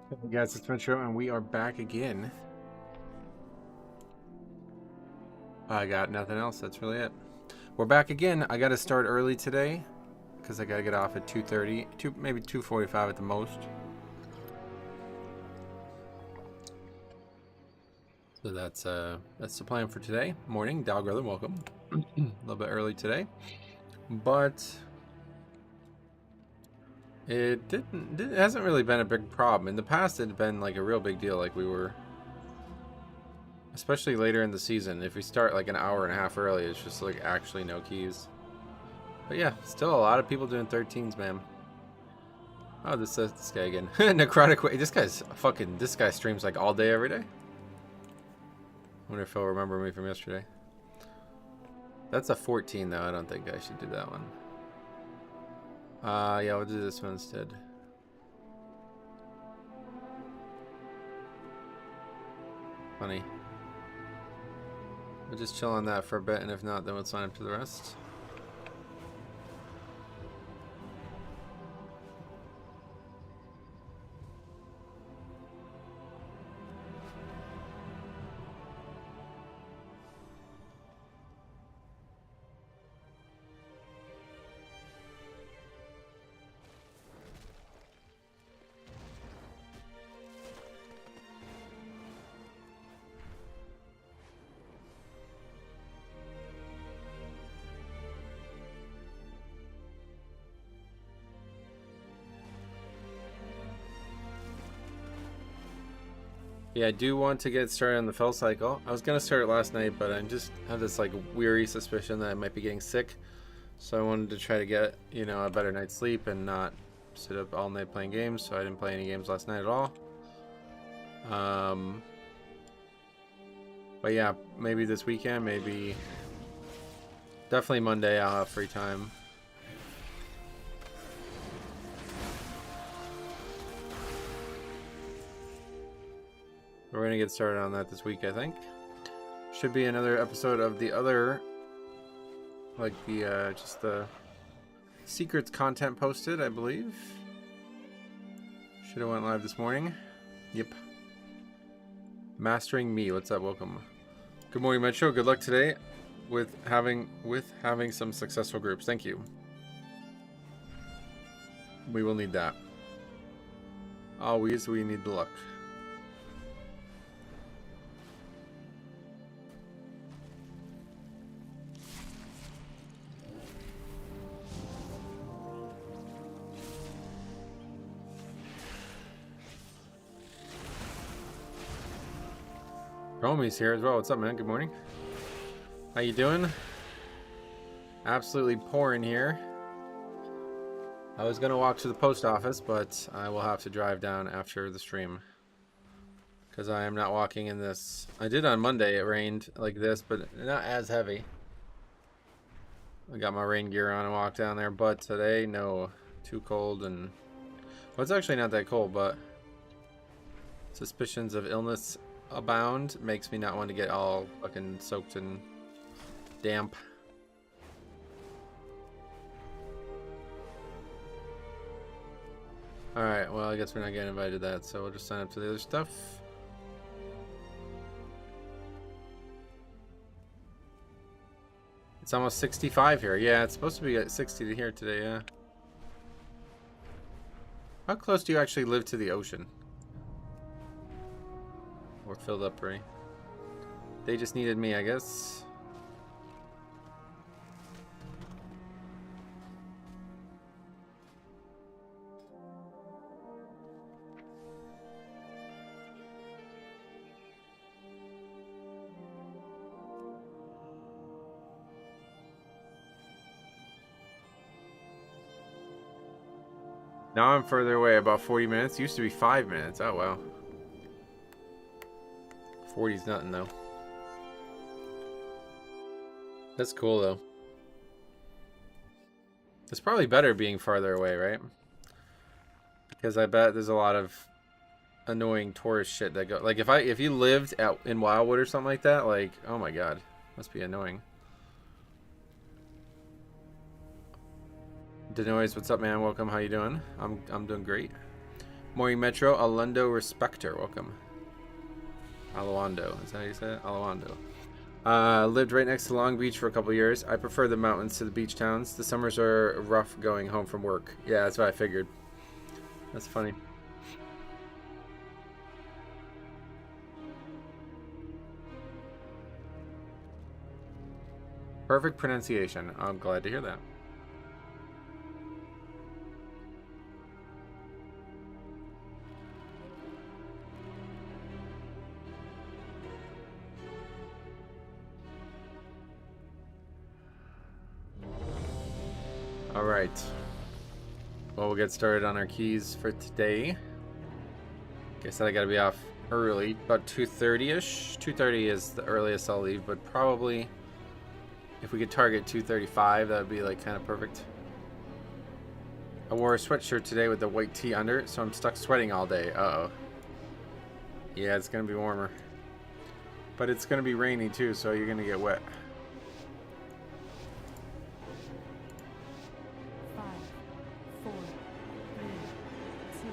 Hey guys, it's Metro, and we are back again. I got nothing else. That's really it. We're back again. I got to start early today because I got to get off at 2:30, maybe 2:45 at the most. So that's the plan for today. Morning, Dalgrother, welcome. A little bit early today, but it hasn't really been a big problem. In the past, it had been like a real big deal. Like we were. Especially later in the season, if we start like an hour and a half early, it's just like actually no keys. But yeah, still a lot of people doing 13s, man. Oh, this guy again. Necrotic Way. This guy streams like all day, every day. Wonder if he'll remember me from yesterday. That's a 14 though. I don't think I should do that one. Yeah, we'll do this one instead. Funny. We'll just chill on that for a bit, and if not, then we'll sign up to the rest. Yeah, I do want to get started on the Fell Cycle. I was going to start it last night, but I just have this like weary suspicion that I might be getting sick. So I wanted to try to get, a better night's sleep and not sit up all night playing games. So I didn't play any games last night at all. But yeah, maybe this weekend, definitely Monday I'll have free time. We're going to get started on that this week, I think. Should be another episode of the other, like just the secrets content posted, I believe. Should have went live this morning. Yep. Mastering Me. What's up? Welcome. Good morning, Metro. Good luck today with having some successful groups. Thank you. We will need that. Always, we need the luck. Homie's here as well. What's up, man? Good morning. How you doing? Absolutely pouring here. I was gonna walk to the post office, but I will have to drive down after the stream because I am not walking in this. I did on Monday. It rained like this, but not as heavy. I got my rain gear on and walked down there, but today, no. Too cold, and well, it's actually not that cold, but suspicions of illness abound. Makes me not want to get all fucking soaked and damp. Alright, well, I guess we're not getting invited to that, so we'll just sign up to the other stuff. It's almost 65 here. Yeah, it's supposed to be at 60 here today, yeah. How close do you actually live to the ocean? We're filled up pretty. They just needed me, I guess. Now I'm further away, about 40 minutes. Used to be 5 minutes. Oh, wow. 40's nothing, though. That's cool, though. It's probably better being farther away, right? Because I bet there's a lot of annoying tourist shit that go. Like, if you lived in Wildwood or something like that, like, oh my god, must be annoying. Denoise, what's up, man? Welcome. How you doing? I'm doing great. Morning Metro, Alundo Respector, welcome. Alawando, is that how you say it? Alawando. Lived right next to Long Beach for a couple years. I prefer the mountains to the beach towns. The summers are rough going home from work. Yeah, that's what I figured. That's funny. Perfect pronunciation. I'm glad to hear that. All right. Well, we'll get started on our keys for today. Guess I gotta be off early, about 2:30ish. 2:30 is the earliest I'll leave, but probably if we could target 2:35, that would be like kind of perfect. I wore a sweatshirt today with the white tee under, so I'm stuck sweating all day. Uh-oh. Yeah, it's gonna be warmer. But it's gonna be rainy too, so you're gonna get wet. 5, 4, 3, 2,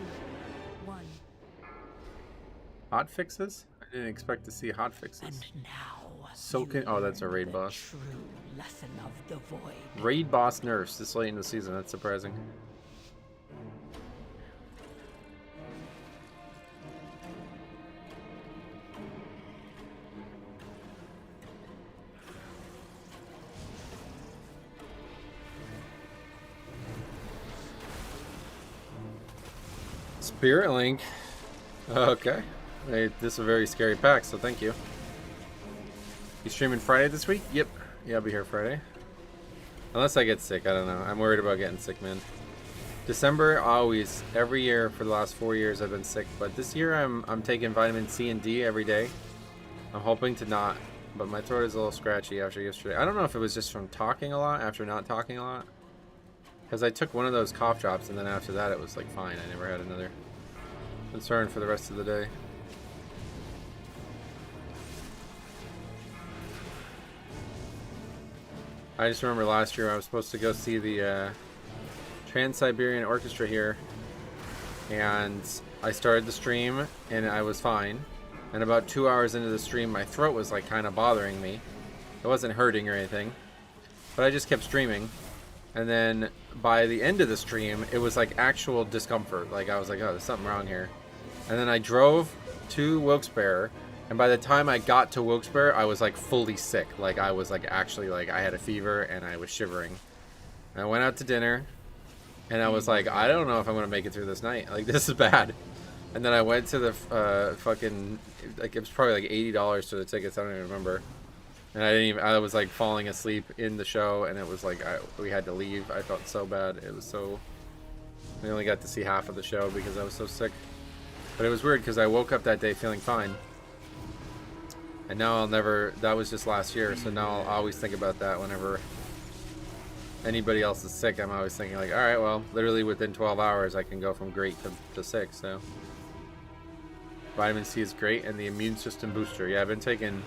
1. Hot fixes? I didn't expect to see hot fixes. And now, Soaking. Oh, that's a raid the boss. true lesson of the void. Raid boss nerfs this late in the season. That's surprising. Spirit Link. Okay. Hey, this is a very scary pack, so thank you. You streaming Friday this week? Yep. Yeah, I'll be here Friday. Unless I get sick, I don't know. I'm worried about getting sick, man. December, always. Every year for the last 4 years I've been sick. But this year I'm taking vitamin C and D every day. I'm hoping to not. But my throat is a little scratchy after yesterday. I don't know if it was just from talking a lot after not talking a lot. Because I took one of those cough drops and then after that it was like fine. I never had another concern for the rest of the day. I just remember last year I was supposed to go see the Trans-Siberian Orchestra here, and I started the stream and I was fine, and about 2 hours into the stream my throat was like kind of bothering me. It wasn't hurting or anything, but I just kept streaming, and then by the end of the stream it was like actual discomfort. Like I was like, oh, there's something wrong here. And then I drove to Wilkes-Barre, and by the time I got to Wilkes-Barre, I was like fully sick. Like I was like actually like I had a fever and I was shivering. And I went out to dinner, and I was like, I don't know if I'm gonna make it through this night. Like this is bad. And then I went to the fucking, like it was probably like $80 for the tickets. I don't even remember. And I was like falling asleep in the show, and it was like we had to leave. I felt so bad. It was so. I only got to see half of the show because I was so sick. But it was weird because I woke up that day feeling fine. And now I'll never, that was just last year, so now I'll always think about that whenever anybody else is sick. I'm always thinking like, alright, well, literally within 12 hours I can go from great to sick, so. Vitamin C is great, and the immune system booster. Yeah, I've been taking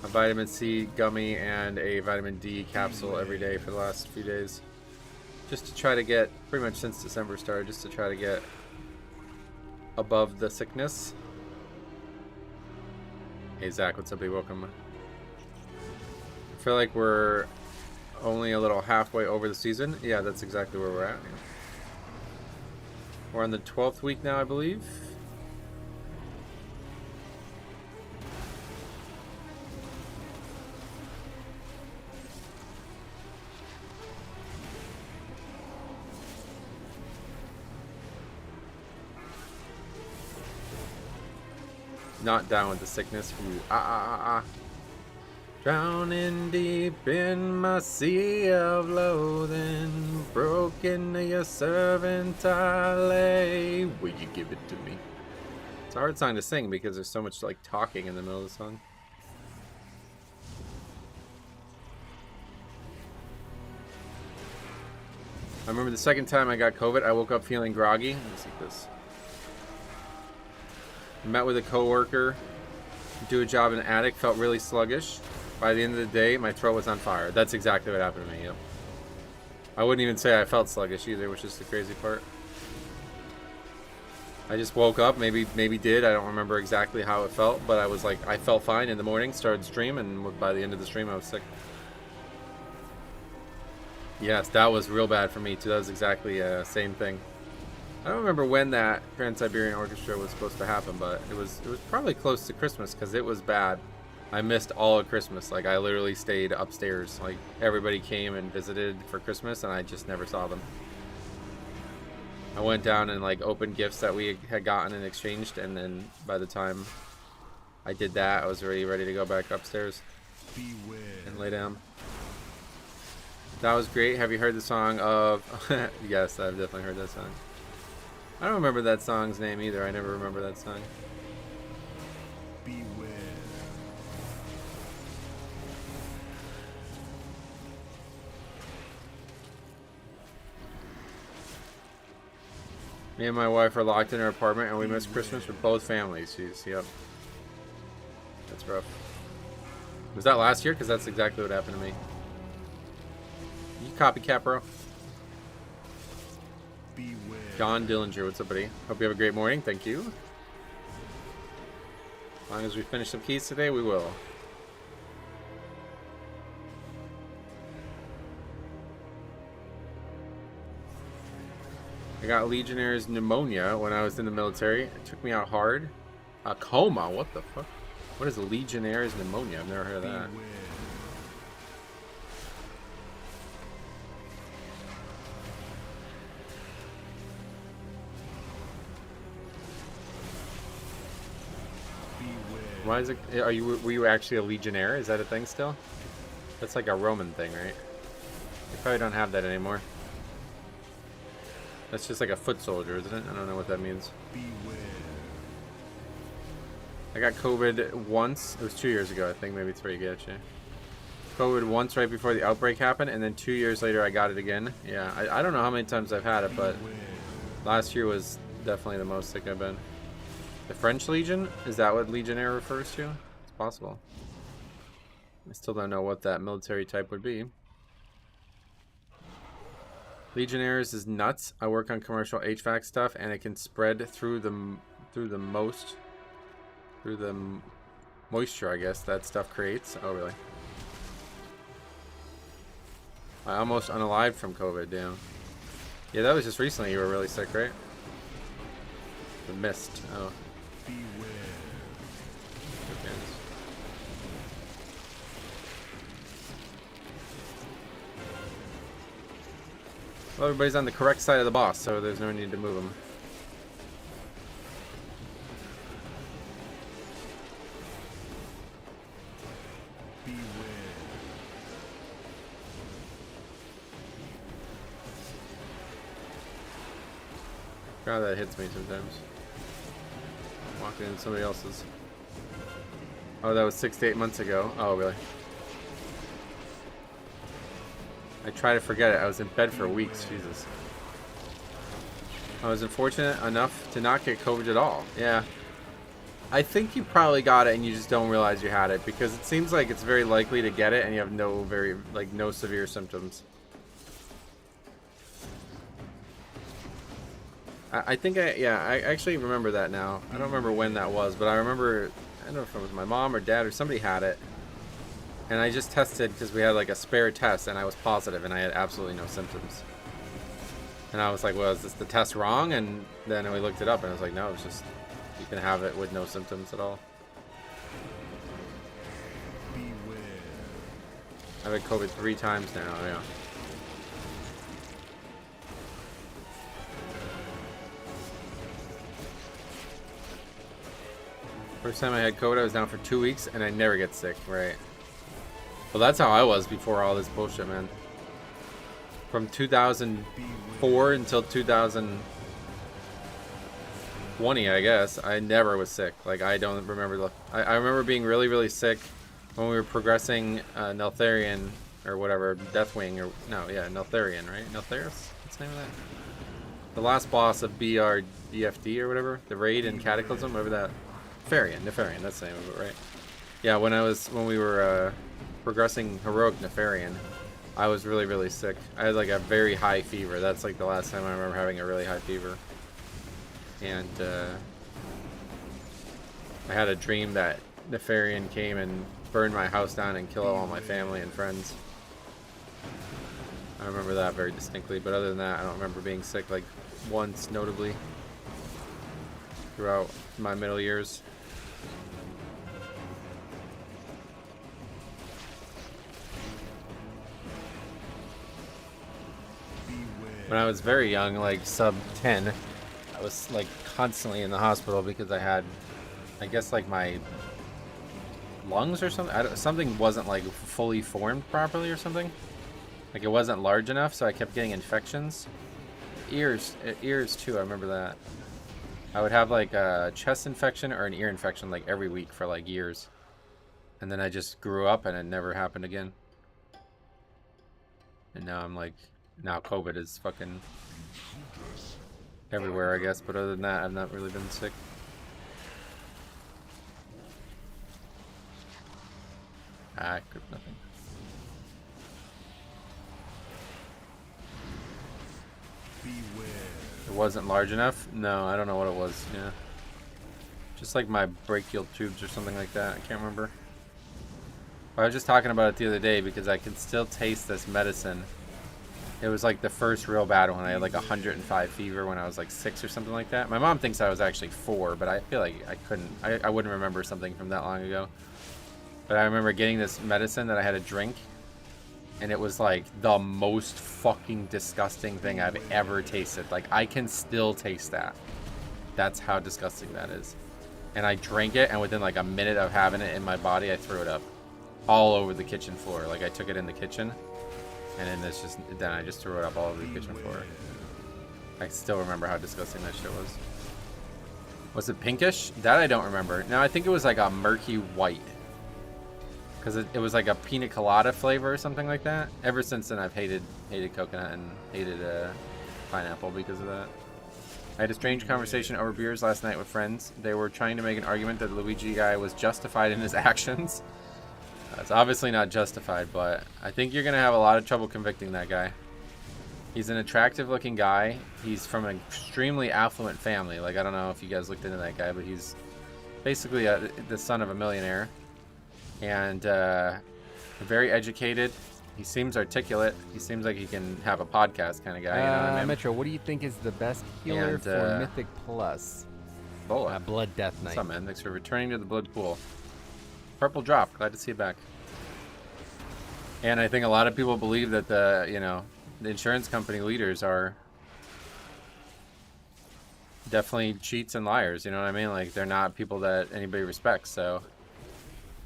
a vitamin C gummy and a vitamin D capsule every day for the last few days. Just to try to get, pretty much since December started, just to try to get above the sickness. Hey Zach, what's up? Hey, welcome. I feel like we're only a little halfway over the season. Yeah, that's exactly where we're at. We're on the 12th week now, I believe. Not down with the sickness. Ooh, Drowning deep in my sea of loathing, broken to your servant I lay. Will you give it to me? It's a hard song to sing because there's so much like talking in the middle of the song. I remember the second time I got COVID, I woke up feeling groggy. Let me see this. Met with a coworker, do a job in the attic, felt really sluggish. By the end of the day, my throat was on fire. That's exactly what happened to me, yep. I wouldn't even say I felt sluggish either, which is the crazy part. I just woke up, maybe did. I don't remember exactly how it felt, but I was like, I felt fine in the morning, started stream, and by the end of the stream, I was sick. Yes, that was real bad for me too. That was exactly same thing. I don't remember when that Trans-Siberian Orchestra was supposed to happen, but it was probably close to Christmas because it was bad. I missed all of Christmas. Like, I literally stayed upstairs. Like, everybody came and visited for Christmas, and I just never saw them. I went down and like opened gifts that we had gotten and exchanged, and then by the time I did that, I was already ready to go back upstairs and lay down. That was great. Have you heard the song of... Yes, I've definitely heard that song. I don't remember that song's name either. I never remember that song. Beware. Me and my wife are locked in our apartment and we miss Christmas with both families. Jeez, yep. That's rough. Was that last year? Because that's exactly what happened to me. You copycat, bro. Beware. John Dillinger, what's up, buddy? Hope you have a great morning. Thank you. As long as we finish some keys today, we will. I got Legionnaire's pneumonia when I was in the military. It took me out hard. A coma? What the fuck? What is Legionnaire's pneumonia? I've never heard of that. Beware. Why is it? Were you actually a Legionnaire? Is that a thing still? That's like a Roman thing, right? They probably don't have that anymore. That's just like a foot soldier, isn't it? I don't know what that means. Beware. I got COVID once. It was 2 years ago, I think. Maybe 3, actually. COVID once right before the outbreak happened, and then 2 years later I got it again. Yeah, I don't know how many times I've had it, but last year was definitely the most sick I've been. The French Legion? Is that what Legionnaire refers to? It's possible. I still don't know what that military type would be. Legionnaires is nuts. I work on commercial HVAC stuff, and it can spread through the moisture, I guess, that stuff creates. Oh, really? I almost unalived from COVID, damn. Yeah, that was just recently you were really sick, right? The mist. Oh. Beware. Depends. Well, everybody's on the correct side of the boss, so there's no need to move them. Beware. God, that hits me sometimes. Walking into somebody else's. Oh, that was 6 to 8 months ago. Oh, really? I try to forget it. I was in bed for weeks. Jesus. I was unfortunate enough to not get COVID at all. Yeah. I think you probably got it and you just don't realize you had it, because it seems like it's very likely to get it and you have no severe symptoms. I think I actually remember that now. I don't remember when that was, but I remember, I don't know if it was my mom or dad or somebody had it. And I just tested because we had like a spare test and I was positive and I had absolutely no symptoms. And I was like, well, is this the test wrong? And then we looked it up and I was like, no, it's just, you can have it with no symptoms at all. Beware. I've had COVID 3 times now, yeah. First time I had COVID, I was down for 2 weeks and I never get sick, right? Well, that's how I was before all this bullshit, man. From 2004 until 2020, I guess, I never was sick. Like, I don't remember. I remember being really, really sick when we were progressing Neltharion or whatever, Deathwing, or no, yeah, Neltharion, right? Neltharius? What's the name of that? The last boss of BRDFD or whatever, the raid in Cataclysm, whatever that. Nefarian, that's the name of it, right? Yeah, when we were progressing heroic Nefarian, I was really, really sick. I had like a very high fever. That's like the last time I remember having a really high fever. And I had a dream that Nefarian came and burned my house down and killed all my family and friends. I remember that very distinctly, but other than that, I don't remember being sick like once, notably, throughout my middle years. When I was very young, like sub 10, I was like constantly in the hospital because I had, I guess, like my lungs or something. Something wasn't like fully formed properly or something. Like it wasn't large enough, so I kept getting infections. Ears too. I remember that. I would have like a chest infection or an ear infection like every week for like years, and then I just grew up and it never happened again. And now I'm like, now COVID is fucking everywhere, I guess. But other than that, I've not really been sick. Ah, nothing. It wasn't large enough? No, I don't know what it was. Yeah. Just like my brachial tubes or something like that. I can't remember. I was just talking about it the other day because I can still taste this medicine. It was like the first real bad one. I had like 105 fever when I was like 6 or something like that. My mom thinks I was actually 4, but I feel like I wouldn't remember something from that long ago. But I remember getting this medicine that I had to drink, and it was like the most fucking disgusting thing I've ever tasted. Like, I can still taste that. That's how disgusting that is. And I drank it, and within like a minute of having it in my body, I threw it up all over the kitchen floor. Like, I took it in the kitchen, and then I just threw it up all over the kitchen floor. I still remember how disgusting that shit was. Was it pinkish? That I don't remember. No, I think it was like a murky white. Because it was like a pina colada flavor or something like that. Ever since then, I've hated coconut and hated pineapple because of that. I had a strange conversation over beers last night with friends. They were trying to make an argument that the Luigi guy was justified in his actions. It's obviously not justified, but I think you're going to have a lot of trouble convicting that guy. He's an attractive looking guy. He's from an extremely affluent family. Like, I don't know if you guys looked into that guy, but he's basically the son of a millionaire. And very educated. He seems articulate. He seems like he can have a podcast kind of guy. You know what I mean? Metro, what do you think is the best healer for Mythic Plus? Bola. Blood Death Knight. What's up, man? Thanks for returning to the blood pool. Purple drop. Glad to see you back. And I think a lot of people believe that the insurance company leaders are definitely cheats and liars. You know what I mean? Like, they're not people that anybody respects. So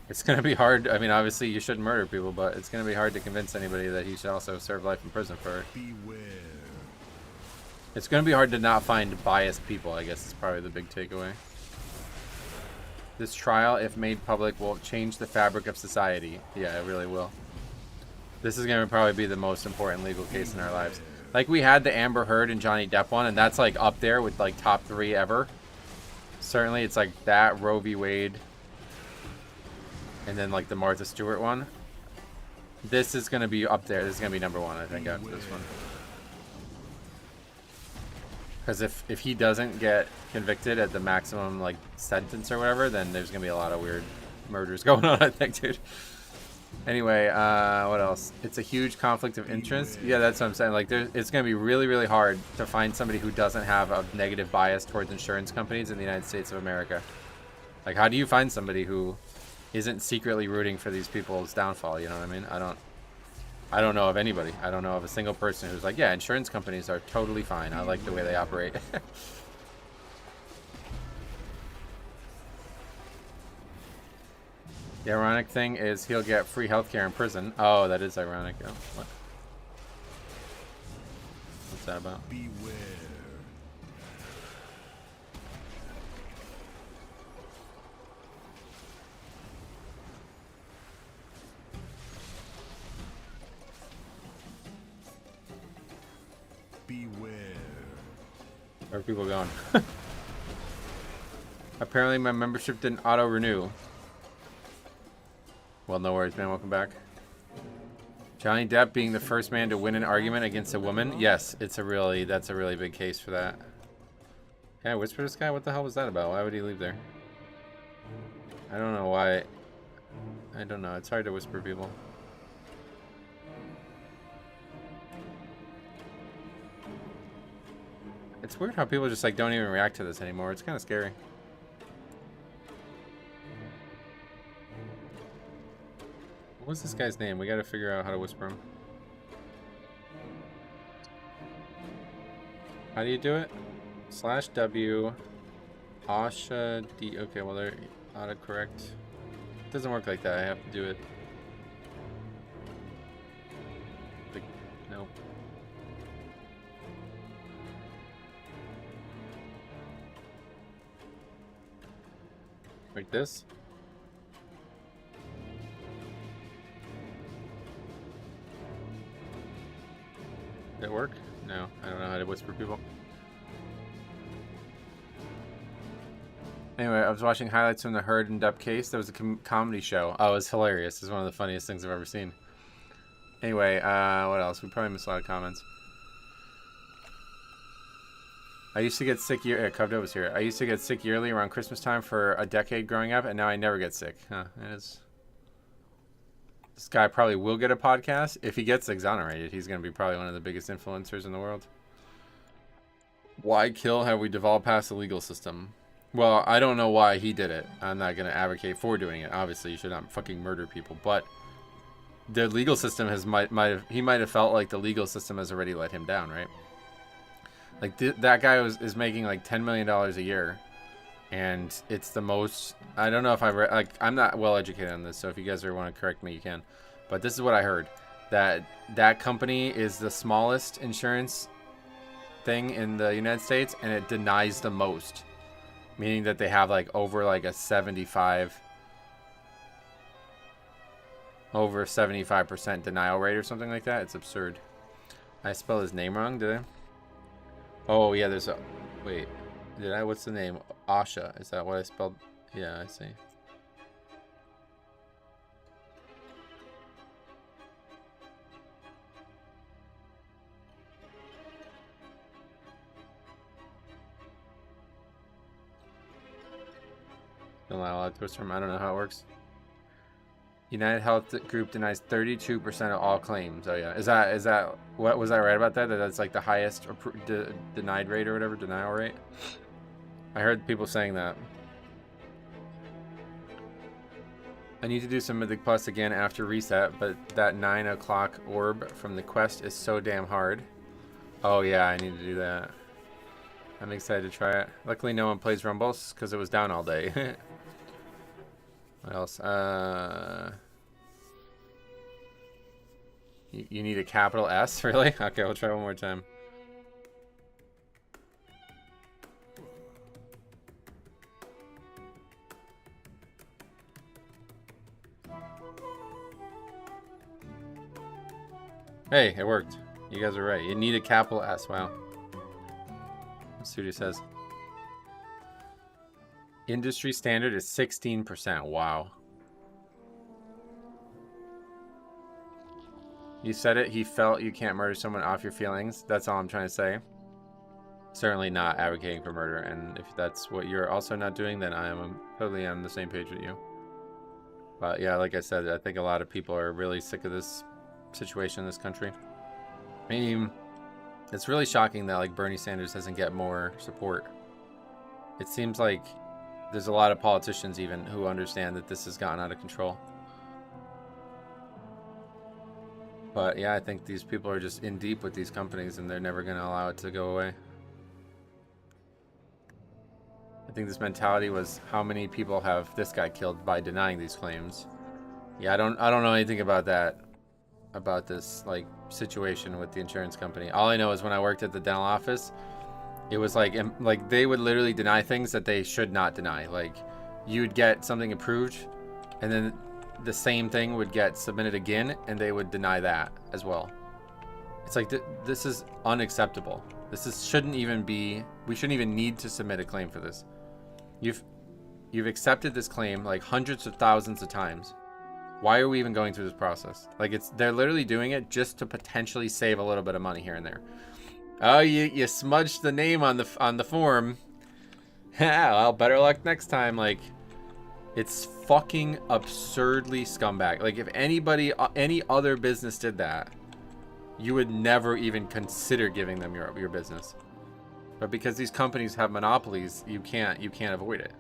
it's going to be hard. I mean, obviously you shouldn't murder people, but it's going to be hard to convince anybody that he should also serve life in prison for it. Beware. It's going to be hard to not find biased people, I guess is probably the big takeaway. This trial, if made public, will change the fabric of society. Yeah, it really will. This is going to probably be the most important legal case in our lives. Like, we had the Amber Heard and Johnny Depp one, and that's like up there with like top 3 ever. Certainly it's like that, Roe v. Wade, and then like the Martha Stewart one. This is going to be up there. This is going to be number 1, I think, after this one. Because if he doesn't get convicted at the maximum like sentence or whatever, then there's going to be a lot of weird murders going on, I think, dude. Anyway, what else? It's a huge conflict of interest. Yeah, that's what I'm saying. Like, it's going to be really, really hard to find somebody who doesn't have a negative bias towards insurance companies in the United States of America. Like, how do you find somebody who isn't secretly rooting for these people's downfall? You know what I mean? I don't know of anybody. I don't know of a single person who's like, yeah, insurance companies are totally fine. I like the way they operate. The ironic thing is he'll get free healthcare in prison. Oh, that is ironic. Oh, what? What's that about? Beware. Beware. Where are people going? Apparently my membership didn't auto-renew. Well, no worries, man. Welcome back. Johnny Depp being the first man to win an argument against a woman. Yes, that's a really big case for that. Can I whisper this guy? What the hell was that about? Why would he leave there? I don't know why. I don't know. It's hard to whisper people. It's weird how people just like don't even react to this anymore. It's kind of scary. What's this guy's name? We gotta figure out how to whisper him. How do you do it? /W Asha D. Okay, well they're autocorrect. It doesn't work like that. I have to do it. Like, nope. Like this? Did it work? No, I don't know how to whisper people. Anyway, I was watching highlights from the Heard and Depp case. There was a comedy show. Oh, it was hilarious. It's one of the funniest things I've ever seen. Anyway, what else? We probably missed a lot of comments. I used to get sick Covdo was here. I used to get sick yearly around Christmas time for a decade growing up, and now I never get sick. Huh, it is. This guy probably will get a podcast. If he gets exonerated, he's going to be probably one of the biggest influencers in the world. Why kill? Have we devolved past the legal system? Well, I don't know why he did it. I'm not going to advocate for doing it. Obviously, you should not fucking murder people. But the legal system he might have felt like the legal system has already let him down, right? Like that guy is making like $10 million a year, and it's the most. I don't know if I'm not well educated on this, so if you guys ever want to correct me, you can. But this is what I heard: that company is the smallest insurance thing in the United States, and it denies the most, meaning that they have like over 75% denial rate or something like that. It's absurd. I spelled his name wrong, did I? Oh yeah, there's a. Wait, did I? What's the name? Asha. Is that what I spelled? Yeah, I see. Don't allow a lot of twists from. I don't know how it works. United Health Group denies 32% of all claims. Oh yeah, is that what was I right about that? That's like the highest denied rate or whatever, denial rate. I heard people saying that. I need to do some Mythic Plus again after reset, but that 9 o'clock orb from the quest is so damn hard. Oh yeah, I need to do that. I'm excited to try it. Luckily, no one plays Rumbles because it was down all day. What else? You need a capital S, really? Okay, we'll try one more time. Hey, it worked. You guys are right. You need a capital S. Wow. Let's see what he says. Industry standard is 16%. Wow. You said it. He felt you can't murder someone off your feelings. That's all I'm trying to say. Certainly not advocating for murder. And if that's what you're also not doing, then I am totally on the same page with you. But yeah, like I said, I think a lot of people are really sick of this situation in this country. I mean, it's really shocking that like Bernie Sanders doesn't get more support. It seems like there's a lot of politicians even who understand that this has gotten out of control. But yeah, I think these people are just in deep with these companies and they're never going to allow it to go away. I think this mentality was how many people have this guy killed by denying these claims. Yeah, I don't know anything about that, about this like situation with the insurance company. All I know is when I worked at the dental office, it was like they would literally deny things that they should not deny. Like you'd get something approved and then the same thing would get submitted again and they would deny that as well. It's like this is unacceptable. Shouldn't even be, we shouldn't even need to submit a claim for this. You've accepted this claim like hundreds of thousands of times. Why are we even going through this process? Like they're literally doing it just to potentially save a little bit of money here and there. Oh, you smudged the name on the form. Yeah, well, better luck next time. Like, it's fucking absurdly scumbag. Like, if anybody, any other business did that, you would never even consider giving them your business. But because these companies have monopolies, you can't avoid it.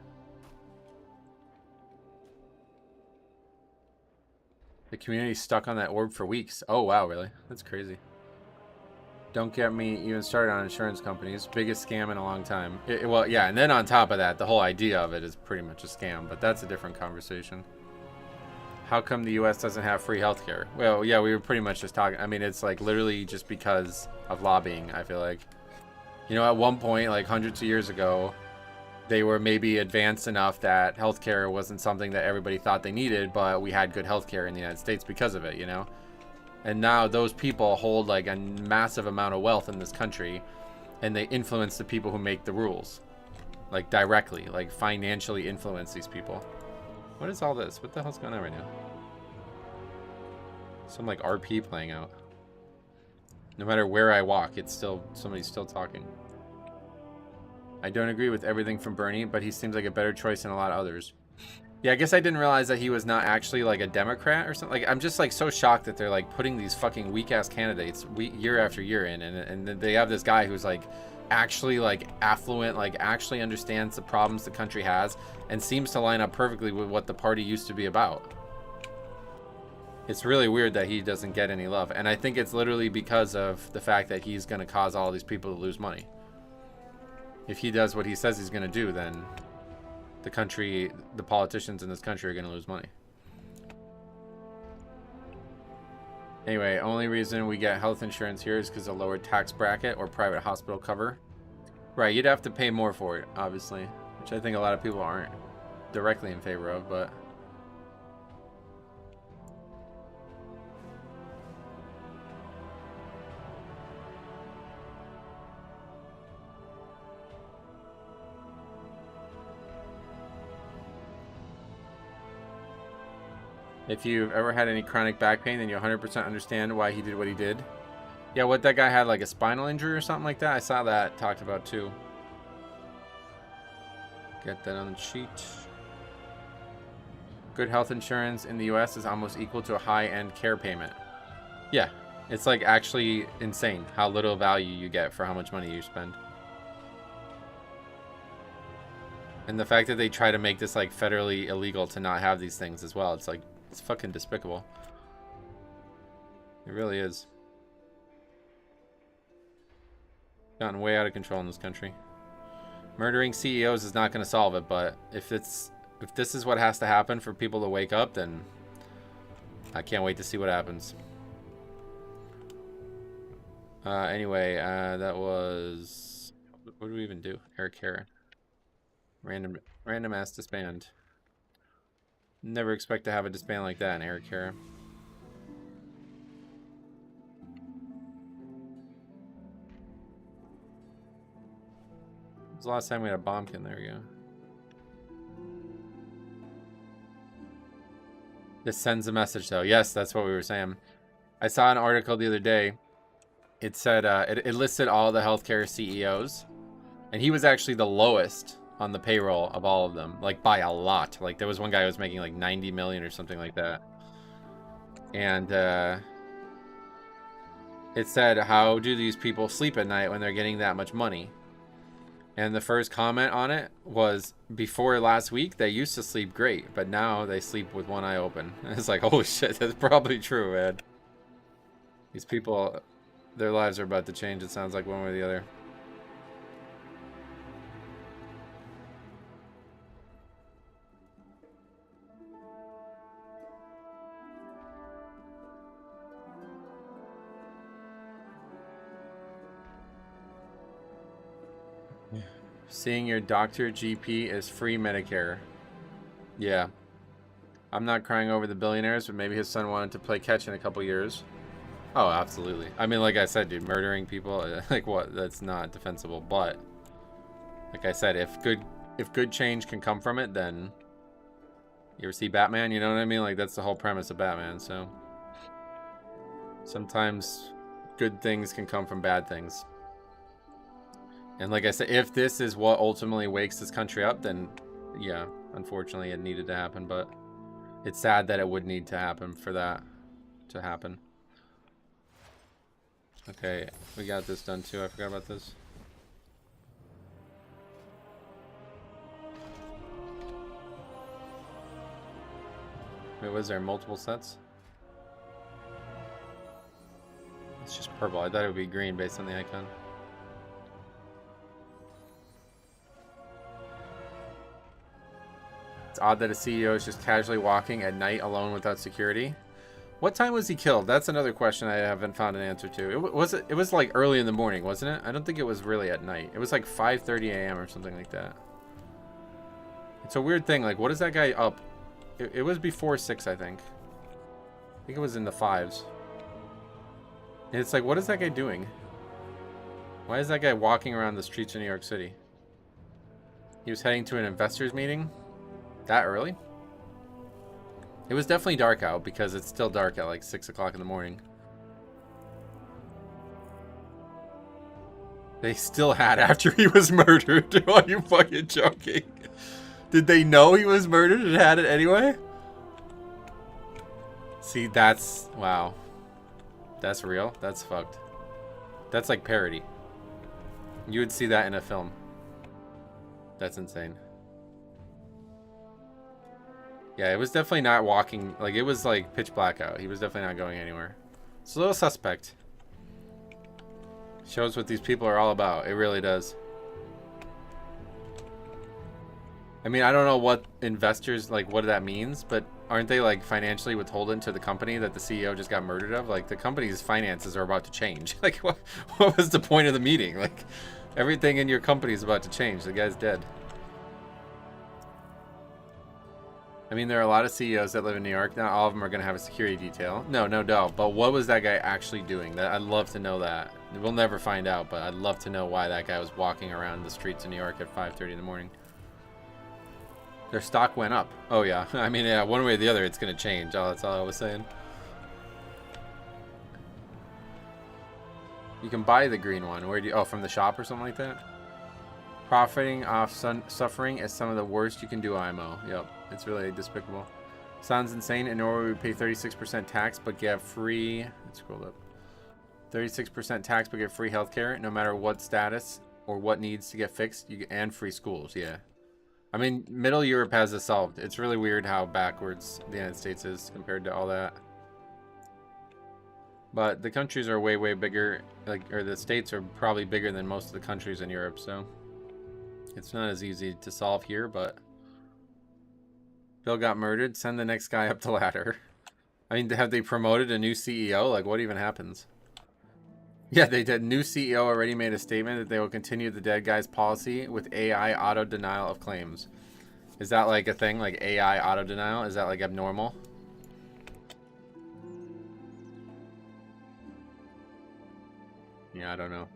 The community's stuck on that orb for weeks. Oh wow, really? That's crazy. Don't get me even started on insurance companies. Biggest scam in a long time. Well, yeah, and then on top of that, the whole idea of it is pretty much a scam, but that's a different conversation. How come the US doesn't have free healthcare? Well, yeah, we were pretty much just talking. I mean, it's like literally just because of lobbying, I feel like. You know, at one point, like hundreds of years ago, they were maybe advanced enough that healthcare wasn't something that everybody thought they needed, but we had good healthcare in the United States because of it, you know? And now those people hold like a massive amount of wealth in this country, and they influence the people who make the rules. Like directly, like financially influence these people. What is all this? What the hell's going on right now? Some like RP playing out. No matter where I walk, it's still, somebody's still talking. I don't agree with everything from Bernie, but he seems like a better choice than a lot of others. Yeah, I guess I didn't realize that he was not actually like a Democrat or something. Like, I'm just like so shocked that they're like putting these fucking weak ass candidates year after year in, and they have this guy who's like actually like affluent, like actually understands the problems the country has, and seems to line up perfectly with what the party used to be about. It's really weird that he doesn't get any love, and I think it's literally because of the fact that he's going to cause all these people to lose money. If he does what he says he's going to do, then the country, the politicians in this country are going to lose money. Anyway, only reason we get health insurance here is because of lower tax bracket or private hospital cover. Right, you'd have to pay more for it, obviously, which I think a lot of people aren't directly in favor of, but... If you've ever had any chronic back pain, then you 100% understand why he did what he did. Yeah, what that guy had, like a spinal injury or something like that? I saw that talked about too. Get that on the sheet. Good health insurance in the US is almost equal to a high-end care payment. Yeah, it's like actually insane how little value you get for how much money you spend. And the fact that they try to make this like federally illegal to not have these things as well, it's like, it's fucking despicable. It really is. Gotten way out of control in this country. Murdering CEOs is not going to solve it, but if this is what has to happen for people to wake up, then I can't wait to see what happens. Anyway, that was... What do we even do? Eric Heron. Random ass disband. Never expect to have a disband like that in Eric Heron. When was the last time we had a bombkin? There we go. This sends a message, though. Yes, that's what we were saying. I saw an article the other day. It said it listed all the healthcare CEOs, and he was actually the lowest on the payroll of all of them, like by a lot. Like there was one guy who was making like 90 million or something like that. And it said, how do these people sleep at night when they're getting that much money? And the first comment on it was, before last week they used to sleep great, but now they sleep with one eye open. And it's like, oh shit, that's probably true, man. These people, their lives are about to change, it sounds like, one way or the other. Seeing your doctor GP is free Medicare. Yeah. I'm not crying over the billionaires, but maybe his son wanted to play catch in a couple years. Oh, absolutely. I mean, like I said, dude, murdering people, like what? That's not defensible. But like I said, if good change can come from it, then you ever see Batman? You know what I mean? Like that's the whole premise of Batman. So sometimes good things can come from bad things. And like I said, if this is what ultimately wakes this country up, then yeah, unfortunately it needed to happen, but it's sad that it would need to happen for that to happen. Okay, we got this done too. I forgot about this. Wait, was there multiple sets? It's just purple. I thought it would be green based on the icon. It's odd that a CEO is just casually walking at night alone without security. What time was he killed? That's another question I haven't found an answer to. It was like early in the morning, wasn't it? I don't think it was really at night. It was like 5:30 a.m. or something like that. It's a weird thing. Like, what is that guy up? It was before 6, I think. I think it was in the 5s. And it's like, what is that guy doing? Why is that guy walking around the streets of New York City? He was heading to an investors meeting? That early? It was definitely dark out because it's still dark at like 6 o'clock in the morning. They still had after he was murdered. Are you fucking joking? Did they know he was murdered and had it anyway? See, that's... Wow. That's real? That's fucked. That's like parody. You would see that in a film. That's insane. Yeah, it was definitely not walking. Like, it was like pitch black out. He was definitely not going anywhere. It's a little suspect. Shows what these people are all about. It really does. I mean, I don't know what investors, like, what that means, but aren't they, like, financially withholden to the company that the CEO just got murdered of? Like, the company's finances are about to change. Like, what was the point of the meeting? Like, everything in your company is about to change. The guy's dead. I mean, there are a lot of CEOs that live in New York. Not all of them are going to have a security detail. No doubt. But what was that guy actually doing? I'd love to know that. We'll never find out, but I'd love to know why that guy was walking around the streets of New York at 5:30 in the morning. Their stock went up. Oh, yeah. I mean, yeah, one way or the other, it's going to change. Oh, that's all I was saying. You can buy the green one. Where do you... Oh, from the shop or something like that? Profiting off suffering is some of the worst you can do, IMO. Yep. It's really despicable. Sounds insane. In Norway, we pay 36% tax, but get free... Let's scroll up. 36% tax, but get free healthcare, no matter what status or what needs to get fixed, and free schools. Yeah. I mean, Middle Europe has this solved. It's really weird how backwards the United States is compared to all that. But the countries are way, way bigger, like, or the states are probably bigger than most of the countries in Europe, so it's not as easy to solve here, but Bill got murdered, send the next guy up the ladder. I mean, have they promoted a new CEO? Like, what even happens? Yeah, they did. New CEO already made a statement that they will continue the dead guy's policy with AI auto denial of claims. Is that like a thing? Like AI auto denial? Is that like abnormal? Yeah, I don't know.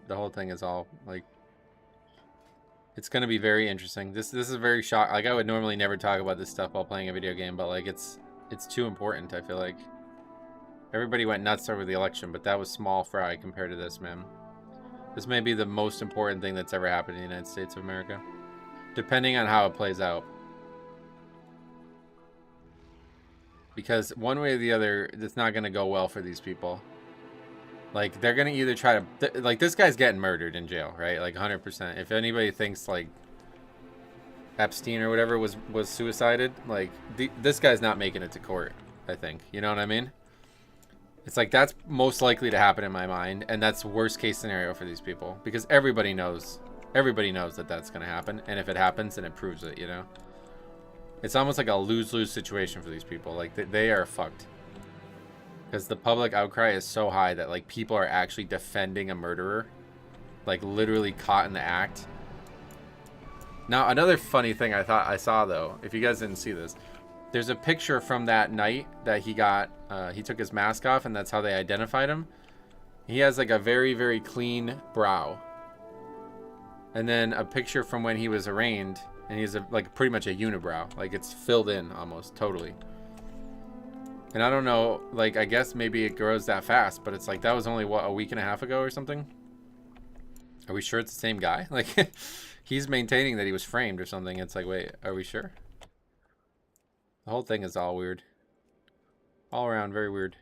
The whole thing is all like... It's going to be very interesting. This is very shock. Like, I would normally never talk about this stuff while playing a video game, but like it's too important, I feel like. Everybody went nuts over the election, but that was small fry compared to this, man. This may be the most important thing that's ever happened in the United States of America. Depending on how it plays out. Because one way or the other, it's not going to go well for these people. Like, they're going to either try to... Like, this guy's getting murdered in jail, right? Like, 100%. If anybody thinks, like, Epstein or whatever was suicided, like, this guy's not making it to court, I think. You know what I mean? It's like, that's most likely to happen in my mind, and that's worst case scenario for these people, because everybody knows that that's going to happen, and if it happens, then it proves it, you know? It's almost like a lose-lose situation for these people. Like, they are fucked. Because the public outcry is so high that, like, people are actually defending a murderer. Like, literally caught in the act. Now, another funny thing I saw, though, if you guys didn't see this, there's a picture from that night that he got, he took his mask off, and that's how they identified him. He has, like, a very, very clean brow. And then a picture from when he was arraigned, and he's, like, pretty much a unibrow. Like, it's filled in almost, totally. And I don't know, like, I guess maybe it grows that fast, but it's like, that was only, what, a week and a half ago or something? Are we sure it's the same guy? Like, he's maintaining that he was framed or something. It's like, wait, are we sure? The whole thing is all weird. All around, very weird.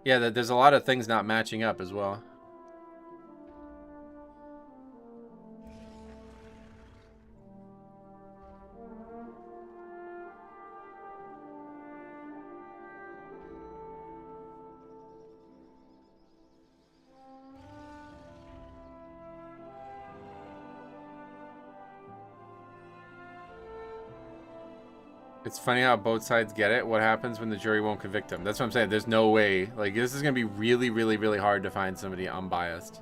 Yeah, there's a lot of things not matching up as well. It's funny how both sides get it. What happens when the jury won't convict him? That's what I'm saying. There's no way. Like, this is going to be really, really, really hard to find somebody unbiased.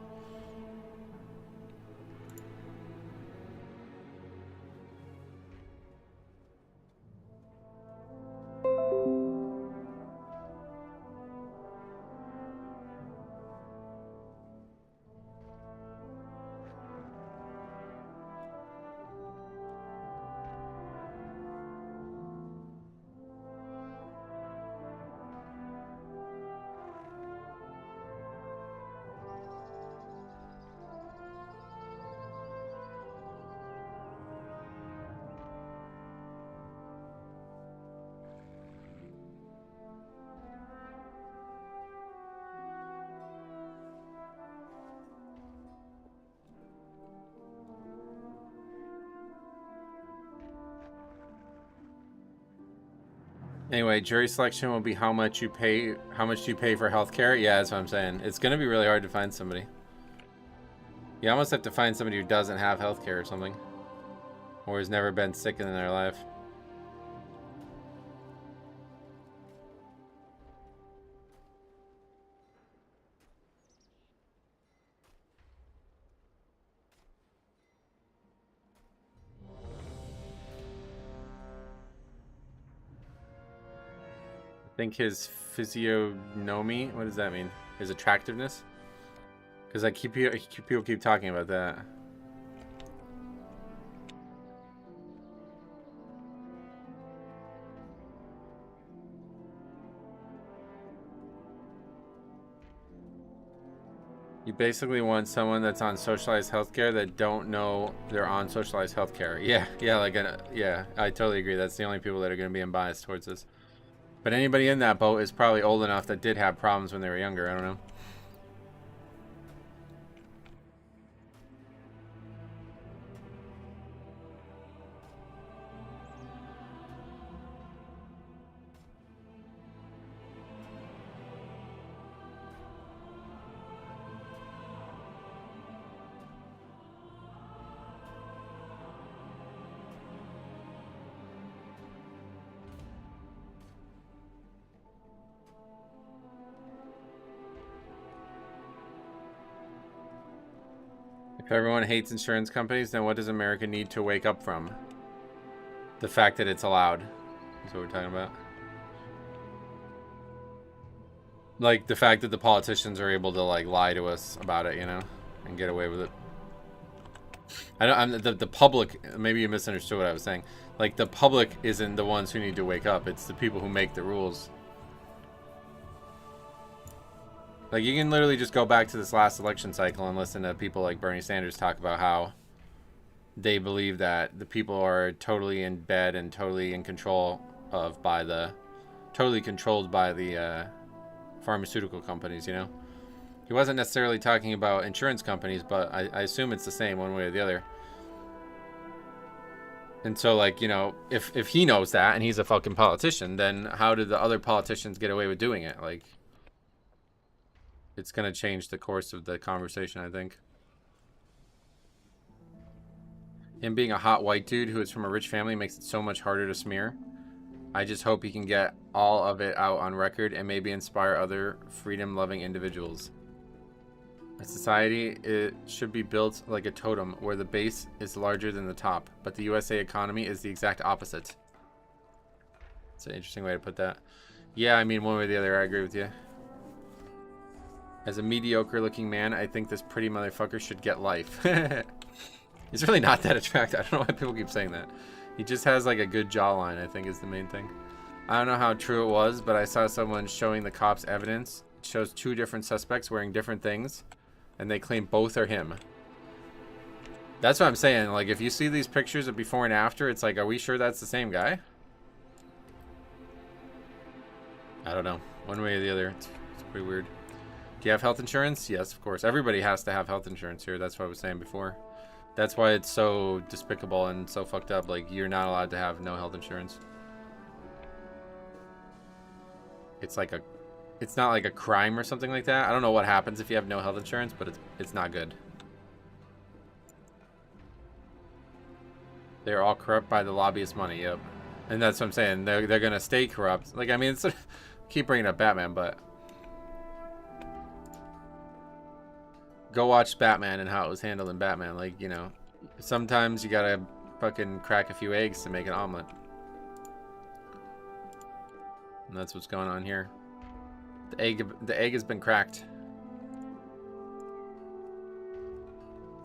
Anyway, jury selection will be how much you pay. How much do you pay for healthcare? Yeah, that's what I'm saying. It's gonna be really hard to find somebody. You almost have to find somebody who doesn't have healthcare or something, or has never been sick in their life. I think his physiognomy, what does that mean? His attractiveness? Because people keep talking about that. You basically want someone that's on socialized healthcare that don't know they're on socialized healthcare. Yeah, yeah, I totally agree. That's the only people that are going to be unbiased towards this. But anybody in that boat is probably old enough that did have problems when they were younger. I don't know. If everyone hates insurance companies, then what does America need to wake up from? The fact that it's allowed. That's what we're talking about. Like, the fact that the politicians are able to, like, lie to us about it, you know? And get away with it. The public, maybe you misunderstood what I was saying. Like, the public isn't the ones who need to wake up. It's the people who make the rules. Like, you can literally just go back to this last election cycle and listen to people like Bernie Sanders talk about how they believe that the people are totally in bed and totally in control of totally controlled by the pharmaceutical companies, you know? He wasn't necessarily talking about insurance companies, but I assume it's the same one way or the other. And so, like, you know, if he knows that and he's a fucking politician, then how did the other politicians get away with doing it? Like, it's going to change the course of the conversation, I think. Him being a hot white dude who is from a rich family makes it so much harder to smear. I just hope he can get all of it out on record and maybe inspire other freedom-loving individuals. A society, it should be built like a totem where the base is larger than the top, but the USA economy is the exact opposite. It's an interesting way to put that. Yeah, I mean, one way or the other, I agree with you. As a mediocre-looking man, I think this pretty motherfucker should get life. He's really not that attractive. I don't know why people keep saying that. He just has, like, a good jawline, I think, is the main thing. I don't know how true it was, but I saw someone showing the cops evidence. It shows two different suspects wearing different things, and they claim both are him. That's what I'm saying. Like, if you see these pictures of before and after, it's like, are we sure that's the same guy? I don't know. One way or the other. It's pretty weird. Do you have health insurance? Yes, of course. Everybody has to have health insurance here. That's what I was saying before. That's why it's so despicable and so fucked up. Like, you're not allowed to have no health insurance. It's like it's not like a crime or something like that. I don't know what happens if you have no health insurance, but it's not good. They're all corrupt by the lobbyist money. Yep. And that's what I'm saying. They're gonna stay corrupt. Like, I mean, it's keep bringing up Batman, but go watch Batman and how it was handled in Batman. Like, you know, sometimes you gotta fucking crack a few eggs to make an omelet. And that's what's going on here. The egg has been cracked.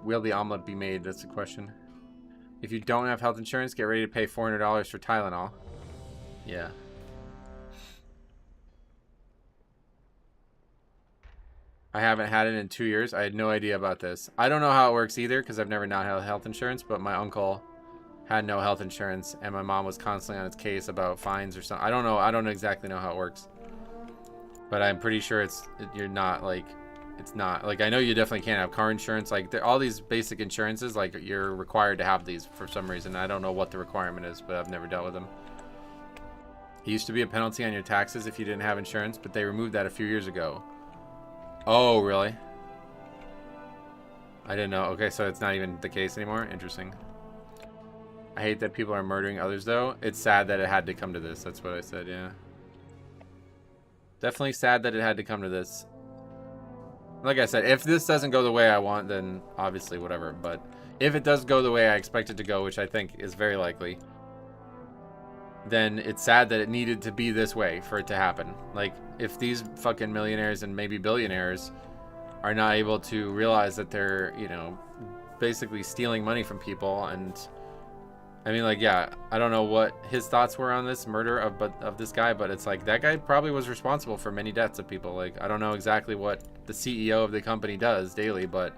Will the omelet be made? That's the question. If you don't have health insurance, get ready to pay $400 for Tylenol. Yeah. I haven't had it in 2 years. I had no idea about this. I don't know how it works either because I've never not had health insurance, but my uncle had no health insurance and my mom was constantly on its case about fines or something. I don't know. I don't exactly know how it works. But I'm pretty sure you're not like, it's not like, I know you definitely can't have car insurance. Like all these basic insurances, like you're required to have these for some reason. I don't know what the requirement is, but I've never dealt with them. It used to be a penalty on your taxes if you didn't have insurance, but they removed that a few years ago. Oh, really? I didn't know. Okay, so it's not even the case anymore. Interesting. I hate that people are murdering others, though. It's sad that it had to come to this. That's what I said, yeah. Definitely sad that it had to come to this. Like I said, if this doesn't go the way I want, then obviously whatever. But if it does go the way I expect it to go, which I think is very likely, then it's sad that it needed to be this way for it to happen. Like, if these fucking millionaires and maybe billionaires are not able to realize that they're, you know, basically stealing money from people, and I mean, like, yeah, I don't know what his thoughts were on this murder of this guy, but it's like that guy probably was responsible for many deaths of people. Like, I don't know exactly what the CEO of the company does daily, but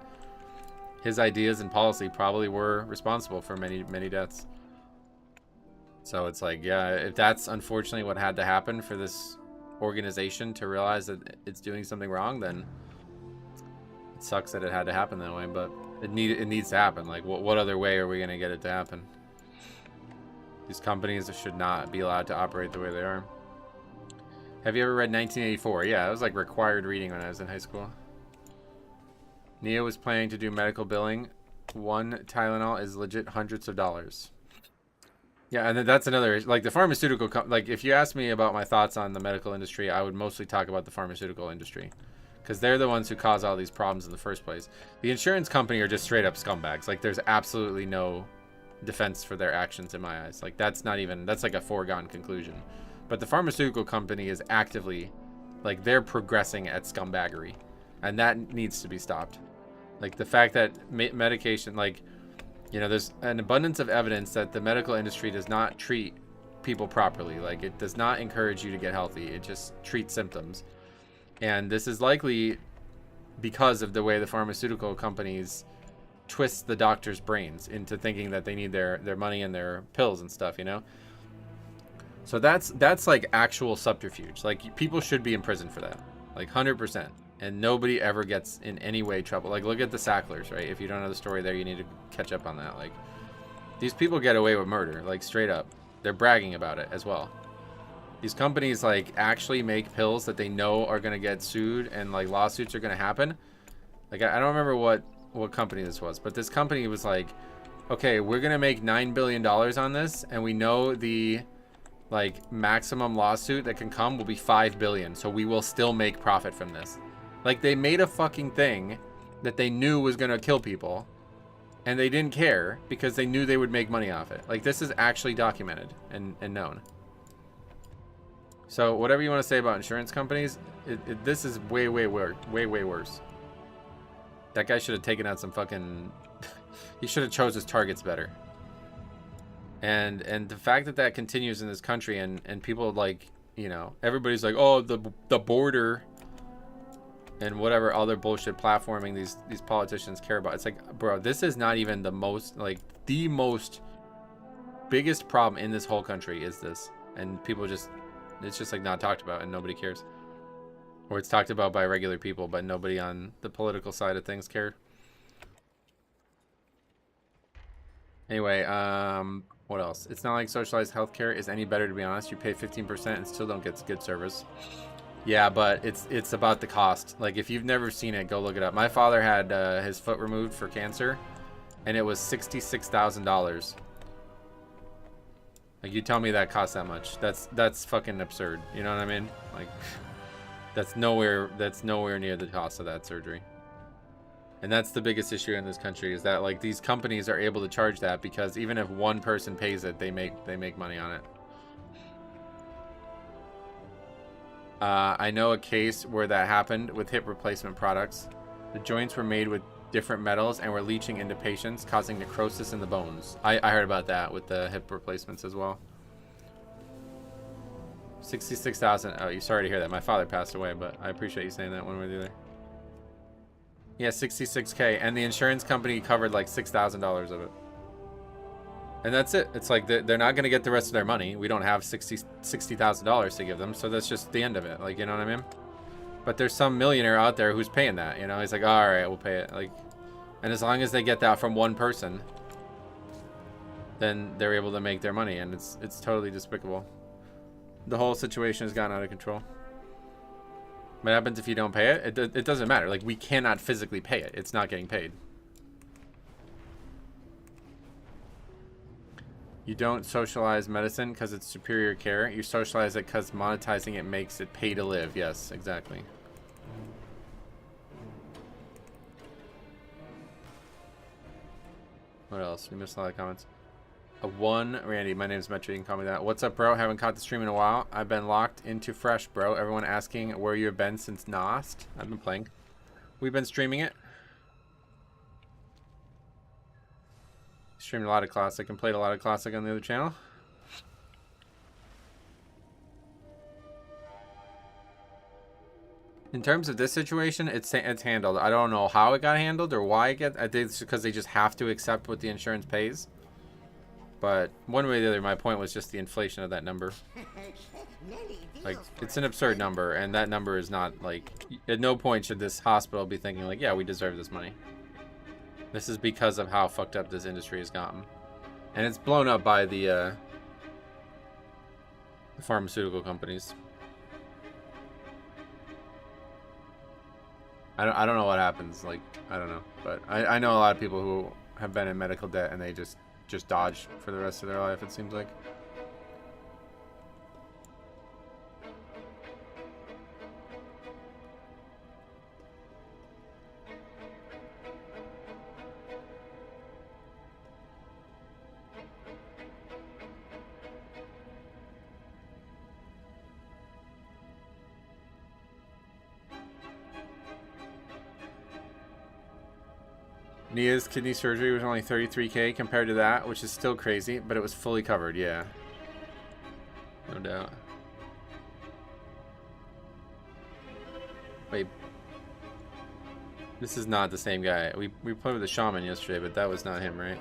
his ideas and policy probably were responsible for many deaths. So it's like, yeah, if that's unfortunately what had to happen for this organization to realize that it's doing something wrong, then it sucks that it had to happen that way, but it needs to happen. Like, what other way are we going to get it to happen? These companies should not be allowed to operate the way they are. Have you ever read 1984? Yeah, it was like required reading when I was in high school. Nia was planning to do medical billing. One Tylenol is legit hundreds of dollars. Yeah, and then that's another, like the pharmaceutical, like if you ask me about my thoughts on the medical industry, I would mostly talk about the pharmaceutical industry. Because they're the ones who cause all these problems in the first place. The insurance company are just straight up scumbags. Like, there's absolutely no defense for their actions in my eyes. Like, that's not even, that's like a foregone conclusion. But the pharmaceutical company is actively, like, they're progressing at scumbaggery. And that needs to be stopped. Like, the fact that medication, like, you know, there's an abundance of evidence that the medical industry does not treat people properly. Like, it does not encourage you to get healthy. It just treats symptoms. And this is likely because of the way the pharmaceutical companies twist the doctor's brains into thinking that they need their money and their pills and stuff, you know? So that's like actual subterfuge. Like, people should be in prison for that. Like, 100%. And nobody ever gets in any way trouble. Like, look at the Sacklers, right? If you don't know the story there, you need to catch up on that. Like, these people get away with murder, like, straight up. They're bragging about it as well. These companies, like, actually make pills that they know are going to get sued and, like, lawsuits are going to happen. Like, I don't remember what company this was, but this company was like, okay, we're going to make $9 billion on this, and we know the, like, maximum lawsuit that can come will be $5 billion, so we will still make profit from this. Like, they made a fucking thing that they knew was going to kill people, and they didn't care because they knew they would make money off it. Like, this is actually documented and known. So, whatever you want to say about insurance companies, this is way worse. That guy should have taken out some fucking... he should have chose his targets better. And the fact that that continues in this country, and people, like, you know, everybody's like, oh, the border... and whatever other bullshit platforming these politicians care about. It's like, bro, this is not even the most, like, the most biggest problem in this whole country is this. And people just, it's just like not talked about and nobody cares. Or it's talked about by regular people, but nobody on the political side of things care. Anyway, what else? It's not like socialized healthcare is any better, to be honest. You pay 15% and still don't get good service. Yeah, but it's about the cost. Like, if you've never seen it, go look it up. My father had his foot removed for cancer, and it was $66,000. Like, you tell me that costs that much? That's fucking absurd. You know what I mean? Like, that's nowhere near the cost of that surgery. And that's the biggest issue in this country, is that, like, these companies are able to charge that because even if one person pays it, they make money on it. I know a case where that happened with hip replacement products. The joints were made with different metals and were leaching into patients, causing necrosis in the bones. I heard about that with the hip replacements as well. 66,000. Oh, you sorry to hear that. My father passed away, but I appreciate you saying that one way or the other. Yeah, 66K, and the insurance company covered like $6,000 of it. And that's it. It's like they're not going to get the rest of their money. We don't have $60,000 to give them, so that's just the end of it. Like, you know what I mean? But there's some millionaire out there who's paying that, you know? He's like, all right, we'll pay it. Like, and as long as they get that from one person, then they're able to make their money, and it's totally despicable. The whole situation has gotten out of control. What happens if you don't pay it? It doesn't matter. Like, we cannot physically pay it. It's not getting paid. You don't socialize medicine because it's superior care. You socialize it because monetizing it makes it pay to live. Yes, exactly. What else? We missed a lot of comments. Randy, my name's Metro. You can call me that. What's up, bro? Haven't caught the stream in a while. I've been locked into Fresh, bro. Everyone asking where you've been since Nost. I've been playing. We've been streaming it. Streamed a lot of Classic and played a lot of Classic on the other channel. In terms of this situation, it's handled. I don't know how it got handled or why it got. I think it's because they just have to accept what the insurance pays. But one way or the other, my point was just the inflation of that number. Like, it's an absurd number, and that number is not, like, at no point should this hospital be thinking, like, yeah, we deserve this money. This is because of how fucked up this industry has gotten. And it's blown up by the pharmaceutical companies. I don't know what happens, like, I don't know. But I know a lot of people who have been in medical debt and they just dodge for the rest of their life, it seems like. Nia's kidney surgery was only $33K compared to that, which is still crazy, but it was fully covered, yeah. No doubt. Wait. This is not the same guy. We played with the shaman yesterday, but that was not him, right?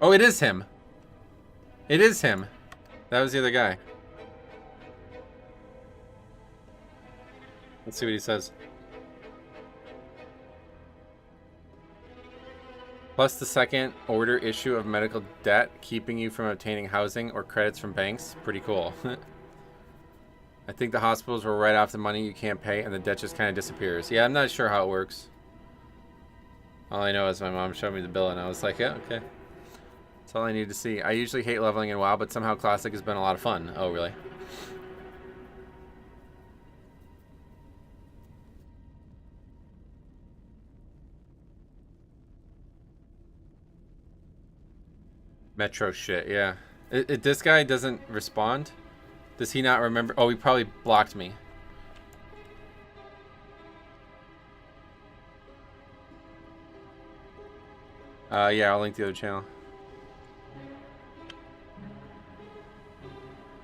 Oh, it is him. It is him. That was the other guy. Let's see what he says. Plus the second order issue of medical debt, keeping you from obtaining housing or credits from banks. Pretty cool. I think the hospitals will write off the money you can't pay and the debt just kind of disappears. Yeah, I'm not sure how it works. All I know is my mom showed me the bill and I was like, yeah, okay. That's all I need to see. I usually hate leveling in WoW, but somehow Classic has been a lot of fun. Oh, really? Metro shit, yeah. This guy doesn't respond? Does he not remember? Oh, he probably blocked me. Yeah, I'll link the other channel.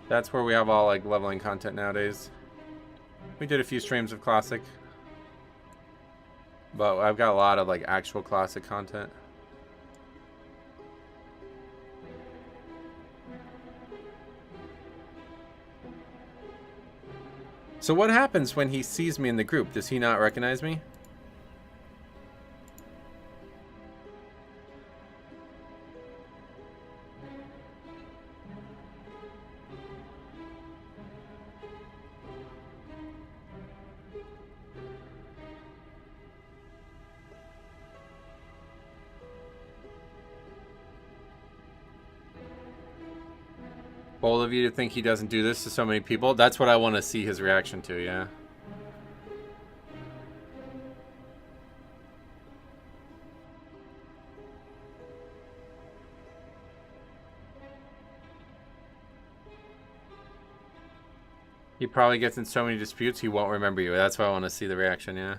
That's where we have all like leveling content nowadays. We did a few streams of Classic, but I've got a lot of like actual Classic content. So what happens when he sees me in the group? Does he not recognize me? Bold of you to think he doesn't do this to so many people. That's what I want to see his reaction to, yeah. He probably gets in so many disputes he won't remember you. That's why I want to see the reaction, yeah.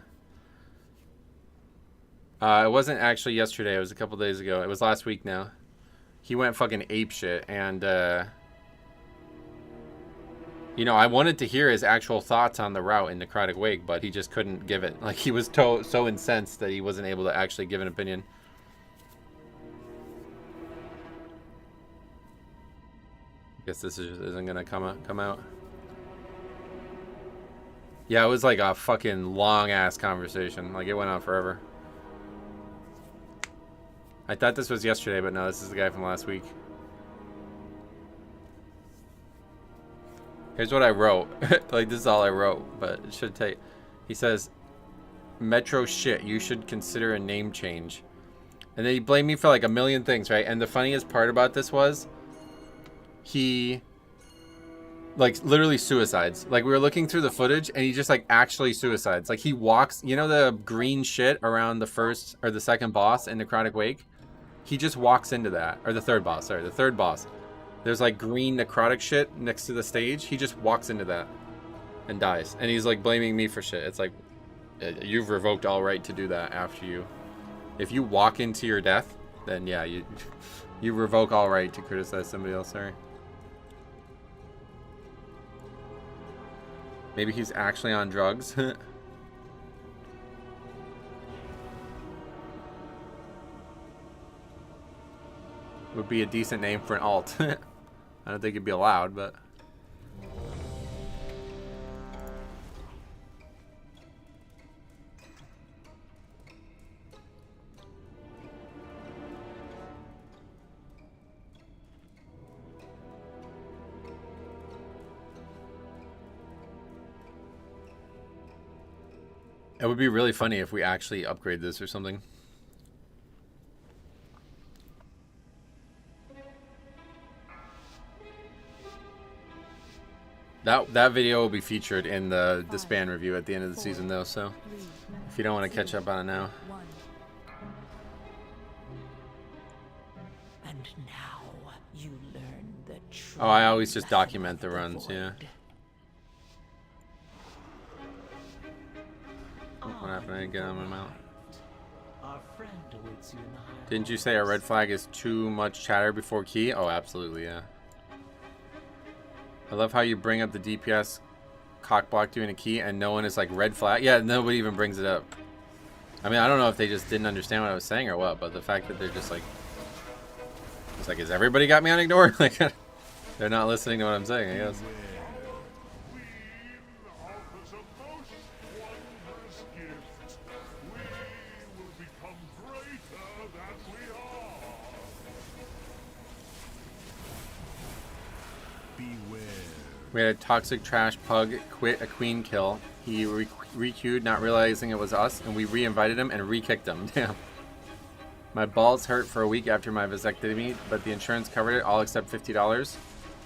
It wasn't actually yesterday. It was a couple days ago. It was last week now. He went fucking apeshit, and you know, I wanted to hear his actual thoughts on the route in Necrotic Wake, but he just couldn't give it. Like, he was so incensed that he wasn't able to actually give an opinion. Guess this isn't gonna come out. Yeah, it was like a fucking long-ass conversation. Like, it went on forever. I thought this was yesterday, but no, this is the guy from last week. Here's what I wrote. Like, this is all I wrote, but it should take... He says, Metro shit, you should consider a name change. And then he blamed me for like a million things, right? And the funniest part about this was, he... like, literally suicides. Like, we were looking through the footage, and he just, like, actually suicides. Like, he walks... You know the green shit around the first... or the second boss in Necrotic Wake? He just walks into that. Or the third boss, sorry. The third boss. There's like green necrotic shit next to the stage. He just walks into that and dies. And he's like blaming me for shit. It's like, you've revoked all right to do that after you. If you walk into your death, then yeah, you revoke all right to criticize somebody else. Sorry. Maybe he's actually on drugs. Would be a decent name for an alt. I don't think it'd be allowed, but... It would be really funny if we actually upgrade this or something. That video will be featured in the span review at the end of the season, though, so if you don't want to catch up on it now. And now you learn the true Oh, I always just document the runs, yeah. What happened? I didn't get on my mount. Didn't you say a red flag is too much chatter before key? Oh, absolutely, yeah. I love how you bring up the DPS cock block doing a key and no one is like red flag. Yeah, nobody even brings it up. I mean, I don't know if they just didn't understand what I was saying or what, but the fact that they're just like, it's like, has everybody got me on ignore? Like, they're not listening to what I'm saying, I guess. We had a toxic trash pug quit a queen kill. He re-queued, not realizing it was us, and we re-invited him and re-kicked him. Damn. My balls hurt for a week after my vasectomy, but the insurance covered it, all except $50.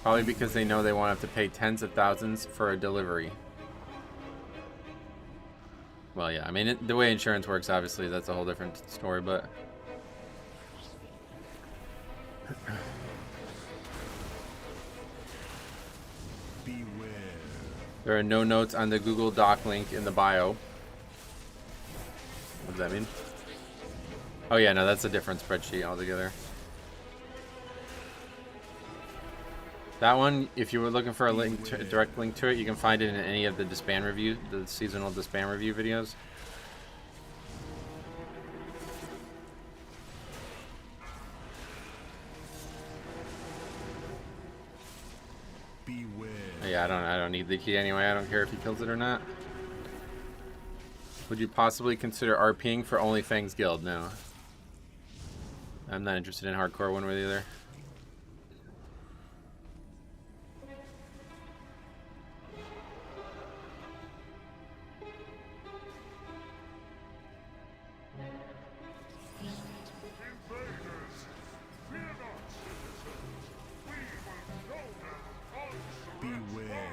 Probably because they know they won't have to pay tens of thousands for a delivery. Well, yeah, I mean, the way insurance works, obviously, that's a whole different story, but... There are no notes on the Google Doc link in the bio. What does that mean? Oh yeah, no, that's a different spreadsheet altogether. That one, if you were looking for a link, a direct link to it, you can find it in any of the disband review, the seasonal disband review videos. Beware. Yeah, I don't need the key anyway. I don't care if he kills it or not. Would you possibly consider RPing for Only Fangs Guild? No. I'm not interested in hardcore one way or the other. Beware.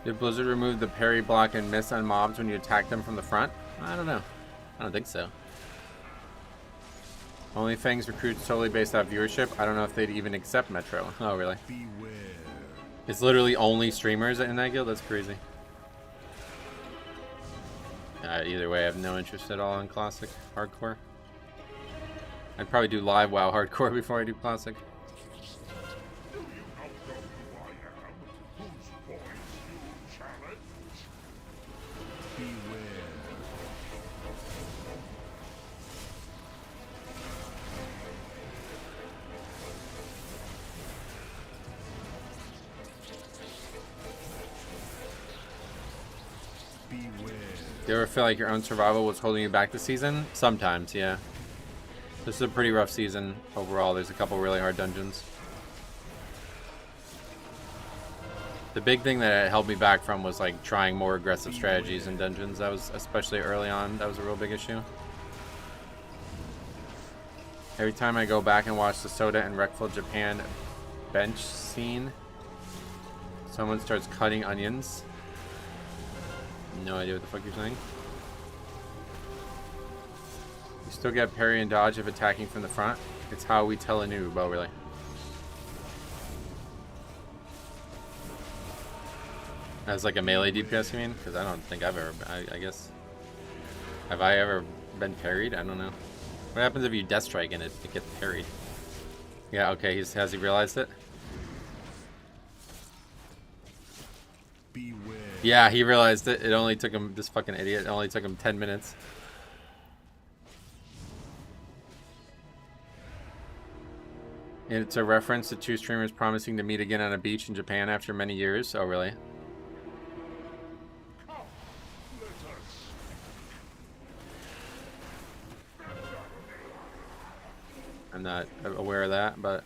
Did Blizzard remove the parry, block, and miss on mobs when you attack them from the front? I don't know. I don't think so. Only Fangs recruits totally based off viewership. I don't know if they'd even accept Metro. Oh, really? Beware. It's literally only streamers in that guild? That's crazy. Either way, I have no interest at all in Classic Hardcore. I'd probably do live WoW Hardcore before I do Classic. Do you ever feel like your own survival was holding you back this season? Sometimes, yeah. This is a pretty rough season overall. There's a couple really hard dungeons. The big thing that held me back from was like trying more aggressive strategies in dungeons. That was, especially early on, that was a real big issue. Every time I go back and watch the Soda and Wreckful Japan bench scene, someone starts cutting onions. No idea what the fuck you're saying. You still get parry and dodge if attacking from the front. It's how we tell a noob. Oh, really? As like a melee DPS, you mean? Because I don't think I've ever... I guess... Have I ever been parried? I don't know. What happens if you death strike and it gets parried? Yeah, okay. Has he realized it? Beware. Yeah, he realized it. It only took him, this fucking idiot, it only took him 10 minutes. And it's a reference to two streamers promising to meet again on a beach in Japan after many years. Oh, really? I'm not aware of that, but...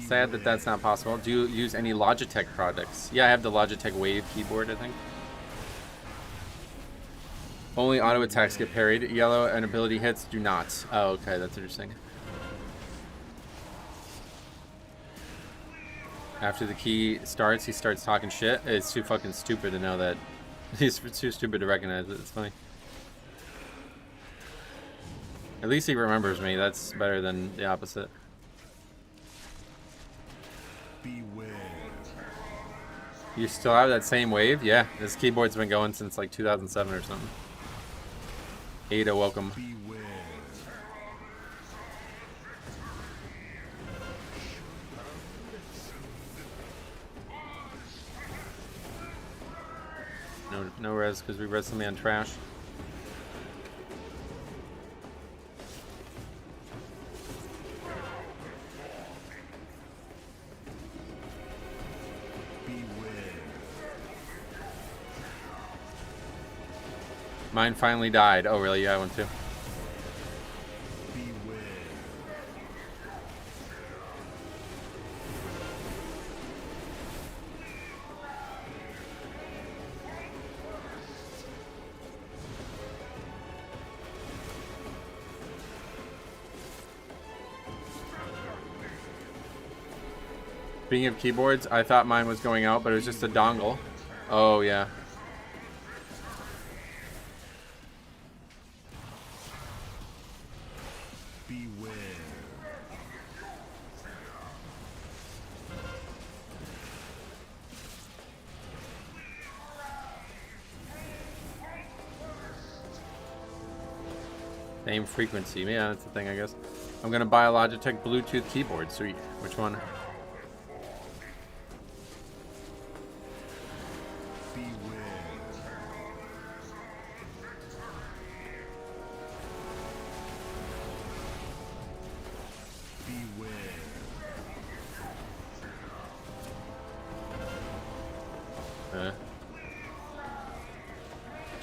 Sad that that's not possible. Do you use any Logitech products? Yeah, I have the Logitech Wave keyboard, I think. Only auto attacks get parried. Yellow and ability hits do not. Oh, okay, that's interesting. After the key starts, he starts talking shit. It's too fucking stupid to know that. He's too stupid to recognize it. It's funny. At least he remembers me. That's better than the opposite. Beware. You still have that same wave? Yeah, this keyboard's been going since like 2007 or something. Ada, welcome. Beware. No res, because we res something on trash. Mine finally died. Oh, really? Yeah, I went too. Beware. Speaking of keyboards, I thought mine was going out, but it was just a dongle. Oh, yeah. Beware. Same frequency. Yeah, that's the thing, I guess. I'm gonna buy a Logitech Bluetooth keyboard. Sweet. Which one?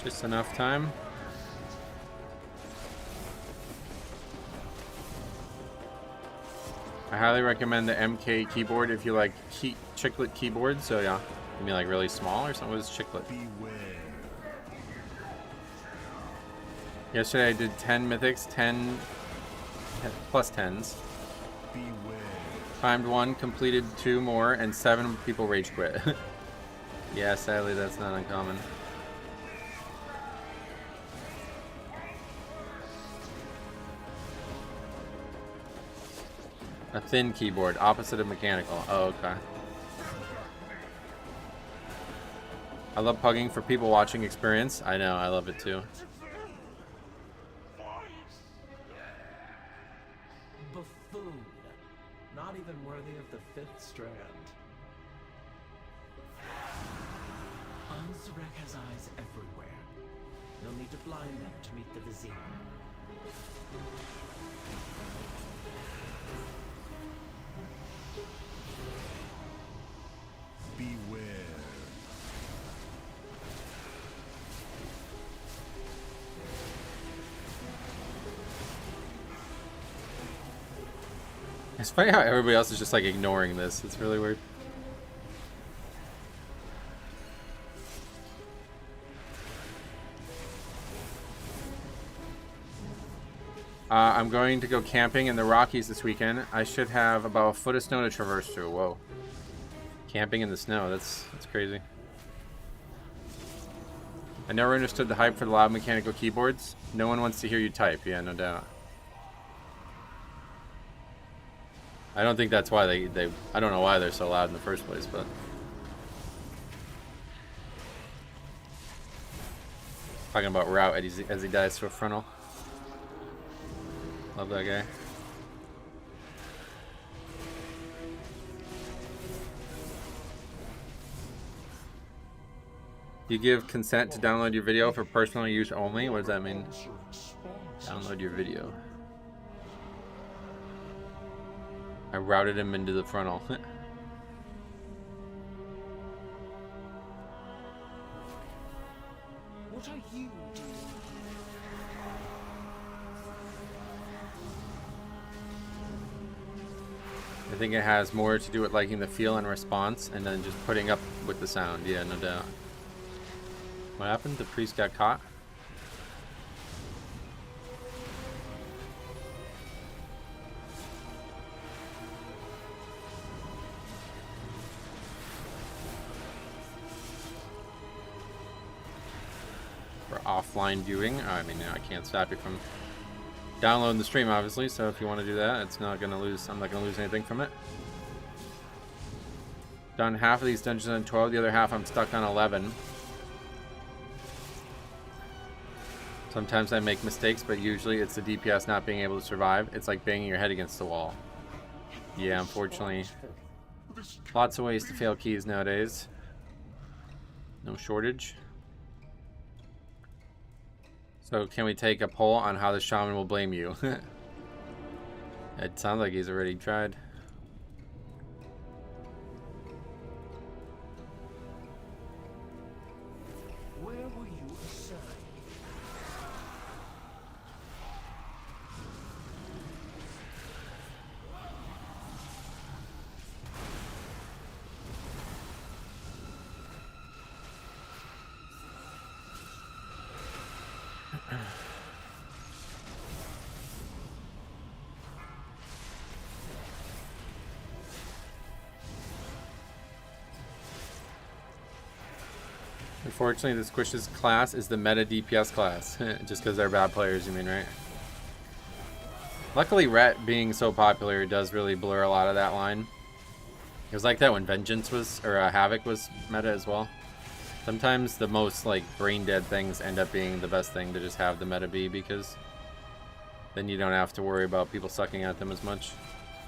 Just enough time. I highly recommend the MK keyboard if you like chiclet keyboards. So yeah, you mean like really small or something? What is chiclet? Yesterday I did 10 mythics, 10 plus 10s. Timed 1, completed 2 more, and 7 people rage quit. Yeah, sadly that's not uncommon. A thin keyboard, opposite of mechanical. Oh, okay. I love pugging for people watching experience. I know, I love it too. Buffoon. Not even worthy of the 5th strand. Unsurek has eyes everywhere. No need to blind them to meet the vizier. Beware. It's funny how everybody else is just like ignoring this. It's really weird. I'm going to go camping in the Rockies this weekend. I should have about a foot of snow to traverse through. Whoa. Camping in the snow, that's crazy. I never understood the hype for the loud mechanical keyboards. No one wants to hear you type. Yeah, no doubt. I don't think that's why they I don't know why they're so loud in the first place, but talking about Route as he dies to a frontal. Love that guy. You give consent to download your video for personal use only? What does that mean? Download your video. I routed him into the frontal. What are you doing? I think it has more to do with liking the feel and response and then just putting up with the sound. Yeah, no doubt. What happened? The priest got caught? For offline viewing. I mean, I can't stop you from downloading the stream, obviously, so if you want to do that, it's not gonna lose. I'm not gonna lose anything from it. Done half of these dungeons on 12, the other half I'm stuck on 11. Sometimes I make mistakes, but usually it's the DPS not being able to survive. It's like banging your head against the wall. Yeah, unfortunately. Lots of ways to fail keys nowadays. No shortage. So can we take a poll on how the shaman will blame you? It sounds like he's already tried. Where were you assigned? Unfortunately, the Squish's class is the meta DPS class. Just because they're bad players, you mean, right? Luckily, Ret being so popular does really blur a lot of that line. It was like that when Vengeance was, or Havoc was meta as well. Sometimes the most like brain dead things end up being the best thing to just have the meta be, because Then you don't have to worry about people sucking at them as much.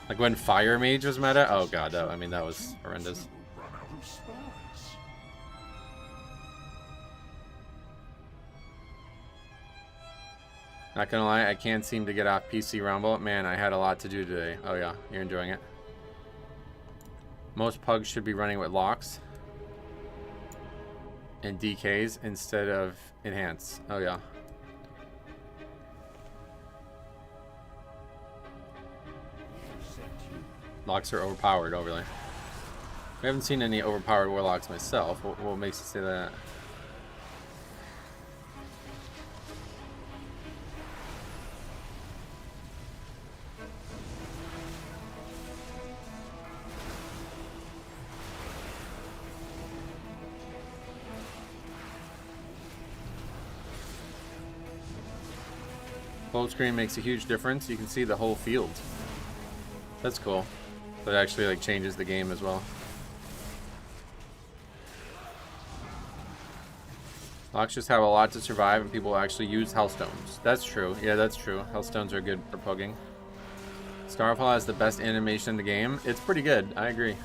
Like when Fire Mage was meta. Oh god, I mean that was horrendous. Run out of spies. Not gonna lie, I can't seem to get off PC Rumble. Man, I had a lot to do today. Oh yeah, you're enjoying it. Most pugs should be running with locks and DKs instead of enhance. Oh yeah. Locks are overpowered, overly. We haven't seen any overpowered warlocks myself. What makes you say that? Full screen makes a huge difference. You can see the whole field. That's cool. That actually like changes the game as well. Locks just have a lot to survive, and people actually use Hellstones. That's true. Yeah, that's true. Hellstones are good for pugging. Starfall has the best animation in the game. It's pretty good. I agree.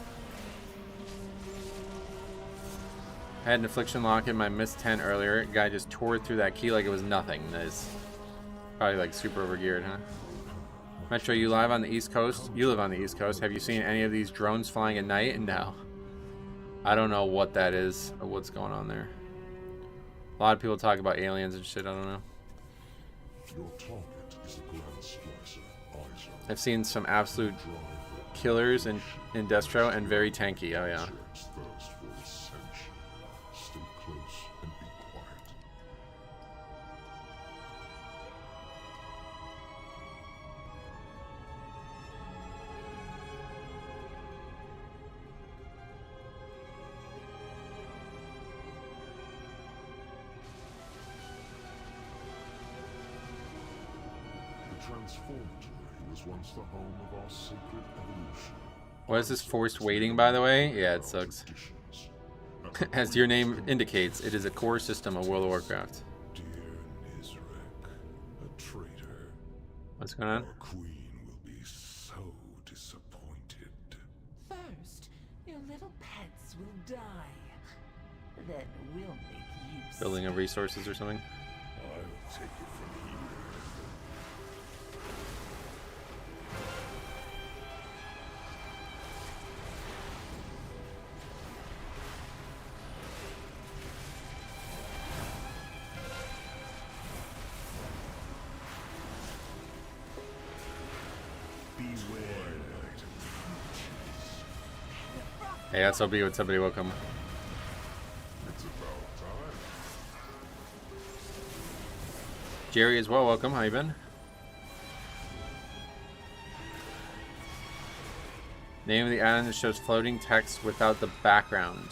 I had an Affliction Lock in my Miss 10 earlier. Guy just tore through that key like it was nothing. That is probably like super overgeared, huh? Metro, you live on the East Coast? You live on the East Coast. Have you seen any of these drones flying at night? No. I don't know what that is or what's going on there. A lot of people talk about aliens and shit. I don't know. Your target is a Grand Splicer. Eyes are I've seen some absolute killers in Destro and very tanky. Oh yeah. checks first for ascension. Stay close and be quiet. The Transformatory was once the home of our sacred evolution. What is this forced waiting, by the way? Yeah, it sucks. Traditions. As your name indicates, it is a core system of World of Warcraft. Dear Nizrek, a traitor. What's going on? Our queen will be so disappointed. First, your little pets will die. Then we'll make use. Building of resources or something? I'll take it from here. Beware. Hey, SOB with somebody welcome. It's about time. Jerry as well, welcome. How you been? Name of the add-on that shows floating text without the background.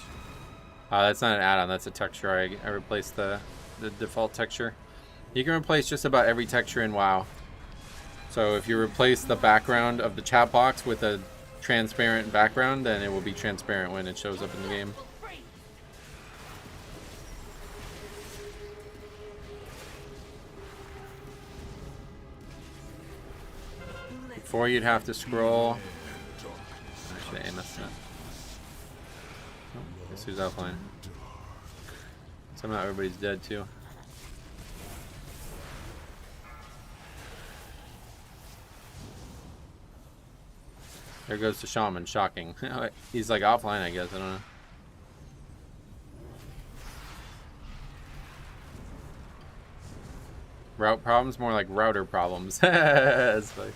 That's not an add-on, that's a texture. I replaced the default texture. You can replace just about every texture in WoW. So if you replace the background of the chat box with a transparent background, then it will be transparent when it shows up in the game. Before you'd have to scroll. Actually, I messed up. Oh, guess who's offline? Somehow everybody's dead too. There goes the shaman, shocking. He's like offline, I guess, I don't know. Route problems? More like router problems. That's funny.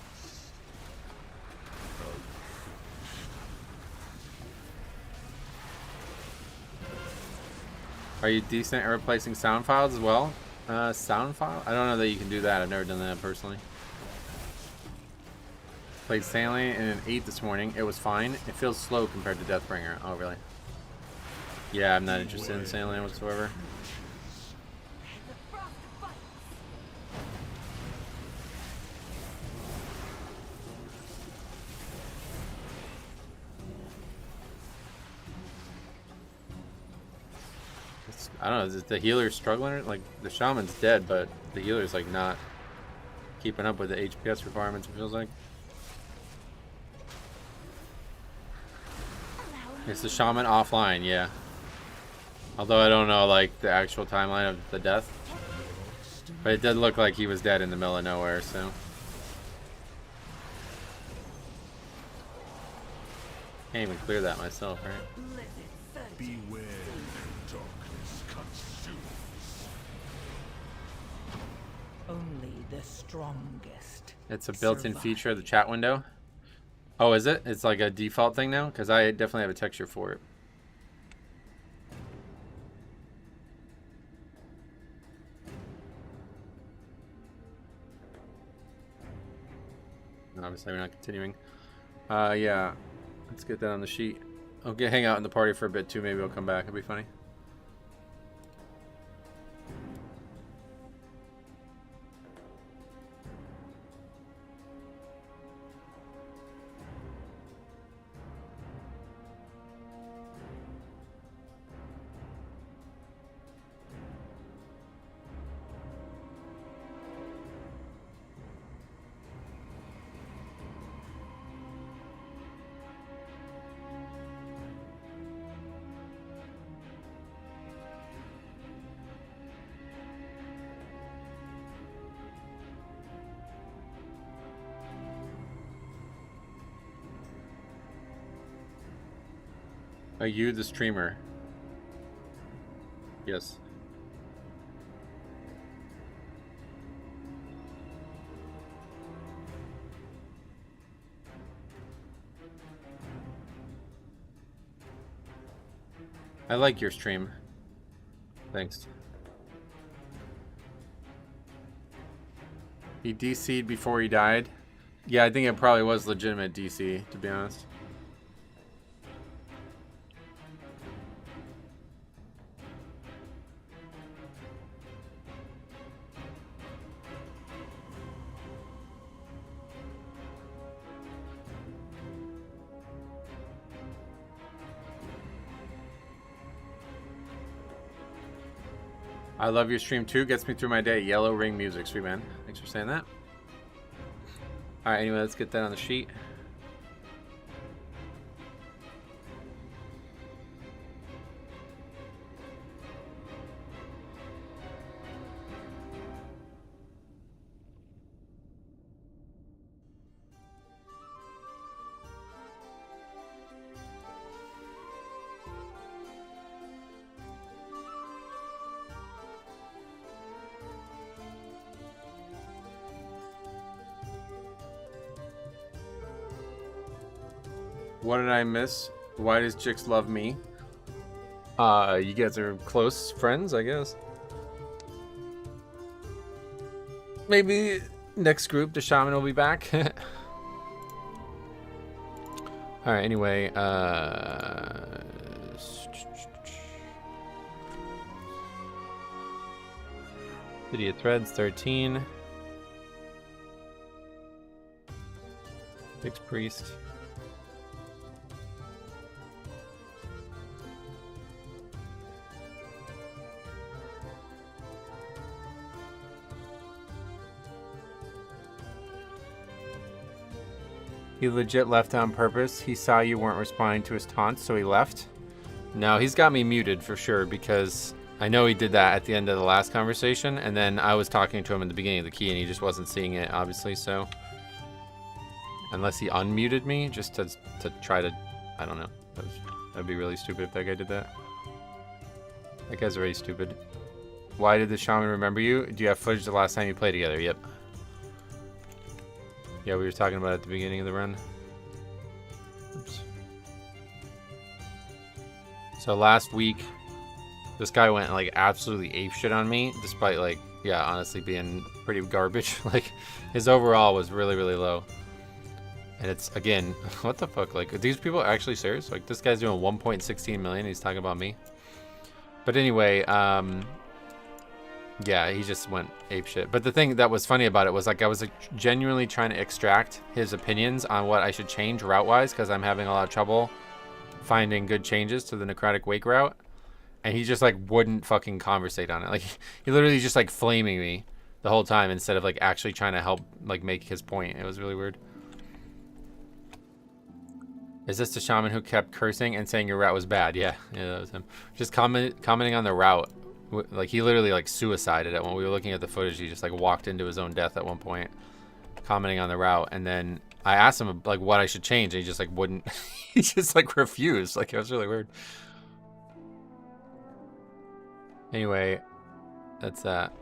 Are you decent at replacing sound files as well? Sound file? I don't know that you can do that. I've never done that personally. Played Stanley in an 8 this morning. It was fine. It feels slow compared to Deathbringer. Oh, really? Yeah, I'm not interested in Stanley whatsoever. I don't know, is it the healer struggling? Like, the shaman's dead, but the healer's like not keeping up with the HPS requirements, it feels like. Is the shaman offline? Yeah. Although I don't know, like, the actual timeline of the death. But it did look like he was dead in the middle of nowhere, so. Can't even clear that myself, right? Beware, darkness consumes. Only the strongest. It's a built-in feature of the chat window. Oh, is it? It's like a default thing now? Because I definitely have a texture for it. Obviously, we're not continuing. Yeah. Let's get that on the sheet. I'll hang out in the party for a bit too. Maybe I'll come back. It'll be funny. Are you the streamer? Yes. I like your stream. Thanks. He DC'd before he died? Yeah, I think it probably was legitimate DC, to be honest. I love your stream too. Gets me through my day. Yellow Ring Music. Sweet man. Thanks for saying that. Alright, anyway, let's get that on the sheet. What did I miss? Why does Chicks love me? You guys are close friends, I guess. Maybe next group, the shaman will be back. Alright, anyway, City of Threads, 13. Fixed Priest. He legit left on purpose. He saw you weren't responding to his taunts, so he left. No, he's got me muted for sure, because I know he did that at the end of the last conversation, and then I was talking to him at the beginning of the key, and he just wasn't seeing it, obviously, so... Unless he unmuted me, just to try to... I don't know. That'd be really stupid if that guy did that. That guy's already stupid. Why did the shaman remember you? Do you have footage the last time you played together? Yep. Yeah, we were talking about it at the beginning of the run. Oops. So last week, this guy went like absolutely apeshit on me, despite like, yeah, honestly being pretty garbage. Like, his overall was really, really low. And it's, again, what the fuck? Like, are these people actually serious? Like, this guy's doing 1.16 million. He's talking about me. But anyway, yeah, he just went apeshit. But the thing that was funny about it was, like, I was like, genuinely trying to extract his opinions on what I should change route-wise, because I'm having a lot of trouble finding good changes to the Necrotic Wake route. And he just, like, wouldn't fucking conversate on it. Like, he literally just, like, flaming me the whole time instead of like actually trying to help like make his point. It was really weird. Is this the shaman who kept cursing and saying your route was bad? Yeah, that was him. Just commenting on the route. Like he literally like suicided it when we were looking at the footage. He just like walked into his own death at one point, commenting on the route. And then I asked him like what I should change, and he just like wouldn't. He just like refused. Like it was really weird. Anyway, that's that.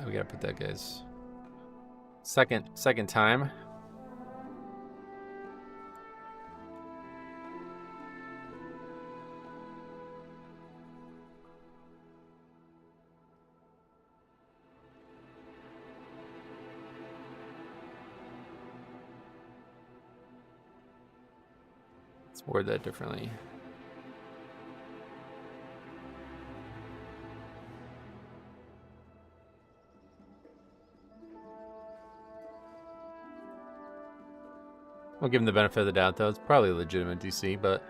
We gotta put that guy's second time. Let's word that differently. We'll give him the benefit of the doubt, though. It's probably a legitimate DC, but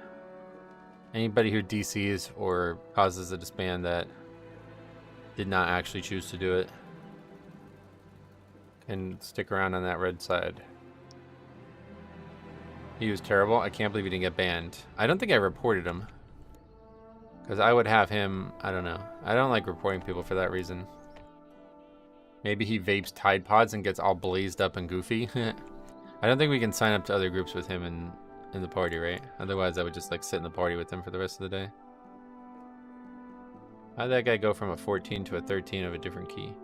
anybody who DCs or causes a disband that did not actually choose to do it can stick around on that red side. He was terrible. I can't believe he didn't get banned. I don't think I reported him. Because I would have him... I don't know. I don't like reporting people for that reason. Maybe he vapes Tide Pods and gets all blazed up and goofy. I don't think we can sign up to other groups with him in the party, right? Otherwise, I would just like sit in the party with him for the rest of the day. How did that guy go from a 14 to a 13 of a different key?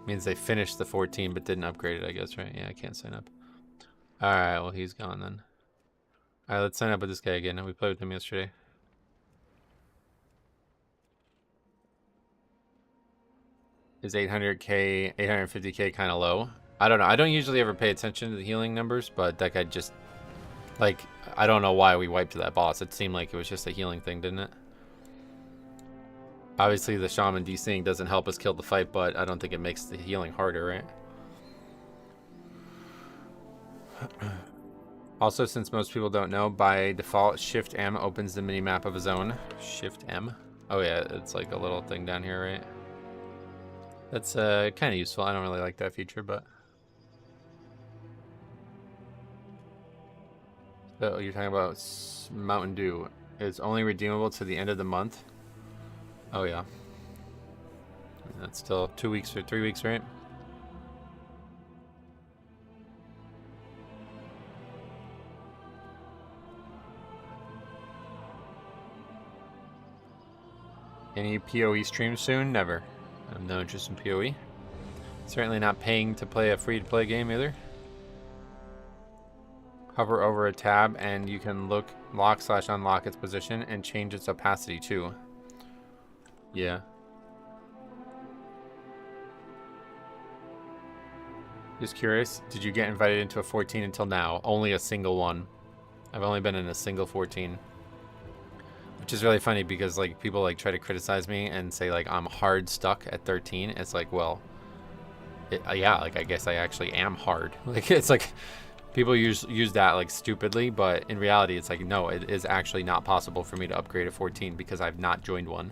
Means they finished the 14 but didn't upgrade it, I guess, right? Yeah, I can't sign up. Alright, well, he's gone then. Alright, let's sign up with this guy again. We played with him yesterday. Is 800k, 850k kind of low? I don't know. I don't usually ever pay attention to the healing numbers, but that guy just... Like, I don't know why we wiped that boss. It seemed like it was just a healing thing, didn't it? Obviously, the shaman DCing doesn't help us kill the fight, but I don't think it makes the healing harder, right? Also, since most people don't know, by default, Shift M opens the mini-map of a zone. Shift M? Oh yeah, it's like a little thing down here, right? That's kind of useful. I don't really like that feature, but... So you're talking about Mountain Dew. It's only redeemable to the end of the month. Oh yeah. That's still 2 weeks or 3 weeks, right? Any PoE streams soon? Never. I have no interest in PoE. Certainly not paying to play a free-to-play game either. Hover over a tab and you can lock/unlock its position and change its opacity too. Yeah. Just curious, did you get invited into a 14 until now? Only a single one. I've only been in a single 14. Which is really funny because like people like try to criticize me and say like I'm hard stuck at 13. It's like, well, yeah, like I guess I actually am hard. Like it's like people use that like stupidly, but in reality it's like no, it is actually not possible for me to upgrade a 14 because I've not joined one.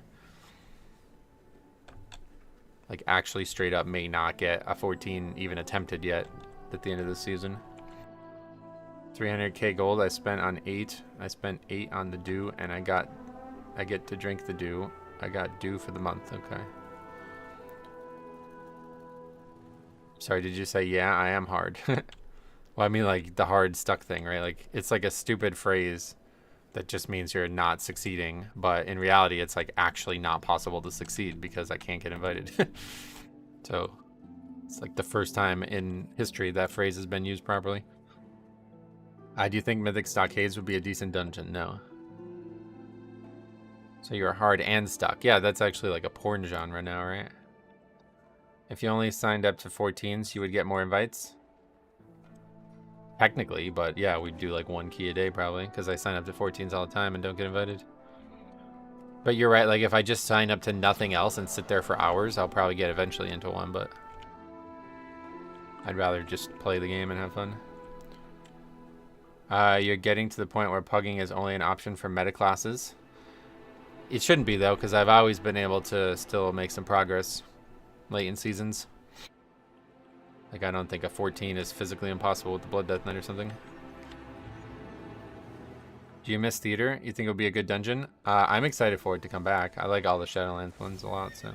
Like actually straight up may not get a 14 even attempted yet at the end of the season. 300k gold I spent on 8. I spent 8 on the dew and I get to drink the dew. I got dew for the month. Okay. Sorry, did you say yeah, I am hard? Well, I mean like the hard stuck thing, right? Like it's like a stupid phrase that just means you're not succeeding, but in reality it's like actually not possible to succeed because I can't get invited. So it's like the first time in history that phrase has been used properly. Do you think Mythic Stockades would be a decent dungeon? No. So you're hard and stuck. Yeah, that's actually like a porn genre now, right? If you only signed up to 14s, you would get more invites? Technically, but yeah, we'd do like 1 key a day probably, because I sign up to 14s all the time and don't get invited. But you're right, like if I just sign up to nothing else and sit there for hours, I'll probably get eventually into one, but I'd rather just play the game and have fun. You're getting to the point where pugging is only an option for meta classes. It shouldn't be though, because I've always been able to still make some progress. late in seasons. Like, I don't think a 14 is physically impossible with the Blood Death Knight or something. Do you miss theater? You think it'll be a good dungeon? I'm excited for it to come back. I like all the Shadowlands ones a lot, so.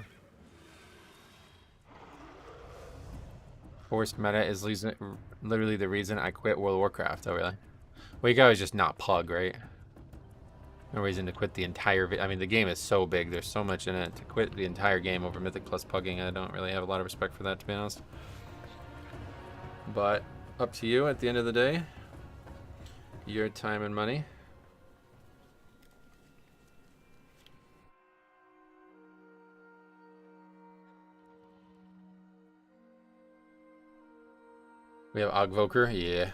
Forced meta is literally the reason I quit World of Warcraft. Oh, really? Well, you can always just not pug, right? No reason to quit the entire... I mean, the game is so big. There's so much in it. To quit the entire game over Mythic plus pugging, I don't really have a lot of respect for that, to be honest. But up to you at the end of the day. Your time and money. We have Ogvoker, yeah.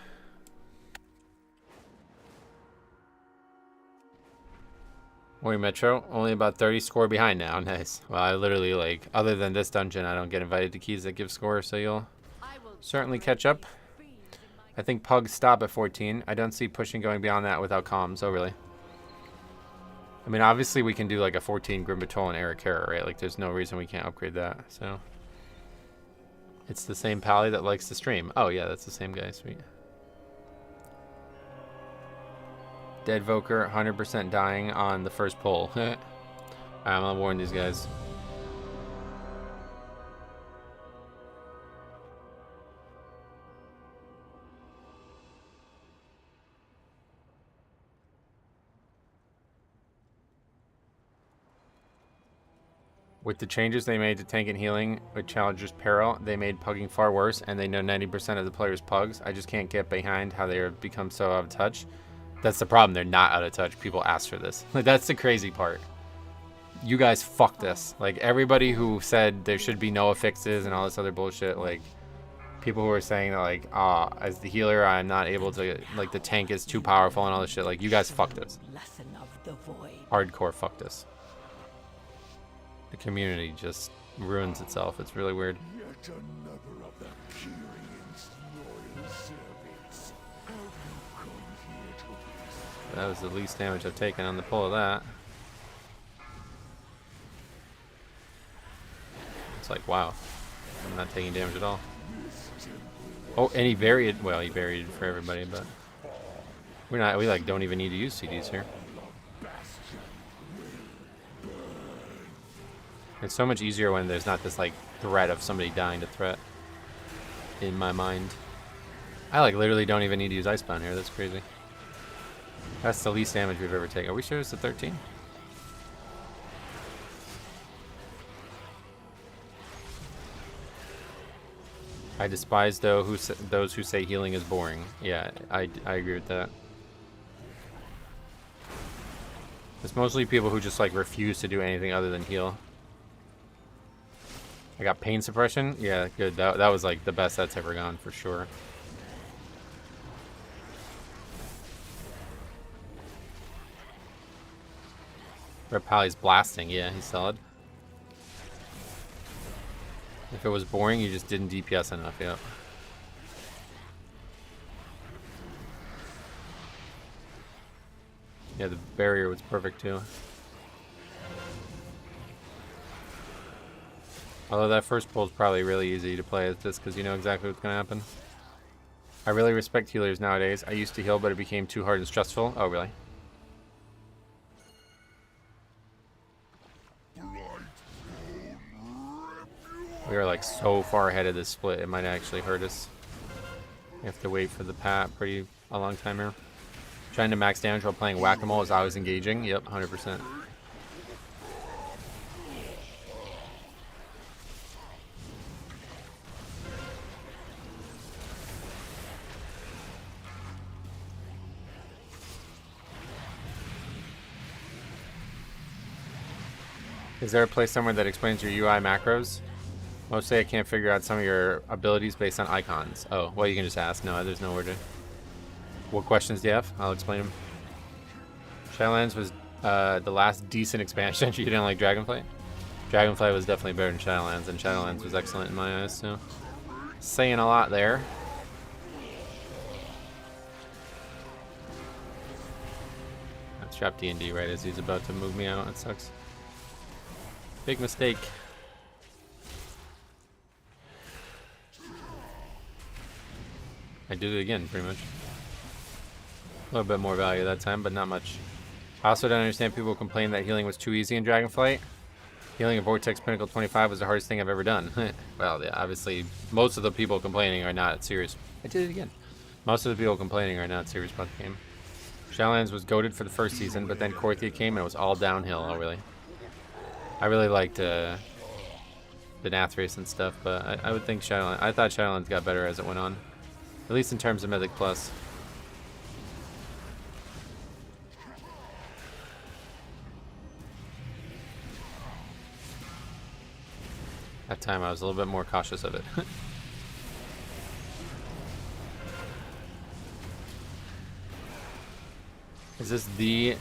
Ori Metro, only about 30 score behind now. Nice. Well, I literally, like, other than this dungeon, I don't get invited to keys that give score, so you'll certainly catch up. I think pugs stop at 14. I don't see pushing going beyond that without comms. Oh, really? I mean, obviously we can do like a 14 Grim Patrol and Eric Hera, right? Like, there's no reason we can't upgrade that, so. It's the same pally that likes to stream. Oh, yeah, that's the same guy. Sweet. Dead Voker, 100% dying on the first pull. I'm gonna warn these guys. With the changes they made to tank and healing with Challenger's Peril, they made pugging far worse, and they know 90% of the players pugs. I just can't get behind how they have become so out of touch. That's the problem. They're not out of touch. People ask for this. Like, that's the crazy part. You guys fucked this. Like, everybody who said there should be no fixes and all this other bullshit, like, people who are saying that, like, as the healer, I'm not able to, like, the tank is too powerful and all this shit. Like, you guys fucked us. Hardcore fucked us. The community just ruins itself. It's really weird. Yet another of the Kyrion's loyal servants. Have you come here to... That was the least damage I've taken on the pull of that. It's like, wow. I'm not taking damage at all. Oh, and he buried. Well, he buried for everybody, but we like don't even need to use CDs here. It's so much easier when there's not this like threat of somebody dying to threat in my mind. I like literally don't even need to use Icebound here. That's crazy. That's the least damage we've ever taken. Are we sure it's a 13? I despise those who say healing is boring. Yeah, I agree with that. It's mostly people who just like refuse to do anything other than heal. I got pain suppression. Yeah, good. That was like the best that's ever gone for sure. Red Pally's blasting. Yeah, he's solid. If it was boring, you just didn't DPS enough. Yep. Yeah, the barrier was perfect too. Although that first pull is probably really easy to play as this because you know exactly what's going to happen. I really respect healers nowadays. I used to heal, but it became too hard and stressful. Oh, really? We are like so far ahead of this split, it might actually hurt us. We have to wait for the pat a long time here. Trying to max damage while playing whack-a-mole is always engaging. Yep, 100%. Is there a place somewhere that explains your UI macros? Mostly I can't figure out some of your abilities based on icons. Oh, well, you can just ask. No, there's nowhere to. What questions do you have? I'll explain them. Shadowlands was the last decent expansion. You didn't like Dragonflight? Dragonflight was definitely better than Shadowlands, and Shadowlands was excellent in my eyes, so. Saying a lot there. That's trapped D&D right as he's about to move me out. It sucks. Big mistake. I did it again, pretty much. A little bit more value that time, but not much. I also don't understand people complain that healing was too easy in Dragonflight. Healing a Vortex Pinnacle 25 was the hardest thing I've ever done. Well, yeah, obviously, most of the people complaining are not serious. I did it again. Most of the people complaining are not serious about the game. Shadowlands was goated for the first season, but then Korthia came and it was all downhill. Oh, really? I really liked the Nathrace and stuff, but I would think Shadowlands... I thought Shadowlands got better as it went on. At least in terms of Mythic Plus. That time I was a little bit more cautious of it. Is this the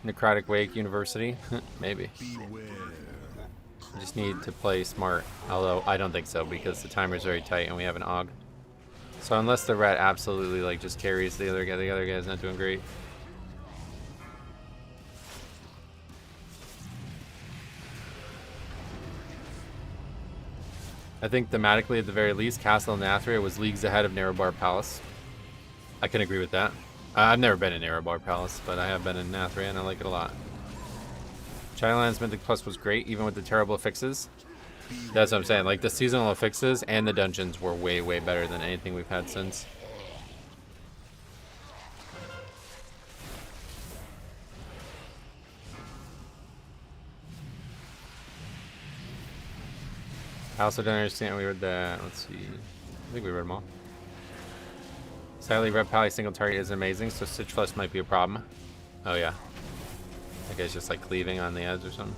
Necrotic Wake University? Maybe. I just need to play smart. Although I don't think so because the timer's very tight and we have an AUG. So unless the rat absolutely like just carries the other guy's not doing great. I think thematically, at the very least, Castle Nathria was leagues ahead of Narrowbar Palace. I can agree with that. I've never been in Narrowbar Palace, but I have been in Nathria, and I like it a lot. Shadowlands Mythic Plus was great, even with the terrible fixes. That's what I'm saying. Like, the seasonal fixes and the dungeons were way, way better than anything we've had since. I also don't understand. We read that. Let's see. I think we read them all. Sadly, Red Pally single target isn't amazing, so Stitch Flush might be a problem. Oh, yeah. That guy's just like cleaving on the edge or something.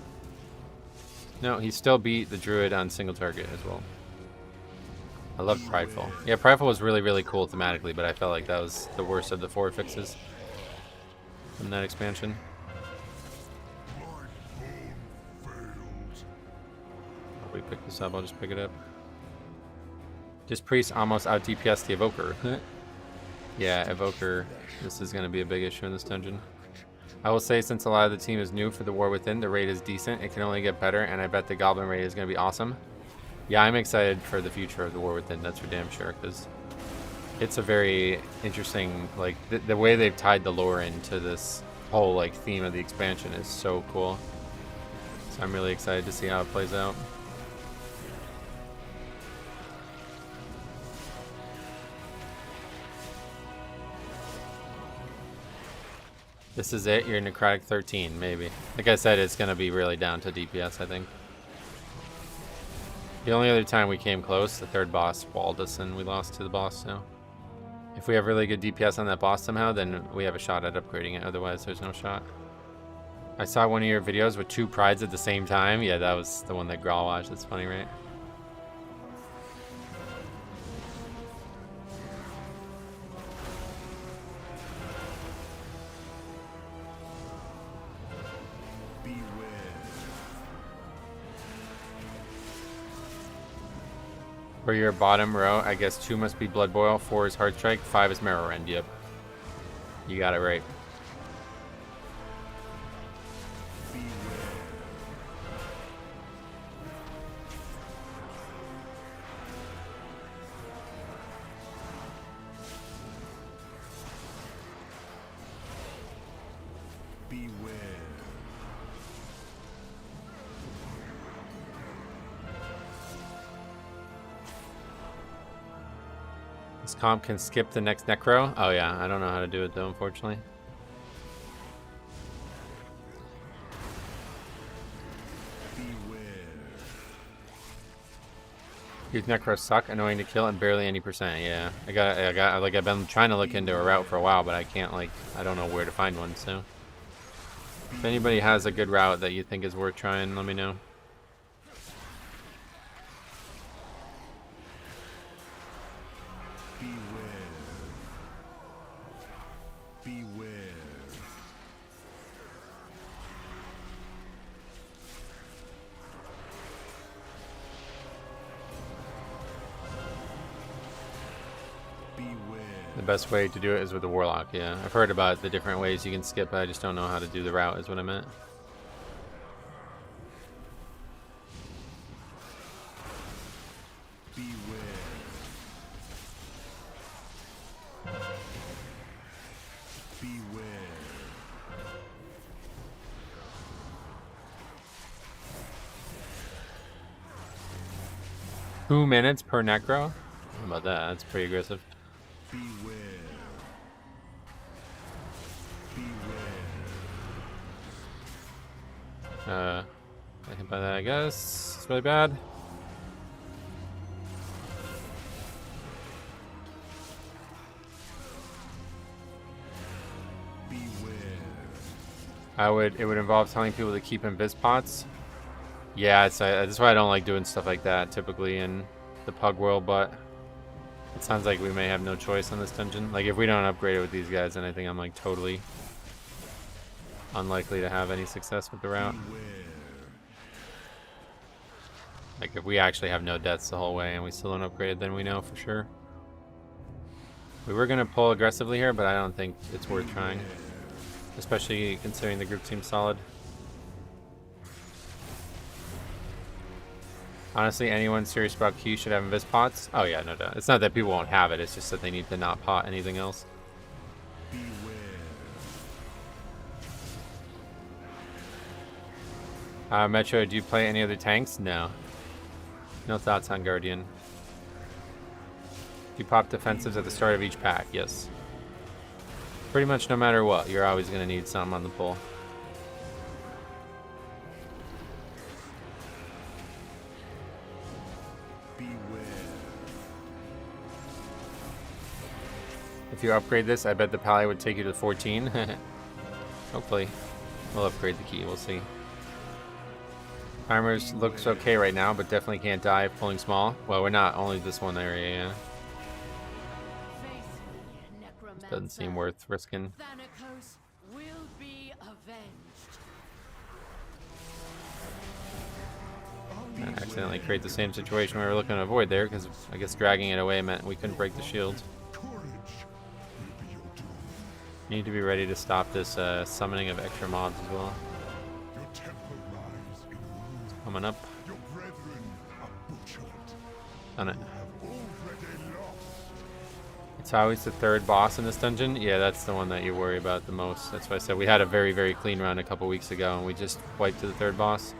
No, he still beat the Druid on single target as well. I love Prideful. Yeah, Prideful was really, really cool thematically, but I felt like that was the worst of the 4 fixes from that expansion. We pick this up, I'll just pick it up. This priest almost out DPS the Evoker. Yeah, Evoker, this is going to be a big issue in this dungeon. I will say, since a lot of the team is new for the War Within, the raid is decent. It can only get better, and I bet the Goblin raid is going to be awesome. Yeah, I'm excited for the future of the War Within, that's for damn sure, because it's a very interesting, like, the way they've tied the lore into this whole, like, theme of the expansion is so cool. So I'm really excited to see how it plays out. This is it? You're Necrotic 13, maybe. Like I said, it's going to be really down to DPS, I think. The only other time we came close, the third boss walled us and we lost to the boss, so... If we have really good DPS on that boss somehow, then we have a shot at upgrading it. Otherwise, there's no shot. I saw one of your videos with 2 prides at the same time. Yeah, that was the one that Grawl watched. That's funny, right? For your bottom row, I guess 2 must be Blood Boil, 4 is Heart Strike, 5 is Marrow Rend. Yep. You got it right. This comp can skip the next Necro? Oh yeah, I don't know how to do it though, unfortunately. These Necros suck, annoying to kill, and barely any percent. Yeah, I've been trying to look into a route for a while, but I can't, like, I don't know where to find one, so. If anybody has a good route that you think is worth trying, let me know. The best way to do it is with the Warlock, yeah. I've heard about the different ways you can skip, but I just don't know how to do the route, is what I meant. 2 minutes per necro? How about that? That's pretty aggressive. Beware. I can buy that, I guess. It's really bad. It would involve telling people to keep invis pots. Yeah, that's why I don't like doing stuff like that typically in the Pug world, but it sounds like we may have no choice on this dungeon. Like, if we don't upgrade it with these guys, then I think I'm like totally unlikely to have any success with the route. Like, if we actually have no deaths the whole way and we still don't upgrade it, then we know for sure. We were gonna pull aggressively here, but I don't think it's worth trying. Especially considering the group seems solid. Honestly, anyone serious about Q should have invis pots. Oh yeah, no doubt. It's not that people won't have it, it's just that they need to not pot anything else. Metro, do you play any other tanks? No. No thoughts on Guardian. Do you pop defensives at the start of each pack? Yes. Pretty much no matter what, you're always going to need some on the pull. If you upgrade this, I bet the Pally would take you to 14. Hopefully. We'll upgrade the key, we'll see. Timers looks okay right now, but definitely can't die if pulling small. Well, we're not only this one area, yeah. Doesn't seem worth risking. Will be avenged. I accidentally create the same situation we were looking to avoid there, because I guess dragging it away meant we couldn't break the shield. Need to be ready to stop this summoning of extra mobs as well. Coming up. Done it. It's always the third boss in this dungeon. Yeah, that's the one that you worry about the most. That's why I said we had a very, very clean run a couple weeks ago, and we just wiped to the third boss.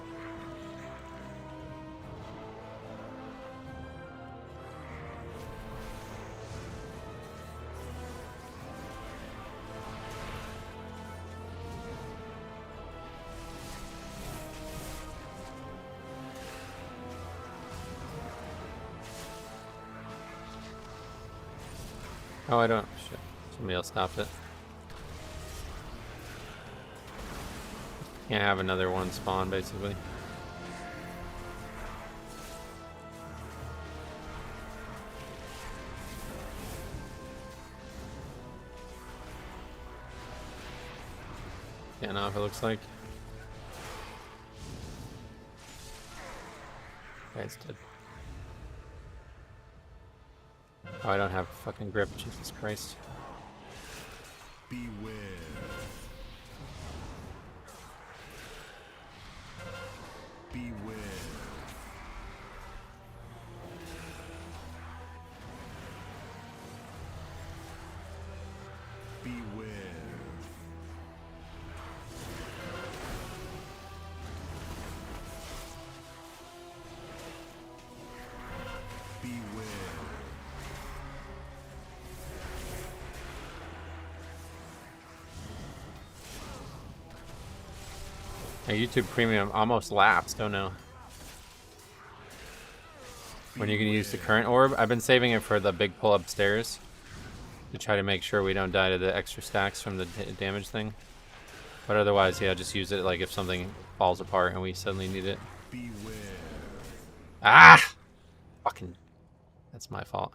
Oh, I don't. Shit. Somebody else stopped it. Can't have another one spawn, basically. Can't off, it looks like. Guy's dead. Oh, I don't have fucking grip, Jesus Christ. Beware. Beware. Beware. My YouTube Premium almost lapsed, don't know. When you can use the current orb, I've been saving it for the big pull upstairs to try to make sure we don't die to the extra stacks from the damage thing. But otherwise, yeah, just use it like if something falls apart and we suddenly need it. Beware. Ah! Fucking... That's my fault.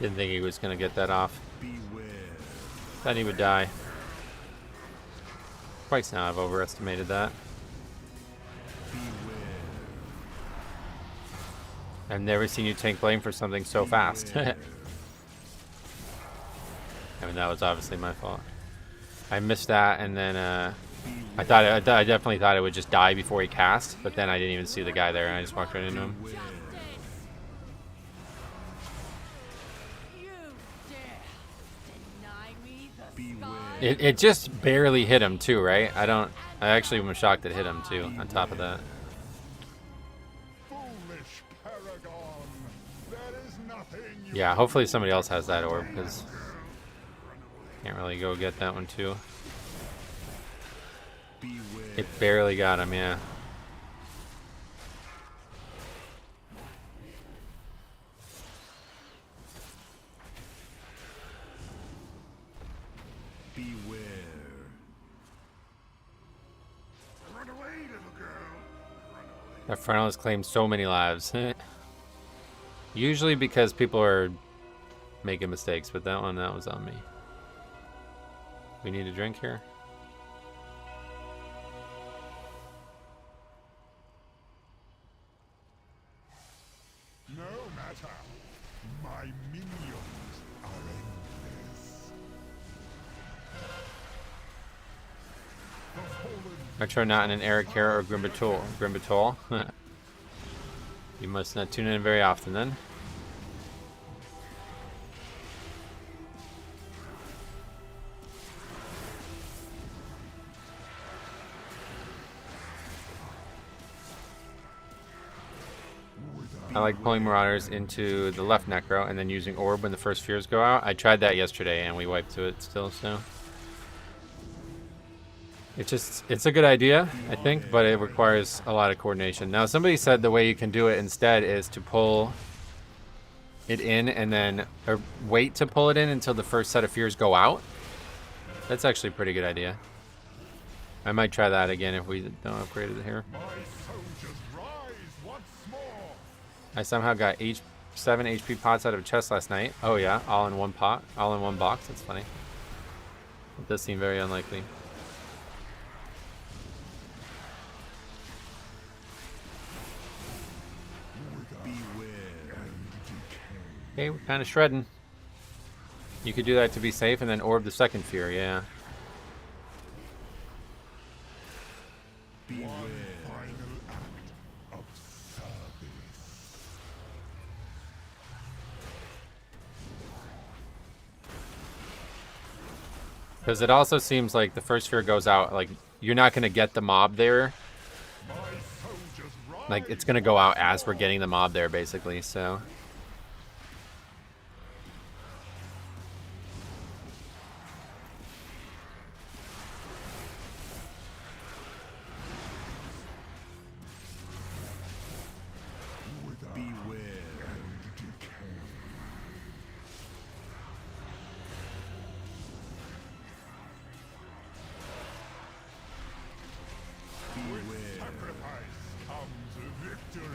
Didn't think he was going to get that off. Thought he would die. Twice now I've overestimated that. I've never seen you tank blame for something so fast. I mean, that was obviously my fault. I missed that, and then I definitely thought it would just die before he cast, but then I didn't even see the guy there, and I just walked right into him. Justice. You dare deny me the sky? It just barely hit him too, right? I actually was shocked it hit him too, on top of that. Foolish paragon. There is nothing you Yeah, hopefully somebody else has that orb, because can't really go get that one too. It barely got him, yeah. beware. Run away, little girl. Run away. That Frontal has claimed so many lives. Usually because people are making mistakes, but that was on me. We need a drink here. No matter. My minions are endless. The fallen Metro not in an Eric Hero or Grimbatol. You must not tune in very often then. I like pulling Marauders into the left Necro and then using Orb when the first Fears go out. I tried that yesterday and we wiped to it still, so. It's a good idea, I think, but it requires a lot of coordination. Now, somebody said the way you can do it instead is to pull it in and then, or wait to pull it in until the first set of Fears go out. That's actually a pretty good idea. I might try that again if we don't upgrade it here. my soldiers rise once more. I somehow got 7 HP pots out of a chest last night. Oh yeah, all in one pot, all in one box. That's funny. It does seem very unlikely. Okay, we're kind of shredding. You could do that to be safe and then orb the second fear, yeah. One final act of service. Because it also seems like the first fear goes out, like, you're not going to get the mob there. My soldiers rise. Like, it's going to go out as we're getting the mob there, basically, so. Sacrifice comes victory.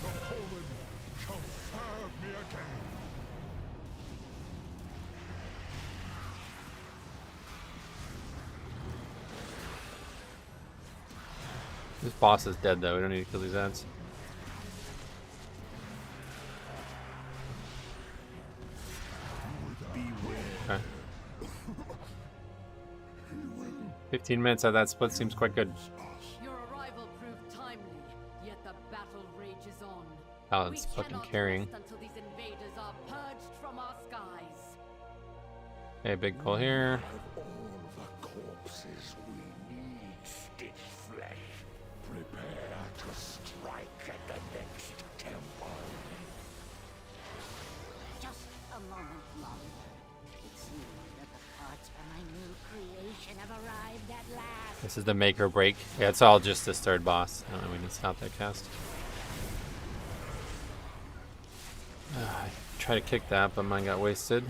The fallen shall serve me again. This boss is dead, though. We don't need to kill these ads. Okay. 15 minutes of that split seems quite good. Your arrival proved timely, yet the battle rages on. Paladin's We fucking cannot carrying. rest until these invaders are purged from our skies. Okay, big pull here. Of all the corpses we need stitch flesh. Prepare to strike at the next temple. Just a moment longer. It seems that the parts for my new creation have arrived at last. This is the make or break. Yeah, it's all just this third boss. I don't know, we can stop that cast. I tried to kick that, but mine got wasted.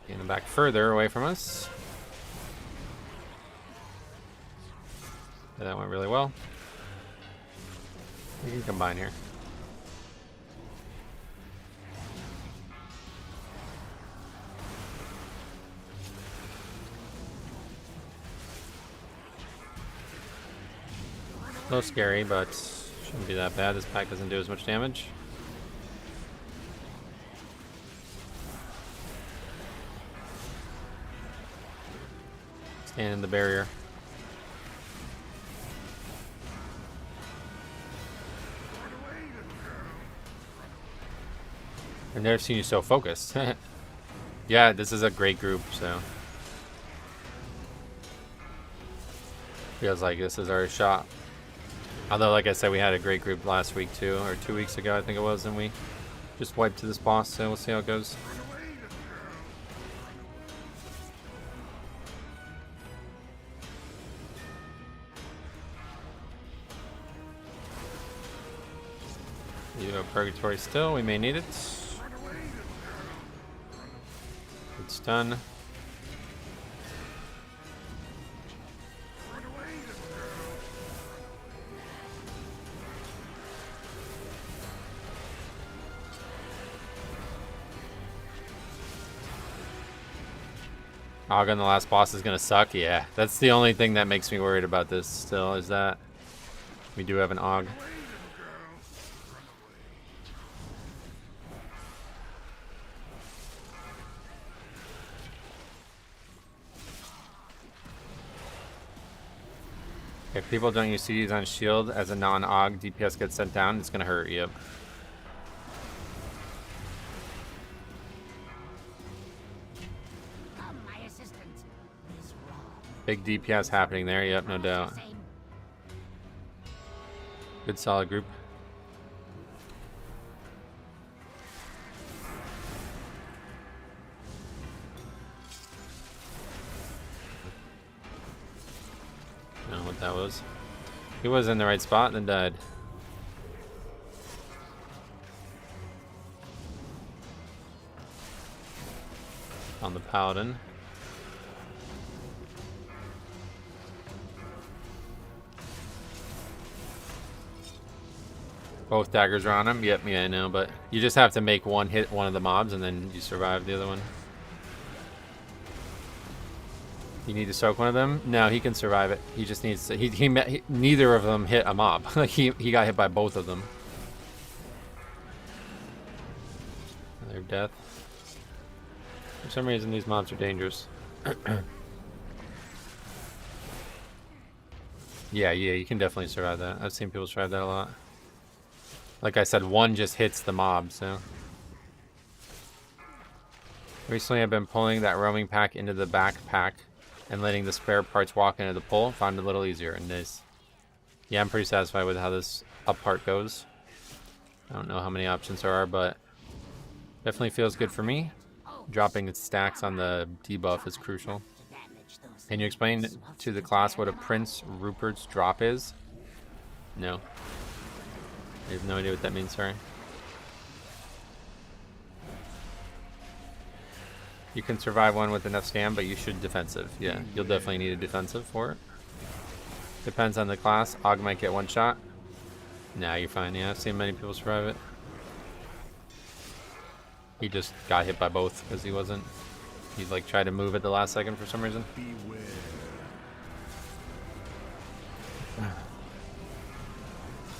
Getting them back further away from us. Yeah, that went really well. We can combine here. A little scary, but shouldn't be that bad. This pack doesn't do as much damage. Stand in the barrier. I've never seen you so focused. Yeah, this is a great group, so. Feels like this is our shot. Although, like I said, we had a great group last week too, or 2 weeks ago I think it was, and we just wiped to this boss, so we'll see how it goes. You have Purgatory still, we may need it. It's done. Og on the last boss is gonna suck. Yeah, that's the only thing that makes me worried about this still, is that we do have an Og. If people don't use CDs on shield as a non-Og, DPS gets sent down, it's gonna hurt. Yep. Big DPS happening there, yep, no doubt. Good solid group. I don't know what that was. He was in the right spot and then died. On the Paladin. Both daggers are on him. Yep, yeah, I know, but you just have to make one hit one of the mobs and then you survive the other one. You need to soak one of them? No, he can survive it. He just needs to, neither of them hit a mob. Like he got hit by both of them. Another death. For some reason these mobs are dangerous. Yeah, you can definitely survive that. I've seen people survive that a lot. Like I said, one just hits the mob, so. Recently I've been pulling that roaming pack into the backpack and letting the spare parts walk into the pull. Found it a little easier and nice. Yeah, I'm pretty satisfied with how this up part goes. I don't know how many options there are, but definitely feels good for me. Dropping its stacks on the debuff is crucial. Can you explain to the class what a Prince Rupert's drop is? No. I have no idea what that means, sorry. You can survive one with enough scam, but you should defensive. Yeah, you'll definitely need a defensive for it. Depends on the class. Og might get one shot. Nah, you're fine. Yeah, I've seen many people survive it. He just got hit by both because he wasn't... He like tried to move at the last second for some reason.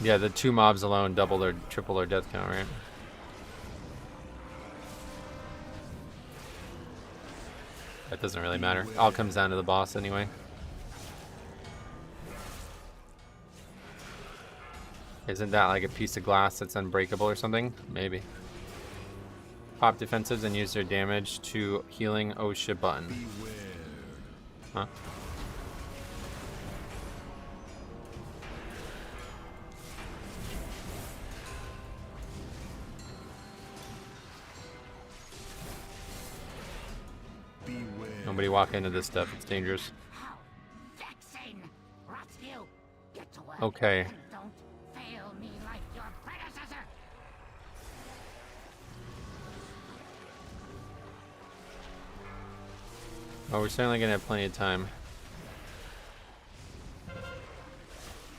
Yeah, the two mobs alone double or triple their death count, right? That doesn't really matter. All comes down to the boss anyway. Isn't that like a piece of glass that's unbreakable or something? Maybe. Pop defensives and use their damage to healing oh shit button. Huh? Nobody walk into this stuff, it's dangerous. Okay. Well, we're certainly gonna have plenty of time.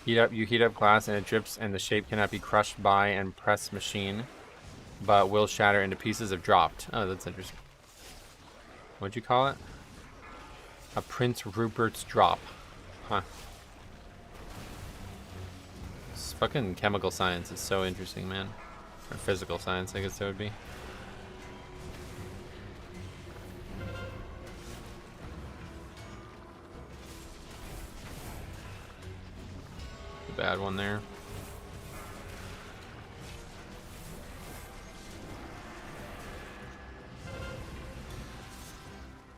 You heat up glass and it drips and the shape cannot be crushed by and press machine, but will shatter into pieces if dropped. Oh, that's interesting. What'd you call it? A Prince Rupert's drop. Huh. Fucking chemical science is so interesting, man. Or physical science, I guess that would be. Bad one there.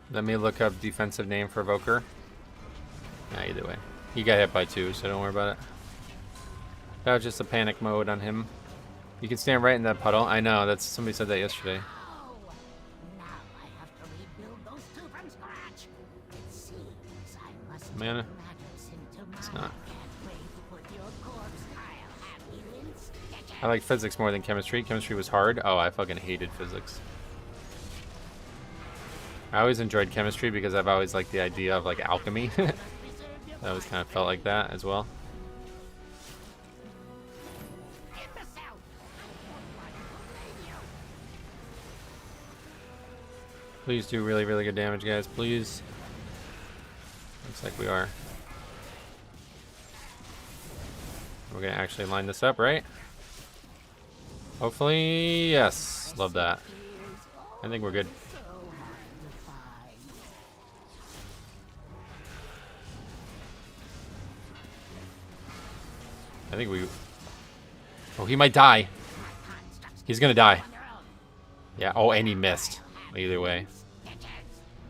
Let me look up defensive name for Evoker. Nah, either way. He got hit by 2, so don't worry about it. That was just a panic mode on him. You can stand right in that puddle. I know, that's somebody said that yesterday. Oh, now I have to rebuild those 2 from scratch. It seems I must Man, take matters into my it's not. can't wait to put your corpse. I'll have you in stitches. I like physics more than chemistry. Chemistry was hard. Oh, I fucking hated physics. I always enjoyed chemistry because I've always liked the idea of like alchemy. I always kind of felt like that as well. Please do really, really good damage, guys. Please. Looks like we are. We're gonna actually line this up, right? Hopefully, yes. Love that. I think we're good. I think we... Oh, he might die. He's gonna die. Yeah, oh, and he missed. Either way.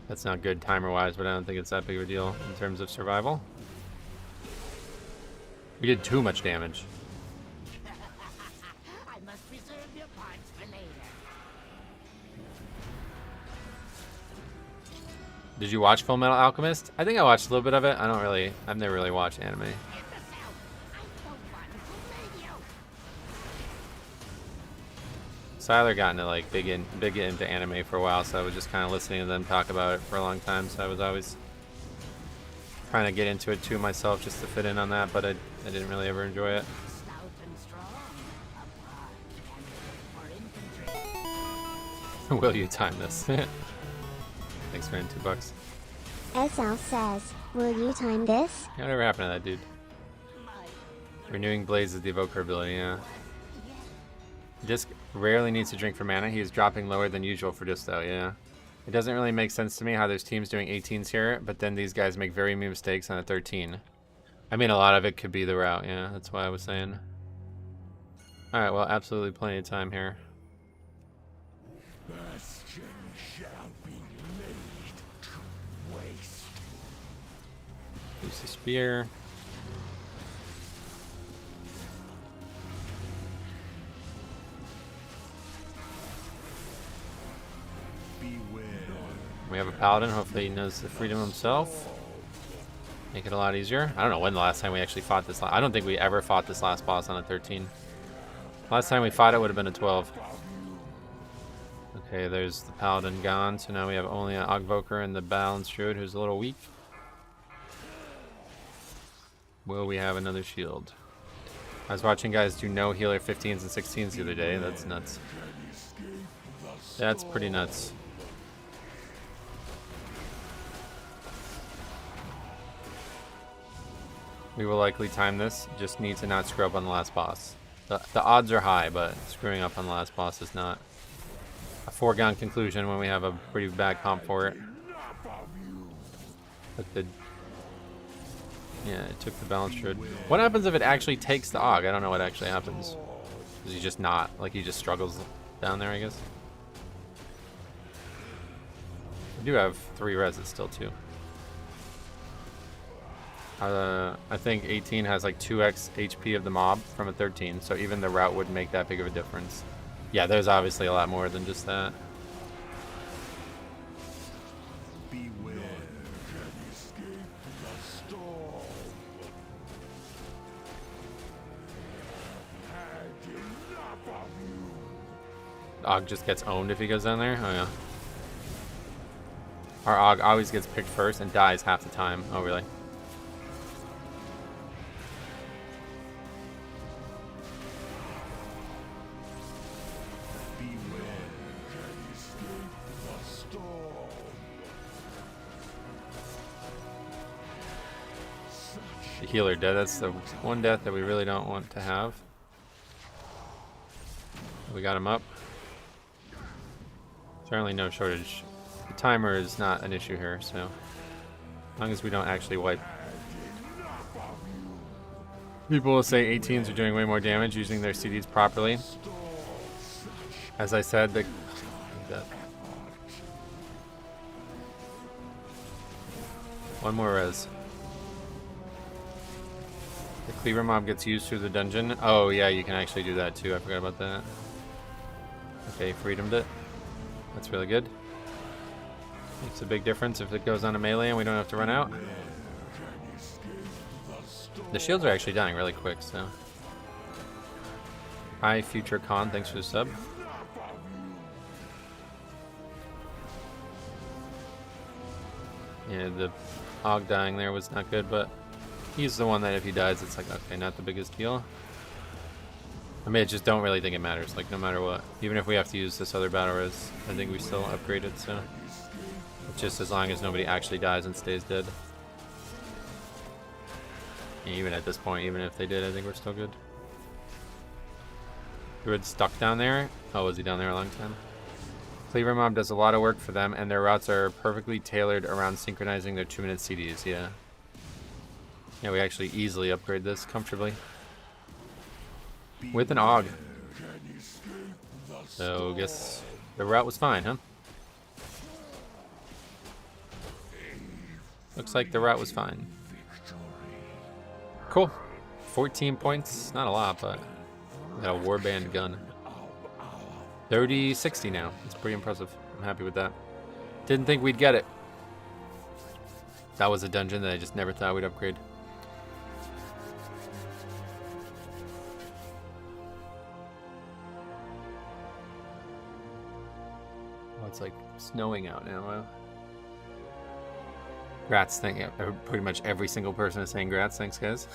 That's not good timer-wise, but I don't think it's that big of a deal in terms of survival. We did too much damage. I must preserve your parts for later. Did you watch Full Metal Alchemist? I think I watched a little bit of it. I've never really watched anime. Siler got into like big into anime for a while, so I was just kind of listening to them talk about it for a long time. So I was always trying to get into it too myself, just to fit in on that. But I didn't really ever enjoy it. Stout and strong. A prime candidate for infantry. Will you time this? Thanks for $2. SL says, will you time this? Whatever happened to that dude? Renewing Blaze is the evoker ability, yeah. Disc rarely needs to drink for mana. He is dropping lower than usual for Disto, yeah. It doesn't really make sense to me how there's teams doing 18s here, but then these guys make very many mistakes on a 13. I mean, a lot of it could be the route, yeah. That's why I was saying. Alright, well, absolutely plenty of time here. Bastion shall be laid to waste. Use the spear. We have a paladin. Hopefully he knows the freedom himself. Make it a lot easier. I don't know when the last time we actually fought this. I don't think we ever fought this last boss on a 13. Last time we fought it would have been a 12. Okay, there's the paladin gone. So now we have only an Ogvoker and the Balanced Druid, who's a little weak. Will we have another shield? I was watching guys do no healer 15s and 16s the other day. That's nuts. That's pretty nuts. We will likely time this. Just need to not screw up on the last boss. The odds are high, but screwing up on the last boss is not a foregone conclusion when we have a pretty bad comp for it. Yeah, it took the Balanced Druid. What happens if it actually takes the Og? I don't know what actually happens. Is he just not? Like, he just struggles down there, I guess? We do have 3 reses still, too. I think 18 has like 2x HP of the mob from a 13, so even the route wouldn't make that big of a difference. Yeah, there's obviously a lot more than just that. Beware, can escape the storm. Had enough of you. Og just gets owned if he goes down there? Oh yeah. Our Og always gets picked first and dies half the time. Oh really? The healer dead. That's the one death that we really don't want to have. We got him up. Certainly no shortage. The timer is not an issue here, so as long as we don't actually wipe. People will say 18s are doing way more damage using their CDs properly. As I said, the one more res. The cleaver mob gets used through the dungeon. Oh yeah, you can actually do that too. I forgot about that. Okay, freedomed it. That's really good. Makes a big difference if it goes on a melee and we don't have to run out. The shields are actually dying really quick, so. Hi, Future Con, thanks for the sub. Yeah, the Og dying there was not good, but he's the one that if he dies, it's like, okay, not the biggest deal. I mean, I just don't really think it matters, like, no matter what. Even if we have to use this other battle res, I think we still upgrade it, so. Just as long as nobody actually dies and stays dead. Even at this point, even if they did, I think we're still good. Druid stuck down there? Oh, was he down there a long time? Cleaver Mob does a lot of work for them, and their routes are perfectly tailored around synchronizing their 2-minute CDs, yeah. Yeah, we actually easily upgrade this comfortably. With an AUG. So, I guess the route was fine, huh? Looks like the route was fine. Cool. 14 points. Not a lot, but got a warband gun. 30-60 now. It's pretty impressive. I'm happy with that. Didn't think we'd get it. That was a dungeon that I just never thought we'd upgrade. Oh, it's like snowing out now. Wow. Grats, thank you. Pretty much every single person is saying grats. Thanks, guys.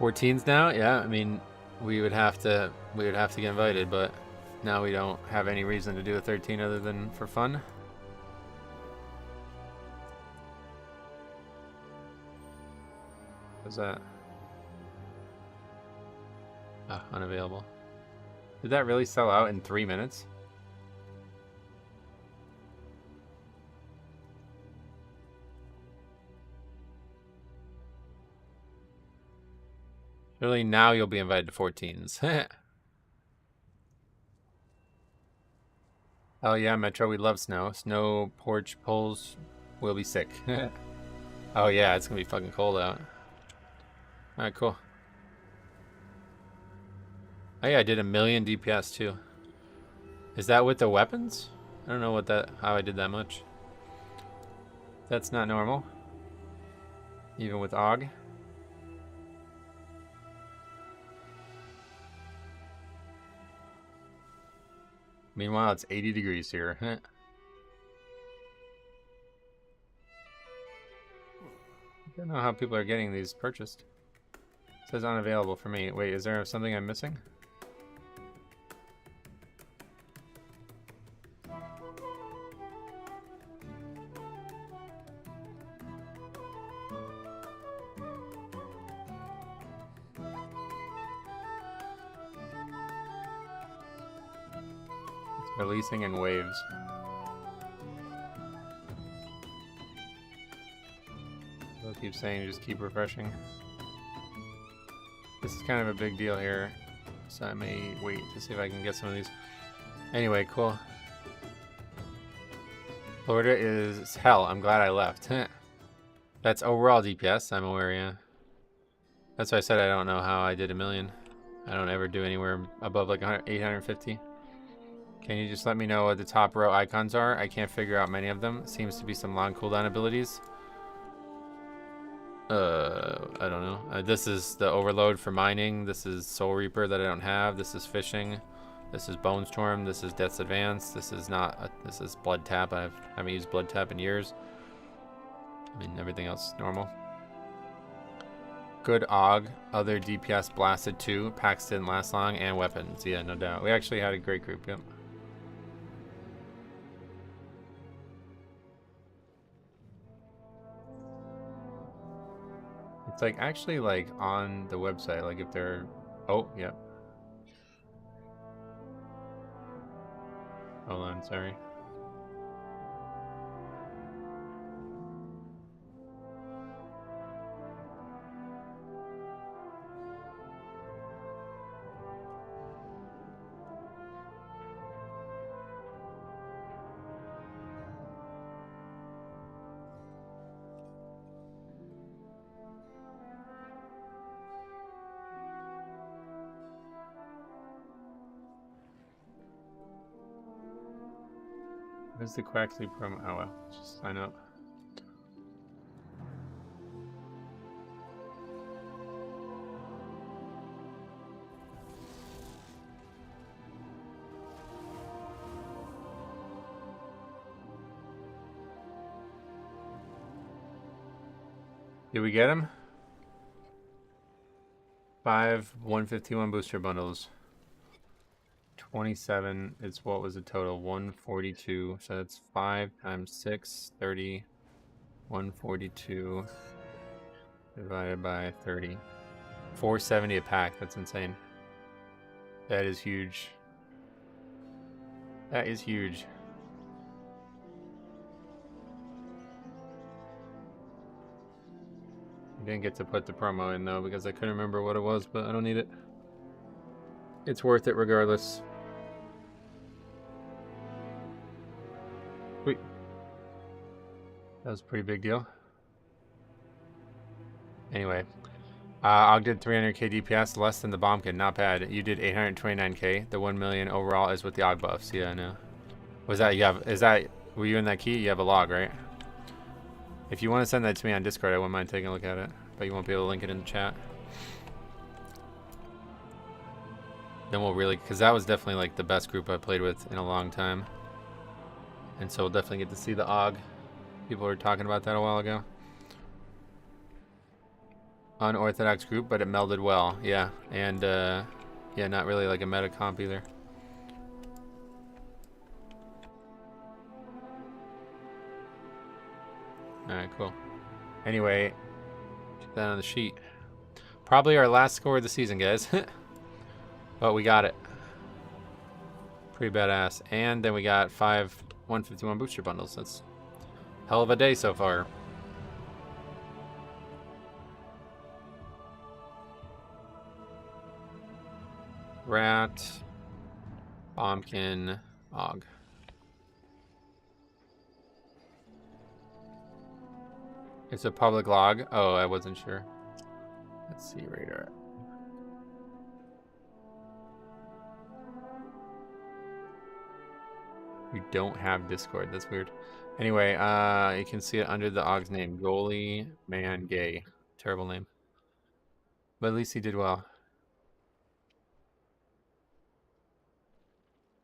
14s now? Yeah, I mean, we would have to get invited, but now we don't have any reason to do a 13 other than for fun. What's that? Ah, unavailable. Did that really sell out in 3 minutes? Surely now you'll be invited to 14s. Oh yeah, Metro, we love snow. Snow porch poles will be sick. Oh yeah, it's gonna be fucking cold out. Alright, cool. Oh yeah, I did 1,000,000 DPS too. Is that with the weapons? I don't know how I did that much. That's not normal. Even with AUG. Meanwhile, it's 80 degrees here. I don't know how people are getting these purchased. It says unavailable for me. Wait, is there something I'm missing? Releasing in waves. I'll keep saying, just keep refreshing. This is kind of a big deal here, so I may wait to see if I can get some of these. Anyway, cool. Florida is hell. I'm glad I left. That's overall DPS. I'm aware, yeah. That's why I said I don't know how I did 1,000,000. I don't ever do anywhere above like 850. Can you just let me know what the top row icons are? I can't figure out many of them. Seems to be some long cooldown abilities. I don't know. This is the overload for mining. This is Soul Reaper that I don't have. This is fishing. This is Bone Storm. This is Death's Advance. This is not. This is Blood Tap. I haven't used Blood Tap in years. I mean, everything else is normal. Good AUG. Other DPS blasted too. Packs didn't last long, and weapons. Yeah, no doubt. We actually had a great group. Yep. It's like actually like on the website, like if they're, oh, yeah. Hold on, sorry. Where's the Quaxley promo? Oh well, just sign up. Did we get him? 5 151 booster bundles. 27 is what was the total? 142. So that's 5 times 6, 30. 142 divided by 30. 470 a pack. That's insane. That is huge. That is huge. I didn't get to put the promo in though because I couldn't remember what it was, but I don't need it. It's worth it regardless. Sweet. That was a pretty big deal. Anyway, Og did 300k DPS, less than the Bombkin. Not bad. You did 829k. The 1 million overall is with the Og buffs. Yeah, I know. Was that you have? Is that were you in that key? You have a log, right? If you want to send that to me on Discord, I wouldn't mind taking a look at it, but you won't be able to link it in the chat. Then we'll really, because that was definitely like the best group I played with in a long time, and so we'll definitely get to see the Og. People were talking about that a while ago. Unorthodox group, but it melded well. Yeah, and yeah, not really like a meta comp either. Alright, cool. Anyway, get that on the sheet. Probably our last score of the season, guys. But we got it. Pretty badass. And then we got 5 151 booster bundles. That's hell of a day so far. Rat, Bombkin, Og. It's a public log. Oh, I wasn't sure. Let's see, radar. You don't have Discord. That's weird. Anyway, you can see it under the Og's name. Goalie Man Gay. Terrible name. But at least he did well.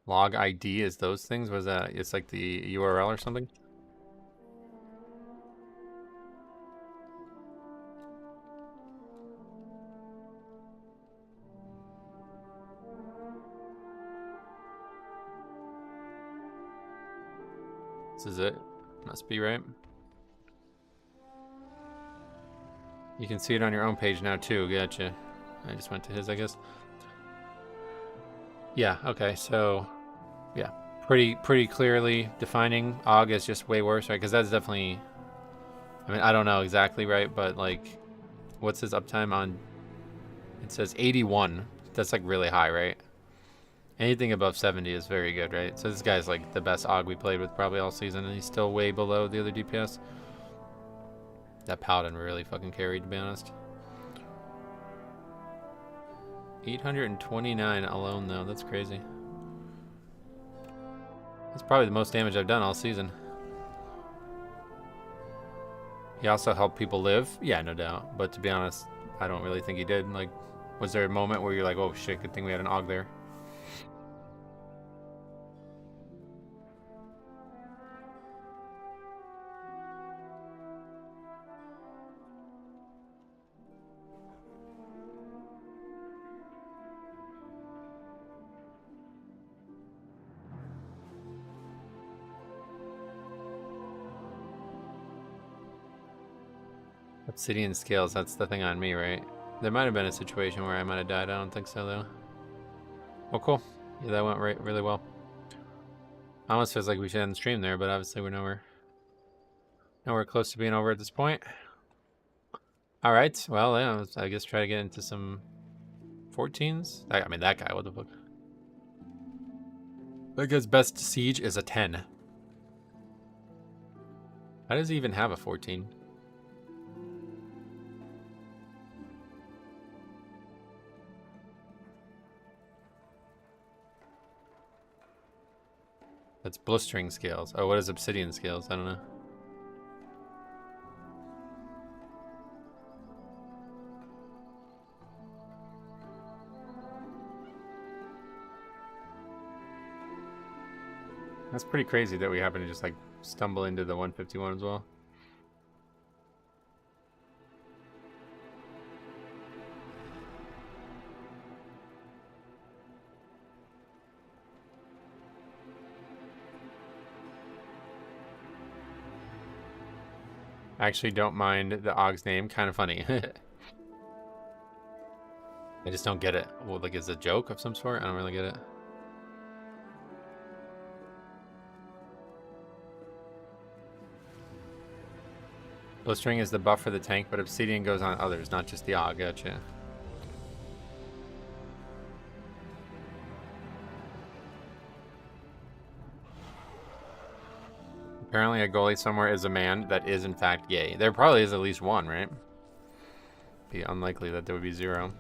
Log ID is those things? Was that it's like the URL or something? This is it. Must be right. You can see it on your own page now too. Gotcha. I just went to his, I guess. Yeah, okay, so yeah. Pretty clearly defining Og as just way worse, right? Because that's definitely, I mean, I don't know exactly, right? But like, what's his uptime on? It says 81. That's like really high, right? Anything above 70 is very good, right? So this guy's like the best Og we played with probably all season, and he's still way below the other DPS. That Paladin really fucking carried, to be honest. 829 alone, though. That's crazy. That's probably the most damage I've done all season. He also helped people live? Yeah, no doubt. But to be honest, I don't really think he did. Like, was there a moment where you're like, oh shit, good thing we had an Og there? Obsidian scales, that's the thing on me, right? There might have been a situation where I might have died. I don't think so, though. Well, cool. Yeah, that went really well. Almost feels like we should end the stream there, but obviously we're nowhere close to being over at this point. All right. Well, yeah, I guess try to get into some 14s. I mean, that guy, what the fuck? That guy's best siege is a 10. How does he even have a 14? That's blistering scales. Oh, what is obsidian scales? I don't know. That's pretty crazy that we happen to just like stumble into the 151 as well. I actually don't mind the Og's name. Kind of funny. I just don't get it. Well, like, is it a joke of some sort? I don't really get it. Blistering is the buff for the tank, but Obsidian goes on others, not just the Og. Gotcha. Apparently a goalie somewhere is a man that is in fact gay. There probably is at least one, right? Be unlikely that there would be 0.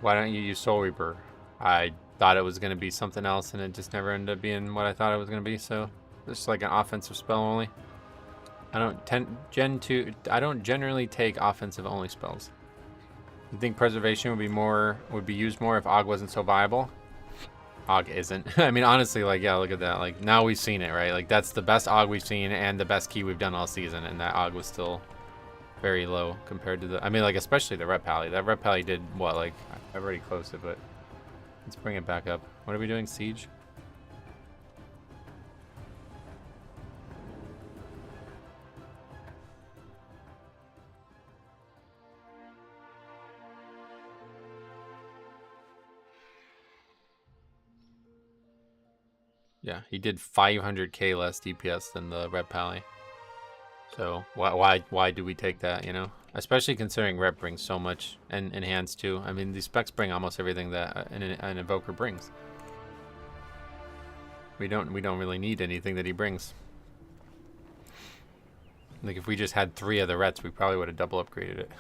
Why don't you use Soul Reaper? I thought it was going to be something else, and it just never ended up being what I thought it was going to be, so it's like an offensive spell only. I don't generally take offensive only spells. You think Preservation would be used more if Og wasn't so viable? Og isn't. I mean, honestly, like, yeah, look at that. Like, now we've seen it, right? Like, that's the best Og we've seen and the best key we've done all season, and that Og was still very low compared to the, I mean, like, especially the Rep Pally. That Rep Pally did what? Like, I've already closed it, but let's bring it back up. What are we doing? Siege? Yeah, he did 500k less DPS than the Rep Pally. So why do we take that, you know? Especially considering Rep brings so much, and Enhance too. I mean, these specs bring almost everything that an Evoker brings. We don't really need anything that he brings. Like, if we just had 3 of the Rets, we probably would have double upgraded it.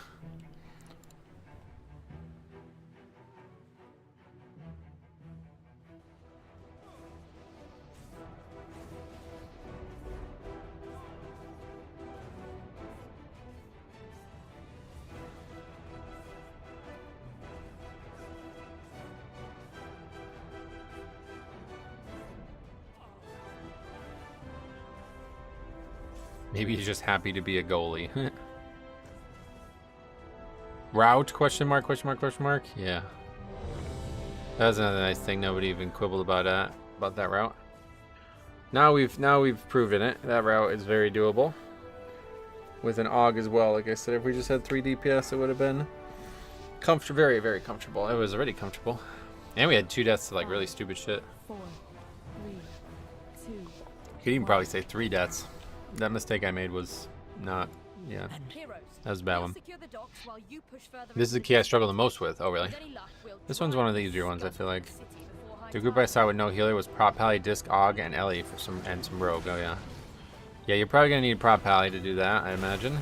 Maybe he's just happy to be a goalie. Route? Question mark, question mark, question mark? Yeah. That was another nice thing. Nobody even quibbled about that route. Now we've proven it. That route is very doable. With an Og as well. Like I said, if we just had 3 DPS, it would have been very, very comfortable. It was already comfortable. And we had 2 deaths to like really stupid shit. 4, 3, 2. You could even probably say 3 deaths. That mistake I made was not, yeah, that was a bad one. This is the key I struggle the most with. Oh, really? This one's one of the easier ones, I feel like. The group I saw with no healer was Prop Pally, Disc, Og, and Ellie for some Rogue. Oh, yeah. Yeah, you're probably going to need Prop Pally to do that, I imagine.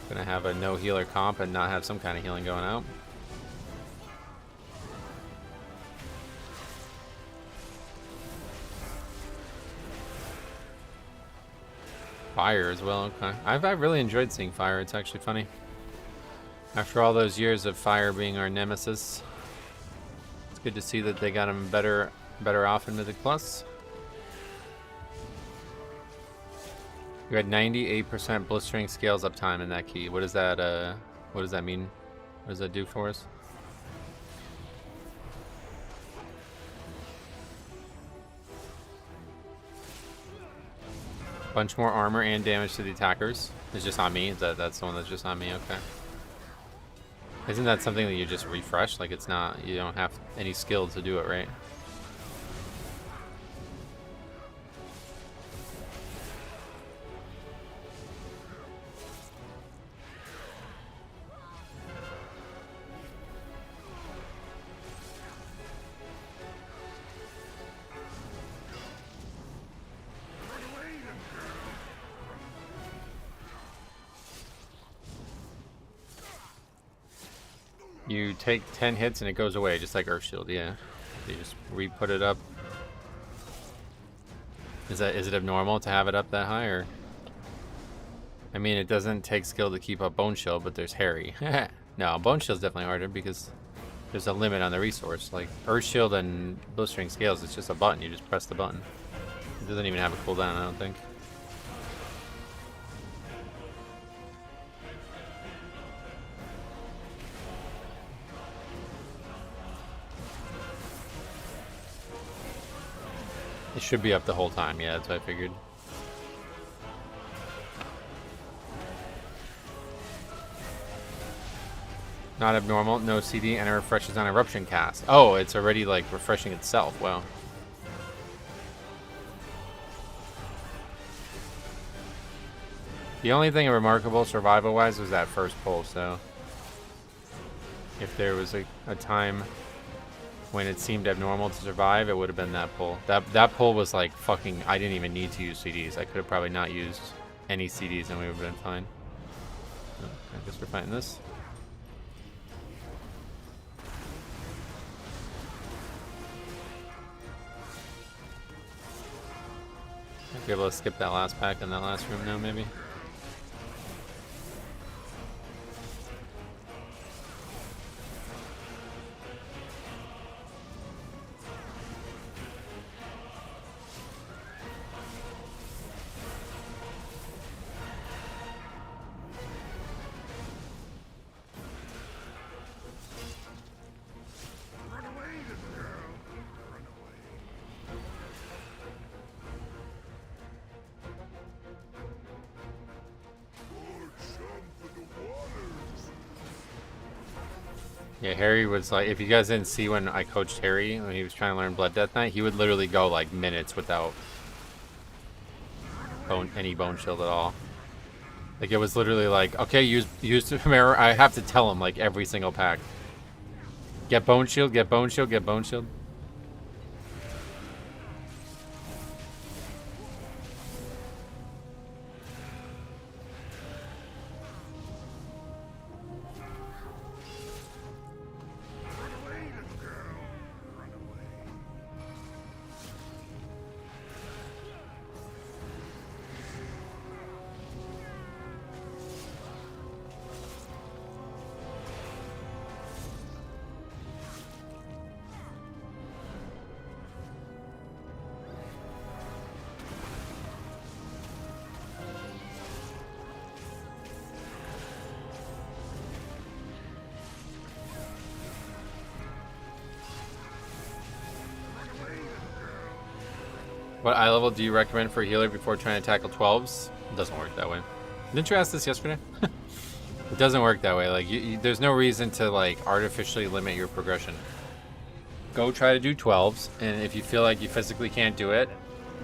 Gonna have a no healer comp and not have some kind of healing going out. Fire as well, okay. I've really enjoyed seeing Fire. It's actually funny. After all those years of Fire being our nemesis, it's good to see that they got him better off in Mythic Plus. You had 98% blistering scales uptime in that key. What does that mean? What does that do for us? Bunch more armor and damage to the attackers. It's just on me. That's the one that's just on me. Okay. Isn't that something that you just refresh? Like it's not. You don't have any skill to do it, right? You take 10 hits and it goes away, just like Earthshield, yeah. You just re-put it up. Is it abnormal to have it up that high, or? I mean, it doesn't take skill to keep up Bone Shield, but there's Harry. No, Bone Shield's definitely harder because there's a limit on the resource. Like Earthshield and Blistering Scales, it's just a button. You just press the button. It doesn't even have a cooldown, I don't think. It should be up the whole time, yeah, that's what I figured. Not abnormal, no CD, and it refreshes on Eruption cast. Oh, it's already like refreshing itself, wow. The only thing remarkable survival-wise was that first pull, so... If there was a time when it seemed abnormal to survive, it would have been that pull. That pull was like fucking, I didn't even need to use CDs. I could have probably not used any CDs and we would have been fine. Oh, I guess we're fighting this. Might be able to skip that last pack in that last room now, maybe. Yeah, Harry was like, if you guys didn't see when I coached Harry when he was trying to learn Blood Death Knight, he would literally go like minutes without any bone shield at all. Like it was literally like, okay, use mirror. I have to tell him like every single pack. Get bone shield, get bone shield, get bone shield. What eye level do you recommend for a healer before trying to tackle 12s? It doesn't work that way. Didn't you ask this yesterday? It doesn't work that way. Like, there's no reason to like artificially limit your progression. Go try to do 12s, and if you feel like you physically can't do it,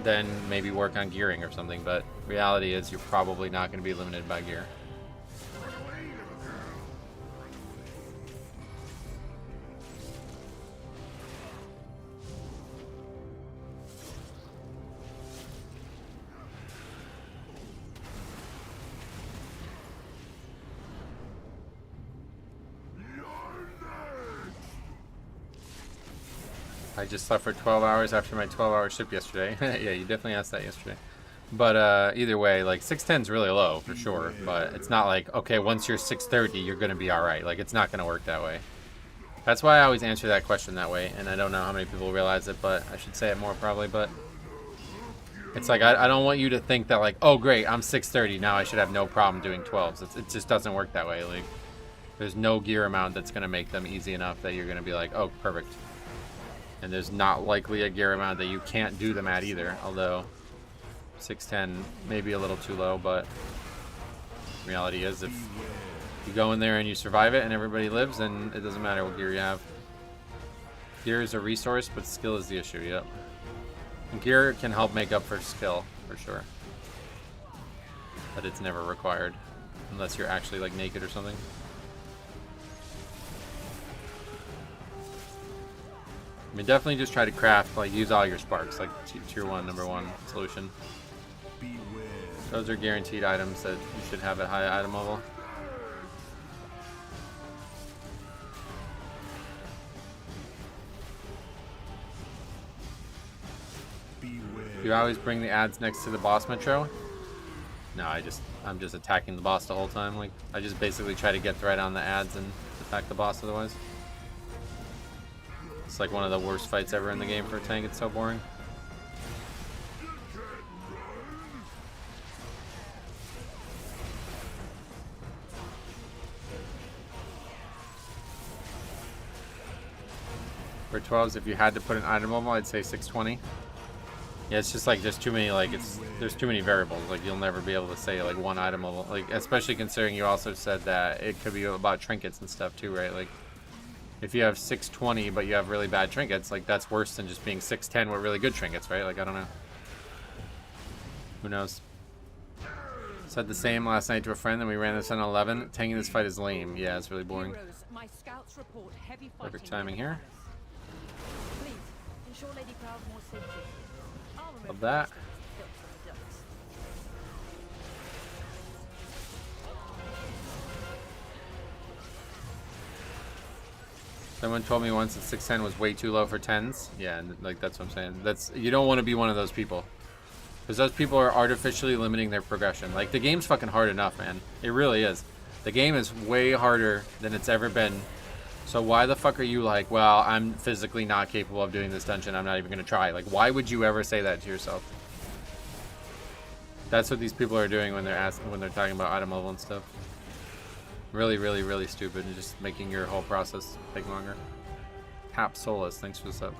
then maybe work on gearing or something. But reality is, you're probably not going to be limited by gear. I just slept for 12 hours after my 12-hour shift yesterday. Yeah, you definitely asked that yesterday. But either way, like 610 is really low for sure. But it's not like, okay, once you're 630, you're going to be all right. Like, it's not going to work that way. That's why I always answer that question that way. And I don't know how many people realize it, but I should say it more probably. But It's like, I don't want you to think that like, oh great, I'm 630, now I should have no problem doing 12s. It just doesn't work that way. Like, there's no gear amount that's going to make them easy enough that you're going to be like, oh, perfect. And there's not likely a gear amount that you can't do them at either, although 610 may be a little too low, but reality is if you go in there and you survive it and everybody lives, then it doesn't matter what gear you have. Gear is a resource, but skill is the issue, yep. And gear can help make up for skill, for sure. But it's never required, unless you're actually like naked or something. I mean, definitely just try to craft, like, use all your sparks, like tier 1, number 1 solution. Those are guaranteed items that you should have at high item level. You always bring the ads next to the boss metro? No, I'm just attacking the boss the whole time. Like, I just basically try to get right on the ads and attack the boss otherwise. It's like one of the worst fights ever in the game for a tank. It's so boring. For 12s, if you had to put an item level, I'd say 620. Yeah, it's just like there's too many, like, there's too many variables. Like, you'll never be able to say like one item level, like, especially considering you also said that it could be about trinkets and stuff too, right? Like, if you have 620 but you have really bad trinkets, like, that's worse than just being 610 with really good trinkets, right? Like, I don't know. Who knows? Said the same last night to a friend, and we ran this on 11. Tanking this fight is lame. Yeah, it's really boring. Heroes, my scouts report heavy Perfect fighting timing here. Please, ensure Lady Proudmore's safety. I'll remember Love that. Someone told me once that 610 was way too low for 10s. Yeah, and like, that's what I'm saying. You don't want to be one of those people. Because those people are artificially limiting their progression. Like, the game's fucking hard enough, man. It really is. The game is way harder than it's ever been. So why the fuck are you like, well, I'm physically not capable of doing this dungeon, I'm not even going to try. Like, why would you ever say that to yourself? That's what these people are doing when they're talking about item level and stuff. Really, really, really stupid, and just making your whole process take longer. Cap Solus, thanks for the sub.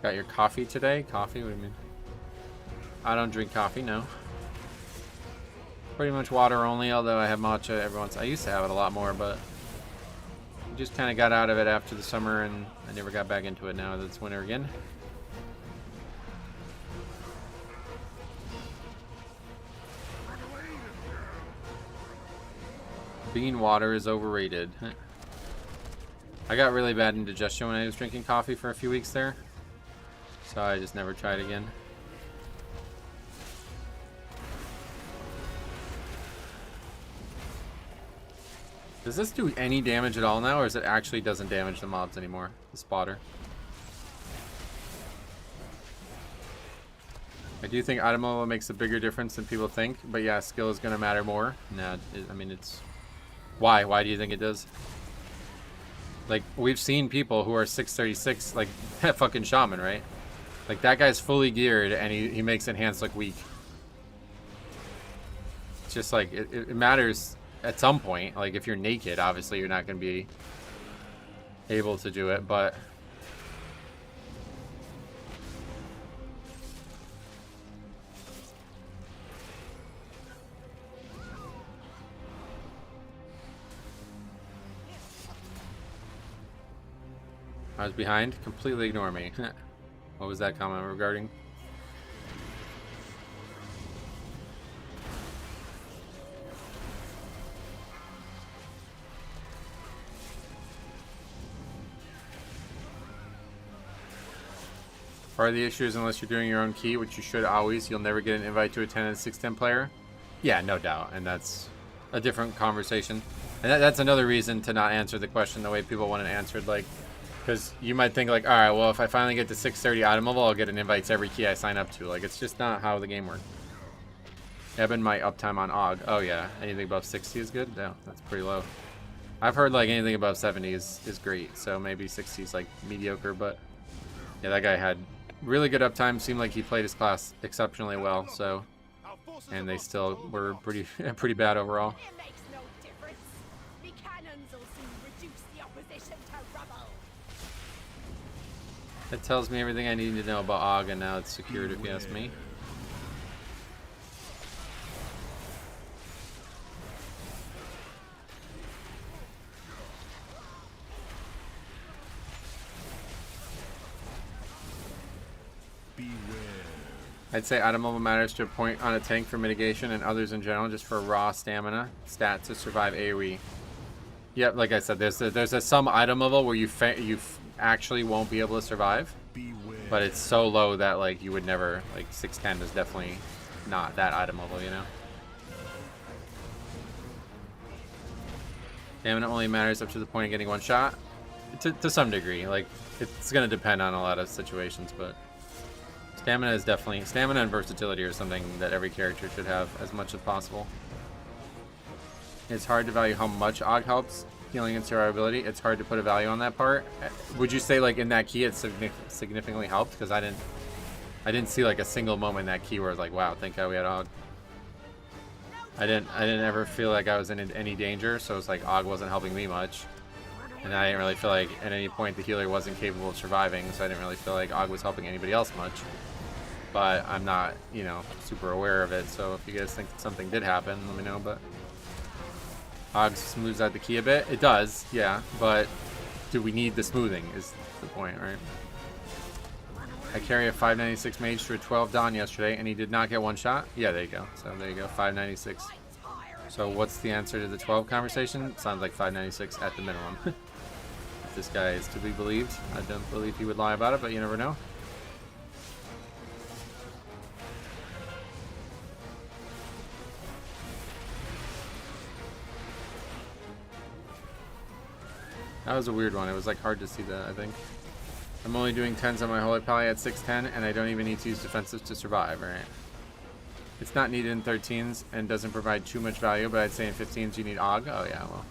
Got your coffee today? Coffee? What do you mean? I don't drink coffee, no. Pretty much water only, although I have matcha every once. I used to have it a lot more, but I just kind of got out of it after the summer, and I never got back into it now that it's winter again. Bean water is overrated. I got really bad indigestion when I was drinking coffee for a few weeks there, so I just never tried again. Does this do any damage at all now, or is it actually doesn't damage the mobs anymore? The spotter. I do think item level makes a bigger difference than people think, but yeah, skill is going to matter more. No, I mean, it's... Why? Why do you think it does? Like, we've seen people who are 636, like, that fucking shaman, right? Like, that guy's fully geared, and he makes enhanced look weak. It's just like, it matters at some point. Like, if you're naked, obviously you're not going to be able to do it, but... I was behind. Completely ignore me. What was that comment regarding? Part of the issue is unless you're doing your own key, which you should always, you'll never get an invite to a 10 and 610 player. Yeah, no doubt. And that's a different conversation. And that's another reason to not answer the question the way people want it answered. Like, Because you might think like, all right, well, if I finally get to 630 item level, I'll get an invite to every key I sign up to. Like, it's just not how the game works. Eben, my uptime on AUG. Oh yeah, anything above 60 is good? No, that's pretty low. I've heard like anything above 70 is great, so maybe 60 is like mediocre, but yeah, that guy had really good uptime. Seemed like he played his class exceptionally well, so, and they still were pretty pretty bad overall. It makes no difference. The cannons will soon reduce the opposition to rubble. That tells me everything I need to know about AUG, and now it's secured if you ask me. I'd say item level matters to a point on a tank for mitigation and others in general just for raw stamina stat to survive AoE. Yep, like I said, there's some item level where you actually won't be able to survive, but it's so low that like you would never, like 610 is definitely not that item level, you know. Stamina only matters up to the point of getting one shot, to some degree. Like it's gonna depend on a lot of situations, but. Stamina is definitely... Stamina and versatility are something that every character should have as much as possible. It's hard to value how much AUG helps healing and survivability. It's hard to put a value on that part. Would you say like in that key it significantly helped? Because I didn't see like a single moment in that key where I was like, wow, thank God we had AUG. I didn't ever feel like I was in any danger, so it's like AUG wasn't helping me much. And I didn't really feel like at any point the healer wasn't capable of surviving, so I didn't really feel like AUG was helping anybody else much. But I'm not, you know, super aware of it, so if you guys think that something did happen, let me know. But AUG smooths out the key a bit. It does, yeah, but do we need the smoothing is the point, right? I carry a 596 mage to a 12 Dawn yesterday, and he did not get one shot. Yeah, there you go. So there you go, 596. So what's the answer to the 12 conversation? Sounds like 596 at the minimum. If this guy is to be believed, I don't believe he would lie about it, but you never know. That was a weird one. It was like hard to see that, I think. I'm only doing 10s on my Holy Pally at 610, and I don't even need to use defensives to survive, right? It's not needed in 13s and doesn't provide too much value, but I'd say in 15s you need AUG. Oh yeah, well.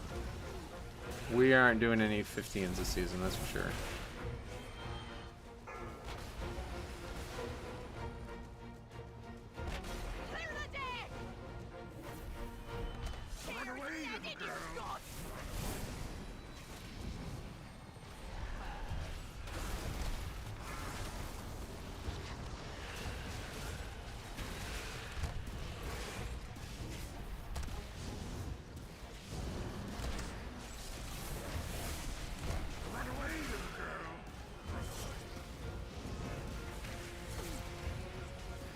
We aren't doing any 15s this season, that's for sure.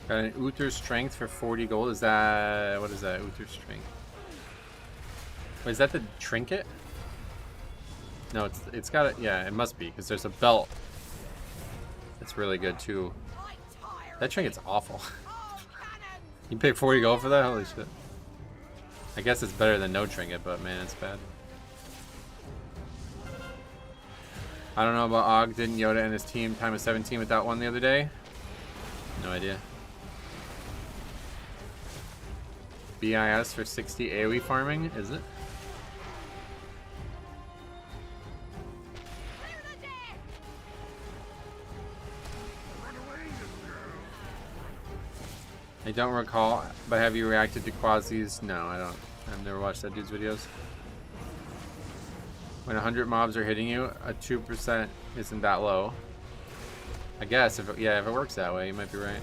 Got an Uther Strength for 40 gold. Is that... What is that? Uther Strength. Wait, is that the trinket? No, it's got a... Yeah, it must be, because there's a belt. It's really good, too. That trinket's awful. You pay 40 gold for that? Holy shit. I guess it's better than no trinket, but man, it's bad. I don't know about AUG. Didn't Yoda and his team time a 17 without one the other day? No idea. BIS for 60 AoE farming, is it? I don't recall, but have you reacted to Quasi's? No, I don't. I've never watched that dude's videos. When 100 mobs are hitting you, a 2% isn't that low. I guess, if it works that way, you might be right.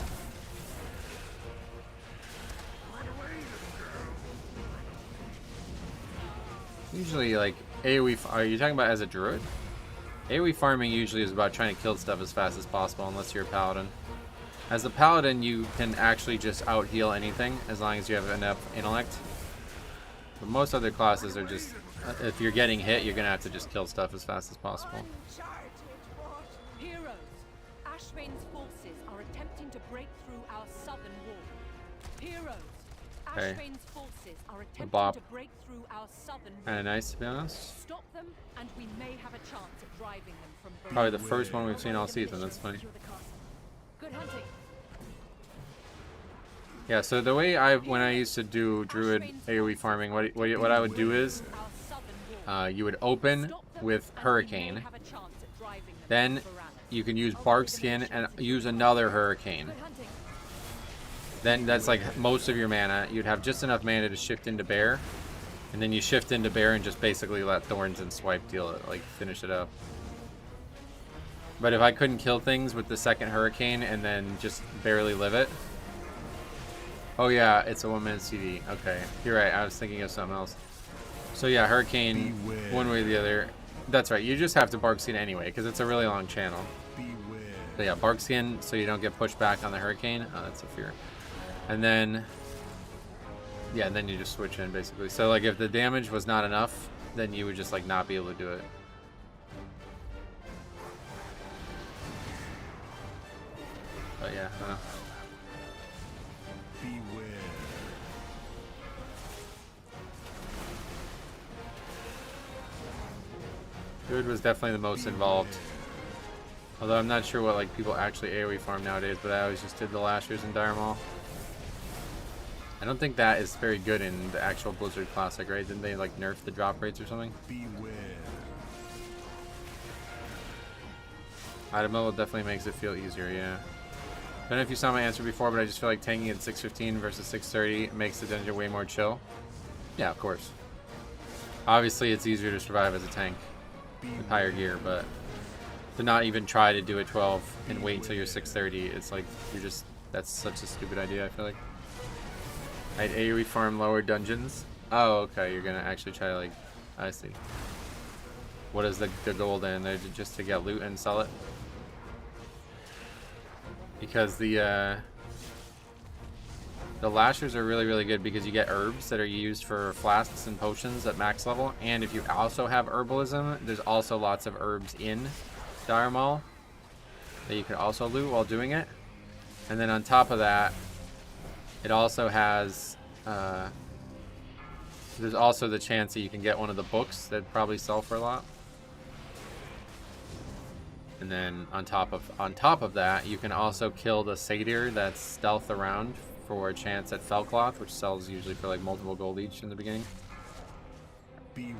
Usually, like, AoE... Are you talking about as a druid? AoE farming usually is about trying to kill stuff as fast as possible, unless you're a paladin. As a paladin, you can actually just out-heal anything, as long as you have enough intellect. But most other classes are just... If you're getting hit, you're gonna have to just kill stuff as fast as possible. Heroes, Ashvane's forces are attempting to break through our southern wall. Heroes, Okay. Ashvane's forces are attempting bop. to break through our southern Kind of nice, to be honest. Stop them, and we may have a chance at driving them from both. Probably the first one we've seen all season. That's funny. Good hunting. Yeah. So the way when I used to do druid AOE farming, what I would do is, you would open with Hurricane, then you can use Bark Skin and use another Hurricane. Then that's like most of your mana. You'd have just enough mana to shift into Bear, and then you shift into Bear and just basically let Thorns and Swipe deal it, like finish it up. But if I couldn't kill things with the second Hurricane and then just barely live it. Oh yeah, it's a 1-minute CD. Okay, you're right. I was thinking of something else. So yeah, Hurricane, one way or the other. That's right. You just have to Bark Skin anyway because it's a really long channel. So yeah, Bark Skin so you don't get pushed back on the Hurricane. Oh, that's a fear. And then, yeah, and then you just switch in basically. So like if the damage was not enough, then you would just like not be able to do it. But yeah, I don't know. Druid was definitely the most involved. Although I'm not sure what like people actually AoE farm nowadays, but I always just did the Lashers and Dire Maul. I don't think that is very good in the actual Blizzard Classic, right? Didn't they like nerf the drop rates or something? Item level definitely makes it feel easier, yeah. I don't know if you saw my answer before, but I just feel like tanking at 615 versus 630 makes the dungeon way more chill. Yeah, of course. Obviously, it's easier to survive as a tank with higher gear, but to not even try to do a 12 and wait until you're 630, it's like that's such a stupid idea, I feel like. I'd AoE farm lower dungeons. Oh, okay, you're gonna actually try to like, I see. What is the goal then? They're just to get loot and sell it? Because the Lashers are really, really good because you get herbs that are used for flasks and potions at max level, and if you also have herbalism, there's also lots of herbs in Dire Maul that you can also loot while doing it. And then on top of that, it also has, there's also the chance that you can get one of the books that probably sell for a lot. And then on top of that, you can also kill the satyr that's stealth around for a chance at Felcloth, which sells usually for like multiple gold each in the beginning. Beware.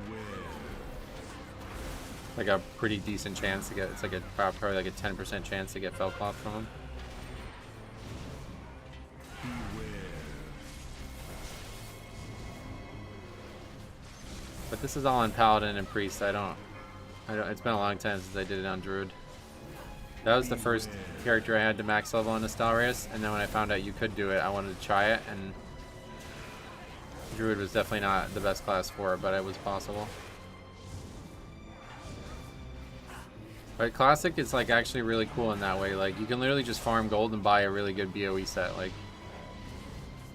Like a pretty decent chance to get. It's like probably like a 10% chance to get Felcloth from him. But this is all on Paladin and Priest. I don't. It's been a long time since I did it on Druid. That was the first character I had to max level on Astalrius, and then when I found out you could do it, I wanted to try it, and Druid was definitely not the best class for it, but it was possible. But Classic is like actually really cool in that way. Like you can literally just farm gold and buy a really good BOE set. Like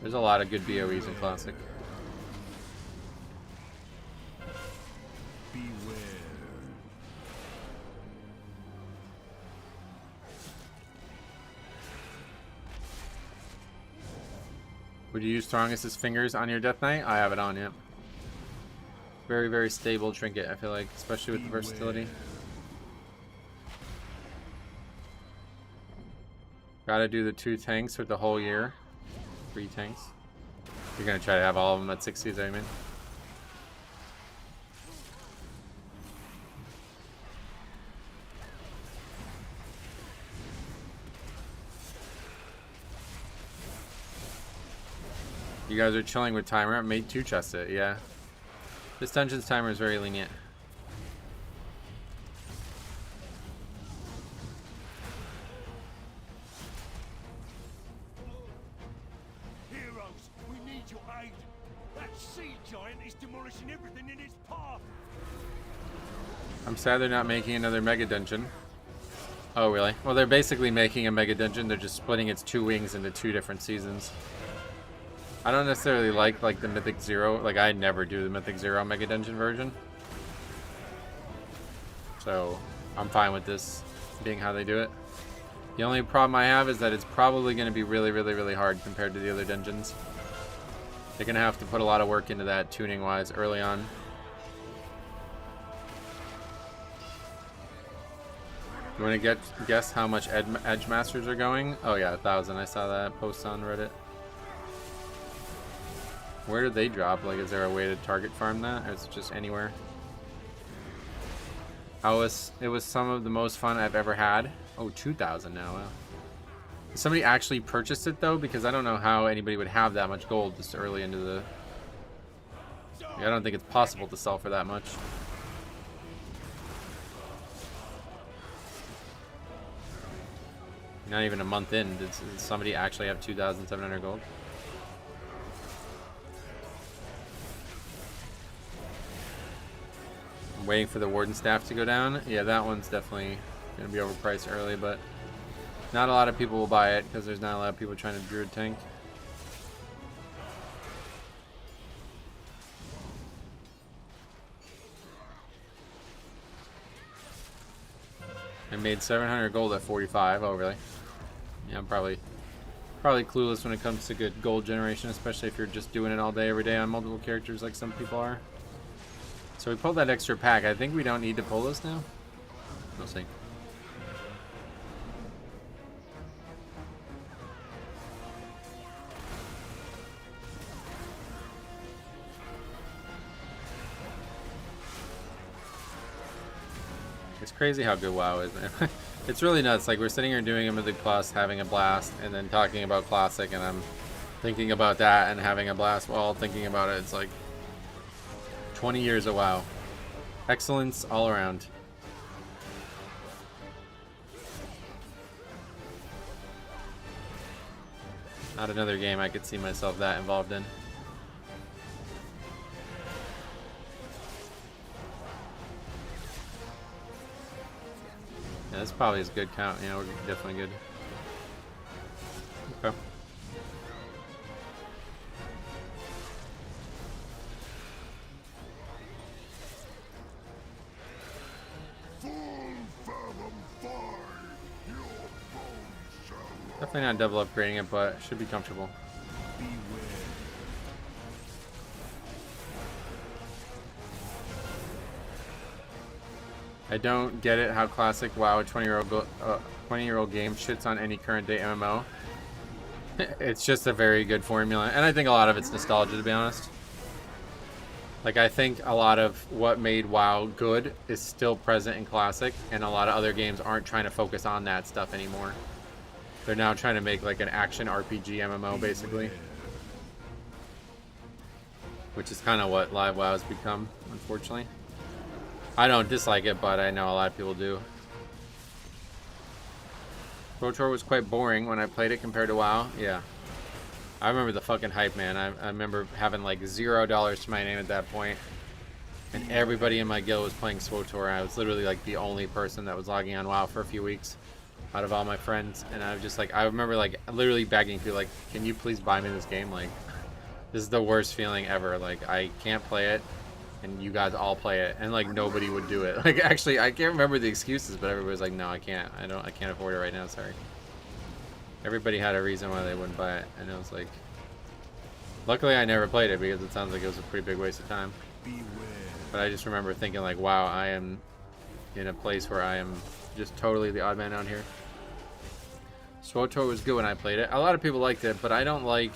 there's a lot of good BOEs in Classic. Would you use Strongest's Fingers on your Death Knight? I have it on, yeah. Very, very stable trinket, I feel like, especially with the versatility. Gotta do the 2 tanks with the whole year. 3 tanks. You're gonna try to have all of them at 60s, I mean. You guys are chilling with timer. I made 2 chests it, yeah. This dungeon's timer is very lenient. Heroes, we need your aid. That sea giant is demolishing everything in its path. I'm sad they're not making another mega dungeon. Oh, really? Well, they're basically making a mega dungeon. They're just splitting its 2 wings into 2 different seasons. I don't necessarily like the Mythic Zero. Like, I never do the Mythic Zero Mega Dungeon version. So, I'm fine with this being how they do it. The only problem I have is that it's probably going to be really, really, really hard compared to the other dungeons. They're gonna have to put a lot of work into that tuning wise early on. You want to guess how much Edge Masters are going? Oh yeah, 1,000. I saw that post on Reddit. Where did they drop? Like, is there a way to target farm that, or is it just anywhere? It was some of the most fun I've ever had. Oh, 2,000 now. Wow. Somebody actually purchased it though, because I don't know how anybody would have that much gold this early into the. Yeah, I don't think it's possible to sell for that much. Not even a month in, did somebody actually have 2,700 gold? I'm waiting for the Warden staff to go down. Yeah, that one's definitely going to be overpriced early, but not a lot of people will buy it because there's not a lot of people trying to druid tank. I made 700 gold at 45. Oh, really? Yeah, I'm probably clueless when it comes to good gold generation, especially if you're just doing it all day, every day on multiple characters like some people are. So we pulled that extra pack. I think we don't need to pull this now. We'll see. It's crazy how good WoW is, man. It's really nuts. Like, we're sitting here doing a Mythic Plus, having a blast, and then talking about Classic, and I'm thinking about that and having a blast while thinking about it. It's like 20 years of WoW. Excellence all around. Not another game I could see myself that involved in. Yeah, this probably is a good count. Yeah, we're definitely good. Okay. Definitely not double upgrading it, but should be comfortable. I don't get it how Classic WoW, a 20-year-old game, shits on any current day MMO. It's just a very good formula, and I think a lot of it's nostalgia, to be honest. Like, I think a lot of what made WoW good is still present in Classic, and a lot of other games aren't trying to focus on that stuff anymore. They're now trying to make like an action RPG MMO, basically. Which is kind of what Live WoW has become, unfortunately. I don't dislike it, but I know a lot of people do. KOTOR was quite boring when I played it compared to WoW. Yeah. I remember the fucking hype, man. I remember having like $0 to my name at that point. And everybody in my guild was playing SWTOR. I was literally like the only person that was logging on WoW for a few weeks out of all my friends. And I was just like, I remember like literally begging people like, can you please buy me this game? Like, this is the worst feeling ever. Like, I can't play it. And you guys all play it, and like nobody would do it. Like, actually, I can't remember the excuses, but everybody was like, "No, I can't. I can't afford it right now. Sorry." Everybody had a reason why they wouldn't buy it, and it was like, luckily, I never played it because it sounds like it was a pretty big waste of time. But I just remember thinking like, "Wow, I am in a place where I am just totally the odd man out here." SWTOR was good when I played it. A lot of people liked it, but I don't like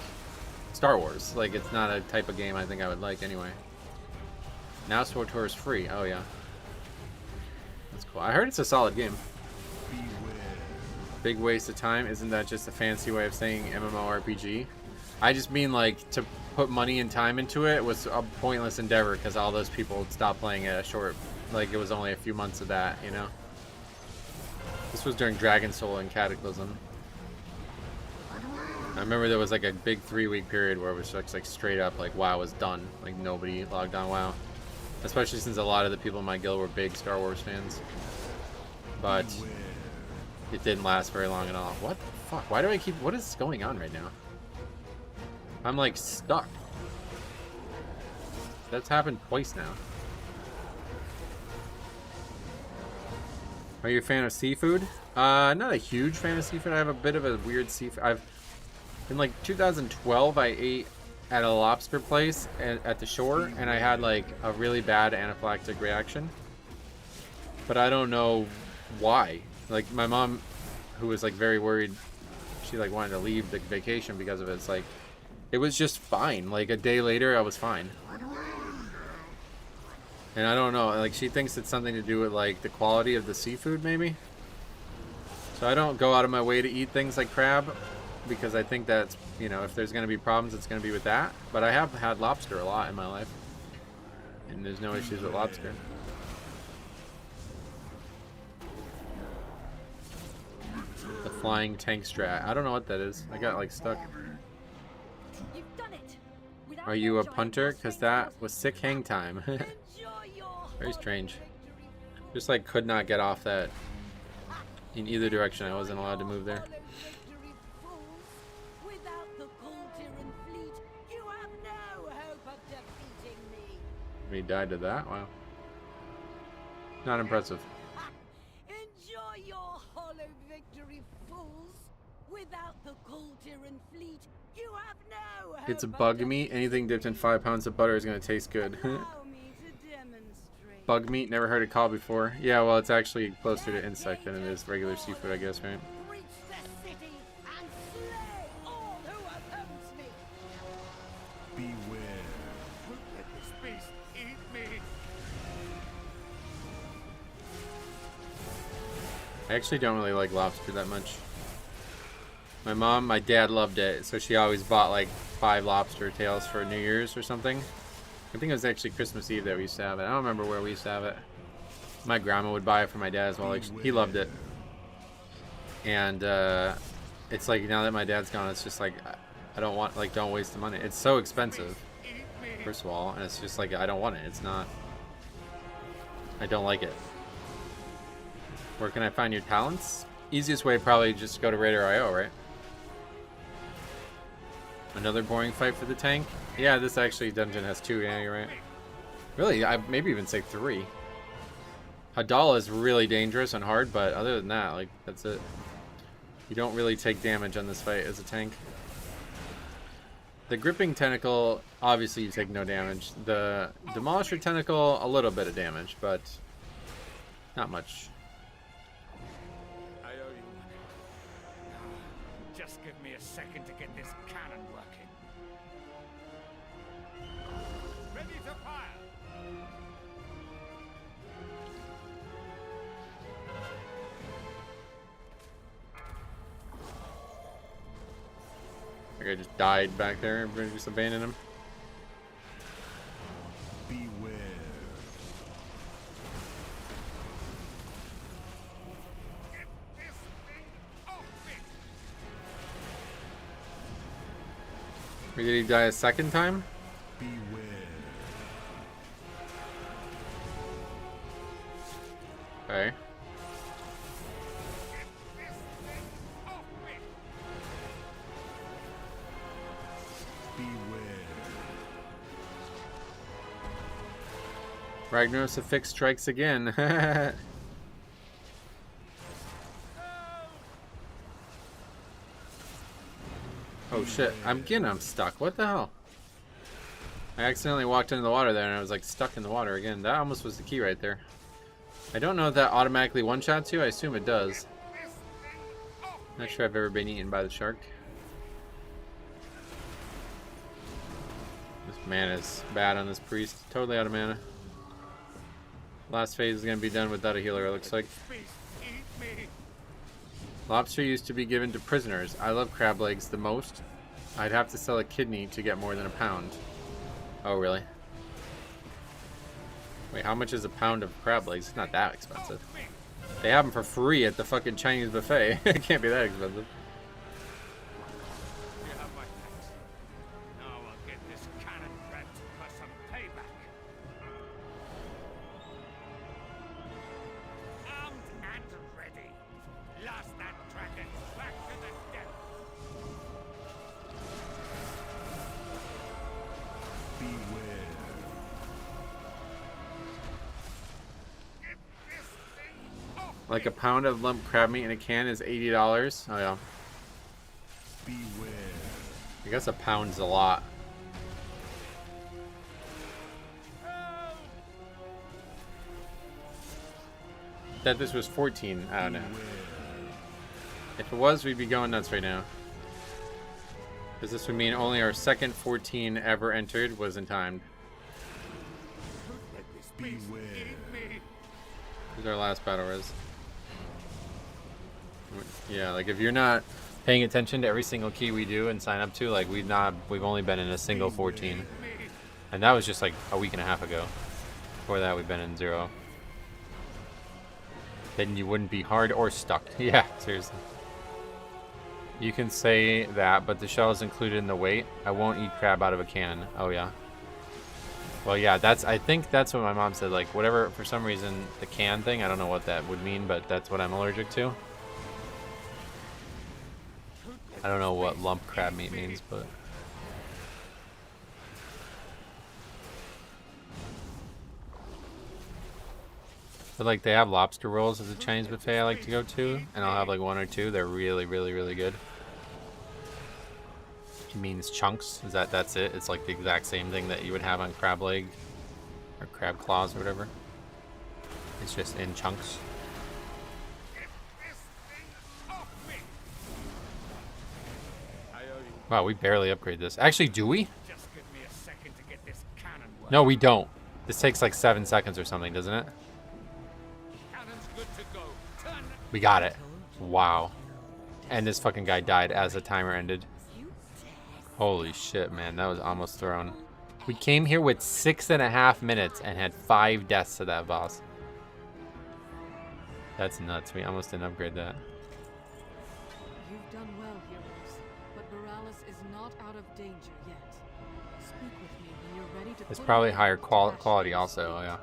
Star Wars. Like, it's not a type of game I think I would like anyway. Now SWTOR is free. Oh yeah, that's cool. I heard it's a solid game. Big waste of time. Isn't that just a fancy way of saying MMORPG? I just mean like to put money and time into it was a pointless endeavor because all those people would stop playing it like it was only a few months of that, you know. This was during Dragon Soul and Cataclysm. I remember there was like a big 3-week period where it was just like straight up like WoW was done. Like nobody logged on WoW. Especially since a lot of the people in my guild were big Star Wars fans. But it didn't last very long at all. What the fuck? Why do I keep... What is going on right now? I'm like stuck. That's happened twice now. Are you a fan of seafood? Not a huge fan of seafood. I have a bit of a weird seafood. In like 2012, I ate at a lobster place at the shore, and I had like a really bad anaphylactic reaction. But I don't know why. Like my mom, who was like very worried, she like wanted to leave the vacation because of it. It's like, it was just fine. Like a day later, I was fine. And I don't know, like she thinks it's something to do with like the quality of the seafood maybe. So I don't go out of my way to eat things like crab because I think that's, you know, if there's going to be problems, it's going to be with that. But I have had lobster a lot in my life. And there's no issues with lobster. The flying tank strat. I don't know what that is. I got like stuck. You've done it. Without Are you a enjoying punter? your Because strength that loss, was sick hang time. enjoy your Very hollow strange. victory, Just like could not get off that in either direction. I wasn't allowed to move there. hollow victory, fools. Without the Coulter and fleet, you have no hope of defeating me. We died to that? Wow. Not impressive. Enjoy your hollow victory, fools. Without the Coulter and fleet, you have no hope It's a of bug meat. defeating Anything dipped in me. 5 pounds of butter is going to taste good. Allow me to demonstrate. Bug meat, never heard it called before. Yeah, well, it's actually closer to insect than it is regular seafood, I guess, right? Reach the city and slay all who oppose me. Beware. Let this beast eat me. I actually don't really like lobster that much. My dad loved it, so she always bought like 5 lobster tails for New Year's or something. I think it was actually Christmas Eve that we used to have it. I don't remember where we used to have it. My grandma would buy it for my dad as well. Like, he loved it. And it's like now that my dad's gone, it's just like I don't want, like, don't waste the money. It's so expensive, first of all, and it's just like I don't want it. It's not. I don't like it. Where can I find your talents? Easiest way probably just go to Raider.io, right? Another boring fight for the tank? Yeah, this actually dungeon has 2, yeah, you're right. Really, I maybe even say 3. Hadal is really dangerous and hard, but other than that, like, that's it. You don't really take damage on this fight as a tank. The gripping tentacle, obviously you take no damage. The demolisher tentacle, a little bit of damage, but not much. I owe you one. Just give me a second to get this cannon working. Ready to fire. Like I just died back there. Everybody just abandoned him. Beware. Get this thing off me. Or did he die a second time? Beware. Okay. Get this thing off me. Beware. Ragnaros Affix strikes again. Oh shit, I'm stuck. What the hell? I accidentally walked into the water there and I was like stuck in the water again. That almost was the key right there. I don't know if that automatically one-shots you. I assume it does. Not sure I've ever been eaten by the shark. This mana is bad on this priest. Totally out of mana. Last phase is going to be done without a healer, it looks like. Beast, eat me. Lobster used to be given to prisoners. I love crab legs the most. I'd have to sell a kidney to get more than a pound. Oh, really? Wait, how much is a pound of crab legs? It's not that expensive. They have them for free at the fucking Chinese buffet. It can't be that expensive. You have my thanks. Now I'll get this cannon wrecked for some payback. Armed and ready. Last that dragon back to the depth. Beware. Get this thing off. Like a pound of lump crab meat in a can is $80. Oh yeah. Beware. I guess a pound's a lot. that this was 14. I don't know. If it was, we'd be going nuts right now. Because this would mean only our second 14 ever entered wasn't timed. Beware. Who's our last battle res? Yeah, like if you're not paying attention to every single key we do and sign up to, like we've only been in a single 14. And that was just like a week and a half ago. Before that, we've been in 0. Then you wouldn't be hard or stuck. Yeah, seriously. You can say that, but the shell is included in the weight. I won't eat crab out of a can. Oh, yeah. Well, yeah, I think that's what my mom said. Like, whatever, for some reason, the can thing, I don't know what that would mean, but that's what I'm allergic to. I don't know what lump crab meat means, but... But like they have lobster rolls at the Chinese buffet I like to go to, and I'll have like 1 or 2. They're really, really, really good. It means chunks. That's it? It's like the exact same thing that you would have on crab leg or crab claws or whatever. It's just in chunks. Wow, we barely upgrade this. Actually, do we? No, we don't. This takes like 7 seconds or something, doesn't it? We got it. Wow. And this fucking guy died as the timer ended. Holy shit, man. That was almost thrown. We came here with 6.5 minutes and had 5 deaths to that boss. That's nuts. We almost didn't upgrade that. You've done well, heroes, but Morales is not out of danger yet. Speak with me when you're ready to. It's probably higher quality also, oh, yeah.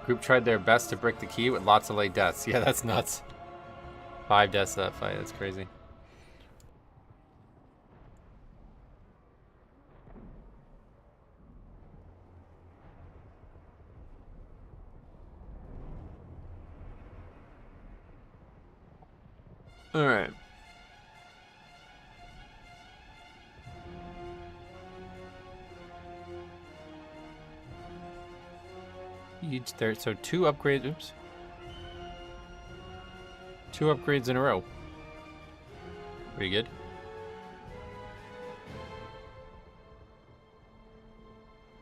Group tried their best to brick the key with lots of late deaths. Yeah, that's nuts. 5 deaths to that fight. That's crazy. All right. Each there, so 2 upgrades. Oops. 2 upgrades in a row. Pretty good.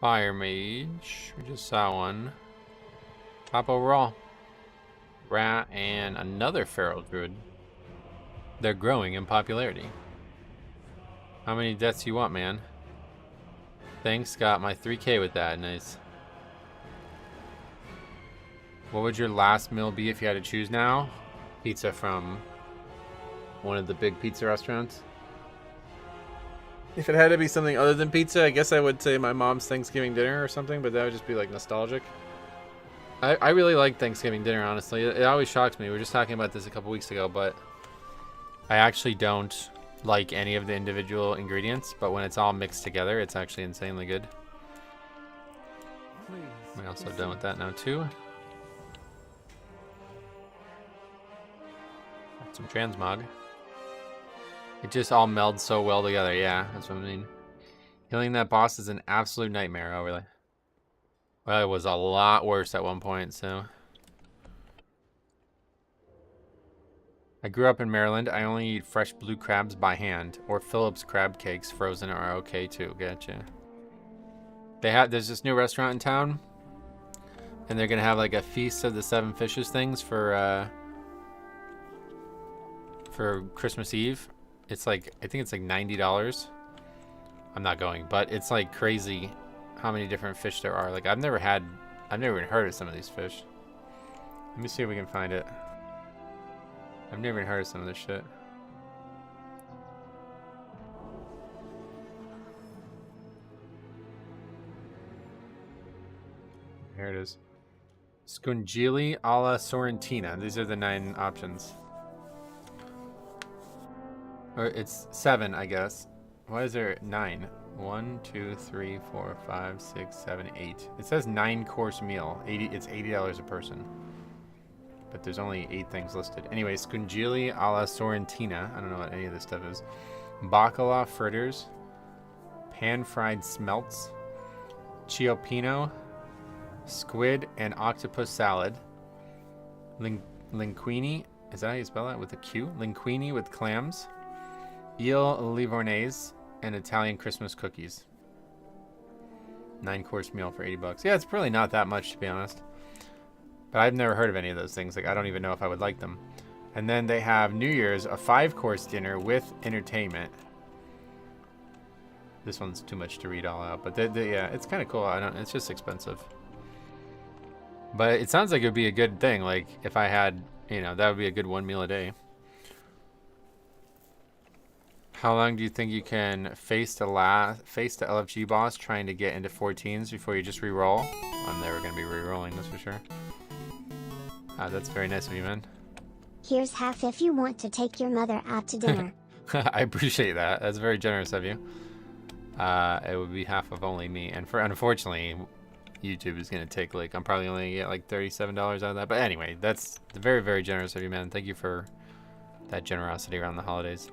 Fire Mage. We just saw one. Top overall. Rat and another Feral Druid. They're growing in popularity. How many deaths you want, man? Thanks, got my 3K with that. Nice. What would your last meal be if you had to choose now? Pizza from one of the big pizza restaurants. If it had to be something other than pizza, I guess I would say my mom's Thanksgiving dinner or something, but that would just be like nostalgic. I really like Thanksgiving dinner, honestly. It always shocks me. We were just talking about this a couple weeks ago, but I actually don't like any of the individual ingredients, but when it's all mixed together, it's actually insanely good. We're also done with that now too. Got some transmog. It just all melds so well together. Yeah, that's what I mean. Killing that boss is an absolute nightmare. Oh, really? Well, it was a lot worse at one point, so. I grew up in Maryland. I only eat fresh blue crabs by hand, or Phillips crab cakes frozen are okay too. Gotcha. There's this new restaurant in town, and they're gonna have like a feast of the 7 fishes things for Christmas Eve. It's like, I think it's like $90. I'm not going, but it's like crazy how many different fish there are. Like I've never even heard of some of these fish. Let me see if we can find it. I've never even heard of some of this shit. Here it is. Scungili alla Sorrentina. These are the 9 options. Or it's 7, I guess. Why is there 9? 1, 2, 3, 4, 5, 6, 7, 8. It says 9-course meal. It's $80 a person. But there's only 8 things listed. Anyway, Scungili alla Sorrentina. I don't know what any of this stuff is. Bacala fritters. Pan-fried smelts. Cioppino. Squid and octopus salad. linguine. Is that how you spell that? With a Q? Linguine with clams. Eel livornese and Italian Christmas cookies. 9-course meal for 80 bucks. Yeah, it's really not that much, to be honest. But I've never heard of any of those things. Like, I don't even know if I would like them. And then they have New Year's, a 5-course dinner with entertainment. This one's too much to read all out, but yeah, it's kind of cool. It's just expensive. But it sounds like it would be a good thing. Like, if I had, you know, that would be a good 1 meal a day. How long do you think you can face the LFG boss trying to get into 14s before you just re-roll? I'm never going to be re-rolling, that's for sure. That's very nice of you, man. Here's half if you want to take your mother out to dinner. I appreciate that. That's very generous of you. It would be half of only me. And unfortunately, YouTube is going to take, like, I'm probably only going to get like $37 out of that. But anyway, that's very, very generous of you, man. Thank you for that generosity around the holidays.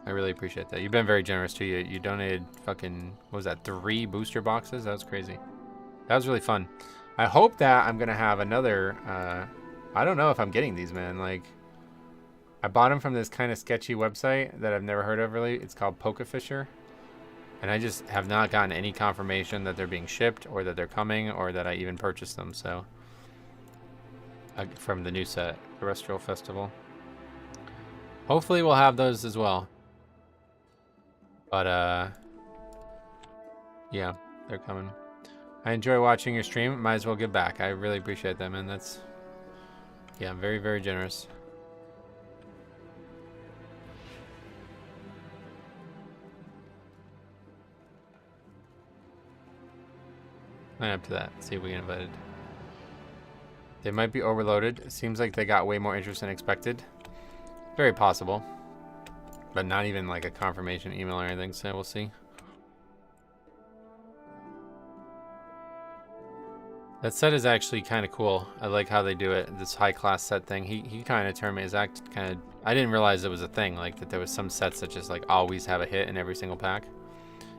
I really appreciate that. You've been very generous too. You donated fucking, what was that, 3 booster boxes? That was crazy. That was really fun. I hope that I'm going to have another, I don't know if I'm getting these, man. Like, I bought them from this kind of sketchy website that I've never heard of really. It's called Pokefisher. And I just have not gotten any confirmation that they're being shipped or that they're coming or that I even purchased them. So, from the new set, Terrestrial Festival. Hopefully we'll have those as well. But, yeah, they're coming. I enjoy watching your stream. Might as well give back. I really appreciate that, man. That's, yeah, very, very generous. Sign up to that. See if we get invited. They might be overloaded. It seems like they got way more interest than expected. Very possible. But not even like a confirmation email or anything, so we'll see. That set is actually kind of cool. I like how they do it. This high-class set thing. He kind of turned me his act kind of... I didn't realize it was a thing, like that there was some sets that just like always have a hit in every single pack.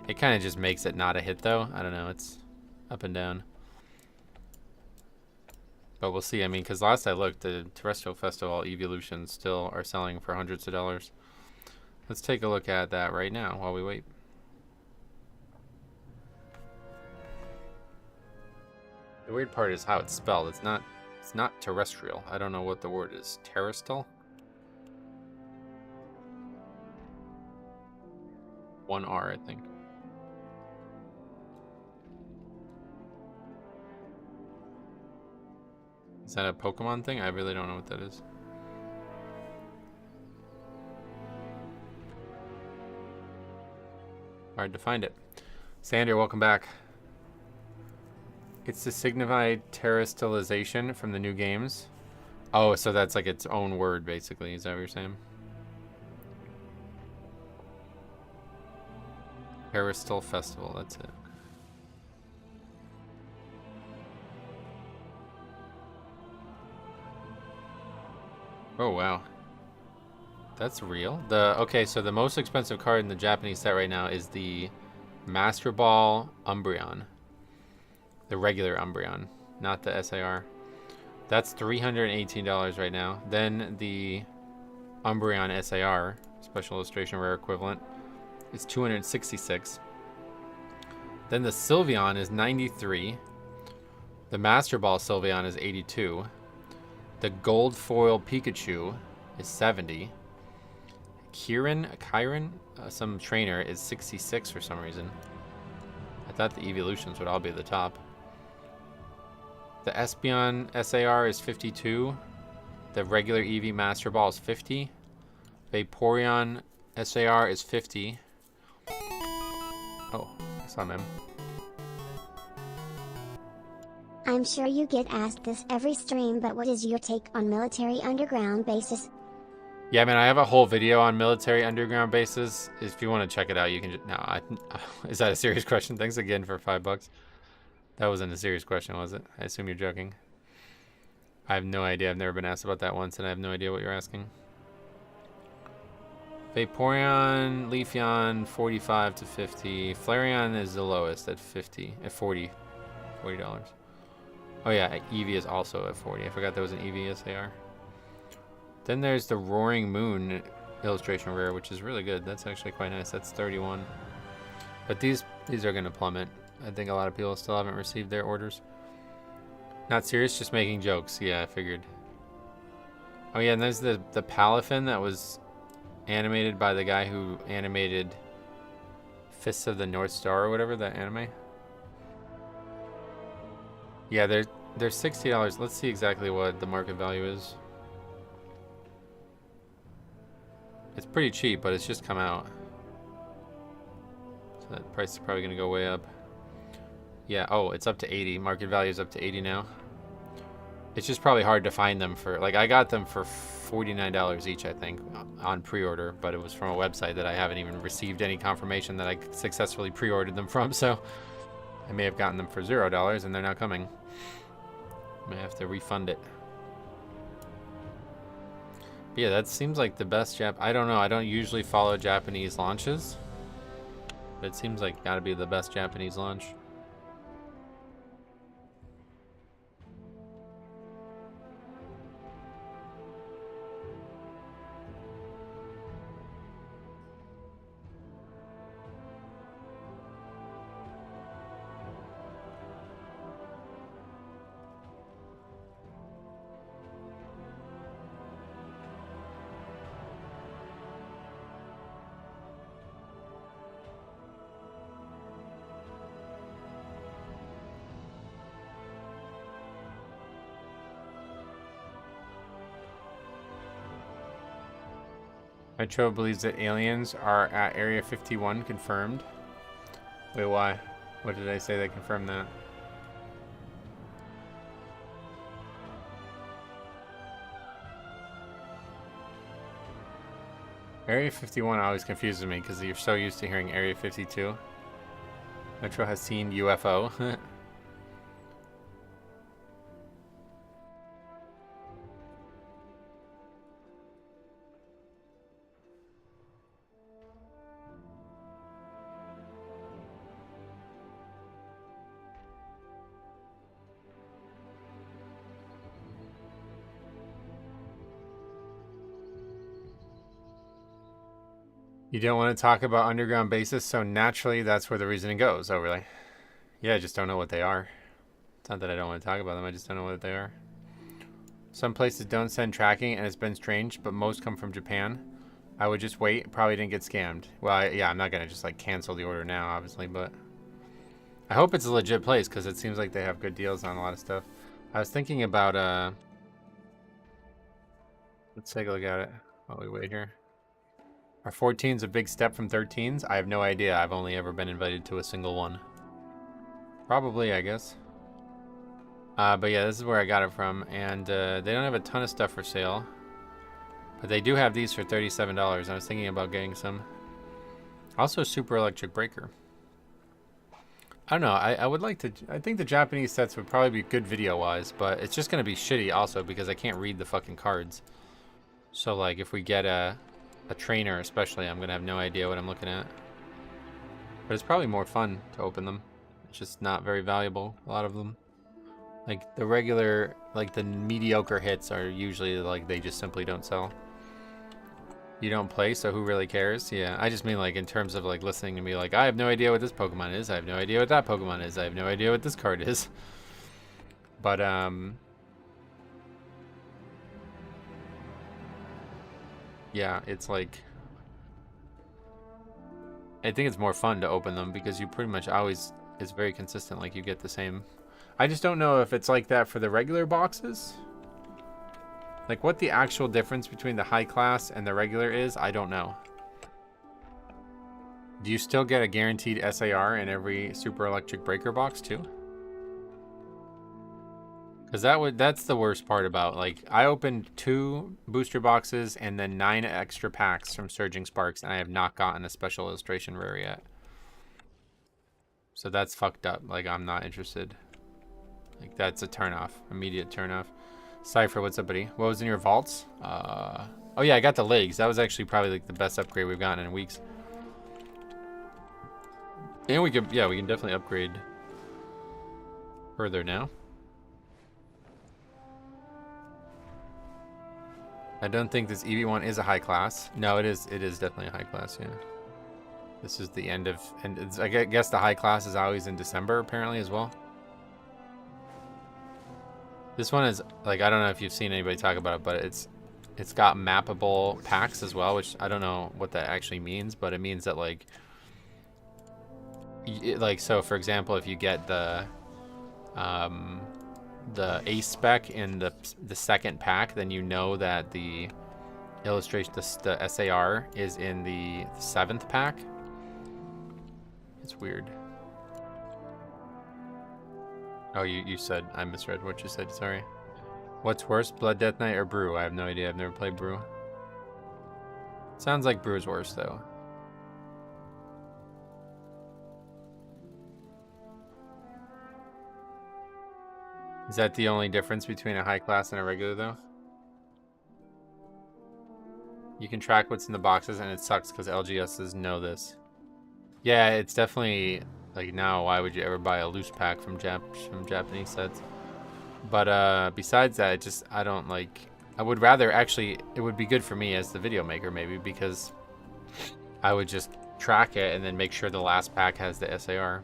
It kind of just makes it not a hit though. I don't know. It's up and down. But we'll see. I mean, because last I looked, the Terrestrial Festival Evolutions still are selling for hundreds of dollars. Let's take a look at that right now while we wait. The weird part is how it's spelled. It's not terrestrial. I don't know what the word is. Terrestrial? 1 R, I think. Is that a Pokemon thing? I really don't know what that is. Hard to find it. Sander, welcome back. It's to signify terrestrialization from the new games. Oh, so that's like its own word, basically. Is that what you're saying? Terrestrial Festival, that's it. Oh, wow. That's real? Okay, so the most expensive card in the Japanese set right now is the Master Ball Umbreon. The regular Umbreon, not the SAR. That's $318 right now. Then the Umbreon SAR, Special Illustration Rare Equivalent, is $266. Then the Sylveon is $93. The Master Ball Sylveon is $82. The Gold Foil Pikachu is $70. Kyron, some trainer, is $66 for some reason. I thought the evolutions would all be at the top. The Espeon SAR is $52. The regular Eevee Master Ball is $50. Vaporeon SAR is $50. Oh, I saw him. I'm sure you get asked this every stream, but what is your take on military underground bases? Yeah, man, I have a whole video on military underground bases. If you want to check it out, you can just... No, is that a serious question? Thanks again for $5. That wasn't a serious question, was it? I assume you're joking. I have no idea. I've never been asked about that once, and I have no idea what you're asking. Vaporeon, Leafeon, 45 to 50. Flareon is the lowest at 50, at 40. $40. Oh yeah, Eevee is also at 40. I forgot there was an Eevee. Yes, they are. Then there's the Roaring Moon illustration rare, which is really good. That's actually quite nice. That's 31. But these are going to plummet. I think a lot of people still haven't received their orders. Not serious, just making jokes. Yeah, I figured. Oh yeah, and there's the Palafin that was animated by the guy who animated Fists of the North Star or whatever, that anime. Yeah, they're $60. Let's see exactly what the market value is. It's pretty cheap, but it's just come out. So that price is probably going to go way up. Yeah, oh, it's up to 80. Market value is up to 80 now. It's just probably hard to find them for, like, I got them for $49 each, I think, on pre-order, but it was from a website that I haven't even received any confirmation that I successfully pre-ordered them from, so I may have gotten them for $0 and they're not coming. I may have to refund it. But yeah, that seems like the best I don't know, I don't usually follow Japanese launches, but it seems like gotta be the best Japanese launch. Metro believes that aliens are at Area 51, confirmed. Wait, why? What did I say that confirmed that? Area 51 always confuses me because you're so used to hearing Area 52. Metro has seen UFO. You don't want to talk about underground bases, so naturally that's where the reasoning goes. Oh, really? Yeah, I just don't know what they are. It's not that I don't want to talk about them, I just don't know what they are. Some places don't send tracking, and it's been strange, but most come from Japan. I would just wait. Probably didn't get scammed. Well, yeah, I'm not going to just, like, cancel the order now, obviously, but I hope it's a legit place, because it seems like they have good deals on a lot of stuff. I was thinking about, let's take a look at it while we wait here. Are 14s a big step from 13s? I have no idea. I've only ever been invited to a single one. Probably, I guess. But yeah, this is where I got it from. And they don't have a ton of stuff for sale. But they do have these for $37. I was thinking about getting some. Also, Super Electric Breaker. I don't know. I would like to... I think the Japanese sets would probably be good video-wise. But it's just going to be shitty also because I can't read the fucking cards. So, like, if we get a trainer especially, I'm gonna have no idea what I'm looking at. But it's probably more fun to open them. It's just not very valuable, a lot of them. Like the regular, like the mediocre hits are usually like they just simply don't sell. You don't play, so who really cares? Yeah, I just mean like in terms of like listening to me like, I have no idea what this Pokemon is, I have no idea what that Pokemon is, I have no idea what this card is. But yeah, it's like, I think it's more fun to open them because you pretty much always, it's very consistent, like you get the same. I just don't know if it's like that for the regular boxes. Like what the actual difference between the high class and the regular is, I don't know. Do you still get a guaranteed SAR in every Super Electric Breaker box too? Because that's the worst part about, like, I opened 2 booster boxes and then 9 extra packs from Surging Sparks, and I have not gotten a special illustration rare yet. So that's fucked up. Like, I'm not interested. Like, that's a turnoff. Immediate turnoff. Cypher, what's up, buddy? What was in your vaults? Oh yeah, I got the legs. That was actually probably like the best upgrade we've gotten in weeks. And we can definitely upgrade further now. I don't think this EV1 is a high class. No, it is definitely a high class, yeah. This is the end of, and it's, I guess the high class is always in December apparently as well. This one is like, I don't know if you've seen anybody talk about it, but it's got mappable packs as well, which I don't know what that actually means, but it means that like so for example, if you get the ace spec in the second pack, then you know that the illustration, the SAR is in the 7th pack. It's weird. Oh, you said, I misread what you said, sorry. What's worse, Blood Death Knight or Brew? I have no idea, I've never played Brew. Sounds like Brew is worse though. Is that the only difference between a high class and a regular though? You can track what's in the boxes and it sucks because LGSs know this. Yeah, it's definitely like now why would you ever buy a loose pack from Japanese sets? But besides that, I don't like, I would rather actually, it would be good for me as the video maker maybe, because I would just track it and then make sure the last pack has the SAR.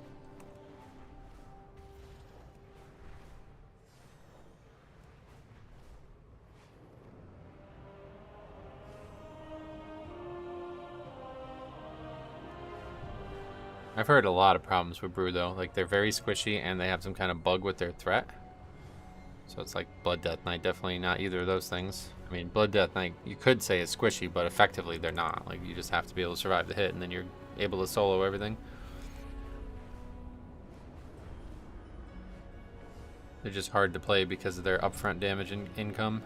I've heard a lot of problems with Brew though, like they're very squishy and they have some kind of bug with their threat. So it's like Blood Death Knight, definitely not either of those things. I mean, Blood Death Knight, you could say is squishy, but effectively they're not. Like you just have to be able to survive the hit and then you're able to solo everything. They're just hard to play because of their upfront damage and income.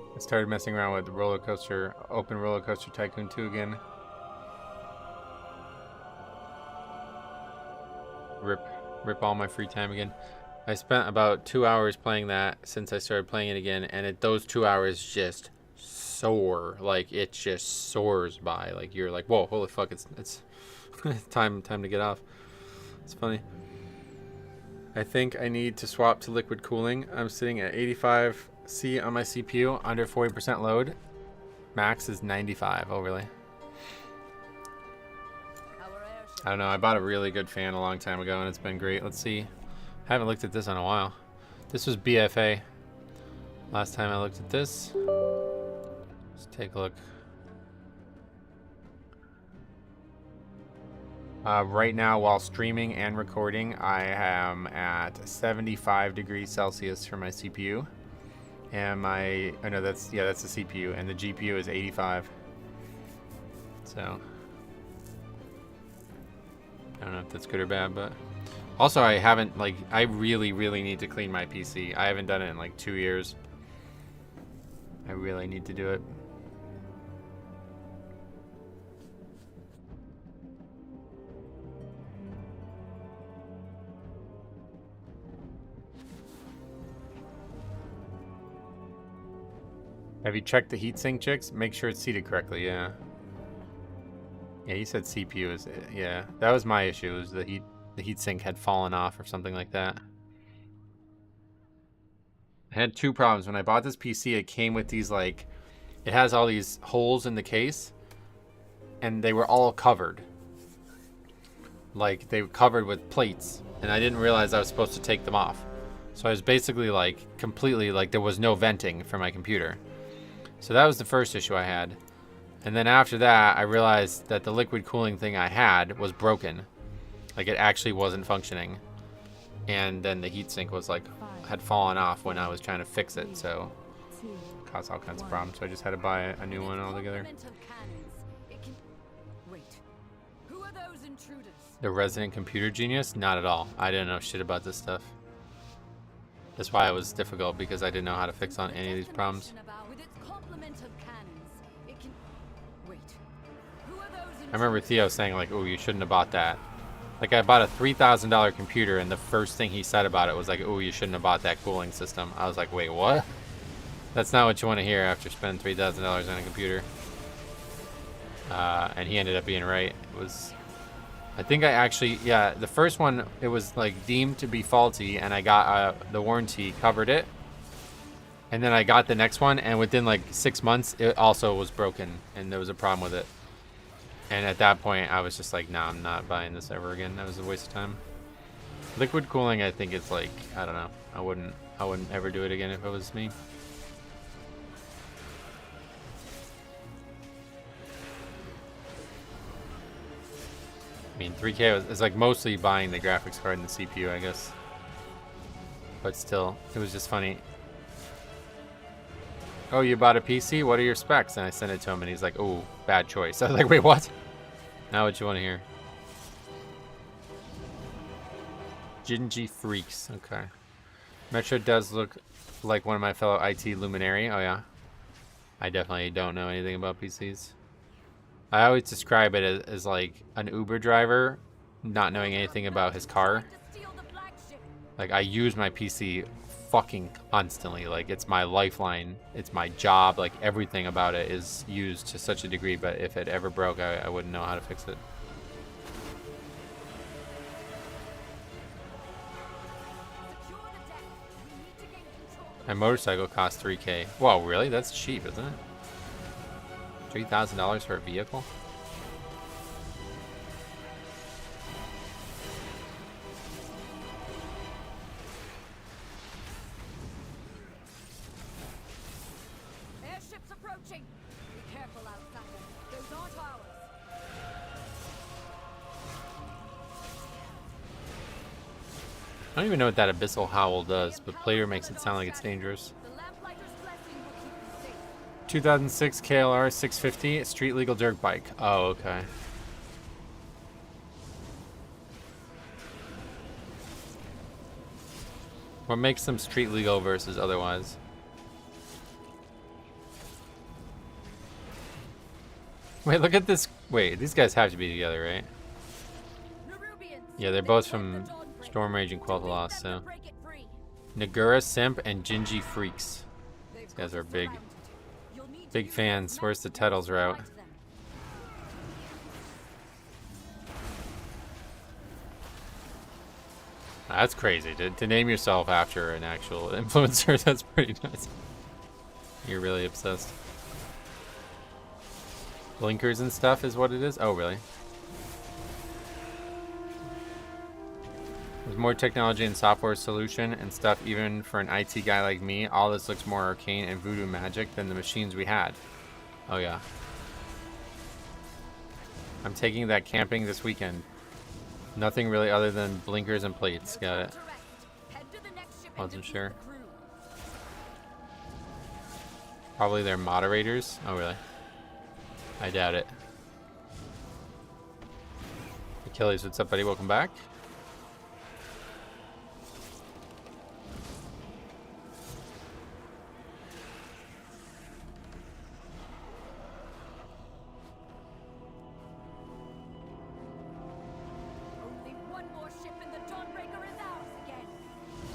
I started messing around with Open Roller Coaster Tycoon 2 again. Rip all my free time again. I spent about 2 hours playing that since I started playing it again, and those 2 hours just soar. Like it just soars by. Like you're like, whoa, holy fuck! It's time to get off. It's funny. I think I need to swap to liquid cooling. I'm sitting at 85C on my CPU, under 40% load. Max is 95. Oh, really? I don't know. I bought a really good fan a long time ago, and it's been great. Let's see. I haven't looked at this in a while. This was BFA. Last time I looked at this. Let's take a look. Right now, while streaming and recording, I am at 75 degrees Celsius for my CPU, and my that's the CPU, and the GPU is 85. So I don't know if that's good or bad, but also I haven't I really need to clean my PC. I haven't done it in like 2 years. I really need to do it. Have you checked the heatsink, chicks? Make sure it's seated correctly, yeah. Yeah, he said CPU is, yeah. That was my issue, was the heatsink had fallen off or something like that. I had two problems. When I bought this PC, it came with these it has all these holes in the case, and they were all covered. Like, they were covered with plates, and I didn't realize I was supposed to take them off. So I was basically completely there was no venting for my computer. So that was the first issue I had. And then after that, I realized that the liquid cooling thing I had was broken. Like it actually wasn't functioning. And then the heatsink was had fallen off when I was trying to fix it. So it caused all kinds of problems. So I just had to buy a new one altogether. The resident computer genius? Not at all. I didn't know shit about this stuff. That's why it was difficult, because I didn't know how to fix on any of these problems. I remember Theo saying oh, you shouldn't have bought that. I bought a $3,000 computer, and the first thing he said about it was oh, you shouldn't have bought that cooling system. I was like, wait, what? That's not what you want to hear after spending $3,000 on a computer. And he ended up being right. It was, I think I actually, yeah, the first one, it was like deemed to be faulty, and I got the warranty covered it. And then I got the next one, and within like 6 months, it also was broken, and there was a problem with it. And at that point, I was just like, nah, I'm not buying this ever again. That was a waste of time. Liquid cooling, I think it's like, I don't know. I wouldn't ever do it again if it was me. I mean, 3K is like mostly buying the graphics card and the CPU, I guess. But still, it was just funny. Oh, you bought a PC? What are your specs? And I sent it to him, and he's like, oh, bad choice. I was like, wait, what? Now what you want to hear? Gingy Freaks. Okay. Metro does look like one of my fellow IT luminary. Oh, yeah. I definitely don't know anything about PCs. I always describe it as like an Uber driver not knowing anything about his car. Like, I use my PC fucking constantly. Like, it's my lifeline. It's my job. Like, everything about it is used to such a degree. But if it ever broke, I wouldn't know how to fix it. My motorcycle costs 3K. Whoa, really? That's cheap, isn't it? $3,000 for a vehicle? Airships approaching. Be careful, outsider. Those aren't ours. I don't even know what that abyssal howl does, but Player makes it sound like it's dangerous. The lamplighter's blessing will keep you safe. 2006 KLR 650 street legal dirt bike. Oh, okay. What makes them street legal versus otherwise? Wait, look at this. Wait, these guys have to be together, right? Yeah, they're both from Storm Rage and Quell the Lost, so. Nagura, Simp, and Gingy Freaks. These guys are big fans. Where's the Tettles route? That's crazy. To name yourself after an actual influencer, that's pretty nice. You're really obsessed. Blinkers and stuff is what it is? Oh, really? There's more technology and software solution and stuff even for an IT guy like me. All this looks more arcane and voodoo magic than the machines we had. Oh, yeah. I'm taking that camping this weekend. Nothing really other than blinkers and plates. Got it. Wasn't sure. Probably they're moderators. Oh, really? I doubt it. Achilles, what's up, buddy? Welcome back.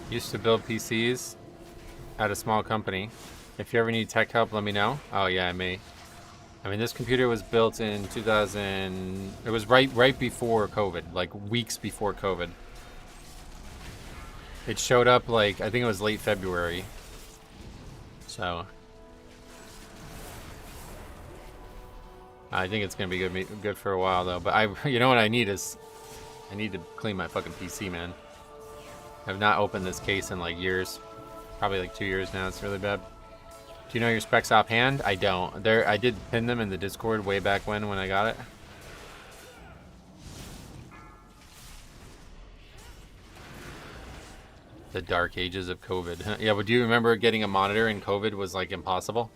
Used to build PCs at a small company. If you ever need tech help, let me know. Oh yeah, I may. I mean, this computer was built in 2000. It was right before COVID, like weeks before COVID. It showed up like, I think it was late February. So I think it's gonna be good for a while though. But you know what I need is, I need to clean my fucking PC, man. I've not opened this case in like years, probably like 2 years now. It's really bad. Do you know your specs offhand? I don't. I did pin them in the Discord way back when I got it. The dark ages of COVID. Yeah, but do you remember getting a monitor in COVID was like impossible?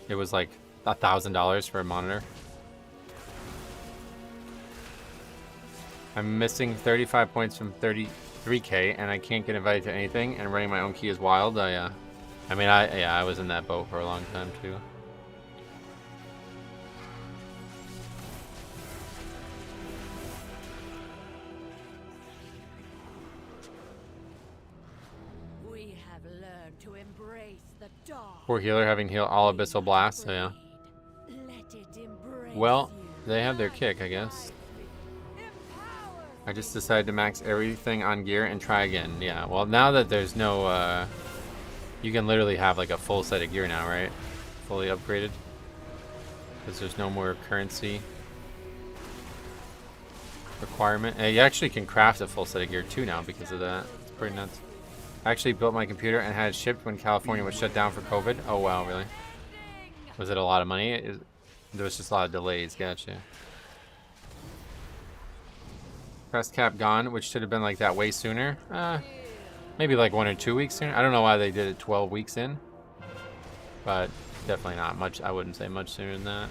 It was like $1,000 for a monitor. I'm missing 35 points from 33K, and I can't get invited to anything, and running my own key is wild. I mean, I was in that boat for a long time too. We have learned to embrace the dark. Poor healer having healed all Abyssal Blasts. So yeah. Let it embrace Well, they have their kick, I guess. I just decided to max everything on gear and try again. Yeah, well, now that there's no, you can literally have like a full set of gear now, right? Fully upgraded. Because there's no more currency requirement. And you actually can craft a full set of gear too now because of that. It's pretty nuts. I actually built my computer and had it shipped when California was shut down for COVID. Oh, wow, really? Was it a lot of money? There was just a lot of delays. Gotcha. Crest cap gone, which should have been like that way sooner. Maybe like 1 or 2 weeks sooner. I don't know why they did it 12 weeks in. But definitely not much. I wouldn't say much sooner than that.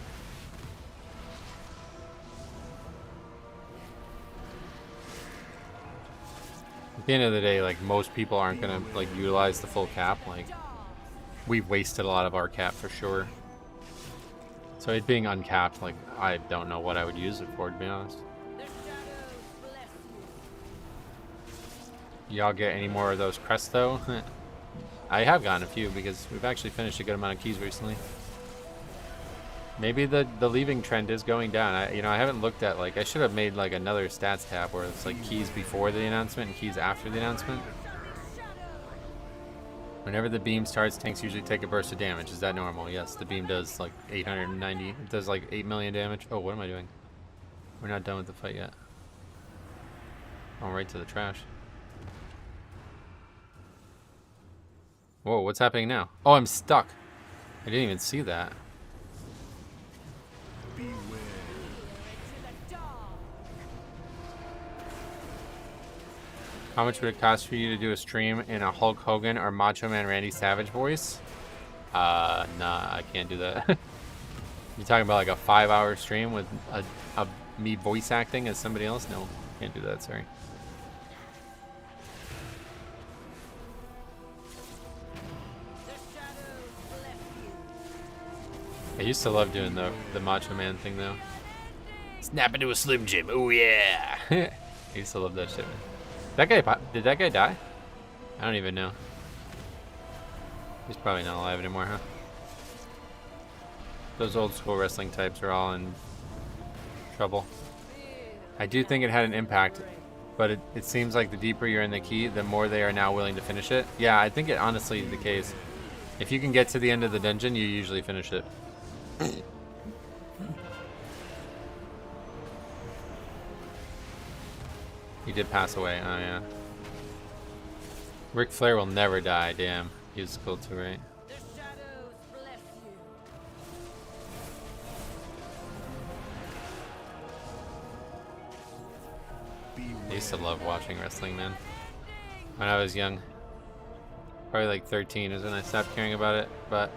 At the end of the day, like, most people aren't gonna like utilize the full cap. Like, we've wasted a lot of our cap for sure. So it being uncapped, like, I don't know what I would use it for, to be honest. Y'all get any more of those crests though? I have gotten a few because we've actually finished a good amount of keys recently. Maybe the leaving trend is going down. I haven't looked at, like, I should have made like another stats tab where it's like keys before the announcement and keys after the announcement. Whenever the beam starts, tanks usually take a burst of damage. Is that normal? Yes, the beam does like 890. It does like 8 million damage. Oh, what am I doing? We're not done with the fight yet. Oh, right to the trash. Whoa, what's happening now? Oh, I'm stuck. I didn't even see that. How much would it cost for you to do a stream in a Hulk Hogan or Macho Man Randy Savage voice? Nah, I can't do that. You talking about like a 5-hour stream with me voice acting as somebody else? No, can't do that, sorry. I used to love doing the Macho Man thing though. Snap into a Slim Jim, oh yeah! I used to love that shit, man. Did that guy die? I don't even know. He's probably not alive anymore, huh? Those old school wrestling types are all in trouble. I do think it had an impact, but it seems like the deeper you're in the key, the more they are now willing to finish it. Yeah, I think it honestly is the case. If you can get to the end of the dungeon, you usually finish it. He did pass away. Oh yeah. Ric Flair will never die. Damn, he was cool too, right? I used to love watching wrestling, man. When I was young, probably like 13 is when I stopped caring about it. But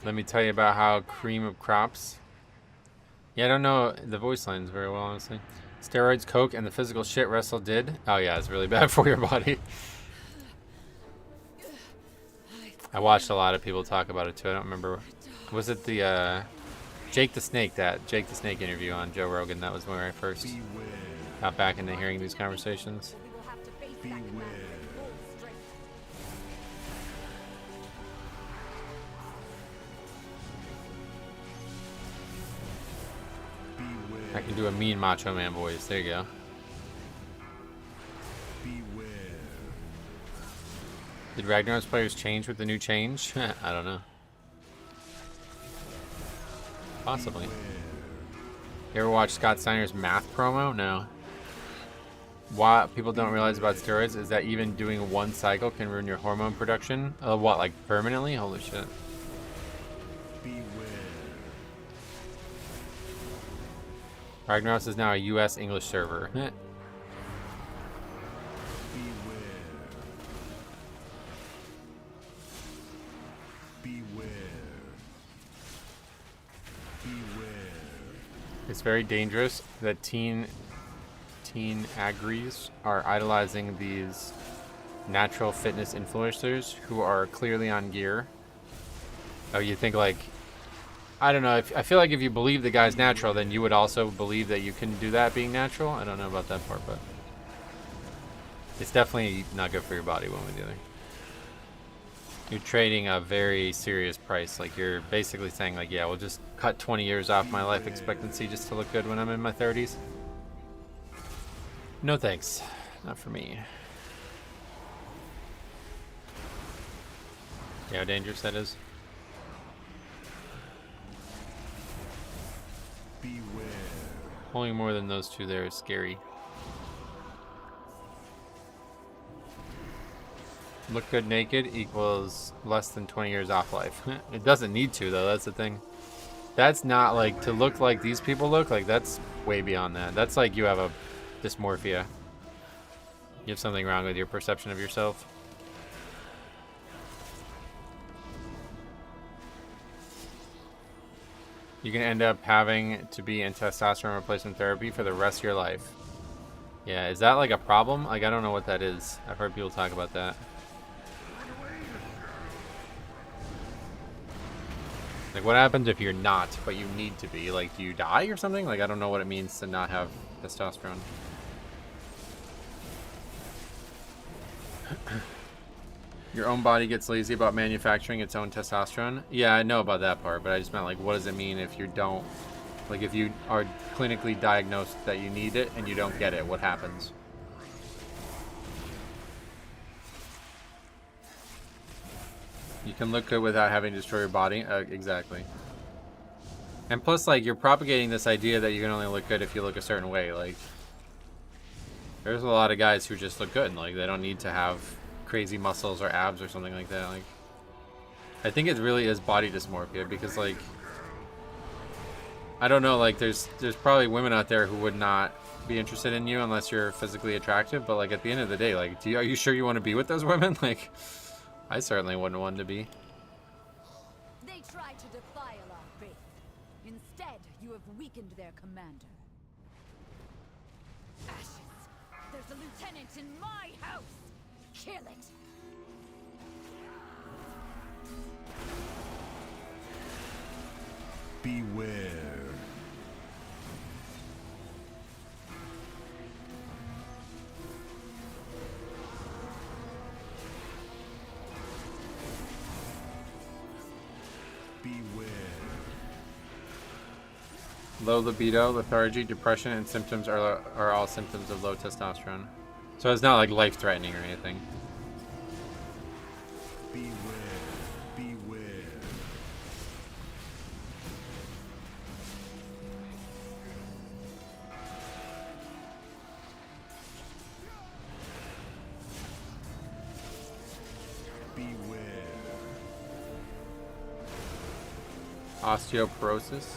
let me tell you about how cream of crops. Yeah, I don't know the voice lines very well, honestly. Steroids, coke, and the physical shit wrestle did. Oh yeah, it's really bad for your body. I watched a lot of people talk about it too. I don't remember. Was it the Jake the Snake interview on Joe Rogan? That was where I first got back into hearing these conversations. I can do a mean Macho Man voice. There you go. Did Ragnarok's players change with the new change? I don't know. Possibly. You ever watch Scott Steiner's math promo? No. What people don't realize about steroids is that even doing one cycle can ruin your hormone production. What, like permanently? Holy shit. Ragnaros is now a US English server. It's very dangerous that teen agries are idolizing these natural fitness influencers who are clearly on gear. Oh, you think like, I don't know, I feel like if you believe the guy's natural, then you would also believe that you can do that being natural. I don't know about that part, but It's definitely not good for your body one way or the other. You're trading a very serious price. Like, you're basically saying, like, yeah, we'll just cut 20 years off my life expectancy just to look good when I'm in my 30s. No thanks. Not for me. Yeah, how dangerous that is. Beware. Pulling more than those two there is scary. Look good naked equals less than 20 years off life. It doesn't need to, though. That's the thing. That's not like to look like these people look like. That's way beyond that. That's like you have a dysmorphia. You have something wrong with your perception of yourself. You can end up having to be in testosterone replacement therapy for the rest of your life. Yeah, is that like a problem? Like, I don't know what that is. I've heard people talk about that. Like, what happens if you're not, but you need to be? Like, do you die or something? Like, I don't know what it means to not have testosterone. Your own body gets lazy about manufacturing its own testosterone? Yeah, I know about that part, but I just meant, like, what does it mean if you don't? Like, if you are clinically diagnosed that you need it and you don't get it, what happens? You can look good without having to destroy your body. Exactly. And plus, like, you're propagating this idea that you can only look good if you look a certain way. Like, there's a lot of guys who just look good. Like, they don't need to have crazy muscles or abs or something like that. Like, I think it really is body dysmorphia because, like, I don't know. Like, there's probably women out there who would not be interested in you unless you're physically attractive. But, like, at the end of the day, like, are you sure you want to be with those women? Like, I certainly wouldn't want to be. They tried to defile our faith. Instead, you have weakened their commander. Ashes! There's a lieutenant in my house! Kill it! Beware. Low libido, lethargy, depression, and symptoms are all symptoms of low testosterone. So it's not like life-threatening or anything. Beware. Beware. Beware. Osteoporosis.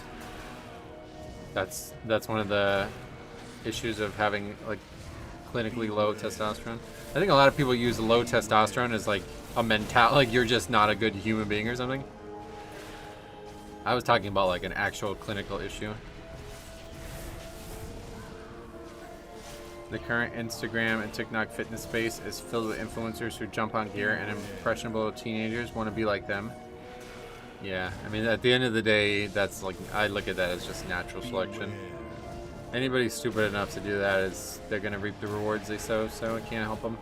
That's one of the issues of having, like, clinically low testosterone. I think a lot of people use low testosterone as like a like you're just not a good human being or something. I was talking about like an actual clinical issue. The current Instagram and TikTok fitness space is filled with influencers who jump on gear, and impressionable teenagers want to be like them. Yeah, I mean, at the end of the day, that's like, I look at that as just natural selection. Anybody stupid enough to do that is, they're going to reap the rewards they sow, so I can't help them.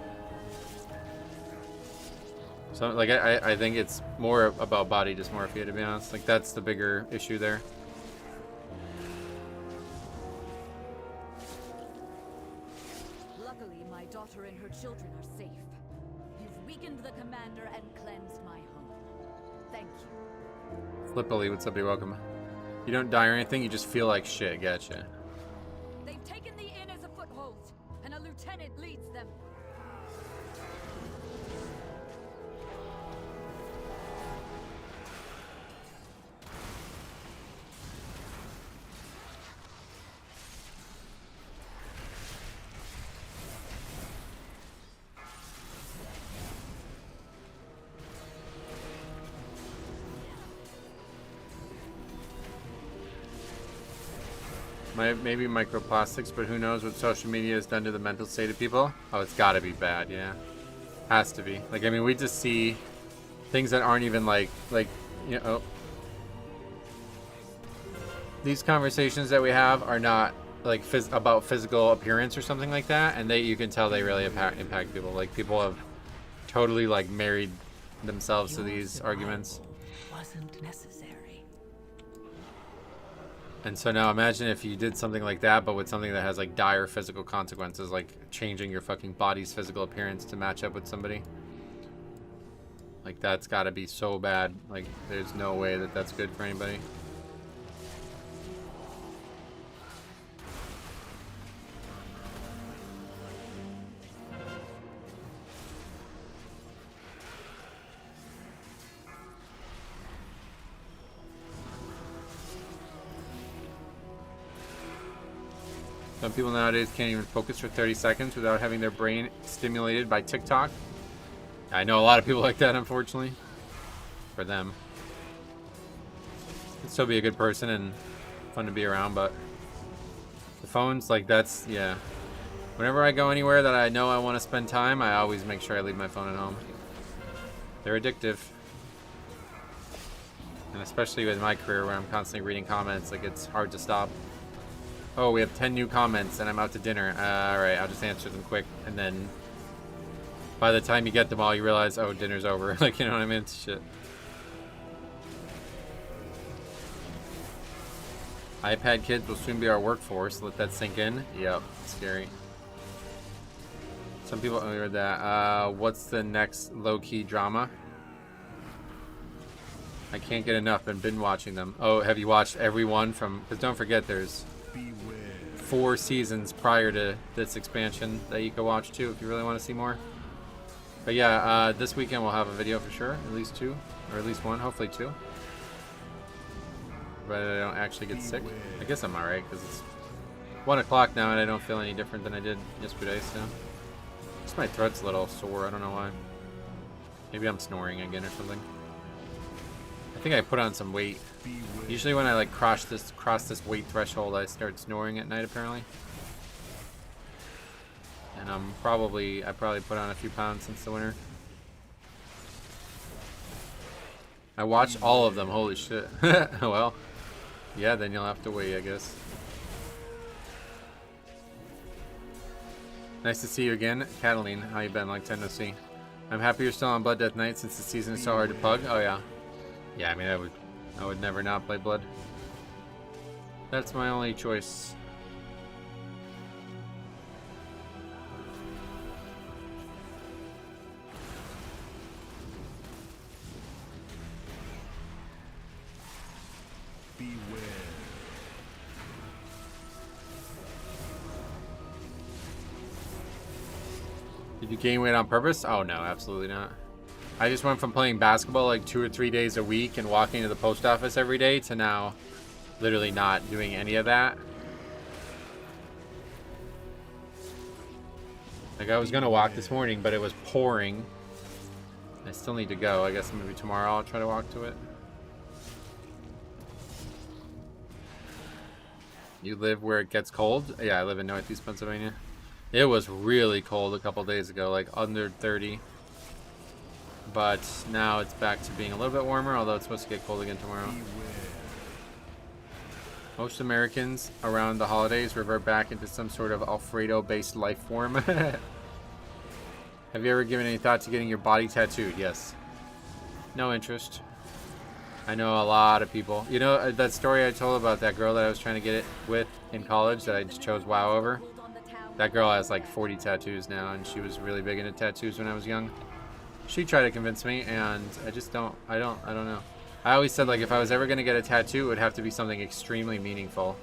So, like, I think it's more about body dysmorphia, to be honest. Like, that's the bigger issue there. Luckily, my daughter and her children are safe. You've weakened the commander and cleansed my home. Thank you. Flippily, what's up? You're welcome. You don't die or anything, you just feel like shit. Gotcha. They've taken the inn as a foothold, and a lieutenant leads them. Maybe microplastics, but who knows what social media has done to the mental state of people? Oh, it's gotta be bad, yeah. Has to be. Like, I mean, we just see things that aren't even like, you know, these conversations that we have are not like about physical appearance or something like that, and you can tell they really impact people. Like people have totally like married themselves to these arguments. Wasn't necessary. And so now imagine if you did something like that, but with something that has like dire physical consequences, like changing your fucking body's physical appearance to match up with somebody. Like that's got to be so bad. Like there's no way that that's good for anybody. Some people nowadays can't even focus for 30 seconds without having their brain stimulated by TikTok. I know a lot of people like that, unfortunately. For them. Could still be a good person and fun to be around, but the phones, like that's, yeah. Whenever I go anywhere that I know I want to spend time, I always make sure I leave my phone at home. They're addictive. And especially with my career where I'm constantly reading comments, like it's hard to stop. Oh, we have 10 new comments and I'm out to dinner. Alright, I'll just answer them quick. And then by the time you get them all, you realize, oh, dinner's over. Like, you know what I mean? It's shit. iPad kids will soon be our workforce. Let that sink in. Yep, scary. Some people heard that. What's the next low-key drama? I can't get enough. I've been watching them. Oh, have you watched every one from... Because don't forget, there's 4 seasons prior to this expansion that you can watch too if you really want to see more. But yeah, this weekend we'll have a video for sure. At least 2. Or at least 1. Hopefully 2. But I don't actually get sick. I guess I'm alright because it's 1 o'clock now and I don't feel any different than I did yesterday, so. Just my throat's a little sore. I don't know why. Maybe I'm snoring again or something. I think I put on some weight. Usually when I like cross this weight threshold, I start snoring at night apparently. And I probably put on a few pounds since the winter. I watched all of them. Holy shit. Well, yeah, then you'll have to wait, I guess. Nice to see you again, Cataline. How you been? Long time no see. I'm happy you're still on Blood Death Knight since the season is so hard to pug. Oh yeah. Yeah, I mean, I would never not play Blood. That's my only choice. Beware. Did you gain weight on purpose? Oh no, absolutely not. I just went from playing basketball like 2 or 3 days a week and walking to the post office every day to now literally not doing any of that. Like I was gonna walk this morning, but it was pouring. I still need to go. I guess maybe tomorrow I'll try to walk to it. You live where it gets cold? Yeah, I live in Northeast Pennsylvania. It was really cold a couple days ago, like under 30. But now it's back to being a little bit warmer, although it's supposed to get cold again tomorrow. Most Americans around the holidays revert back into some sort of Alfredo-based life form. Have you ever given any thought to getting your body tattooed? Yes. No interest. I know a lot of people. You know that story I told about that girl that I was trying to get it with in college that I just chose WoW over? That girl has like 40 tattoos now, and she was really big into tattoos when I was young. She tried to convince me, and I just don't know. I always said, like, if I was ever going to get a tattoo, it would have to be something extremely meaningful.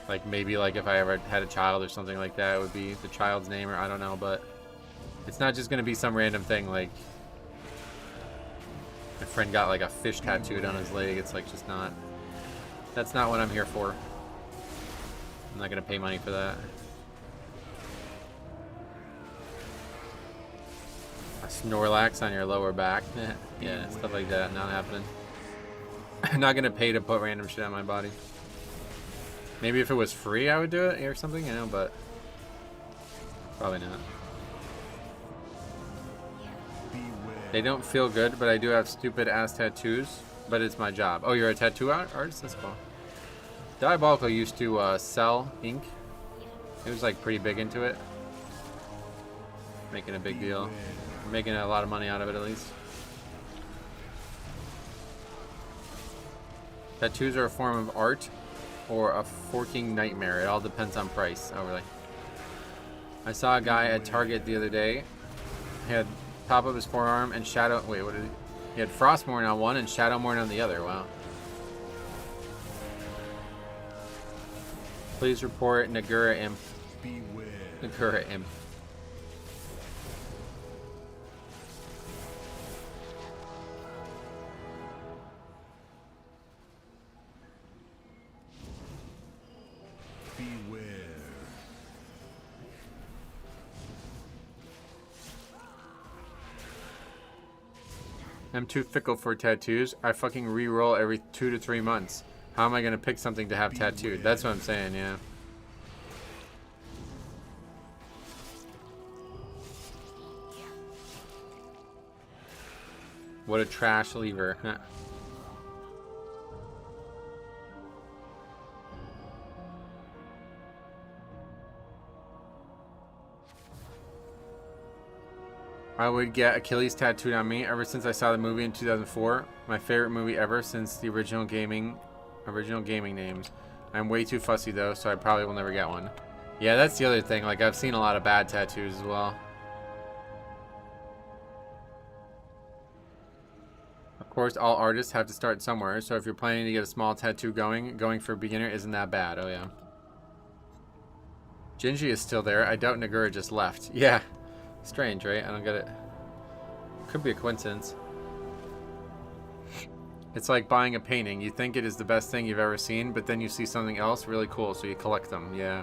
Like, maybe, like, if I ever had a child or something like that, it would be the child's name, or I don't know, but it's not just going to be some random thing, like, my friend got, like, a fish tattooed on his leg. It's, like, just not, that's not what I'm here for. I'm not going to pay money for that. Snorlax on your lower back. Yeah, stuff like that. Not happening. I'm not gonna pay to put random shit on my body. Maybe if it was free I would do it or something, you know, but probably not. They don't feel good, but I do have stupid ass tattoos, but it's my job. Oh, you're a tattoo artist? That's cool. Diabolical used to sell ink. It was like pretty big into it. Making a big deal. Making a lot of money out of it at least. Tattoos are a form of art or a forking nightmare. It all depends on price. Oh, really? I saw a guy at Target the other day. He had top of his forearm and shadow. Wait, what did he? He had Frostmourne on one and Shadowmourne on the other. Wow. Please report Nagura Imp. Beware. Nagura Imp. Beware. I'm too fickle for tattoos. I fucking re-roll every 2 to 3 months. How am I gonna pick something to have tattooed? That's what I'm saying, yeah. What a trash lever. I would get Achilles tattooed on me ever since I saw the movie in 2004. My favorite movie ever since the original gaming names. I'm way too fussy though, so I probably will never get one. Yeah, that's the other thing. Like, I've seen a lot of bad tattoos as well. Of course, all artists have to start somewhere, so if you're planning to get a small tattoo going for a beginner isn't that bad. Oh yeah. Gingy is still there. I doubt Nagura just left. Yeah. Strange, right? I don't get it. Could be a coincidence. It's like buying a painting. You think it is the best thing you've ever seen, but then you see something else really cool, so you collect them. Yeah.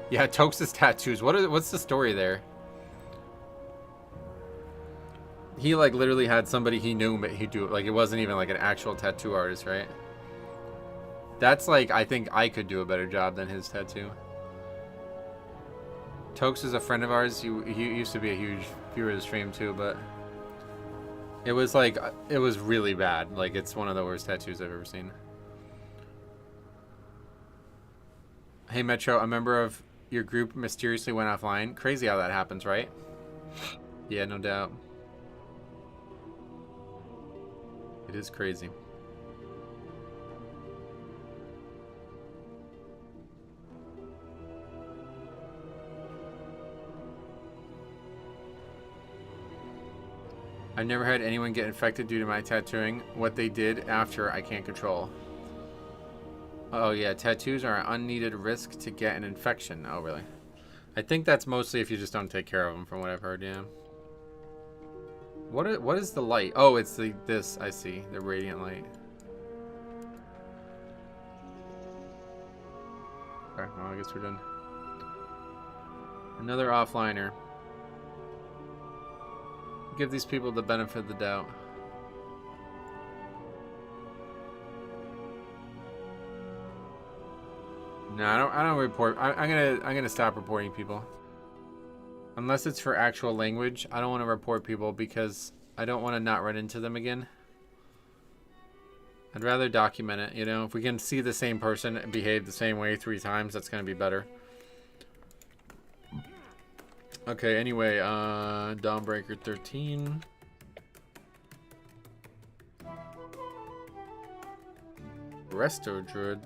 Yeah, Tokes' tattoos. What's the story there? He like literally had somebody he knew, but he'd do it. Like, it wasn't even like an actual tattoo artist, right? That's like, I think I could do a better job than his tattoo. Tokes is a friend of ours. He used to be a huge viewer of the stream too, but it was like, it was really bad. Like, it's one of the worst tattoos I've ever seen. Hey Metro, a member of your group mysteriously went offline. Crazy how that happens, right? Yeah, no doubt. It is crazy. I've never had anyone get infected due to my tattooing. What they did after, I can't control. Oh yeah, tattoos are an unneeded risk to get an infection. Oh really? I think that's mostly if you just don't take care of them, from what I've heard, yeah. What is the light? Oh, it's this, I see. The radiant light. Okay, well, I guess we're done. Another offliner. Give these people the benefit of the doubt. No, I don't report. I'm gonna stop reporting people. Unless it's for actual language, I don't want to report people because I don't want to not run into them again. I'd rather document it, you know? If we can see the same person behave the same way 3 times, that's going to be better. Okay, anyway, Dawnbreaker 13. Resto Druid.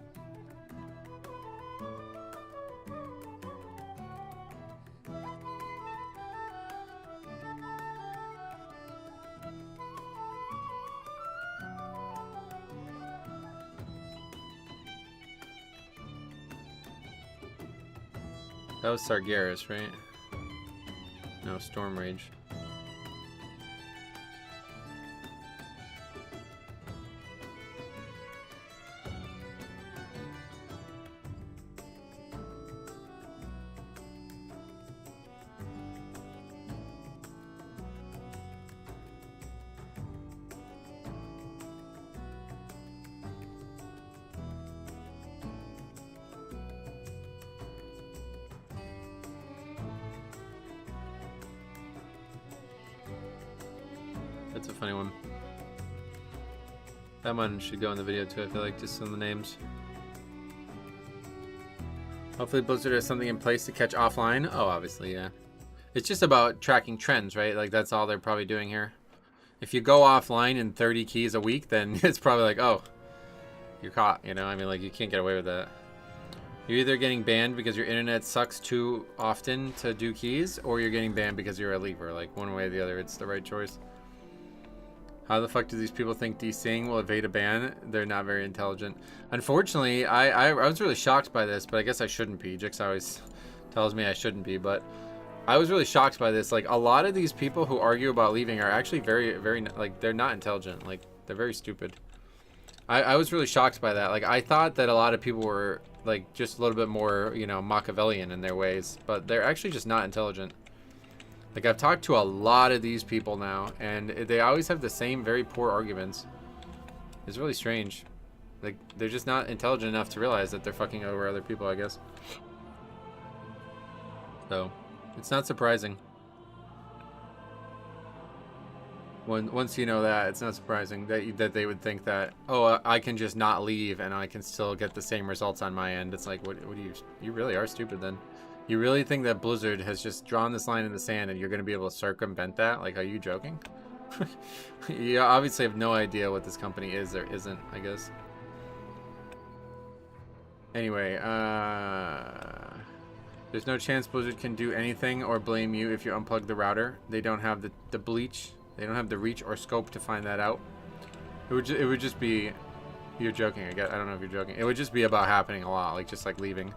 That was Sargeras, right? No, Storm Rage. That's a funny one. That one should go in the video too, I feel like, just some of the names. Hopefully Blizzard has something in place to catch offline. Oh, obviously, yeah. It's just about tracking trends, right? Like, that's all they're probably doing here. If you go offline in 30 keys a week, then it's probably like, oh, you're caught, you know? I mean, like, you can't get away with that. You're either getting banned because your internet sucks too often to do keys, or you're getting banned because you're a leaver. Like, one way or the other, it's the right choice. How the fuck do these people think DCing will evade a ban? They're not very intelligent. Unfortunately, I was really shocked by this, but I guess I shouldn't be. Jix always tells me I shouldn't be, but I was really shocked by this. Like, a lot of these people who argue about leaving are actually very, like, they're not intelligent. Like, they're very stupid. I was really shocked by that. Like, I thought that a lot of people were, like, just a little bit more, you know, Machiavellian in their ways, but they're actually just not intelligent. Like, I've talked to a lot of these people now, and they always have the same very poor arguments. It's really strange. Like, they're just not intelligent enough to realize that they're fucking over other people, I guess. So, it's not surprising. Once you know that, it's not surprising that they would think that, oh, I can just not leave and I can still get the same results on my end. It's like, what do you really are stupid then. You really think that Blizzard has just drawn this line in the sand and you're going to be able to circumvent that? Like, are you joking? You obviously have no idea what this company is or isn't, I guess. Anyway, there's no chance Blizzard can do anything or blame you if you unplug the router. They don't have the bleach. They don't have the reach or scope to find that out. It would just be... You're joking, I guess. I don't know if you're joking. It would just be about happening a lot, like just like leaving.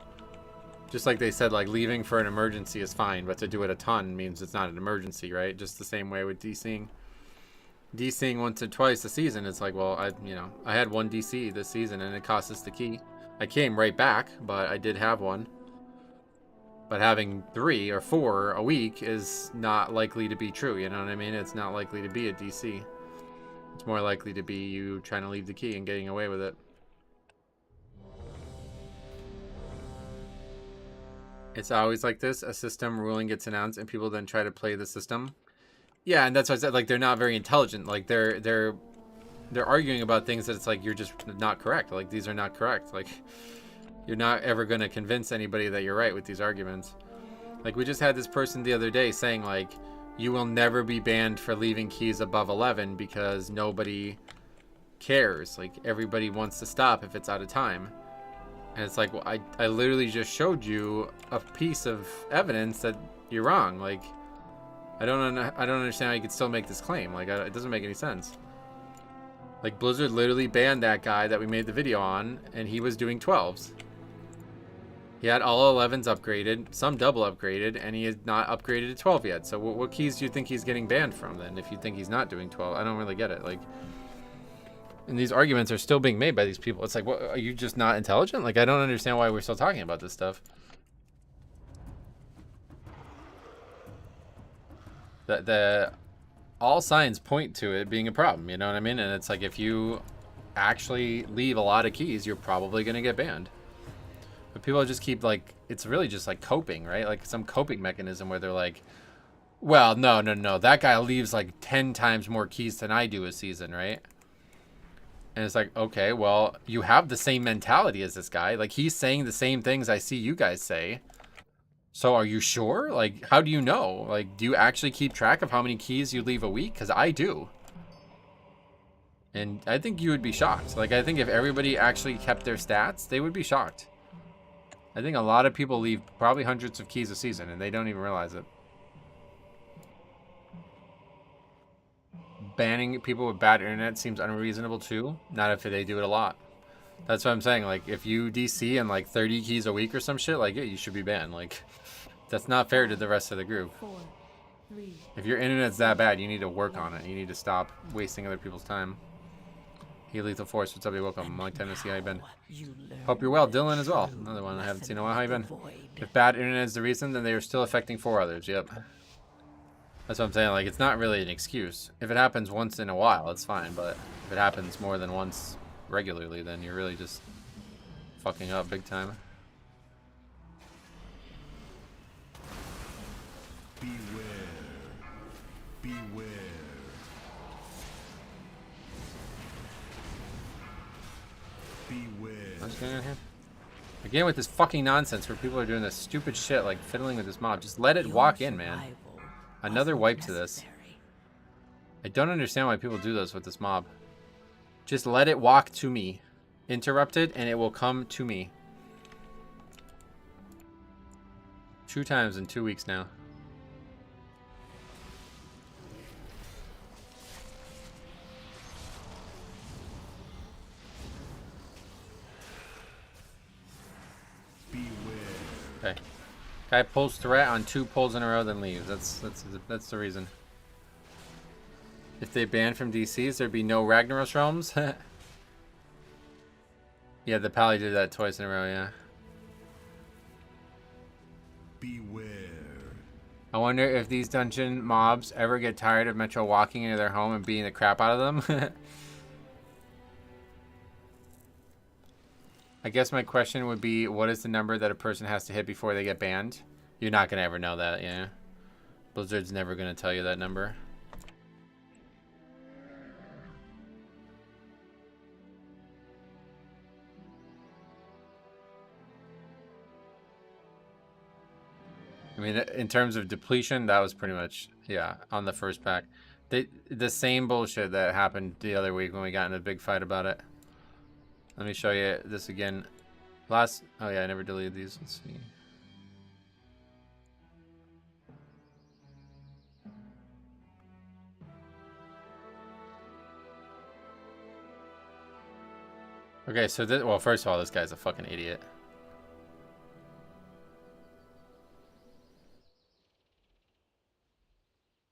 Just like they said, like leaving for an emergency is fine, but to do it a ton means it's not an emergency, right? Just the same way with DCing. DCing once or twice a season, it's like, well, I had one DC this season and it cost us the key. I came right back, but I did have one. But having 3 or 4 a week is not likely to be true, you know what I mean? It's not likely to be a DC. It's more likely to be you trying to leave the key and getting away with it. It's always like this. A system ruling gets announced and people then try to play the system. Yeah, and that's why I said, like, they're not very intelligent. Like, they're arguing about things that it's like, you're just not correct. Like, these are not correct. Like... You're not ever going to convince anybody that you're right with these arguments. Like, we just had this person the other day saying, like, you will never be banned for leaving keys above 11 because nobody cares. Like, everybody wants to stop if it's out of time. And it's like, well, I literally just showed you a piece of evidence that you're wrong. Like, I don't understand how you could still make this claim. Like, it doesn't make any sense. Like, Blizzard literally banned that guy that we made the video on, and he was doing 12s. He had all 11s upgraded, some double upgraded, and he is not upgraded to 12 yet. So what keys do you think he's getting banned from then, if you think he's not doing 12? I don't really get it. Like, and these arguments are still being made by these people. It's like, what, are you just not intelligent? Like, I don't understand why we're still talking about this stuff. All signs point to it being a problem, you know what I mean? And it's like, if you actually leave a lot of keys, you're probably going to get banned. But people just keep, like, it's really just like coping, right? Like some coping mechanism where they're like, well, no, that guy leaves like 10 times more keys than I do a season, right? And it's like, okay, well, you have the same mentality as this guy. Like, he's saying the same things I see you guys say. So are you sure? Like, how do you know? Like, do you actually keep track of how many keys you leave a week? Because I do. And I think you would be shocked. Like, I think if everybody actually kept their stats, they would be shocked. I think a lot of people leave probably hundreds of keys a season, and they don't even realize it. Banning people with bad internet seems unreasonable, too. Not if they do it a lot. That's what I'm saying. Like, if you DC in, like, 30 keys a week or some shit, like, yeah, you should be banned. Like, that's not fair to the rest of the group. 4, 3. If your internet's that bad, you need to work on it. You need to stop wasting other people's time. Hey, Lethal Force, what's up? You welcome. Long time to see how you been. Hope you're well. Dylan as well. Another one I haven't seen in a while. How you been? If bad internet is the reason, then they are still affecting 4 others. Yep. That's what I'm saying. Like, it's not really an excuse. If it happens once in a while, it's fine. But if it happens more than once regularly, then you're really just fucking up big time. Beware. Beware. What's going on here? Again with this fucking nonsense where people are doing this stupid shit like fiddling with this mob. Just let it walk in, man. Another wipe to this. I don't understand why people do this with this mob. Just let it walk to me. Interrupt it and it will come to me. 2 times in 2 weeks now. Okay. Guy pulls threat on 2 pulls in a row, then leaves. That's the reason. If they banned from DCs, there'd be no Ragnaros realms. Yeah, the Pally did that twice in a row. Yeah. Beware. I wonder if these dungeon mobs ever get tired of Metro walking into their home and beating the crap out of them. I guess my question would be, what is the number that a person has to hit before they get banned? You're not going to ever know that, yeah. Blizzard's never going to tell you that number. I mean, in terms of depletion, that was pretty much, yeah, on the first pack. The same bullshit that happened the other week when we got in a big fight about it. Let me show you this again. Oh yeah, I never deleted these. Let's see. Okay, so well, first of all, this guy's a fucking idiot.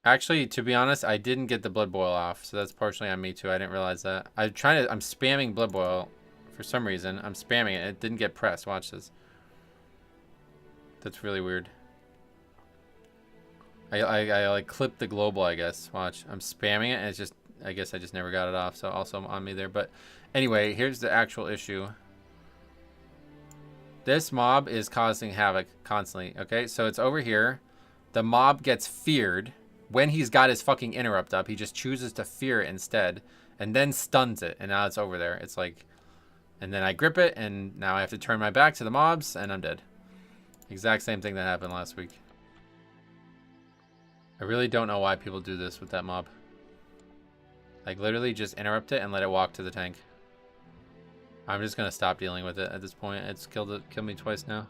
Actually, to be honest, I didn't get the blood boil off, so that's partially on me too. I didn't realize that. I'm spamming blood boil for some reason. I'm spamming it. It didn't get pressed. Watch this. That's really weird. I like clipped the global, I guess. Watch. I'm spamming it and it's just, I guess I just never got it off, so also on me there. But anyway, here's the actual issue. This mob is causing havoc constantly. Okay, so it's over here. The mob gets feared. When he's got his fucking interrupt up, he just chooses to fear it instead and then stuns it, and now it's over there. It's like, and then I grip it, and now I have to turn my back to the mobs, and I'm dead. Exact same thing that happened last week. I really don't know why people do this with that mob. Like, literally just interrupt it and let it walk to the tank. I'm just gonna stop dealing with it at this point. It's killed me twice now.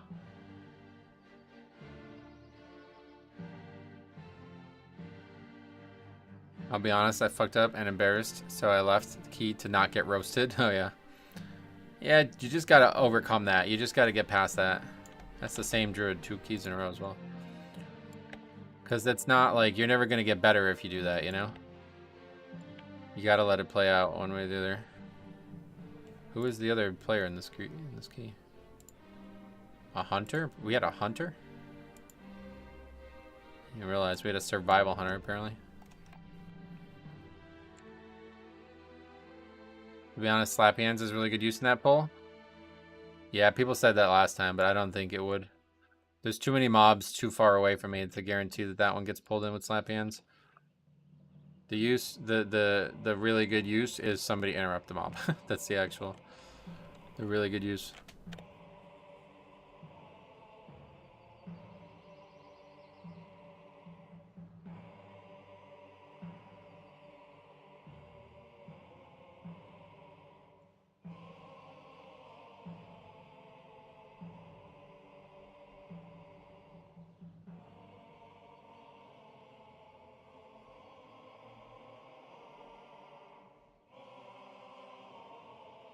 I'll be honest, I fucked up and embarrassed, so I left the key to not get roasted. Oh, yeah. Yeah, you just gotta overcome that. You just gotta get past that. That's the same druid 2 keys in a row as well. Because that's not like, you're never gonna get better if you do that, you know? You gotta let it play out one way or the other. Who is the other player in this key? A hunter? We had a hunter? I didn't realize we had a survival hunter, apparently. To be honest, Slap Hands is really good use in that pull. Yeah, people said that last time, but I don't think it would. There's too many mobs too far away from me to guarantee that that one gets pulled in with Slap Hands. The use, the really good use is somebody interrupt the mob. That's the really good use.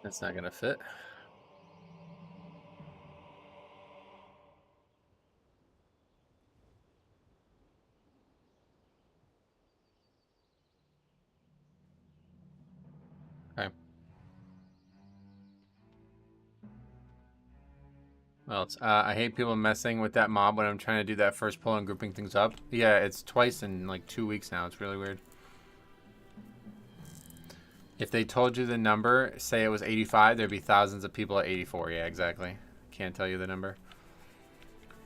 That's not gonna fit. Okay. Well, I hate people messing with that mob when I'm trying to do that first pull and grouping things up. Yeah, it's twice in like 2 weeks now. It's really weird. If they told you the number, say it was 85, there'd be thousands of people at 84. Yeah, exactly. Can't tell you the number.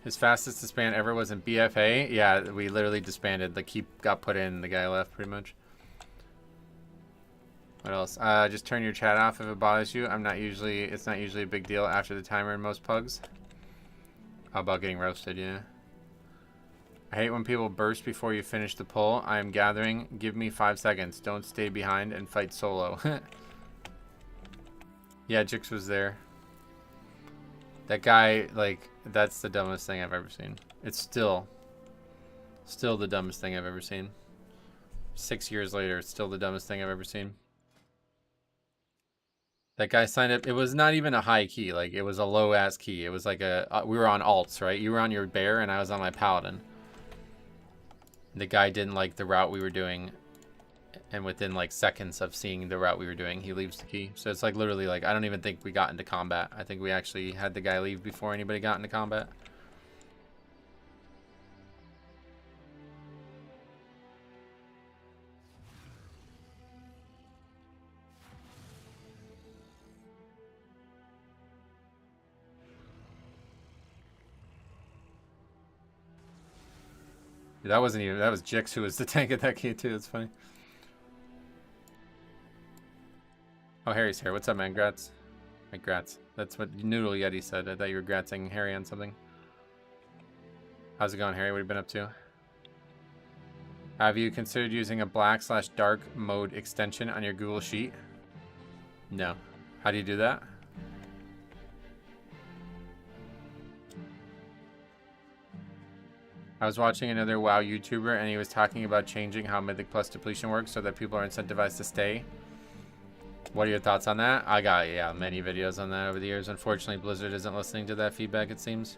His fastest disband ever was in BFA. Yeah, we literally disbanded. The key got put in, the guy left pretty much. What else? Just turn your chat off if it bothers you. It's not usually a big deal after the timer in most pugs. How about getting roasted, yeah. I hate when people burst before you finish the pull. I am gathering. Give me 5 seconds. Don't stay behind and fight solo. Yeah, Jix was there. That guy, like, that's the dumbest thing I've ever seen. It's still the dumbest thing I've ever seen. 6 years later, it's still the dumbest thing I've ever seen. That guy signed up. It was not even a high key. Like, it was a low-ass key. It was like we were on alts, right? You were on your bear, and I was on my paladin. The guy didn't like the route we were doing, and within like seconds of seeing the route we were doing, he leaves the key. So it's like literally like I don't even think we got into combat. I think we actually had the guy leave before anybody got into combat. That wasn't even, that was Jix who was the tank at that key too. That's funny. Oh, Harry's here. What's up, man? Grats. Like, grats. That's what Noodle Yeti said. I thought you were gratzing Harry on something. How's it going, Harry? What have you been up to? Have you considered using a black/dark mode extension on your Google Sheet? No. How do you do that? I was watching another WoW YouTuber and he was talking about changing how Mythic Plus depletion works so that people are incentivized to stay. What are your thoughts on that? I got, yeah, many videos on that over the years. Unfortunately, Blizzard isn't listening to that feedback, it seems.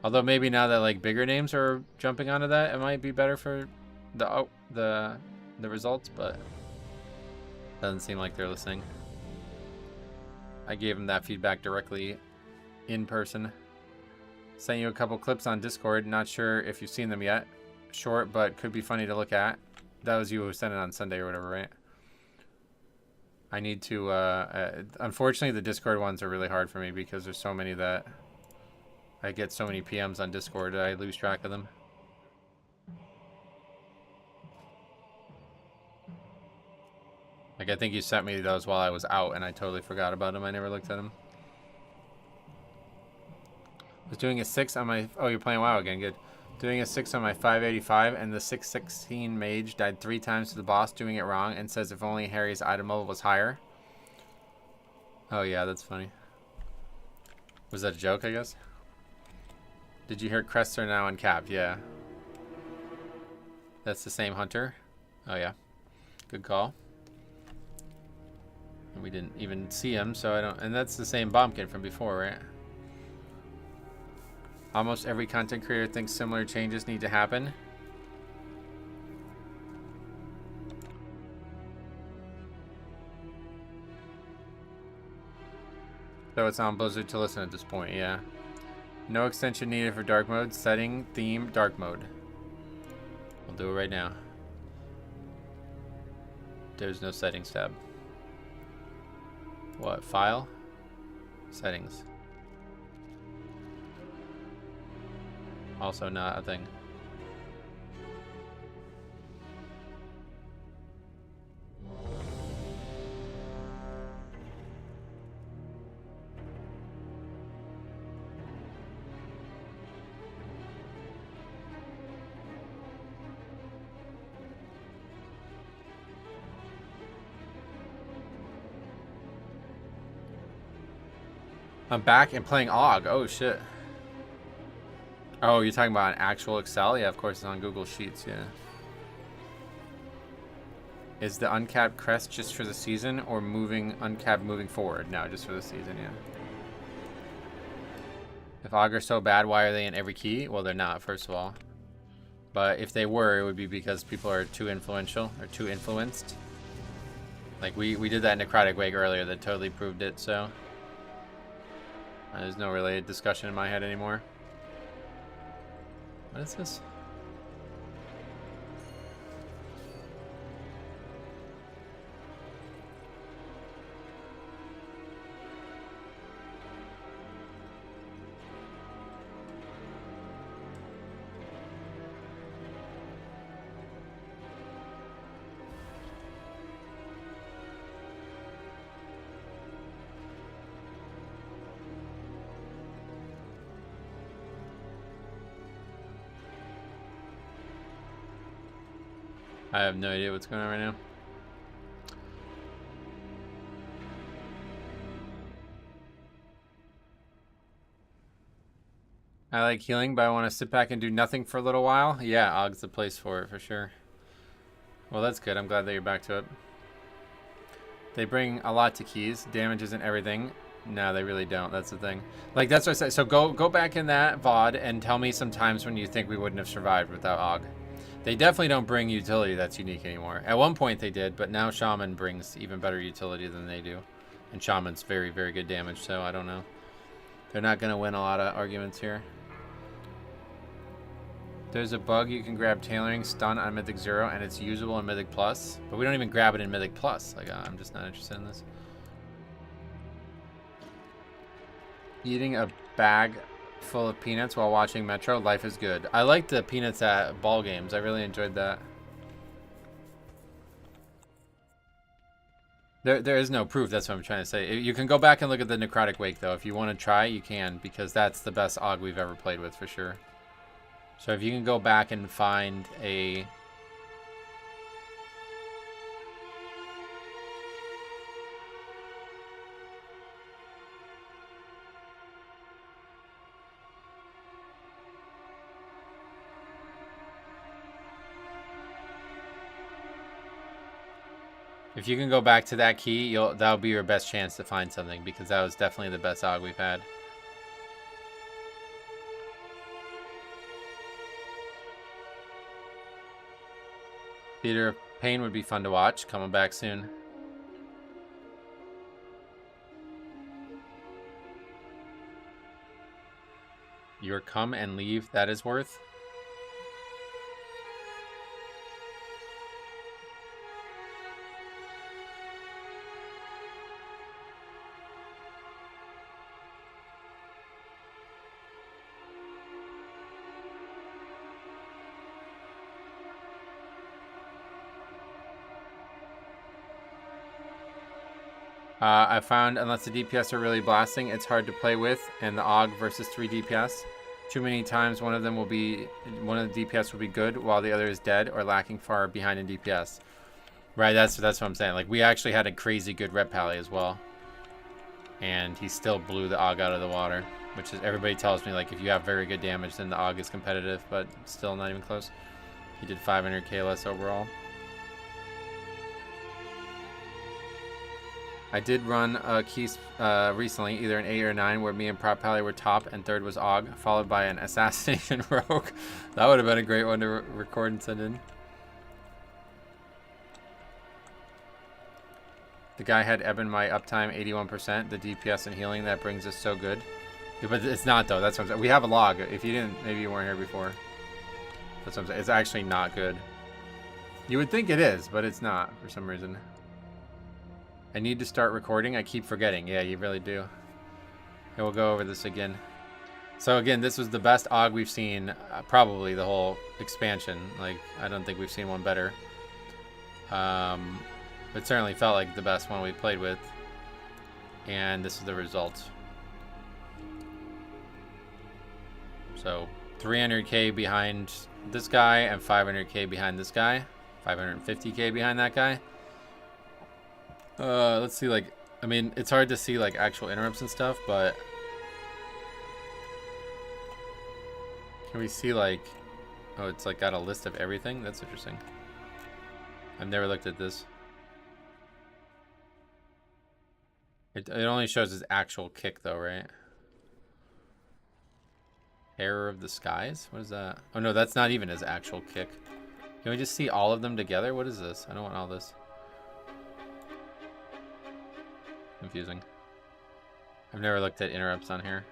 Although maybe now that like bigger names are jumping onto that, it might be better for the results, but doesn't seem like they're listening. I gave them that feedback directly in person. Sent you a couple clips on Discord. Not sure if you've seen them yet. Short, but could be funny to look at. That was you who sent it on Sunday or whatever, right? I need to, unfortunately the Discord ones are really hard for me because there's so many that I get so many PMs on Discord that I lose track of them. Like, I think you sent me those while I was out and I totally forgot about them. I never looked at them. Was doing a 6 on my, oh, you're playing WoW again, good. Doing a 6 on my 585 and the 616 mage died 3 times to the boss doing it wrong and says if only Harry's item level was higher. Oh yeah, that's funny. Was that a joke, I guess? Did you hear crests are now uncapped? Yeah. That's the same hunter? Oh yeah. Good call. And we didn't even see him, so I don't, and that's the same Bombkin from before, right? Almost every content creator thinks similar changes need to happen. So it's on Blizzard to listen at this point, yeah. No extension needed for dark mode. Setting, theme, dark mode. I'll do it right now. There's no settings tab. What? File? Settings. Also not a thing. I'm back and playing AUG. Oh shit. Oh, you're talking about an actual Excel? Yeah, of course it's on Google Sheets, yeah. Is the uncapped crest just for the season or uncapped moving forward? No, just for the season, yeah. If AUG are so bad, why are they in every key? Well, they're not, first of all. But if they were, it would be because people are too influential or too influenced. Like, we did that Necrotic Wake earlier that totally proved it, so. There's no related discussion in my head anymore. What is this? I have no idea what's going on right now. I like healing, but I want to sit back and do nothing for a little while. Yeah, Ogg's the place for it, for sure. Well, that's good. I'm glad that you're back to it. They bring a lot to keys. Damage isn't everything. No, they really don't. That's the thing. Like, that's what I said. So go back in that VOD and tell me some times when you think we wouldn't have survived without Ogg. They definitely don't bring utility that's unique anymore. At one point they did, but now Shaman brings even better utility than they do. And Shaman's very, very good damage, so I don't know. They're not going to win a lot of arguments here. There's a bug you can grab tailoring stun on Mythic 0 and it's usable in Mythic Plus, but we don't even grab it in Mythic Plus. Like, I'm just not interested in this. Eating a bag full of peanuts while watching Metro, life is good. I like the peanuts at ball games. I really enjoyed that. There is no proof, that's what I'm trying to say. You can go back and look at the Necrotic Wake though. If you want to try, you can, because that's the best Ogg we've ever played with for sure. So if you can go back and find a... If you can go back to that key, that'll be your best chance to find something, because that was definitely the best Ogg we've had. Theater of Pain would be fun to watch. Coming back soon. Your come and leave, that is worth. I found unless the DPS are really blasting, it's hard to play with, and the Ogg versus 3 DPS. Too many times one of the DPS will be good while the other is dead or lacking far behind in DPS. Right, that's what I'm saying. Like, we actually had a crazy good Red Pally as well. And he still blew the Ogg out of the water. Which is, everybody tells me, like, if you have very good damage, then the Ogg is competitive, but still not even close. He did 500k less overall. I did run a key recently, either an 8 or 9, where me and Prop Pally were top and third was Ogg, followed by an Assassination Rogue. That would have been a great one to record and send in. The guy had Eben my uptime 81%, the DPS and healing, that brings us so good. Yeah, but it's not though, that's what I'm saying. We have a log. If you didn't, maybe you weren't here before. That's what I'm saying. It's actually not good. You would think it is, but it's not for some reason. I need to start recording. I keep forgetting. Yeah, you really do. Okay, we'll go over this again. So again, this was the best Ogg we've seen, probably the whole expansion. Like, I don't think we've seen one better. It certainly felt like the best one we played with. And this is the result. So 300k behind this guy and 500k behind this guy. 550k behind that guy. Let's see, like, I mean, it's hard to see, like, actual interrupts and stuff, but can we see, like, oh, it's, like, got a list of everything? That's interesting. I've never looked at this. It only shows his actual kick, though, right? Terror of the Skies? What is that? Oh, no, that's not even his actual kick. Can we just see all of them together? What is this? I don't want all this. Confusing. I've never looked at interrupts on here.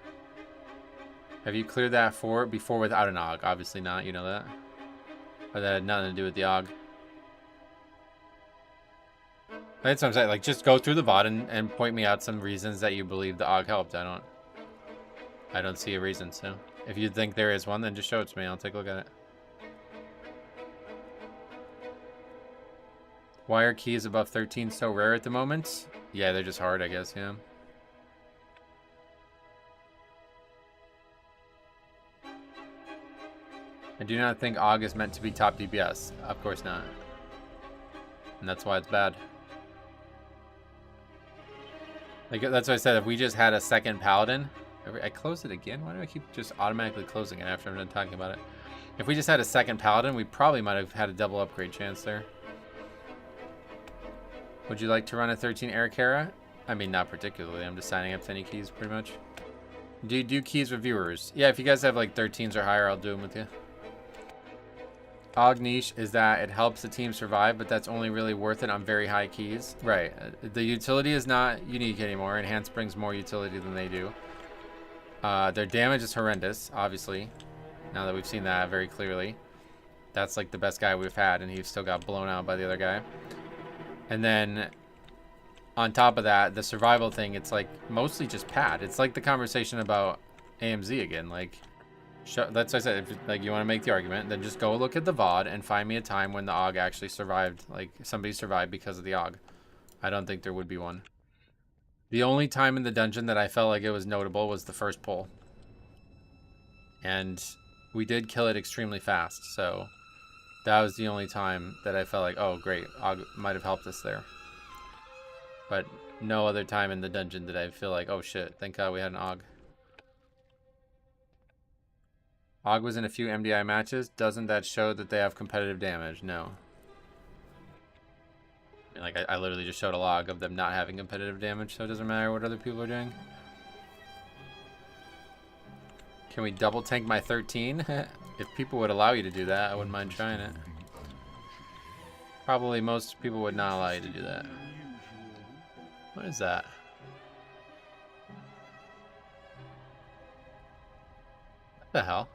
Have you cleared that before without an Ogg? Obviously not, you know that. Or that had nothing to do with the Ogg. That's what I'm saying. Like, just go through the VOD and point me out some reasons that you believe the Ogg helped. I don't see a reason, so. If you think there is one, then just show it to me. I'll take a look at it. Why are keys above 13 so rare at the moment? Yeah, they're just hard, I guess, yeah. I do not think Ogg is meant to be top DPS. Of course not. And that's why it's bad. Like, that's what I said. If we just had a second paladin... I closed it again? Why do I keep just automatically closing it after I'm done talking about it? If we just had a second paladin, we probably might have had a double upgrade chance there. Would you like to run a 13 Arakara? I mean, not particularly. I'm just signing up to any keys, pretty much. Do you do keys with viewers? Yeah, if you guys have like 13s or higher, I'll do them with you. Og niche is that it helps the team survive, but that's only really worth it on very high keys. Right. The utility is not unique anymore. Enhance brings more utility than they do. Their damage is horrendous, obviously. Now that we've seen that very clearly. That's like the best guy we've had, and he still got blown out by the other guy. And then, on top of that, the survival thing, it's like mostly just pad. It's like the conversation about AMZ again. Like, that's what I said. If like you want to make the argument, then just go look at the VOD and find me a time when the AUG actually survived. Like, somebody survived because of the AUG. I don't think there would be one. The only time in the dungeon that I felt like it was notable was the first pull. And we did kill it extremely fast, so that was the only time that I felt like, oh great, AUG might have helped us there. But no other time in the dungeon did I feel like, oh shit, thank God we had an AUG. AUG was in a few MDI matches. Doesn't that show that they have competitive damage? No. I mean, like, I literally just showed a log of them not having competitive damage, so it doesn't matter what other people are doing. Can we double tank my 13? If people would allow you to do that, I wouldn't mind trying it. Probably most people would not allow you to do that. What is that? What the hell?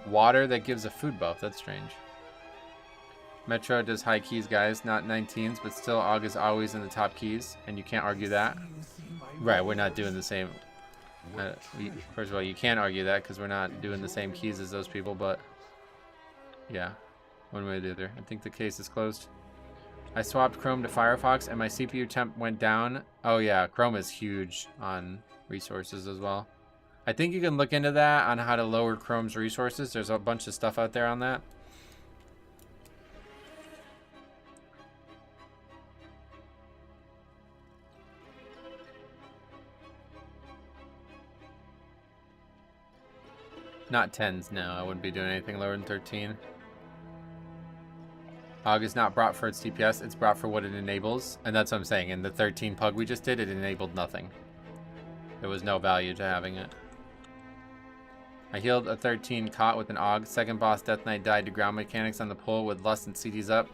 Water that gives a food buff. That's strange. Metro does high keys, guys. Not 19s, but still AUG is always in the top keys, and you can't argue that. Right, we're not doing the same. First of all, you can't argue that because we're not doing the same keys as those people, but yeah, one way or the other. I think the case is closed. I swapped Chrome to Firefox and my CPU temp went down. Oh yeah, Chrome is huge on resources as well. I think you can look into that on how to lower Chrome's resources. There's a bunch of stuff out there on that. Not 10s, no. I wouldn't be doing anything lower than 13. AUG is not brought for its DPS. It's brought for what it enables. And that's what I'm saying. In the 13 pug we just did, it enabled nothing. There was no value to having it. I healed a 13 caught with an AUG. Second boss Death Knight died to ground mechanics on the pull with lust and CDs up.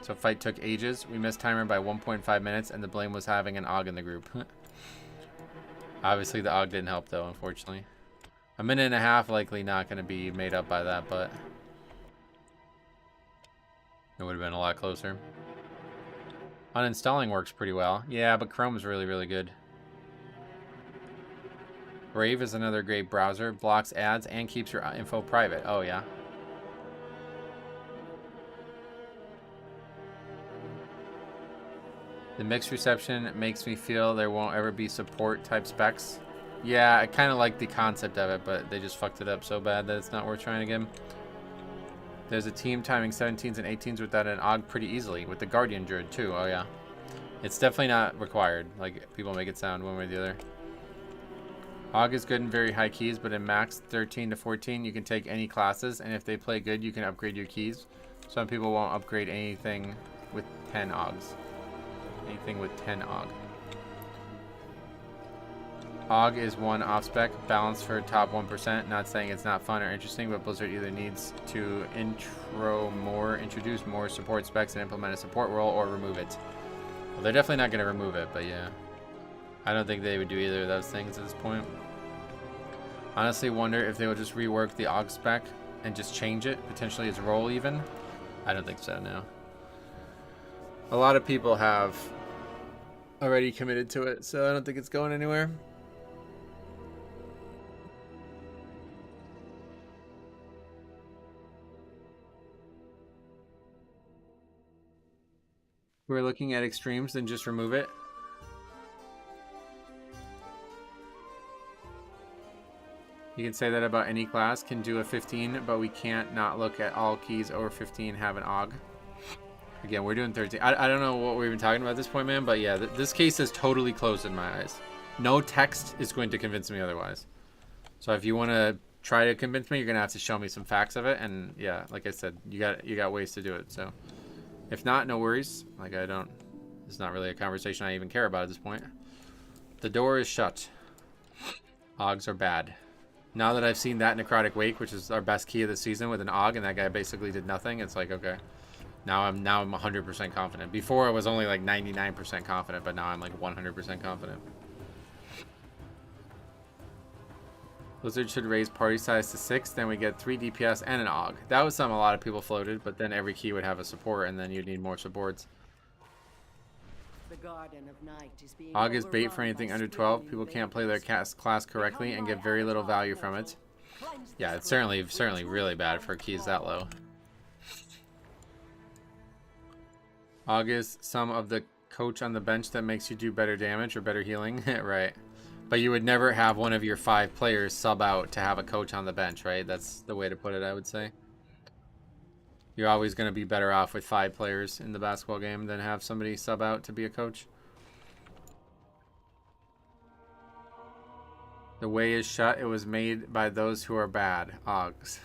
So fight took ages. We missed timer by 1.5 minutes and the blame was having an AUG in the group. Obviously the AUG didn't help though, unfortunately. A minute and a half likely not going to be made up by that, but it would have been a lot closer. Uninstalling works pretty well. Yeah, but Chrome's really, really good. Brave is another great browser. Blocks ads and keeps your info private. Oh, yeah. The mixed reception makes me feel there won't ever be support type specs. Yeah, I kind of like the concept of it, but they just fucked it up so bad that it's not worth trying again. There's a team timing 17s and 18s without an AUG pretty easily, with the Guardian Druid too. Oh yeah. It's definitely not required, like people make it sound one way or the other. AUG is good in very high keys, but in max 13 to 14 you can take any classes, and if they play good you can upgrade your keys. Some people won't upgrade anything with 10 AUGs. Anything with 10 AUG. AUG is one off-spec, balanced for top 1%. Not saying it's not fun or interesting, but Blizzard either needs to introduce more support specs and implement a support role, or remove it. Well, they're definitely not going to remove it, but yeah. I don't think they would do either of those things at this point. Honestly wonder if they would just rework the AUG spec and just change it, potentially its role even. I don't think so, no. A lot of people have already committed to it, so I don't think it's going anywhere. We're looking at extremes, then just remove it. You can say that about any class. Can do a 15, but we can't not look at all keys over 15 have an AUG. Again, we're doing 13. I don't know what we've been talking about at this point, man, but yeah, this case is totally closed in my eyes. No text is going to convince me otherwise. So if you want to try to convince me, you're gonna have to show me some facts of it. And yeah, like I said, you got ways to do it. So if not, no worries. Like it's not really a conversation I even care about at this point. The door is shut. Augs are bad. Now that I've seen that Necrotic Wake, which is our best key of the season with an Aug, and that guy basically did nothing, it's like, okay. Now I'm 100% confident. Before I was only like 99% confident, but now I'm like 100% confident. Blizzard should raise party size to 6, then we get 3 DPS and an Aug. That was something a lot of people floated, but then every key would have a support, and then you'd need more supports. The Garden of Night is being Aug is bait for anything under 12. People can't play their class correctly and get very little value from it. Yeah, it's certainly really bad for keys that low. Aug is some of the coach on the bench that makes you do better damage or better healing. Right. But you would never have one of your 5 players sub out to have a coach on the bench, right? That's the way to put it, I would say. You're always going to be better off with 5 players in the basketball game than have somebody sub out to be a coach. The way is shut. It was made by those who are bad. Augs.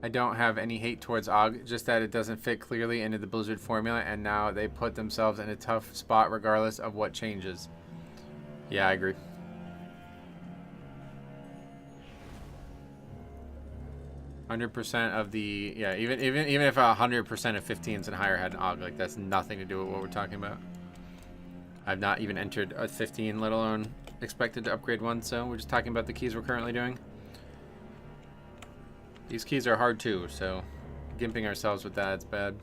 I don't have any hate towards Aug, just that it doesn't fit clearly into the Blizzard formula, and now they put themselves in a tough spot regardless of what changes. Yeah, I agree. Of the, yeah, even if 100% of 15s and higher had an Aug, like that's nothing to do with what we're talking about. I've not even entered a 15, let alone expected to upgrade one, so we're just talking about the keys we're currently doing. These keys are hard too, so gimping ourselves with that, it's bad.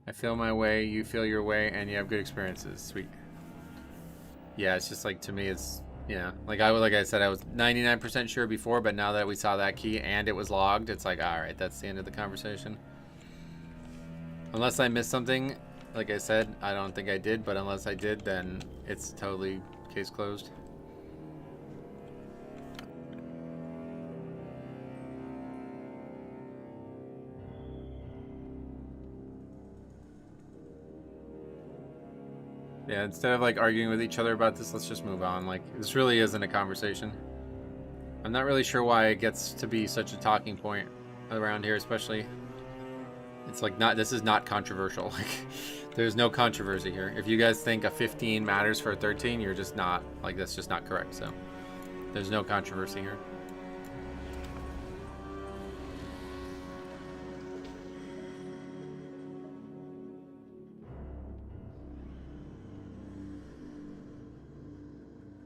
I feel my way, you feel your way, and you have good experiences. Sweet. Yeah, it's just like, to me, it's, yeah, like I said, I was 99% sure before, but now that we saw that key and it was logged, it's like, all right, that's the end of the conversation. Unless I missed something, like I said, I don't think I did, but unless I did, then it's totally case closed. Yeah, instead of like arguing with each other about this, let's just move on. Like, this really isn't a conversation. I'm not really sure why it gets to be such a talking point around here, especially. It's like, this is not controversial. Like, there's no controversy here. If you guys think a 15 matters for a 13, you're just not, like, that's just not correct. So, there's no controversy here.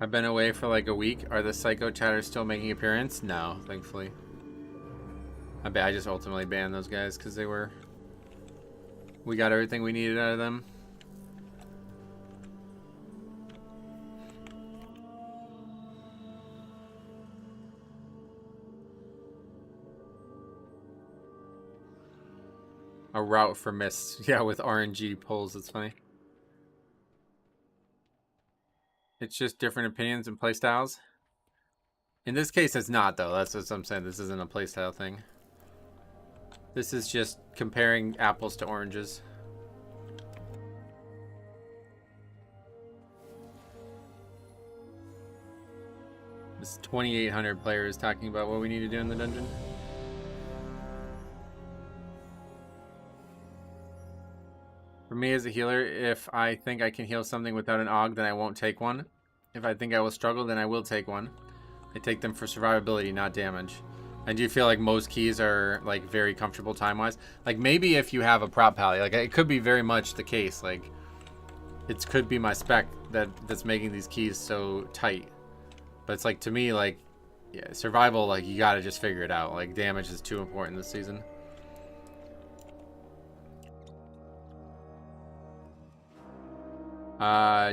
I've been away for like a week. Are the psycho chatters still making an appearance? No, thankfully. I just ultimately banned those guys because we got everything we needed out of them. A route for mists. Yeah, with RNG pulls. It's funny. It's just different opinions and playstyles. In this case, it's not, though. That's what I'm saying. This isn't a playstyle thing. This is just comparing apples to oranges. This 2,800 players talking about what we need to do in the dungeon. For me as a healer, if I think I can heal something without an Aug, then I won't take one. If I think I will struggle, then I will take one. I take them for survivability, not damage. I do feel like most keys are like very comfortable time-wise. Like maybe if you have a prop pally, like it could be very much the case. Like it could be my spec that's making these keys so tight. But it's like, to me, like, yeah, survival, like you gotta just figure it out. Like damage is too important this season.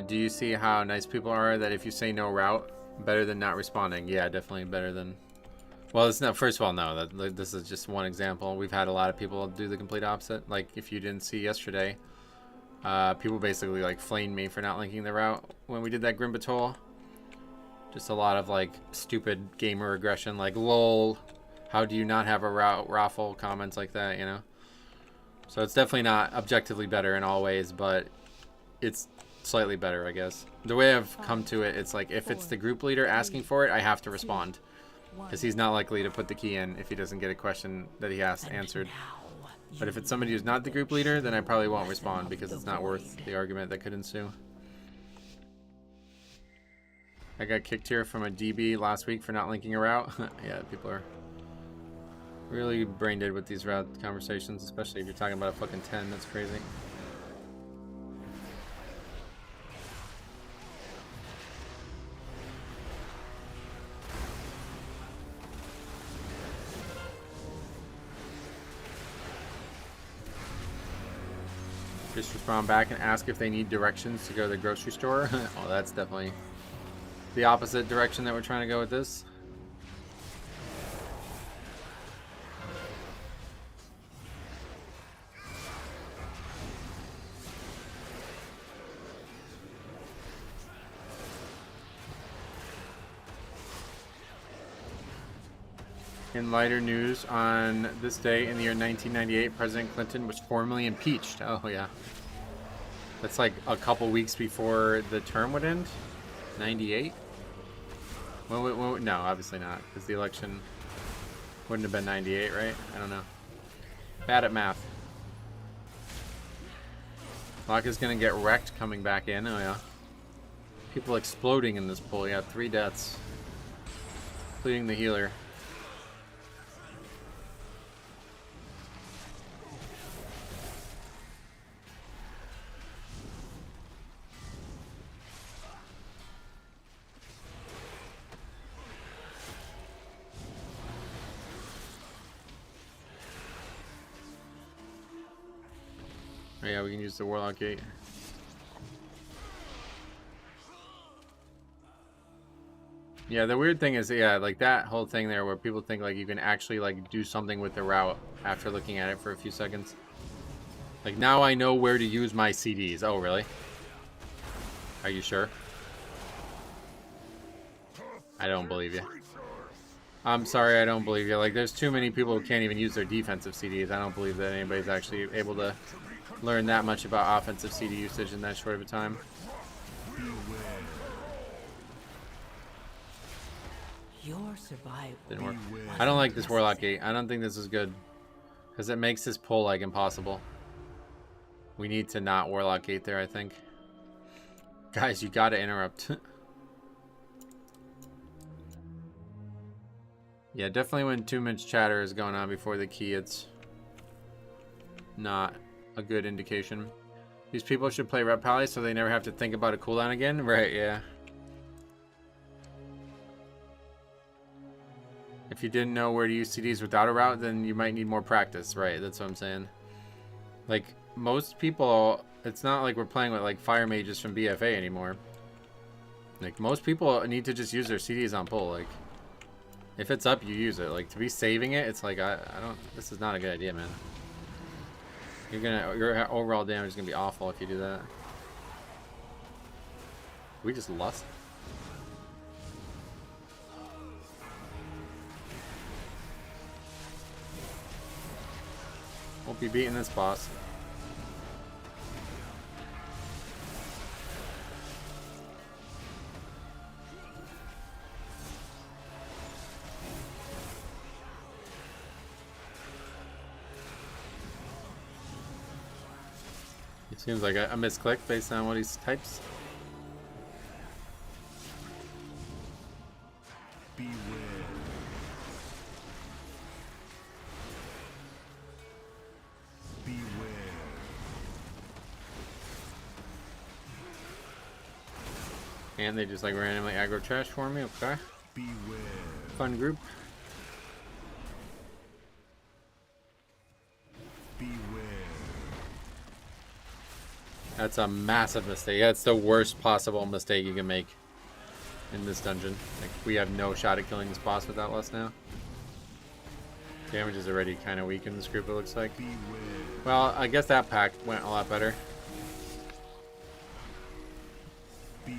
Do you see how nice people are that if you say no route, better than not responding? Yeah, definitely better than... Well, it's not... First of all, no. This is just one example. We've had a lot of people do the complete opposite. Like, if you didn't see yesterday, people basically, like, flamed me for not linking the route when we did that Grim Batol. Just a lot of like stupid gamer aggression, like lol, how do you not have a raffle, comments like that, you know? So it's definitely not objectively better in all ways, but it's slightly better, I guess. The way I've come to it, it's like if it's the group leader asking for it, I have to respond. Because he's not likely to put the key in if he doesn't get a question that he has answered. But if it's somebody who's not the group leader, then I probably won't respond because it's not worth the argument that could ensue. I got kicked here from a DB last week for not linking a route. Yeah, people are really brain dead with these route conversations, especially if you're talking about a fucking 10. That's crazy. Just respond back and ask if they need directions to go to the grocery store. Oh, that's definitely the opposite direction that we're trying to go with this. In lighter news, on this day in the year 1998, President Clinton was formally impeached. Oh, yeah. That's like a couple weeks before the term would end. 98? Well, no, obviously not, because the election wouldn't have been 98, right? I don't know. Bad at math. Locke is going to get wrecked coming back in. Oh, yeah. People exploding in this pool. Yeah, 3 deaths. Including the healer. Oh, yeah, we can use the Warlock Gate. Yeah, the weird thing is, yeah, like that whole thing there where people think like you can actually like do something with the route after looking at it for a few seconds. Like now I know where to use my CDs. Oh, really? Are you sure? I don't believe you. I'm sorry, I don't believe you. Like there's too many people who can't even use their defensive CDs. I don't believe that anybody's actually able to learn that much about offensive CD usage in that short of a time. Your survival. Didn't work. I don't like this Warlock Gate. I don't think this is good. Because it makes this pull like impossible. We need to not Warlock Gate there, I think. Guys, you gotta interrupt. Yeah, definitely when too much chatter is going on before the key, it's not a good indication. These people should play Rep Pally so they never have to think about a cooldown again. Right, yeah. If you didn't know where to use CDs without a route, then you might need more practice. Right, that's what I'm saying. Like, most people, it's not like we're playing with like fire mages from BFA anymore. Like, most people need to just use their CDs on pull. Like, if it's up, you use it. Like, to be saving it, it's like, I don't, this is not a good idea, man. Your overall damage is gonna be awful if you do that. We just lost. Won't be beating this boss. It seems like a misclick based on what he types. Beware. Beware. And they just like randomly aggro trash for me. Okay. Beware. Fun group. Beware. That's a massive mistake. That's the worst possible mistake you can make in this dungeon. Like, we have no shot at killing this boss without less now. Damage is already kind of weak in this group, it looks like. Beware. Well, I guess that pack went a lot better. Beware.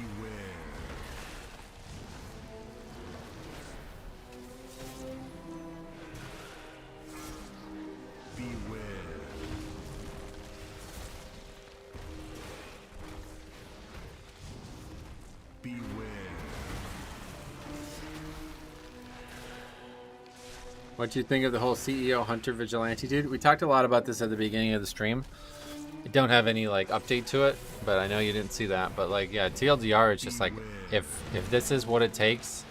What do you think of the whole CEO Hunter Vigilante dude? We talked a lot about this at the beginning of the stream. I don't have any like update to it, but I know you didn't see that. But like, yeah, TLDR, it's just like if this is what it takes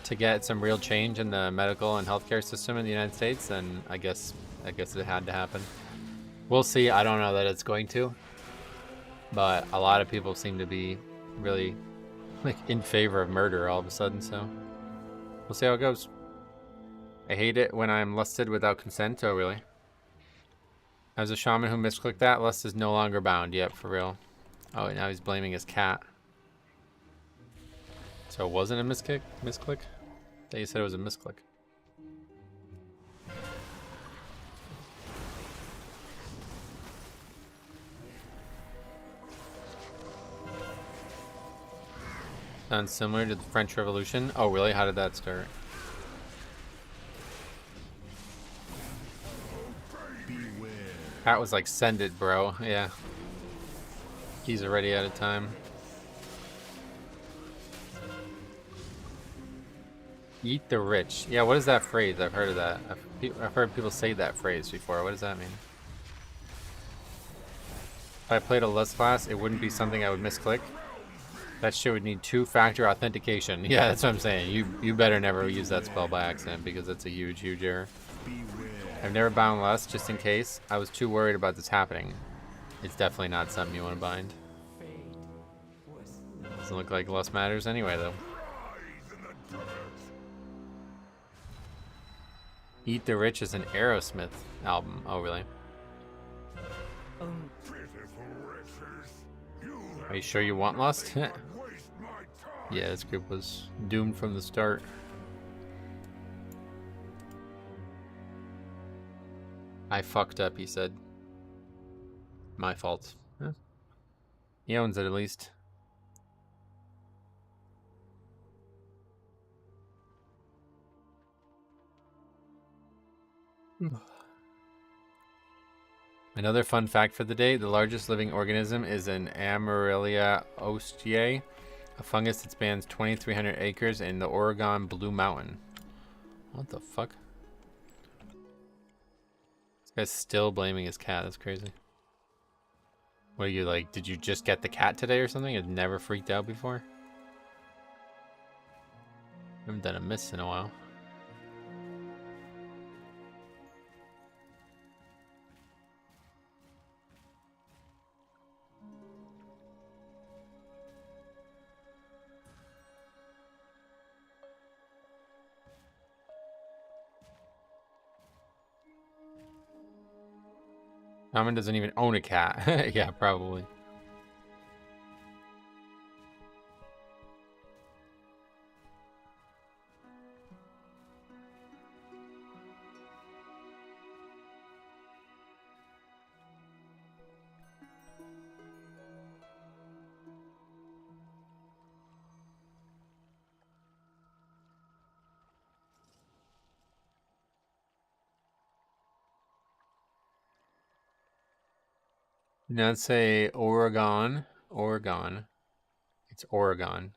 to get some real change in the medical and healthcare system in the United States, then I guess it had to happen. We'll see. I don't know that it's going to, but a lot of people seem to be really like in favor of murder all of a sudden. So we'll see how it goes. I hate it when I'm lusted without consent. Oh, really? As a shaman who misclicked that, lust is no longer bound. Yep, for real. Oh, now he's blaming his cat. So it wasn't a misclick? They said it was a misclick. Sounds similar to the French Revolution. Oh, really? How did that start? Pat was like, send it, bro. Yeah. He's already out of time. Eat the rich. Yeah, what is that phrase? I've heard of that. I've heard people say that phrase before. What does that mean? If I played a lust class, it wouldn't be something I would misclick. That shit would need 2-factor authentication. Yeah, that's what I'm saying. You better never use that spell by accident because it's a huge, huge error. I've never bound lust, just in case. I was too worried about this happening. It's definitely not something you want to bind. Doesn't look like lust matters anyway, though. Eat the Rich is an Aerosmith album. Oh, really? Are you sure you want lust? Yeah, this group was doomed from the start. I fucked up, he said. My fault. Huh? He owns it, at least. Another fun fact for the day, the largest living organism is an Amaryllia ostiae, a fungus that spans 2,300 acres in the Oregon Blue Mountain. What the fuck? This guy's still blaming his cat, that's crazy. What are you like, did you just get the cat today or something? You've never freaked out before? I haven't done a miss in a while. Shaman doesn't even own a cat. Yeah, probably. Now let's say Oregon. It's Oregon.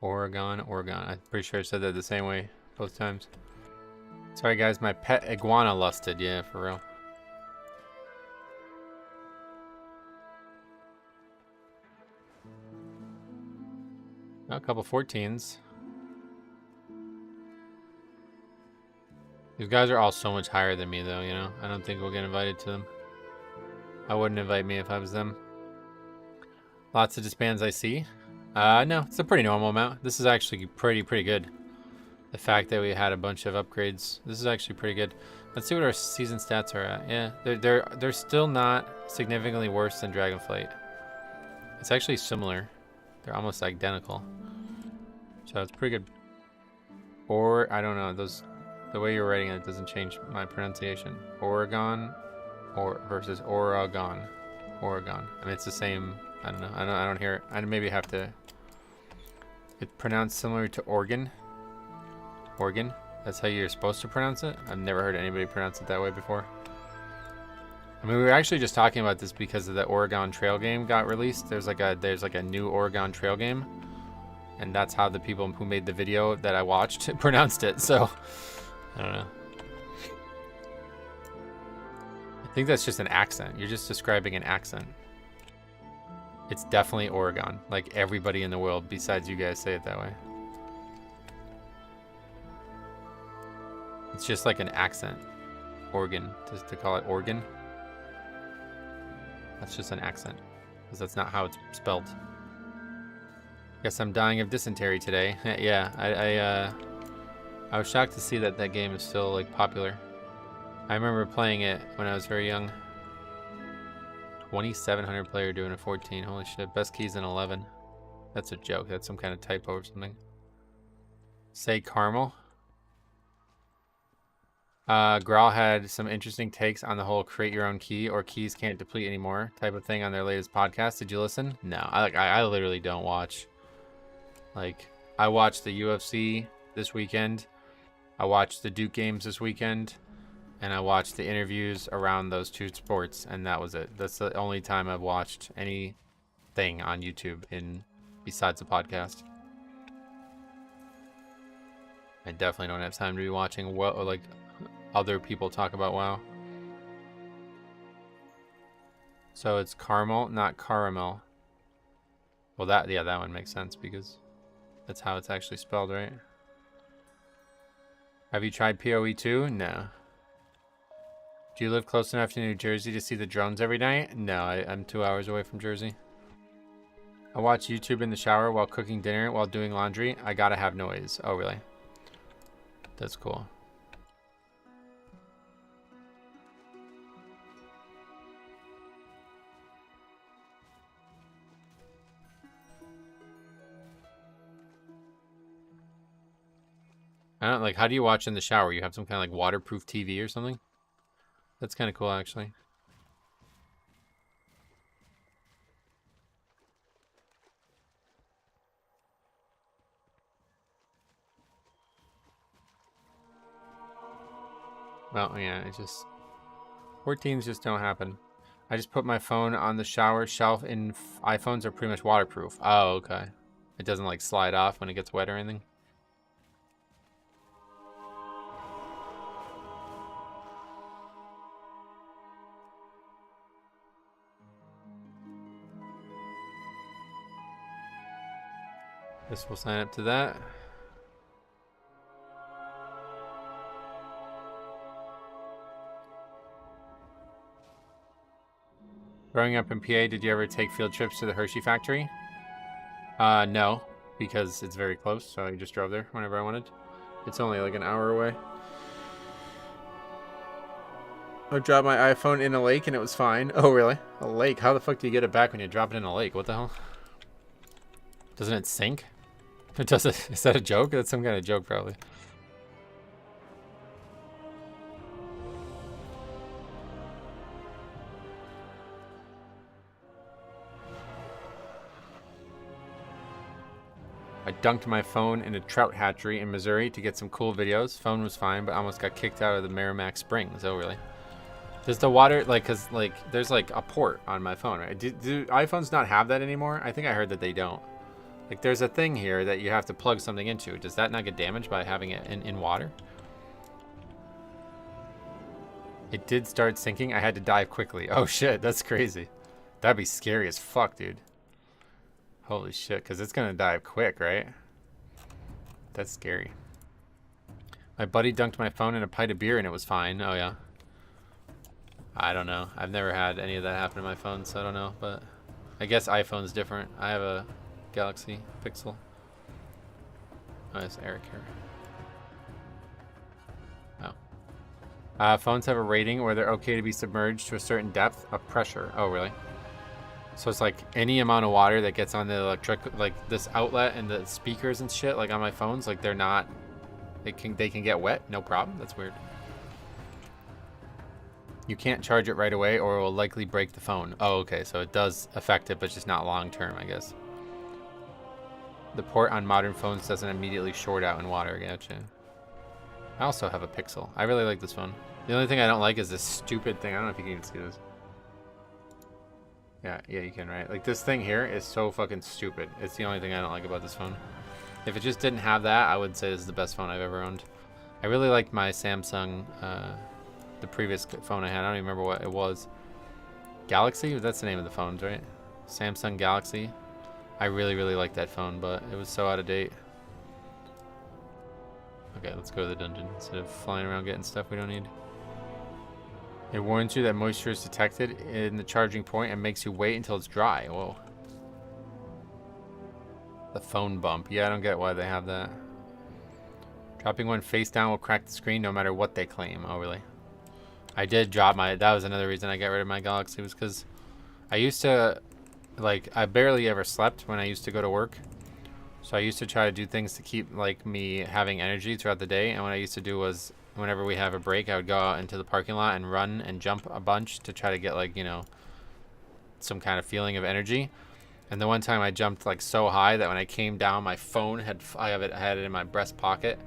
Oregon. I'm pretty sure I said that the same way both times. Sorry guys, my pet iguana lusted. Yeah, for real. A couple 14s. These guys are all so much higher than me though, you know? I don't think we'll get invited to them. I wouldn't invite me if I was them. Lots of disbands I see. No, it's a pretty normal amount. This is actually pretty good. The fact that we had a bunch of upgrades. This is actually pretty good. Let's see what our season stats are at. Yeah, they're still not significantly worse than Dragonflight. It's actually similar. They're almost identical. So it's pretty good. Or I don't know, the way you're writing it doesn't change my pronunciation. Oregon. Versus Oregon. I mean, it's the same. I don't know. I don't hear it. I maybe have to. It's pronounced similar to Oregon. Oregon. That's how you're supposed to pronounce it. I've never heard anybody pronounce it that way before. I mean, we were actually just talking about this because of the Oregon Trail game got released. There's like a new Oregon Trail game, and that's how the people who made the video that I watched pronounced it. So I don't know. I think that's just an accent. You're just describing an accent. It's definitely Oregon. Like everybody in the world besides you guys say it that way. It's just like an accent. Oregon. Just to call it Oregon. That's just an accent. Because that's not how it's spelled. Guess I'm dying of dysentery today. Yeah, I was shocked to see that that game is still like popular. I remember playing it when I was very young. 2,700 player doing a 14. Holy shit. Best keys in 11. That's a joke. That's some kind of typo or something. Say caramel. Grawl had some interesting takes on the whole create your own key or keys can't deplete anymore type of thing on their latest podcast. Did you listen? No. I literally don't watch. Like, I watched the UFC this weekend. I watched the Duke games this weekend. And I watched the interviews around those two sports, and that was it. That's the only time I've watched anything on YouTube besides the podcast. I definitely don't have time to be watching like other people talk about WoW. So it's caramel, not caramel. Well, that one makes sense because that's how it's actually spelled, right? Have you tried PoE 2? No. Do you live close enough to New Jersey to see the drones every night? No, I'm 2 hours away from Jersey. I watch YouTube in the shower while cooking dinner, while doing laundry. I gotta have noise. Oh, really? That's cool. I don't like, how do you watch in the shower? You have some kind of like waterproof TV or something? That's kind of cool, actually. Well, yeah, it just... 14s just don't happen. I just put my phone on the shower shelf, and iPhones are pretty much waterproof. Oh, okay. It doesn't, like, slide off when it gets wet or anything? Guess we'll sign up to that. Growing up in PA, did you ever take field trips to the Hershey factory? No, because it's very close, so I just drove there whenever I wanted. It's only like an hour away. I dropped my iPhone in a lake and it was fine. Oh, really? A lake? How the fuck do you get it back when you drop it in a lake? What the hell? Doesn't it sink? It does it. Is that a joke? That's some kind of joke, probably. I dunked my phone in a trout hatchery in Missouri to get some cool videos. Phone was fine, but almost got kicked out of the Merrimack Springs. Oh, really? Does the water, like, cause like, there's like a port on my phone, right? Do iPhones not have that anymore? I think I heard that they don't. Like, there's a thing here that you have to plug something into. Does that not get damaged by having it in water? It did start sinking. I had to dive quickly. Oh, shit. That's crazy. That'd be scary as fuck, dude. Holy shit. Because it's going to dive quick, right? That's scary. My buddy dunked my phone in a pint of beer and it was fine. Oh, yeah. I don't know. I've never had any of that happen to my phone, so I don't know. But I guess iPhone's different. I have a Galaxy Pixel. Oh, it's Eric here. Oh. Phones have a rating where they're okay to be submerged to a certain depth of pressure. Oh, really? So it's like any amount of water that gets on the electric, like this outlet and the speakers and shit, like on my phones, like they're not, they can get wet, no problem. That's weird. You can't charge it right away or it will likely break the phone. Oh, okay, so it does affect it, but just not long term, I guess. The port on modern phones doesn't immediately short out in water. Gotcha. I also have a Pixel. I really like this phone. The only thing I don't like is this stupid thing. I don't know if you can even see this. Yeah, you can, right? Like, this thing here is so fucking stupid. It's the only thing I don't like about this phone. If it just didn't have that, I would say this is the best phone I've ever owned. I really liked my Samsung, the previous phone I had. I don't even remember what it was. Galaxy? That's the name of the phones, right? Samsung Galaxy. I really, really liked that phone, but it was so out of date. Okay, let's go to the dungeon instead of flying around getting stuff we don't need. It warns you that moisture is detected in the charging point and makes you wait until it's dry. Whoa. The phone bump. Yeah, I don't get why they have that. Dropping one face down will crack the screen no matter what they claim. Oh, really? I did drop my... That was another reason I got rid of my Galaxy, was because I used to... Like, I barely ever slept when I used to go to work. So I used to try to do things to keep, like, me having energy throughout the day. And what I used to do was, whenever we have a break, I would go out into the parking lot and run and jump a bunch to try to get, like, you know, some kind of feeling of energy. And the one time I jumped, like, so high that when I came down, my phone I had it in my breast pocket.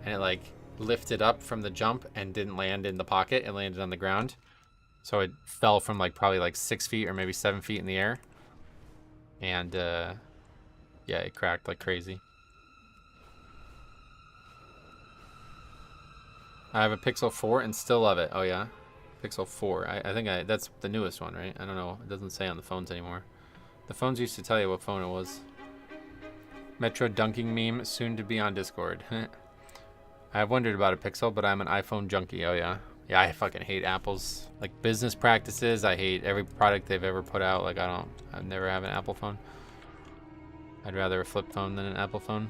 And it, like, lifted up from the jump and didn't land in the pocket. It landed on the ground. So it fell from, like, probably, like, 6 feet or maybe 7 feet in the air. And, yeah, it cracked like crazy. I have a Pixel 4 and still love it. Oh, yeah? Pixel 4. I think that's the newest one, right? I don't know. It doesn't say on the phones anymore. The phones used to tell you what phone it was. Metro dunking meme, soon to be on Discord. I've wondered about a Pixel, but I'm an iPhone junkie. Oh, yeah? Yeah, I fucking hate Apple's, like, business practices. I hate every product they've ever put out. Like, I'd never have an Apple phone. I'd rather a flip phone than an Apple phone.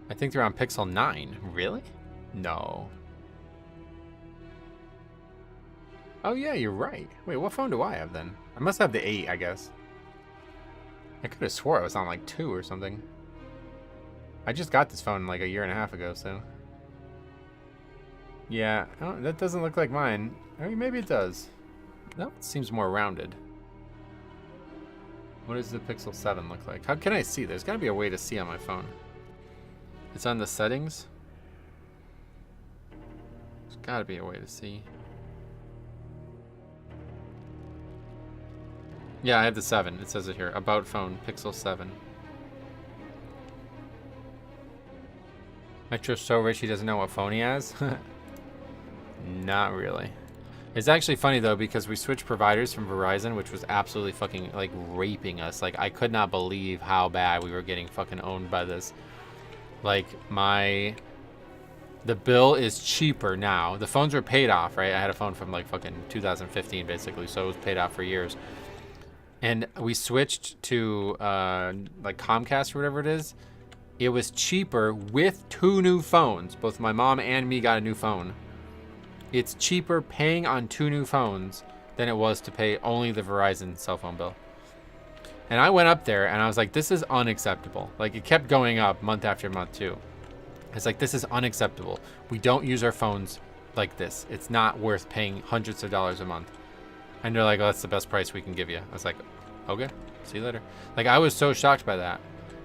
I think they're on Pixel 9. Really? No. Oh, yeah, you're right. Wait, what phone do I have then? I must have the 8, I guess. I could have swore I was on, like, 2 or something. I just got this phone, like, a year and a half ago, so... Yeah, that doesn't look like mine. I mean, maybe it does. No, it seems more rounded. What does the Pixel 7 look like? How can I see? There's got to be a way to see on my phone. It's on the settings. There's got to be a way to see. Yeah, I have the 7. It says it here. About phone, Pixel 7. Metro's so rich he doesn't know what phone he has? Not really. It's actually funny though, because we switched providers from Verizon, which was absolutely fucking like raping us. Like, I could not believe how bad we were getting fucking owned by this. Like, the bill is cheaper now. The phones were paid off, right? I had a phone from like fucking 2015 basically, so it was paid off for years. And we switched to like Comcast or whatever it is. It was cheaper with 2 new phones. Both my mom and me got a new phone. It's cheaper paying on 2 new phones than it was to pay only the Verizon cell phone bill. And I went up there and I was like, this is unacceptable. Like, it kept going up month after month too. It's like, this is unacceptable. We don't use our phones like this. It's not worth paying hundreds of dollars a month. And they're like, oh, that's the best price we can give you. I was like, okay, see you later. Like, I was so shocked by that.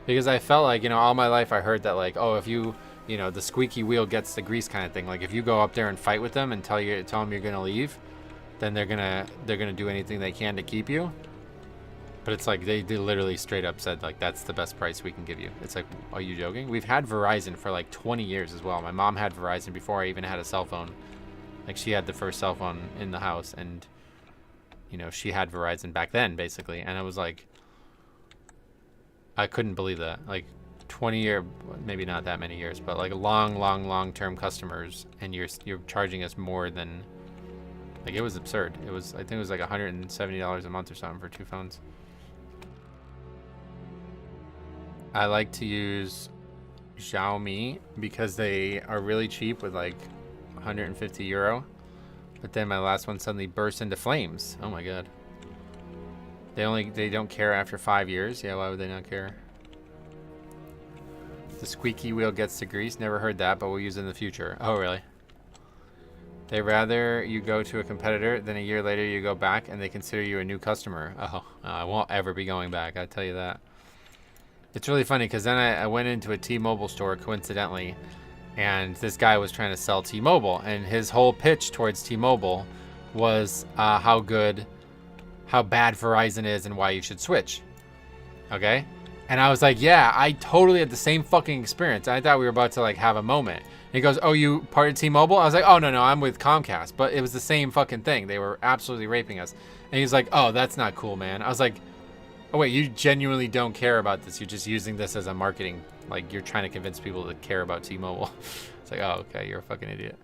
Because I felt like, you know, all my life I heard that, like, oh, if you know, the squeaky wheel gets the grease kind of thing. Like, if you go up there and fight with them and tell them you're gonna leave, then they're gonna do anything they can to keep you. But it's like they literally straight up said, like, that's the best price we can give you. It's like, are you joking? We've had Verizon for like 20 years as well. My mom had Verizon before I even had a cell phone. Like, she had the first cell phone in the house, and you know, she had Verizon back then basically. And I was like, I couldn't believe that. Like, 20-year, maybe not that many years, but like long-term customers, and you're charging us more than, like, it was absurd. It was, I think it was like $170 a month or something for 2 phones. I like to use Xiaomi because they are really cheap with like 150 euro. But then my last one suddenly burst into flames. Oh my god. They don't care after 5 years. Yeah, why would they not care? The squeaky wheel gets the grease. Never heard that, but we'll use it in the future. Oh, really? They rather you go to a competitor than a year later you go back and they consider you a new customer. Oh, I won't ever be going back. I tell you that. It's really funny because then I went into a T-Mobile store coincidentally, and this guy was trying to sell T-Mobile, and his whole pitch towards T-Mobile was how bad Verizon is and why you should switch. Okay? And I was like, yeah, I totally had the same fucking experience. I thought we were about to like have a moment. And he goes, oh, you part of T-Mobile? I was like, oh, no, I'm with Comcast. But it was the same fucking thing. They were absolutely raping us. And he's like, oh, that's not cool, man. I was like, oh, wait, you genuinely don't care about this. You're just using this as a marketing. Like, you're trying to convince people to care about T-Mobile. It's like, oh, okay, you're a fucking idiot.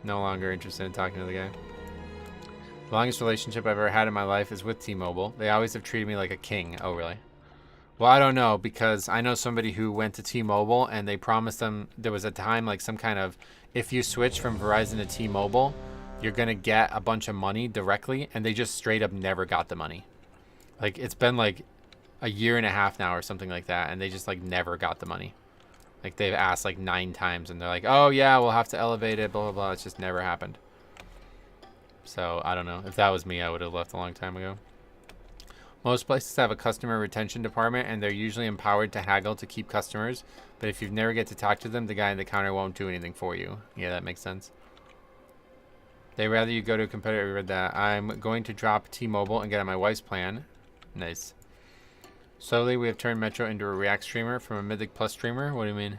No longer interested in talking to the guy. The longest relationship I've ever had in my life is with T-Mobile. They always have treated me like a king. Oh, really? Well, I don't know, because I know somebody who went to T-Mobile and they promised them there was a time, like some kind of, if you switch from Verizon to T-Mobile, you're going to get a bunch of money directly, and they just straight up never got the money. Like, it's been like a year and a half now or something like that, and they just like never got the money. Like, they've asked like 9 times, and they're like, oh yeah, we'll have to elevate it, blah, blah, blah. It's just never happened. So, I don't know. If that was me, I would have left a long time ago. Most places have a customer retention department, and they're usually empowered to haggle to keep customers. But if you never get to talk to them, the guy in the counter won't do anything for you. Yeah, that makes sense. They'd rather you go to a competitor. We read that. I'm going to drop T-Mobile and get on my wife's plan. Nice. Slowly, we have turned Metro into a React streamer from a Mythic Plus streamer. What do you mean?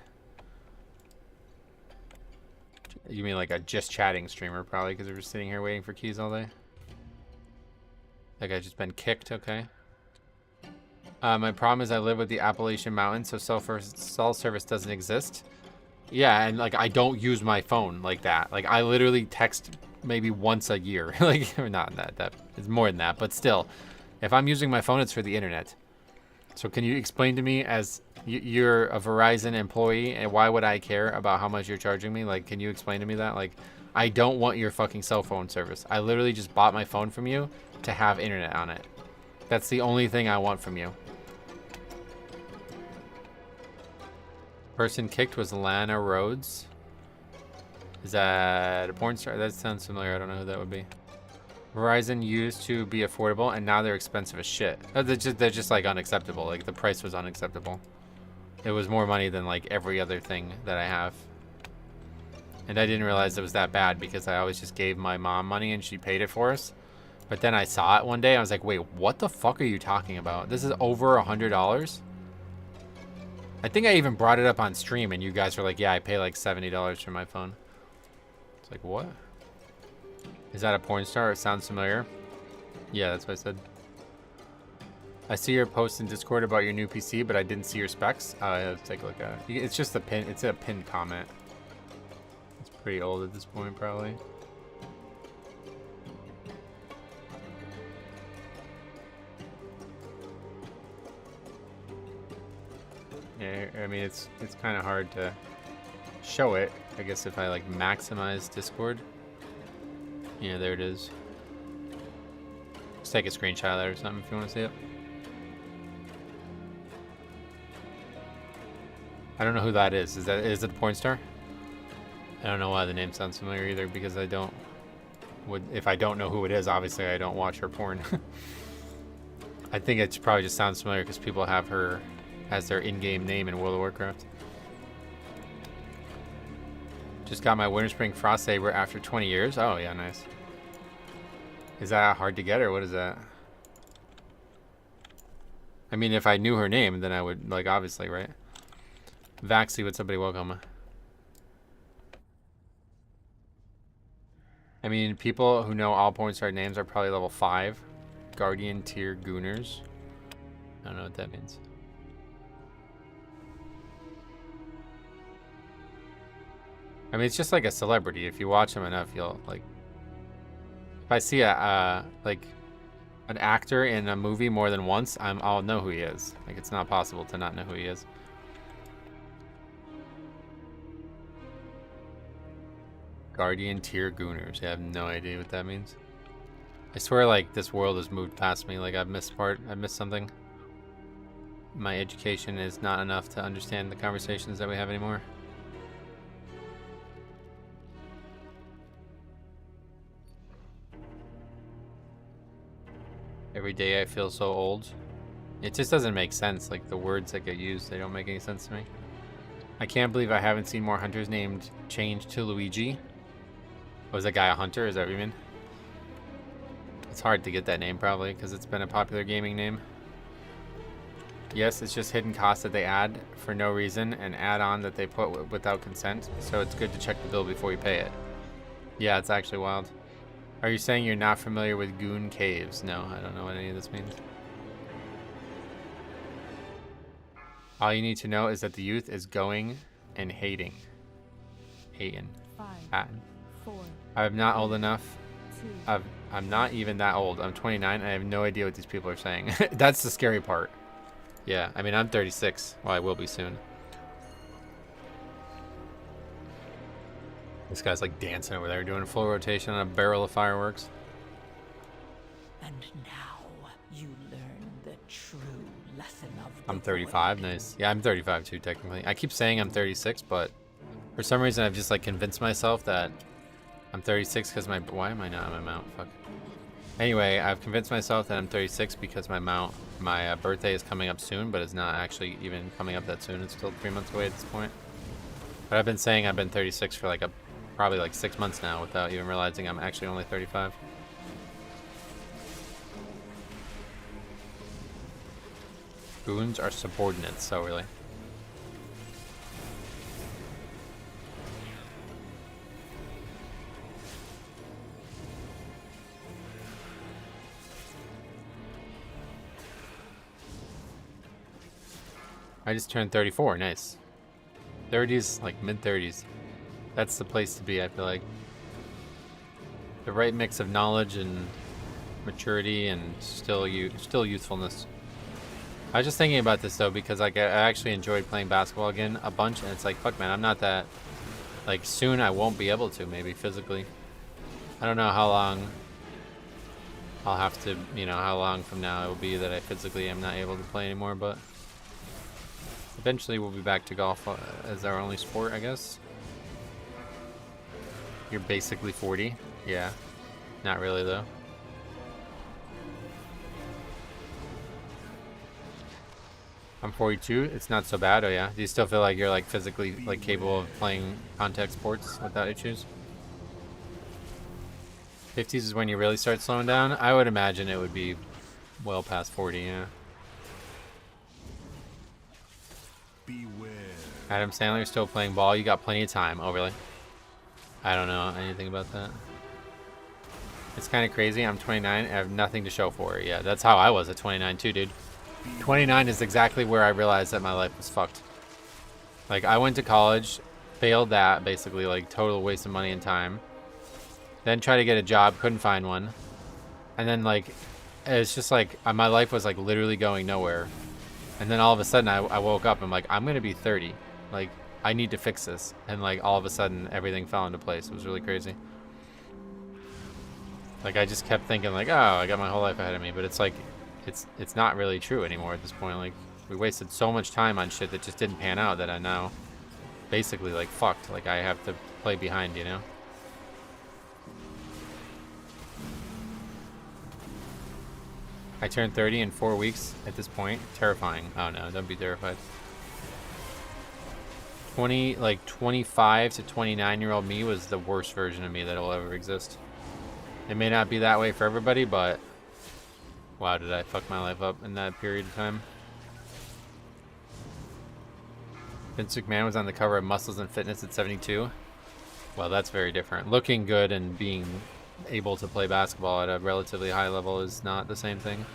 You mean like a just chatting streamer, probably, because we're just sitting here waiting for keys all day. That guy's just been kicked, okay. My problem is I live with the Appalachian Mountains, so cell service doesn't exist. Yeah, and like I don't use my phone like that. Like I literally text maybe once a year. Like, or not that it's more than that, but still. If I'm using my phone, it's for the internet. So can you explain to me, as you're a Verizon employee, and why would I care about how much you're charging me? Like, can you explain to me that? Like, I don't want your fucking cell phone service. I literally just bought my phone from you to have internet on it. That's the only thing I want from you. Person kicked was Lana Rhodes. Is that a porn star? That sounds familiar. I don't know who that would be. Verizon used to be affordable, and now they're expensive as shit. They're just like unacceptable. Like the price was unacceptable. It was more money than like every other thing that I have. And I didn't realize it was that bad because I always just gave my mom money and she paid it for us. But then I saw it one day. I was like, wait, what the fuck are you talking about? This is over $100? I think I even brought it up on stream and you guys were like, yeah, I pay like $70 for my phone. It's like, what? Is that a porn star? It sounds familiar. Yeah, that's what I said. I see your post in Discord about your new PC, but I didn't see your specs. I have to take a look at it. It's just a pin. It's a pinned comment. It's pretty old at this point, probably. Yeah, I mean, it's kind of hard to show it. I guess if I like maximize Discord. Yeah, there it is. Just take a screenshot of that or something if you want to see it. I don't know who that is. Is it a porn star? I don't know why the name sounds familiar either, because I don't if I don't know who it is, obviously I don't watch her porn. I think it probably just sounds familiar because people have her as their in-game name in World of Warcraft. Just got my Winter Spring Frost Saber after 20 years. Oh, yeah, nice. Is that hard to get, or what is that? I mean, if I knew her name, then I would, like, obviously, right? Vaxi, what's up, buddy? Welcome. I mean, people who know all porn star names are probably level 5. Guardian tier gooners. I don't know what that means. I mean, it's just like a celebrity. If you watch him enough, you'll like. If I see like an actor in a movie more than once, I'll know who he is. Like, it's not possible to not know who he is. Guardian tier gooners. I have no idea what that means. I swear, like, this world has moved past me. Like, I've missed something. My education is not enough to understand the conversations that we have anymore. Every day I feel so old. It just doesn't make sense. Like, the words that get used, they don't make any sense to me. I can't believe I haven't seen more hunters named changed to Luigi. Was that guy a hunter? Is that what you mean? It's hard to get that name, probably, because it's been a popular gaming name. Yes, it's just hidden costs that they add for no reason and add-on that they put without consent. So it's good to check the bill before you pay it. Yeah, it's actually wild. Are you saying you're not familiar with Goon Caves? No, I don't know what any of this means. All you need to know is that the youth is going and hating. Hating. 5, Hatting. 4, I'm not old enough. 2. I'm not even that old. I'm 29. I have no idea what these people are saying. That's the scary part. Yeah, I mean, I'm 36. Well, I will be soon. This guy's like dancing over there, doing a full rotation on a barrel of fireworks. And now you learn the true lesson of the I'm 35. void. Nice. Yeah, I'm 35 too, technically. I keep saying I'm 36, but for some reason I've just like convinced myself that I'm 36 because my... Why am I not on my mount? Fuck. Anyway, I've convinced myself that I'm 36 because my birthday is coming up soon, but it's not actually even coming up that soon. It's still 3 months away at this point. But I've been saying I've been 36 for like probably like 6 months now without even realizing I'm actually only 35. Goons are subordinates, so really. I just turned 34, nice. 30s, like mid-30s. That's the place to be, I feel like. The right mix of knowledge and maturity and still youthfulness. I was just thinking about this though, because like I actually enjoyed playing basketball again a bunch, and it's like, fuck man, I'm not that, like soon I won't be able to, maybe physically. I don't know how long I'll have to, you know, how long from now it will be that I physically am not able to play anymore, but eventually we'll be back to golf as our only sport, I guess. You're basically 40. Yeah. Not really, though. I'm 42. It's not so bad. Oh, yeah. Do you still feel like you're, like, physically, like, capable of playing contact sports without issues? 50s is when you really start slowing down? I would imagine it would be well past 40, yeah. Beware. Adam Sandler still playing ball. You got plenty of time. Oh, really? I don't know anything about that. It's kind of crazy. I'm 29. I have nothing to show for it. Yeah, that's how I was at 29 too, dude. 29 is exactly where I realized that my life was fucked. Like, I went to college, failed that, basically, like, total waste of money and time. Then tried to get a job, couldn't find one. And then, like, it's just like, my life was, like, literally going nowhere. And then all of a sudden, I woke up, I'm like, I'm going to be 30. Like, I need to fix this. And, like, all of a sudden, everything fell into place. It was really crazy. Like, I just kept thinking, like, oh, I got my whole life ahead of me. But it's like, it's not really true anymore at this point. Like, we wasted so much time on shit that just didn't pan out that I now basically, like, fucked. Like, I have to play behind, you know? I turned 30 in 4 weeks at this point. Terrifying. Oh, no, don't be terrified. 25 to 29-year-old me was the worst version of me that will ever exist. It may not be that way for everybody, but wow, did I fuck my life up in that period of time. Vince McMahon was on the cover of Muscles and Fitness at 72. Well, that's very different. Looking good and being able to play basketball at a relatively high level is not the same thing.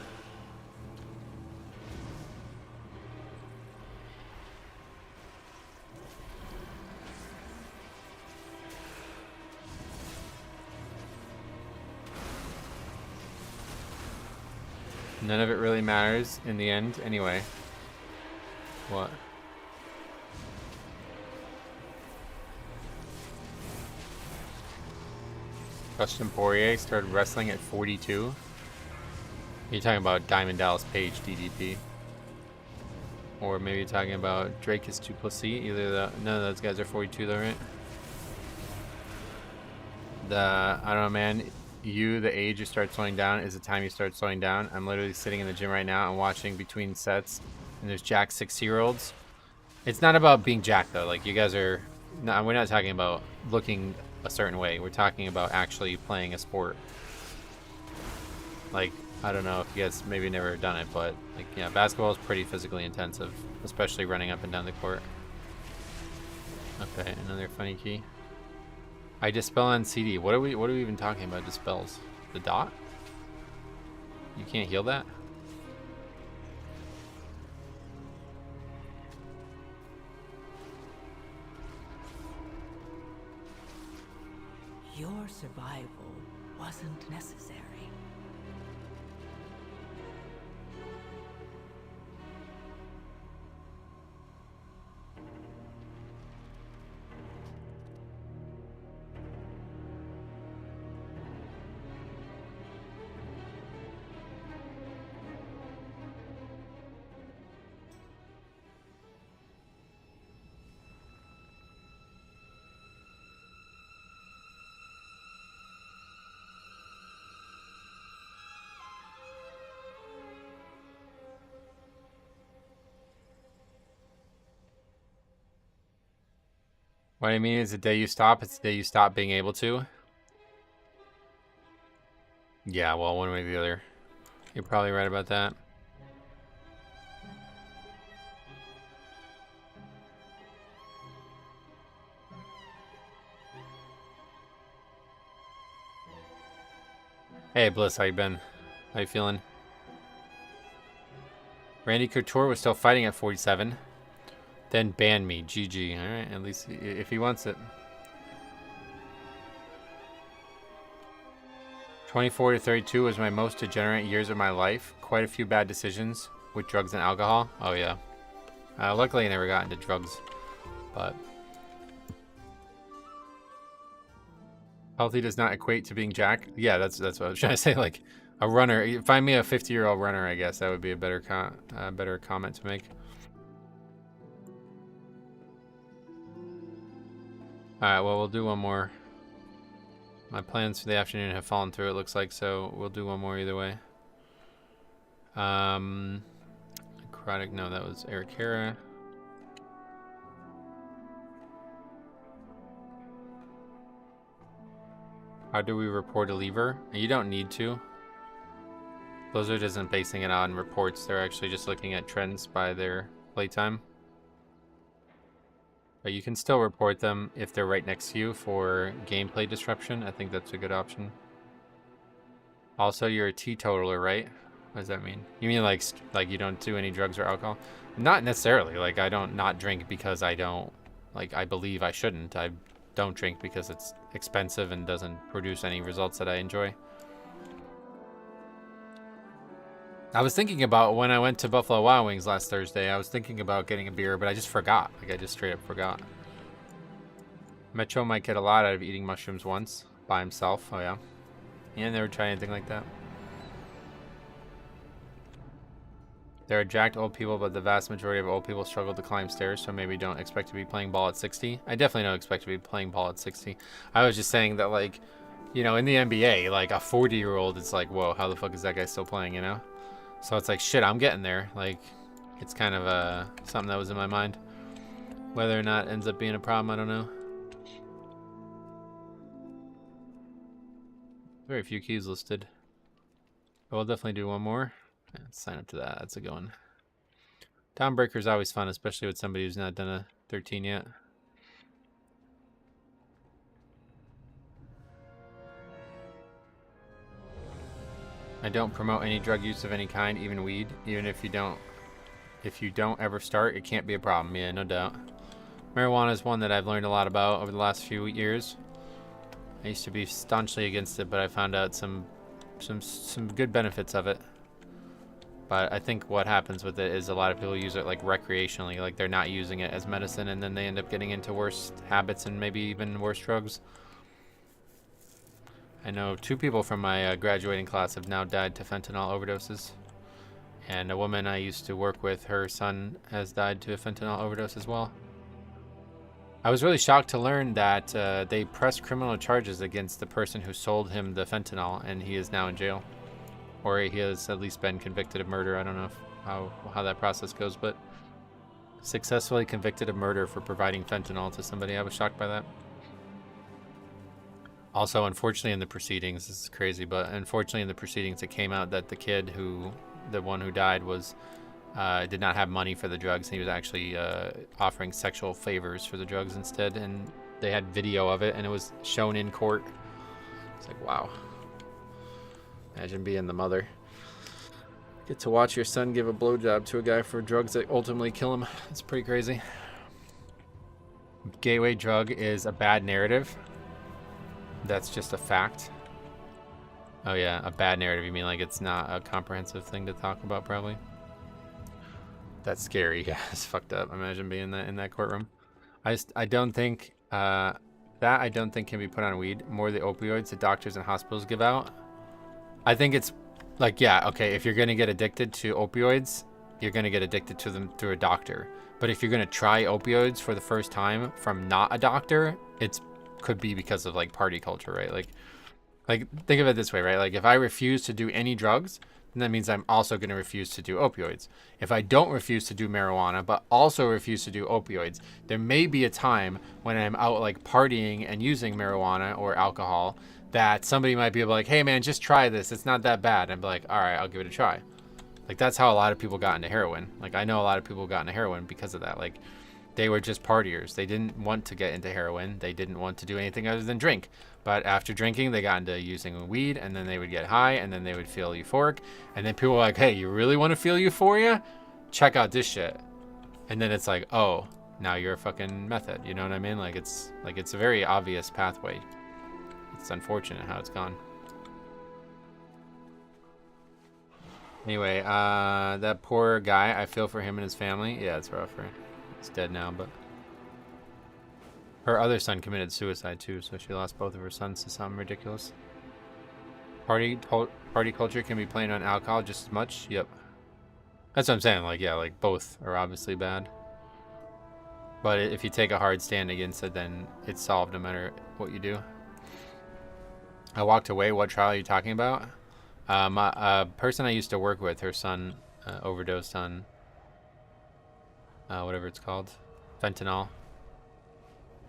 None of it really matters in the end anyway. What? Dustin Poirier started wrestling at 42. You're talking about Diamond Dallas Page, DDP. Or maybe you're talking about Dracus Duplessis. Either none of those guys are 42 though, right? I don't know, man. The age you start slowing down is the time you start slowing down. I'm literally sitting in the gym right now and watching between sets, and there's jacked 6-year-olds. It's not about being jacked though. Like, you guys are, no, we're not talking about looking a certain way. We're talking about actually playing a sport. Like, I don't know if you guys maybe never done it, but like, yeah, basketball is pretty physically intensive, especially running up and down the court. Okay, another funny key. I dispel on CD. What are we even talking about? Dispels the dot? You can't heal that? Your survival wasn't necessary. What I mean is the day you stop, it's the day you stop being able to. Yeah, well, one way or the other. You're probably right about that. Hey, Bliss, how you been? How you feeling? Randy Couture was still fighting at 47. Then ban me. GG. Alright, at least if he wants it. 24 to 32 was my most degenerate years of my life. Quite a few bad decisions with drugs and alcohol. Oh, yeah. Luckily, I never got into drugs. But healthy does not equate to being jacked. Yeah, that's what I was trying to say. Like, a runner. Find me a 50-year-old runner, I guess. That would be a better comment to make. Alright, well, we'll do one more. My plans for the afternoon have fallen through, it looks like, so we'll do one more either way. Necrotic, no, that was Eric Hera. How do we report a lever? You don't need to. Blizzard isn't basing it on reports, they're actually just looking at trends by their playtime. But you can still report them if they're right next to you for gameplay disruption. I think that's a good option. Also, you're a teetotaler, right? What does that mean? You mean like you don't do any drugs or alcohol? Not necessarily. Like, I don't not drink because I don't, like, I believe I shouldn't. I don't drink because it's expensive and doesn't produce any results that I enjoy. I was thinking about when I went to Buffalo Wild Wings last Thursday, I was thinking about getting a beer, but I just forgot. Like, I just straight up forgot. Metro might get a lot out of eating mushrooms once by himself. Oh, yeah. Yeah, never tried anything like that. There are jacked old people, but the vast majority of old people struggle to climb stairs, so maybe don't expect to be playing ball at 60. I definitely don't expect to be playing ball at 60. I was just saying that, like, you know, in the NBA, like, a 40-year-old, it's like, whoa, how the fuck is that guy still playing, you know? So it's like, shit, I'm getting there. Like, it's kind of something that was in my mind. Whether or not it ends up being a problem, I don't know. Very few keys listed. But we'll definitely do one more. Let's sign up to that. That's a good one. Dawnbreaker is always fun, especially with somebody who's not done a 13 yet. I don't promote any drug use of any kind, even weed. Even if you don't ever start, it can't be a problem. Yeah, no doubt. Marijuana is one that I've learned a lot about over the last few years. I used to be staunchly against it, but I found out some good benefits of it. But I think what happens with it is a lot of people use it like recreationally, like they're not using it as medicine, and then they end up getting into worse habits and maybe even worse drugs. I know 2 people from my graduating class have now died to fentanyl overdoses. And a woman I used to work with, her son has died to a fentanyl overdose as well. I was really shocked to learn that they pressed criminal charges against the person who sold him the fentanyl, and he is now in jail. Or he has at least been convicted of murder. I don't know how that process goes, but successfully convicted of murder for providing fentanyl to somebody. I was shocked by that. Also, unfortunately, in the proceedings, this is crazy, but unfortunately in the proceedings, it came out that the one who died was, did not have money for the drugs. He was actually offering sexual favors for the drugs instead, and they had video of it, and it was shown in court. It's like, wow. Imagine being the mother. Get to watch your son give a blowjob to a guy for drugs that ultimately kill him. It's pretty crazy. Gateway drug is a bad narrative. That's just a fact. Oh yeah, a bad narrative. You mean like it's not a comprehensive thing to talk about, probably? That's scary. Yeah, it's fucked up. Imagine being in that courtroom. I don't think that can be put on weed. More the opioids that doctors and hospitals give out. I think it's like, yeah, okay, if you're gonna get addicted to opioids, you're gonna get addicted to them through a doctor. But if you're gonna try opioids for the first time from not a doctor, it's could be because of like party culture, right? Like think of it this way, right? Like if I refuse to do any drugs, then that means I'm also going to refuse to do opioids. If I don't refuse to do marijuana, but also refuse to do opioids, there may be a time when I'm out like partying and using marijuana or alcohol that somebody might be like, hey man, just try this. It's not that bad. And be like, all right, I'll give it a try. Like that's how a lot of people got into heroin. Like I know a lot of people got into heroin because of that. Like they were just partiers. They didn't want to get into heroin. They didn't want to do anything other than drink. But after drinking, they got into using weed, and then they would get high, and then they would feel euphoric. And then people were like, hey, you really want to feel euphoria? Check out this shit. And then it's like, oh, now you're a fucking meth head. You know what I mean? Like it's a very obvious pathway. It's unfortunate how it's gone. Anyway, that poor guy, I feel for him and his family. Yeah, it's rough, right? He's dead now, but her other son committed suicide too, so she lost both of her sons to something ridiculous. Party culture can be playing on alcohol just as much. Yep, that's what I'm saying. Like, yeah, like both are obviously bad, but if you take a hard stand against it, then it's solved no matter what you do. I walked away. What trial are you talking about? A person I used to work with, her son overdosed on whatever it's called, fentanyl.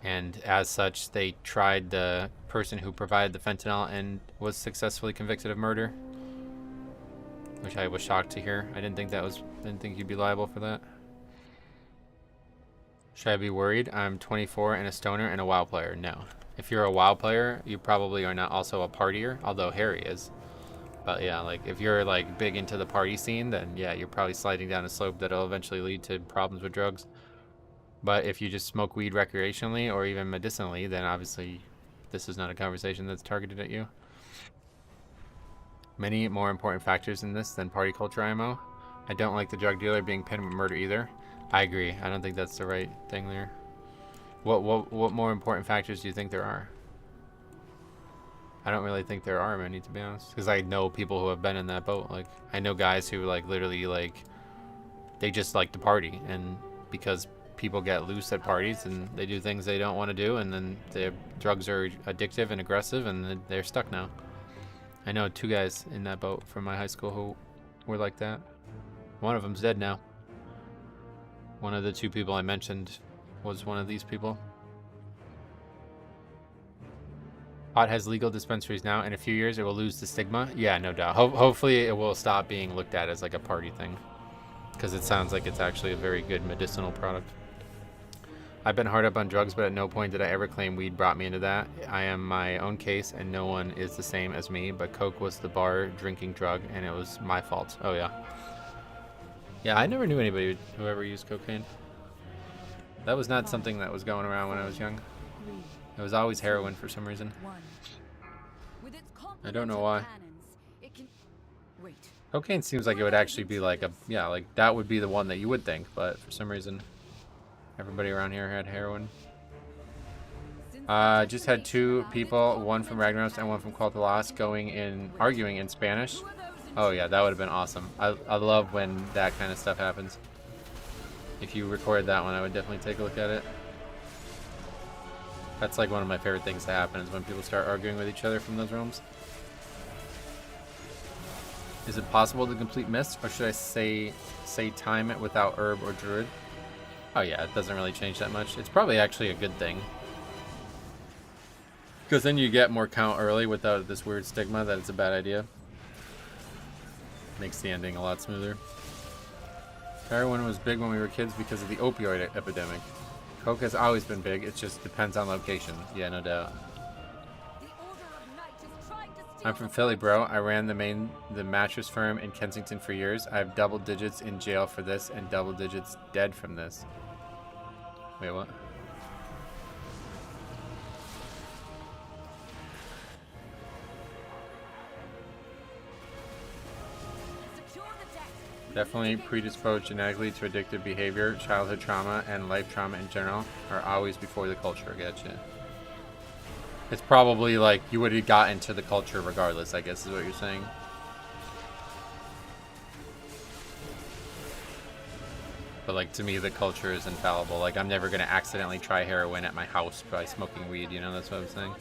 And as such, they tried the person who provided the fentanyl and was successfully convicted of murder. Which I was shocked to hear. I didn't think you'd be liable for that. Should I be worried? I'm 24 and a stoner and a WoW player. No. If you're a WoW player, you probably are not also a partier, although Harry is. But yeah, like if you're like big into the party scene, then yeah, you're probably sliding down a slope that'll eventually lead to problems with drugs. But if you just smoke weed recreationally or even medicinally, then obviously this is not a conversation that's targeted at you. Many more important factors in this than party culture IMO. I don't like the drug dealer being pinned with murder either. I agree. I don't think that's the right thing there. What more important factors do you think there are? I don't really think there are many, to be honest, because I know people who have been in that boat. Like I know guys who like literally like they just like to party, and because people get loose at parties and they do things they don't want to do, and then the drugs are addictive and aggressive, and they're stuck now. I know 2 guys in that boat from my high school who were like that. One of them's dead now. One of the 2 people I mentioned was one of these people. Pot has legal dispensaries now. In a few years, it will lose the stigma. Yeah, no doubt. Hopefully, it will stop being looked at as like a party thing, because it sounds like it's actually a very good medicinal product. I've been hard up on drugs, but at no point did I ever claim weed brought me into that. I am my own case, and no one is the same as me, but coke was the bar drinking drug, and it was my fault. Oh, yeah. Yeah, I never knew anybody who ever used cocaine. That was not something that was going around when I was young. It was always heroin for some reason. I don't know why. Cocaine seems like it would actually be like a, yeah, like that would be the one that you would think, but for some reason, everybody around here had heroin. Just had 2 people, one from Ragnaros and one from Call to Lost, arguing in Spanish. Oh yeah, that would have been awesome. I love when that kind of stuff happens. If you recorded that one, I would definitely take a look at it. That's like one of my favorite things to happen, is when people start arguing with each other from those rooms. Is it possible to complete myths, or should I say time it without herb or druid? Oh yeah, it doesn't really change that much. It's probably actually a good thing. Because then you get more count early without this weird stigma that it's a bad idea. Makes the ending a lot smoother. Heroin was big when we were kids because of the opioid epidemic. Coke has always been big, it just depends on location. Yeah, no doubt. I'm from Philly, bro. I ran the mattress firm in Kensington for years. I have double digits in jail for this and double digits dead from this. Wait, what? Definitely predisposed genetically to addictive behavior, childhood trauma, and life trauma in general are always before the culture. Gotcha. It's probably like you would have got into the culture regardless, I guess is what you're saying. But like to me, the culture is infallible. Like I'm never going to accidentally try heroin at my house by smoking weed, you know, that's what I'm saying.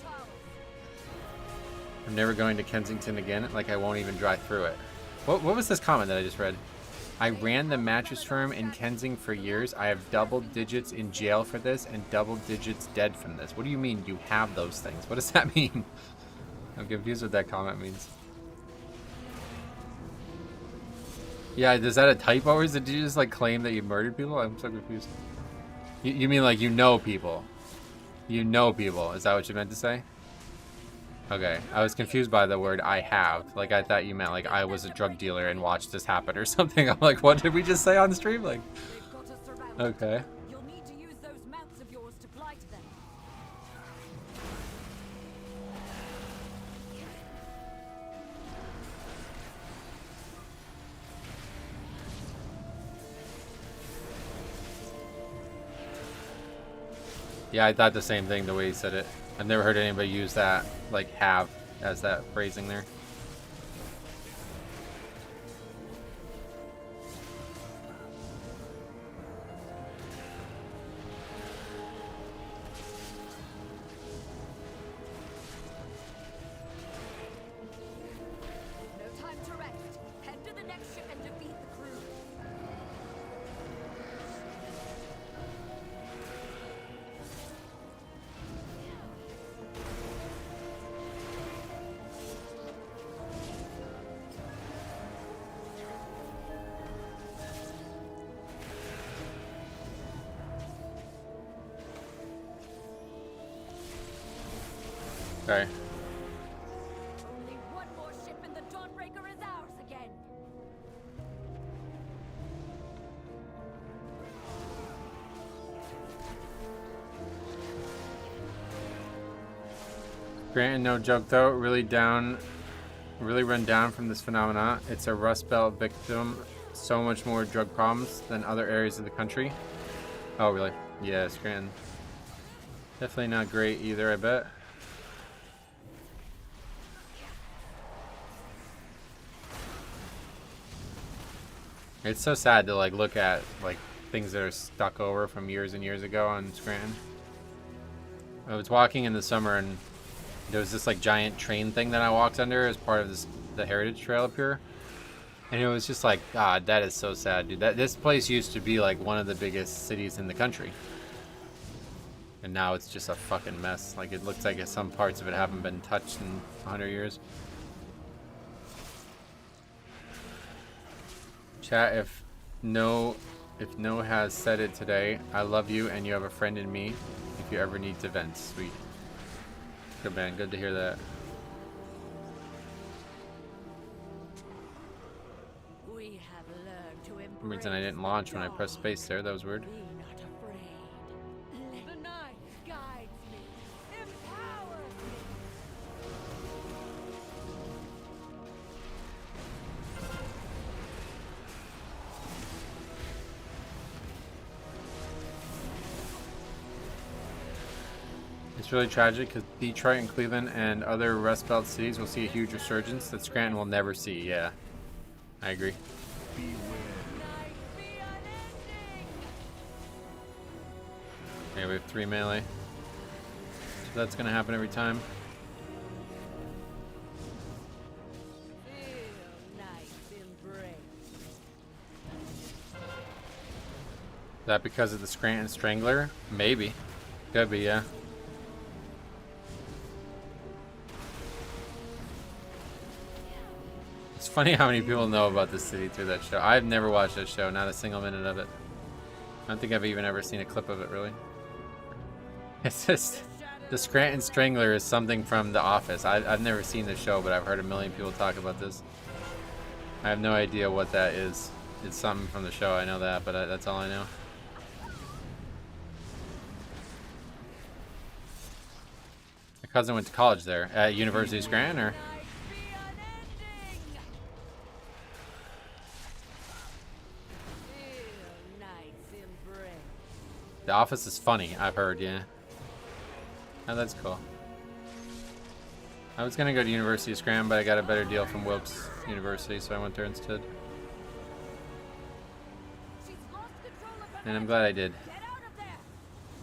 I'm never going to Kensington again, like I won't even drive through it. What was this comment that I just read? I ran the mattress firm in Kensington for years. I have double digits in jail for this and double digits dead from this. What do you mean you have those things? What does that mean? I'm confused what that comment means. Yeah, is that a typo or did you just like claim that you murdered people? I'm so confused. You mean like you know people? You know people. Is that what you meant to say? Okay, I was confused by the word I have. Like, I thought you meant, like, I was a drug dealer and watched this happen or something. I'm like, what did we just say on stream? Like, okay. You'll need to use those mounts of yours to fly to them. Yeah, I thought the same thing the way he said it. I've never heard anybody use that, like, have, as that phrasing there. No time to rest. Head to the next ship and defeat the crew. Okay. Only one more ship and the Dawnbreaker is ours again. Granted, no joke though, really run down from this phenomena. It's a Rust Belt victim, so much more drug problems than other areas of the country. Oh, really? Yeah, Scranton. Definitely not great either, I bet. It's so sad to like look at like things that are stuck over from years and years ago on Scranton. I was walking in the summer and there was this like giant train thing that I walked under as part of the Heritage Trail up here. And it was just like, God, that is so sad, dude. This place used to be like one of the biggest cities in the country. And now it's just a fucking mess. Like it looks like some parts of it haven't been touched in 100 years. Chat, if no has said it today, I love you and you have a friend in me if you ever need to vent. Sweet. Good man, good to hear that. We have learned to embrace For some reason I didn't launch when I pressed space there, that was weird. Be not afraid. The night guides me, empowers me. It's really tragic because Detroit and Cleveland and other Rust Belt cities will see a huge resurgence that Scranton will never see. Yeah, I agree. Okay, we have 3 melee. So that's gonna happen every time. Is that because of the Scranton Strangler? Maybe. Could be, yeah. It's funny how many people know about the city through that show. I've never watched that show, not a single minute of it. I don't think I've even ever seen a clip of it, really. It's just, the Scranton Strangler is something from The Office. I've never seen the show, but I've heard a million people talk about this. I have no idea what that is. It's something from the show, I know that, but that's all I know. My cousin went to college there, at University of Scranton, or? The Office is funny, I've heard, yeah. Oh, that's cool. I was gonna go to University of Scranton, but I got a better deal from Wilkes University, so I went there instead. And I'm glad I did.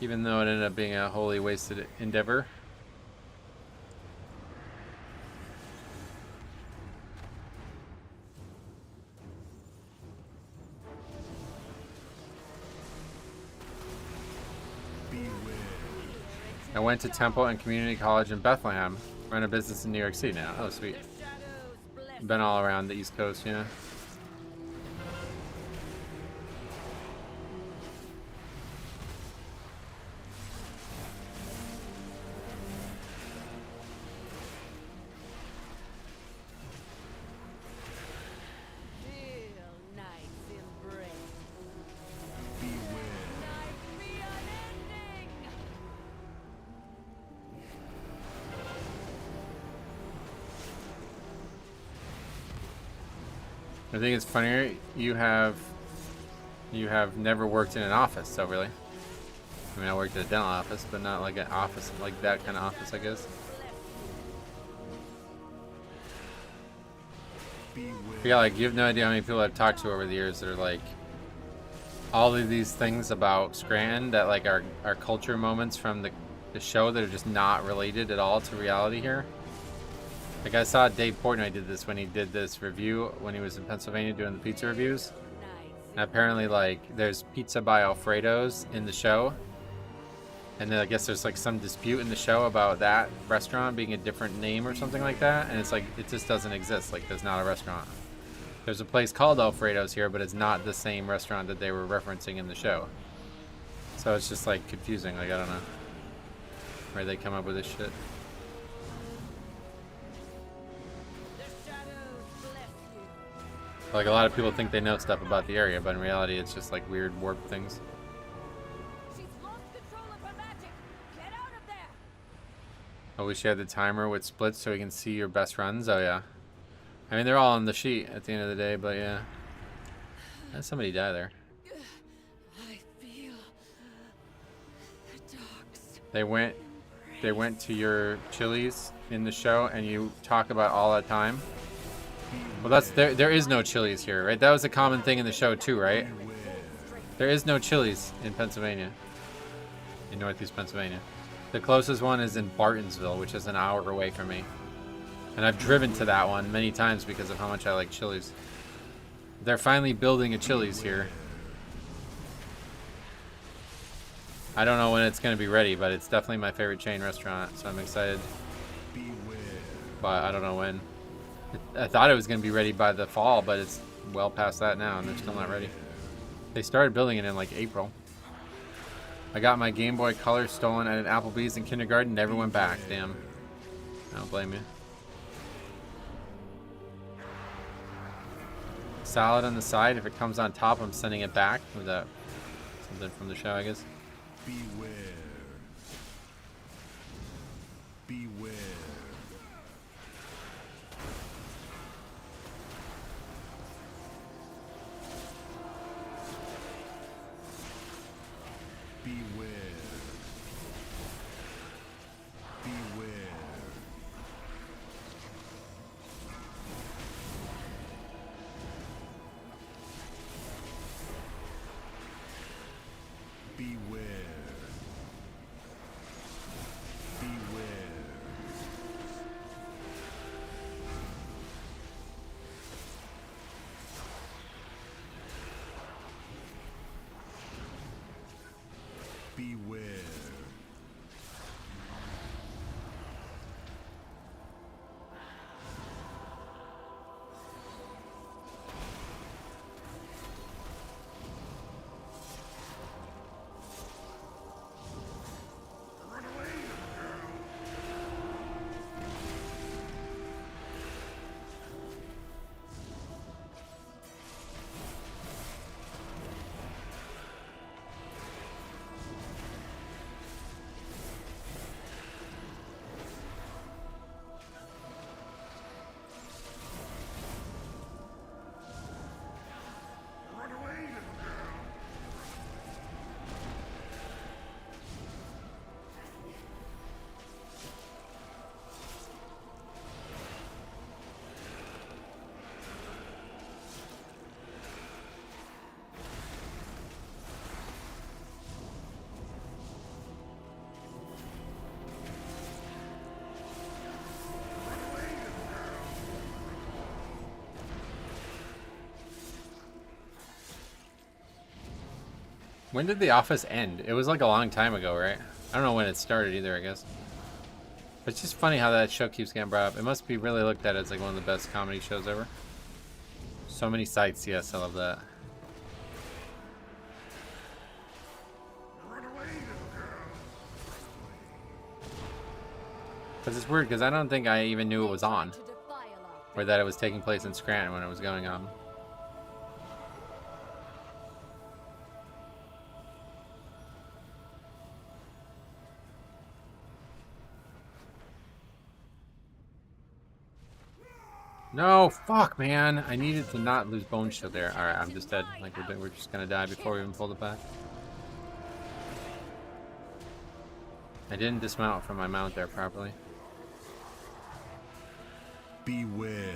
Even though it ended up being a wholly wasted endeavor. I went to Temple and Community College in Bethlehem. Run a business in New York City now. Oh, sweet. Been all around the East Coast, you know. I think it's funnier, you have never worked in an office, so really. I mean, I worked at a dental office, but not like an office, like that kind of office, I guess. Yeah, like, you have no idea how many people I've talked to over the years that are like, all of these things about Scranton that like are culture moments from the show that are just not related at all to reality here. Like, I saw Dave Portnoy did this when he did this review when he was in Pennsylvania doing the pizza reviews. And apparently, like, there's Pizza by Alfredo's in the show. And then I guess there's, like, some dispute in the show about that restaurant being a different name or something like that. And it's like, it just doesn't exist. Like, there's not a restaurant. There's a place called Alfredo's here, but it's not the same restaurant that they were referencing in the show. So it's just, like, confusing. Like, I don't know where they come up with this shit. Like, a lot of people think they know stuff about the area, but in reality it's just like weird warp things. Oh, we share the timer with splits so we can see your best runs. Oh yeah. I mean, they're all on the sheet at the end of the day, but yeah. Had somebody die there. I feel the dogs. They went to your Chili's in the show and you talk about all that time. Well, that's there is no Chili's here, right? That was a common thing in the show too, right? There is no Chili's in Pennsylvania. In Northeast Pennsylvania. The closest one is in Bartonsville, which is an hour away from me. And I've driven to that one many times because of how much I like Chili's. They're finally building a Chili's here. I don't know when it's going to be ready, but it's definitely my favorite chain restaurant, so I'm excited. But I don't know when. I thought it was going to be ready by the fall, but it's well past that now, and they're still not ready. They started building it in like April. I got my Game Boy Color stolen at an Applebee's in kindergarten, never went back. Damn. I don't blame you. Salad on the side. If it comes on top, I'm sending it back. With that, something from the show, I guess. Beware. Beware. Beware. Beware. Beware. Beware. When did The Office end? It was like a long time ago, right? I don't know when it started either, I guess. But it's just funny how that show keeps getting brought up. It must be really looked at as like one of the best comedy shows ever. So many sites, yes, I love that. Because it's weird, because I don't think I even knew it was on. Or that it was taking place in Scranton when it was going on. No, fuck, man. I needed to not lose bone shield there. Alright, I'm just dead. Like, we're just gonna die before we even pull it back. I didn't dismount from my mount there properly. Beware.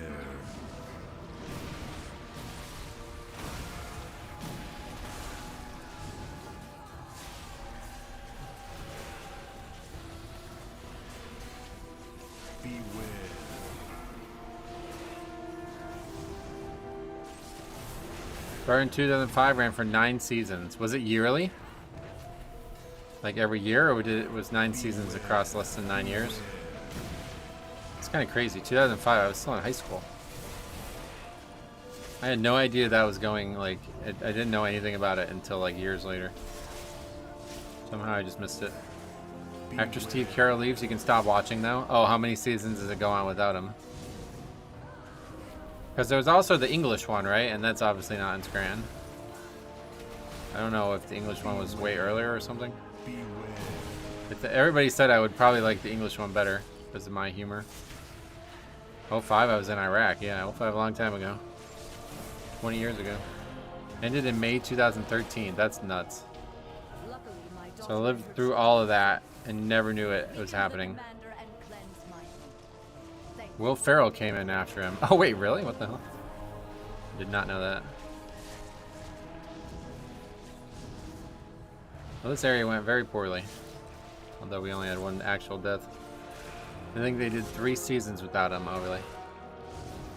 Started in 2005, ran for 9 seasons. Was it yearly? Like every year, or it was 9 seasons across less than 9 years? It's kind of crazy. 2005, I was still in high school. I had no idea that was going, like, I didn't know anything about it until like years later. Somehow I just missed it. After Steve Carell leaves, you can stop watching though. Oh, how many seasons does it go on without him? Because there was also the English one, right? And that's obviously not in Scranton. I don't know if the English one was way earlier or something. Everybody said I would probably like the English one better because of my humor. 05, I was in Iraq. Yeah, 05, a long time ago. 20 years ago. Ended in May 2013. That's nuts. So I lived through all of that and never knew it was happening. Will Ferrell came in after him. Oh wait, really? What the hell? Did not know that. Well, this area went very poorly. Although we only had 1 actual death. I think they did 3 seasons without him. Oh really?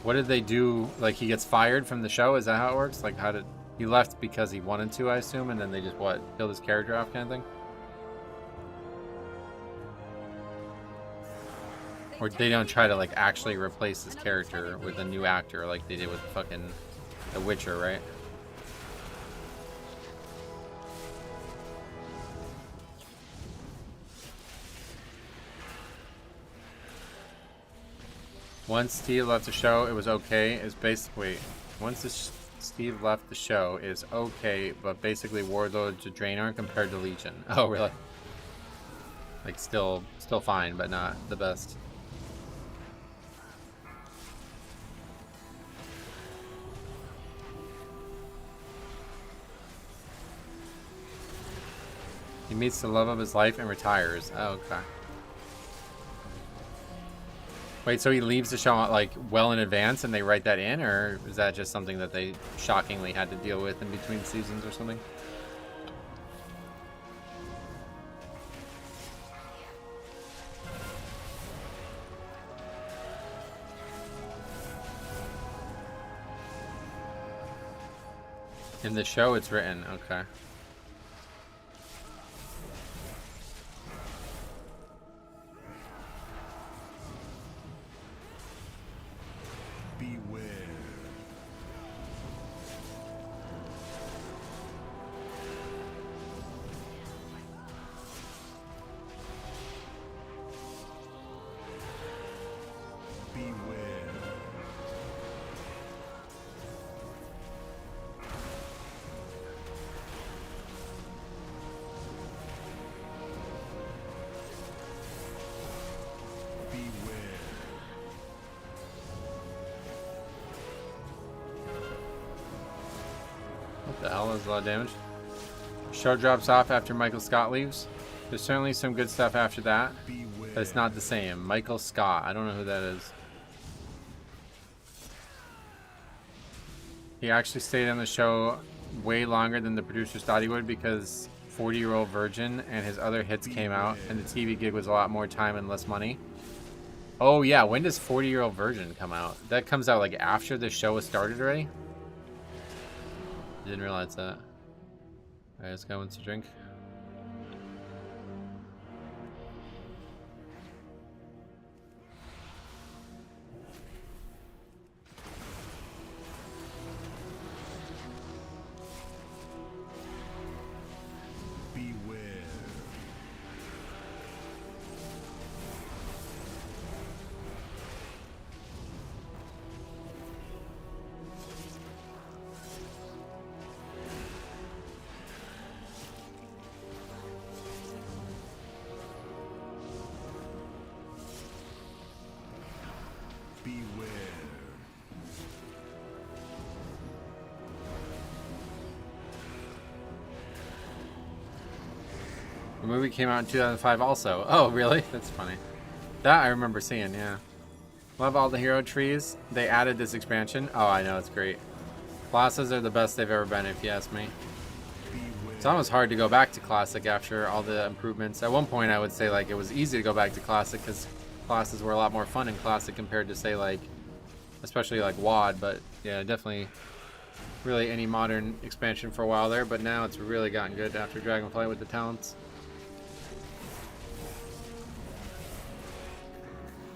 What did they do? Like he gets fired from the show? Is that how it works? Like how did... He left because he wanted to, I assume, and then they just, what, killed his character off kind of thing? Or they don't try to, like, actually replace his character with a new actor like they did with fucking The Witcher, right? Once Steve left the show, it was okay. It's basically... Once Steve left the show, is okay, but basically Warlord to Draenor compared to Legion. Oh, really? Like, still fine, but not the best. He meets the love of his life and retires. Oh, okay. Wait, so he leaves the show like well in advance and they write that in, or is that just something that they shockingly had to deal with in between seasons or something? In the show it's written, okay. The hell is a lot of damage. Show drops off after Michael Scott leaves. There's certainly some good stuff after that, but it's not the same. Michael Scott, I don't know who that is. He actually stayed on the show way longer than the producers thought he would because 40-Year-Old Virgin and his other hits came out, and the TV gig was a lot more time and less money. Oh yeah, when does 40-Year-Old Virgin come out? That comes out like after the show was started already? Didn't realize that. Alright, this guy wants to drink. The movie came out in 2005 also. Oh, really? That's funny. That I remember seeing, yeah. Love all the hero trees. They added this expansion. Oh, I know, it's great. Classes are the best they've ever been, if you ask me. It's almost hard to go back to Classic after all the improvements. At one point, I would say like it was easy to go back to Classic because classes were a lot more fun in Classic compared to, say, like, especially like WoD. But yeah, definitely really any modern expansion for a while there. But now it's really gotten good after Dragonflight with the talents.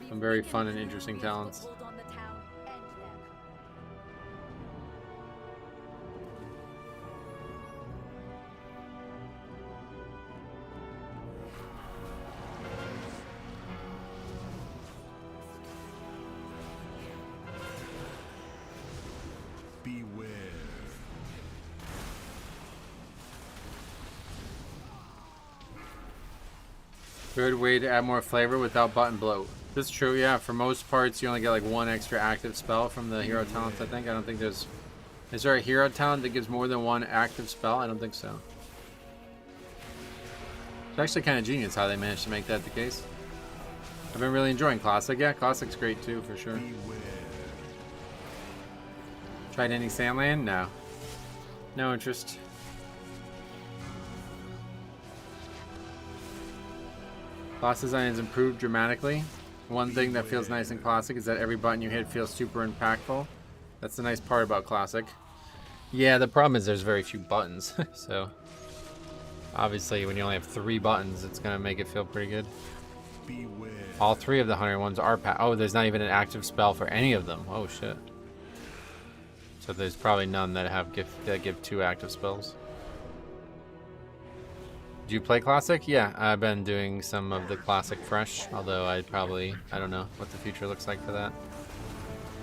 Some very fun and interesting talents. Beware. Good way to add more flavor without button bloat. That's true, yeah. For most parts, you only get like one extra active spell from the hero talents, I think. I don't think there's... Is there a hero talent that gives more than one active spell? I don't think so. It's actually kind of genius how they managed to make that the case. I've been really enjoying Classic. Yeah, Classic's great too, for sure. Tried any Sandland? No. No interest. Class design has improved dramatically. One thing that feels nice in Classic is that every button you hit feels super impactful. That's the nice part about Classic. Yeah, the problem is there's very few buttons. So, obviously, when you only have 3 buttons, it's going to make it feel pretty good. All 3 of the 100 ones are oh, there's not even an active spell for any of them. Oh, shit. So there's probably none that give 2 active spells. Do you play Classic? Yeah, I've been doing some of the Classic Fresh, although I don't know what the future looks like for that.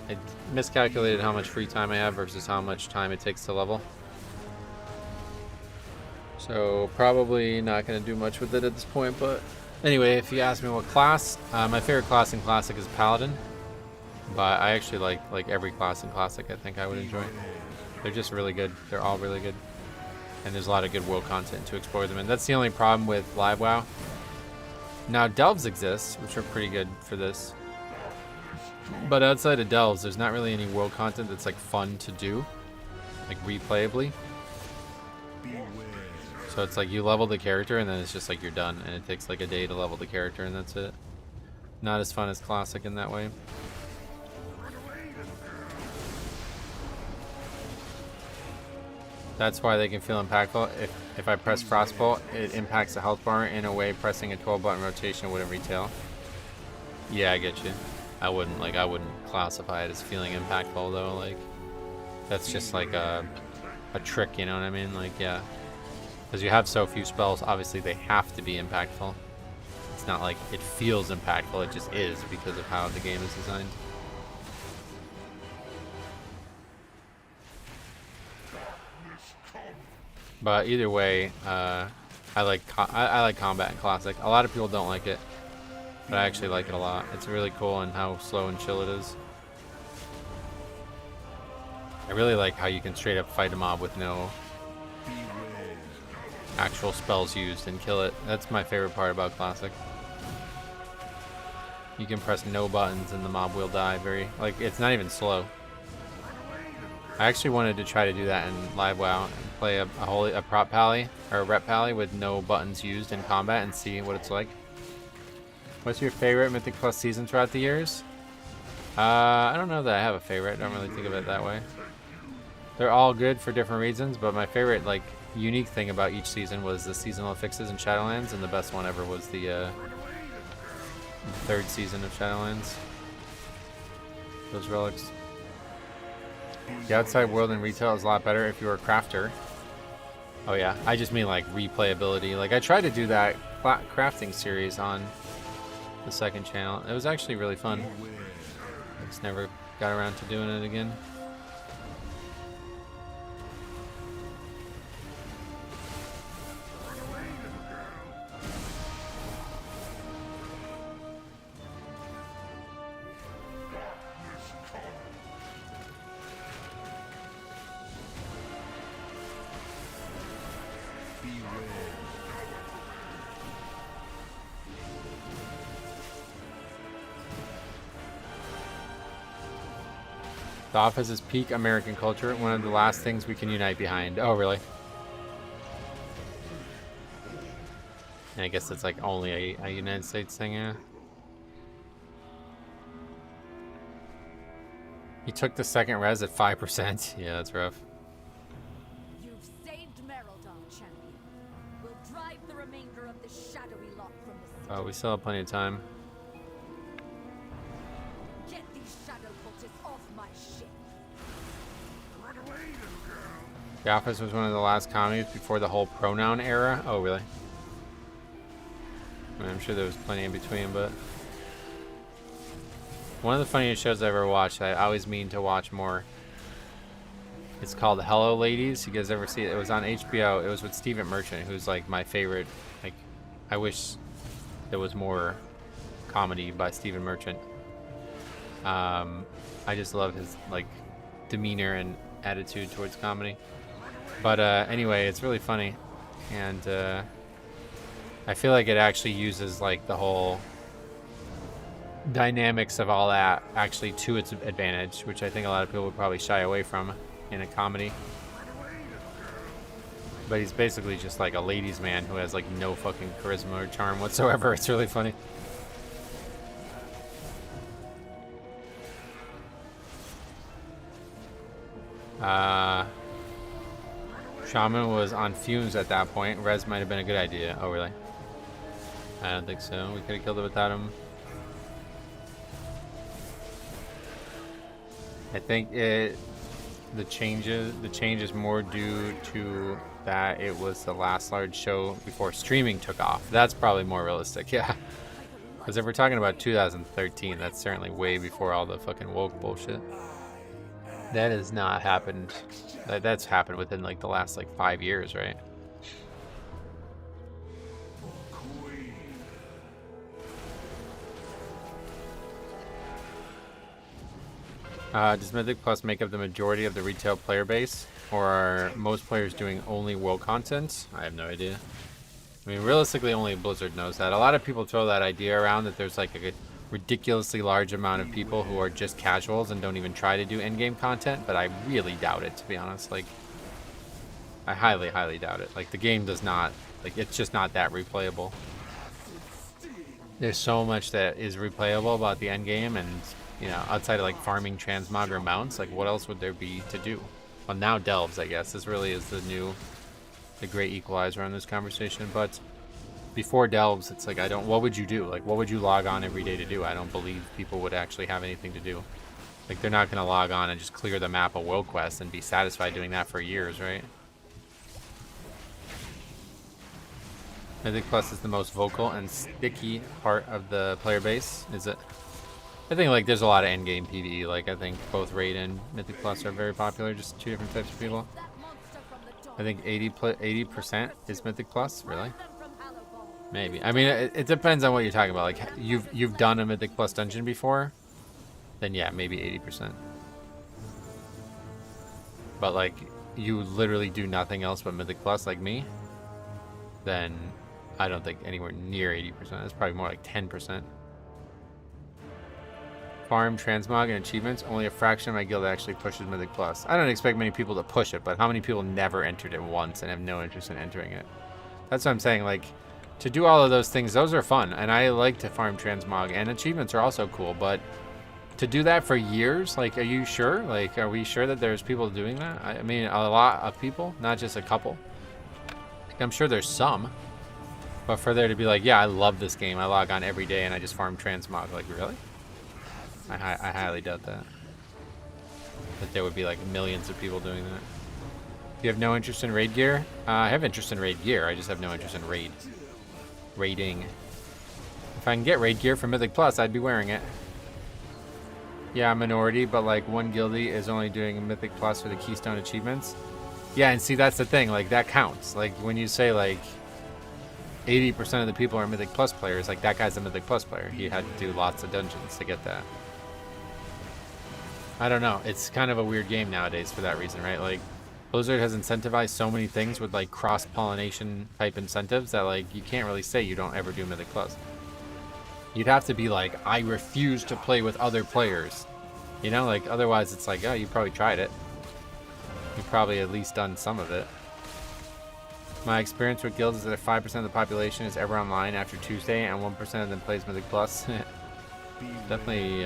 I miscalculated how much free time I have versus how much time it takes to level. So probably not going to do much with it at this point, but anyway, if you ask me what class, my favorite class in Classic is Paladin, but I actually like every class in Classic. I think I would enjoy. They're just really good. They're all really good. And there's a lot of good world content to explore them in. That's the only problem with Live WoW. Now, Delves exist, which are pretty good for this. But outside of Delves, there's not really any world content that's like fun to do, like replayably. So it's like you level the character and then it's just like you're done, and it takes like a day to level the character and that's it. Not as fun as Classic in that way. That's why they can feel impactful. If I press Frostbolt, it impacts the health bar in a way pressing a 12-button rotation wouldn't retail. Yeah, I get you. I wouldn't classify it as feeling impactful though. Like, that's just like a trick, you know what I mean? Like, yeah, because you have so few spells, obviously they have to be impactful. It's not like it feels impactful, it just is because of how the game is designed. But either way, I like combat in Classic. A lot of people don't like it, but I actually like it a lot. It's really cool and how slow and chill it is. I really like how you can straight up fight a mob with no actual spells used and kill it. That's my favorite part about Classic. You can press no buttons and the mob will die. It's not even slow. I actually wanted to try to do that in Live WoW and play a prop pally or a rep pally with no buttons used in combat and see what it's like. What's your favorite Mythic Plus season throughout the years? I don't know that I have a favorite. I don't really think of it that way. They're all good for different reasons, but my favorite, like, unique thing about each season was the seasonal fixes in Shadowlands, and the best one ever was the third season of Shadowlands. Those relics. The outside world in retail is a lot better if you're a crafter. Oh yeah, I just mean like replayability. Like I tried to do that crafting series on the second channel. It was actually really fun. I just never got around to doing it again. The Office is peak American culture, one of the last things we can unite behind. Oh, really? And I guess it's like only a United States thing, yeah. He took the second res at 5%. Yeah, that's rough. You've saved Merildon, champion. We'll drive the remainder of the shadowy lot from the city. Oh, we still have plenty of time. Get these shadow cultists off my ship. The Office was one of the last comedies before the whole pronoun era. Oh, really? I mean, I'm sure there was plenty in between, but one of the funniest shows I ever watched, I always mean to watch more. It's called Hello Ladies. You guys ever see it? It was on HBO. It was with Stephen Merchant, who's like my favorite. Like, I wish there was more comedy by Stephen Merchant. I just love his like demeanor and attitude towards comedy. But anyway, it's really funny, and I feel like it actually uses like the whole dynamics of all that actually to its advantage, which I think a lot of people would probably shy away from in a comedy. But he's basically just like a ladies' man who has like no fucking charisma or charm whatsoever. It's really funny. Shaman was on fumes at that point. Res might have been a good idea. Oh, really? I don't think so. We could have killed it without him. I think the change is more due to that it was the last large show before streaming took off. That's probably more realistic, yeah. Because if we're talking about 2013, that's certainly way before all the fucking woke bullshit. That has not happened. That's happened within like the last like 5 years, right? Does Mythic Plus make up the majority of the retail player base? Or are most players doing only WoW content? I have no idea. I mean, realistically, only Blizzard knows that. A lot of people throw that idea around that there's like a ridiculously large amount of people who are just casuals and don't even try to do in-game content, but I really doubt it, to be honest. Like, I highly, highly doubt it. Like, the game does not, like, it's just not that replayable. There's so much that is replayable about the end game, and you know, outside of like farming transmog or mounts, like what else would there be to do? Well, now delves, I guess. This really is the great equalizer on this conversation. But before delves, it's like, what would you do? Like, what would you log on every day to do? I don't believe people would actually have anything to do. Like, they're not going to log on and just clear the map of world quest and be satisfied doing that for years, right? Mythic Plus is the most vocal and sticky part of the player base, is it? I think like there's a lot of endgame PvE. Like I think both Raid and Mythic Plus are very popular, just two different types of people. I think 80% is Mythic Plus, really? Maybe. I mean, it depends on what you're talking about. Like you've done a Mythic Plus dungeon before, then yeah, maybe 80%. But like you literally do nothing else but Mythic Plus, like me, then I don't think anywhere near 80%. It's probably more like 10%. Farm, transmog, and achievements, only a fraction of my guild actually pushes Mythic Plus. I don't expect many people to push it, but how many people never entered it once and have no interest in entering it? That's what I'm saying. Like, to do all of those things, those are fun, and I like to farm transmog, and achievements are also cool, but to do that for years, like, are you sure? Like, are we sure that there's people doing that? I mean, a lot of people, not just a couple. Like, I'm sure there's some. But for there to be like, yeah, I love this game. I log on every day and I just farm transmog. Like, really? I highly doubt that. That there would be like millions of people doing that. You have no interest in raid gear? I have interest in raid gear. I just have no interest in raiding. If I can get raid gear from Mythic Plus, I'd be wearing it. Yeah, I'm minority, but like one guildie is only doing Mythic Plus for the Keystone achievements. Yeah, and see, that's the thing. Like, that counts. Like, when you say like 80% of the people are Mythic Plus players, like, that guy's a Mythic Plus player. He had to do lots of dungeons to get that. I don't know. It's kind of a weird game nowadays for that reason, right? Like, Blizzard has incentivized so many things with like cross-pollination type incentives that like you can't really say you don't ever do Mythic Plus. You'd have to be like, I refuse to play with other players. You know, like, otherwise it's like, oh, you probably tried it. You've probably at least done some of it. My experience with guilds is that 5% of the population is ever online after Tuesday and 1% of them plays Mythic Plus. Definitely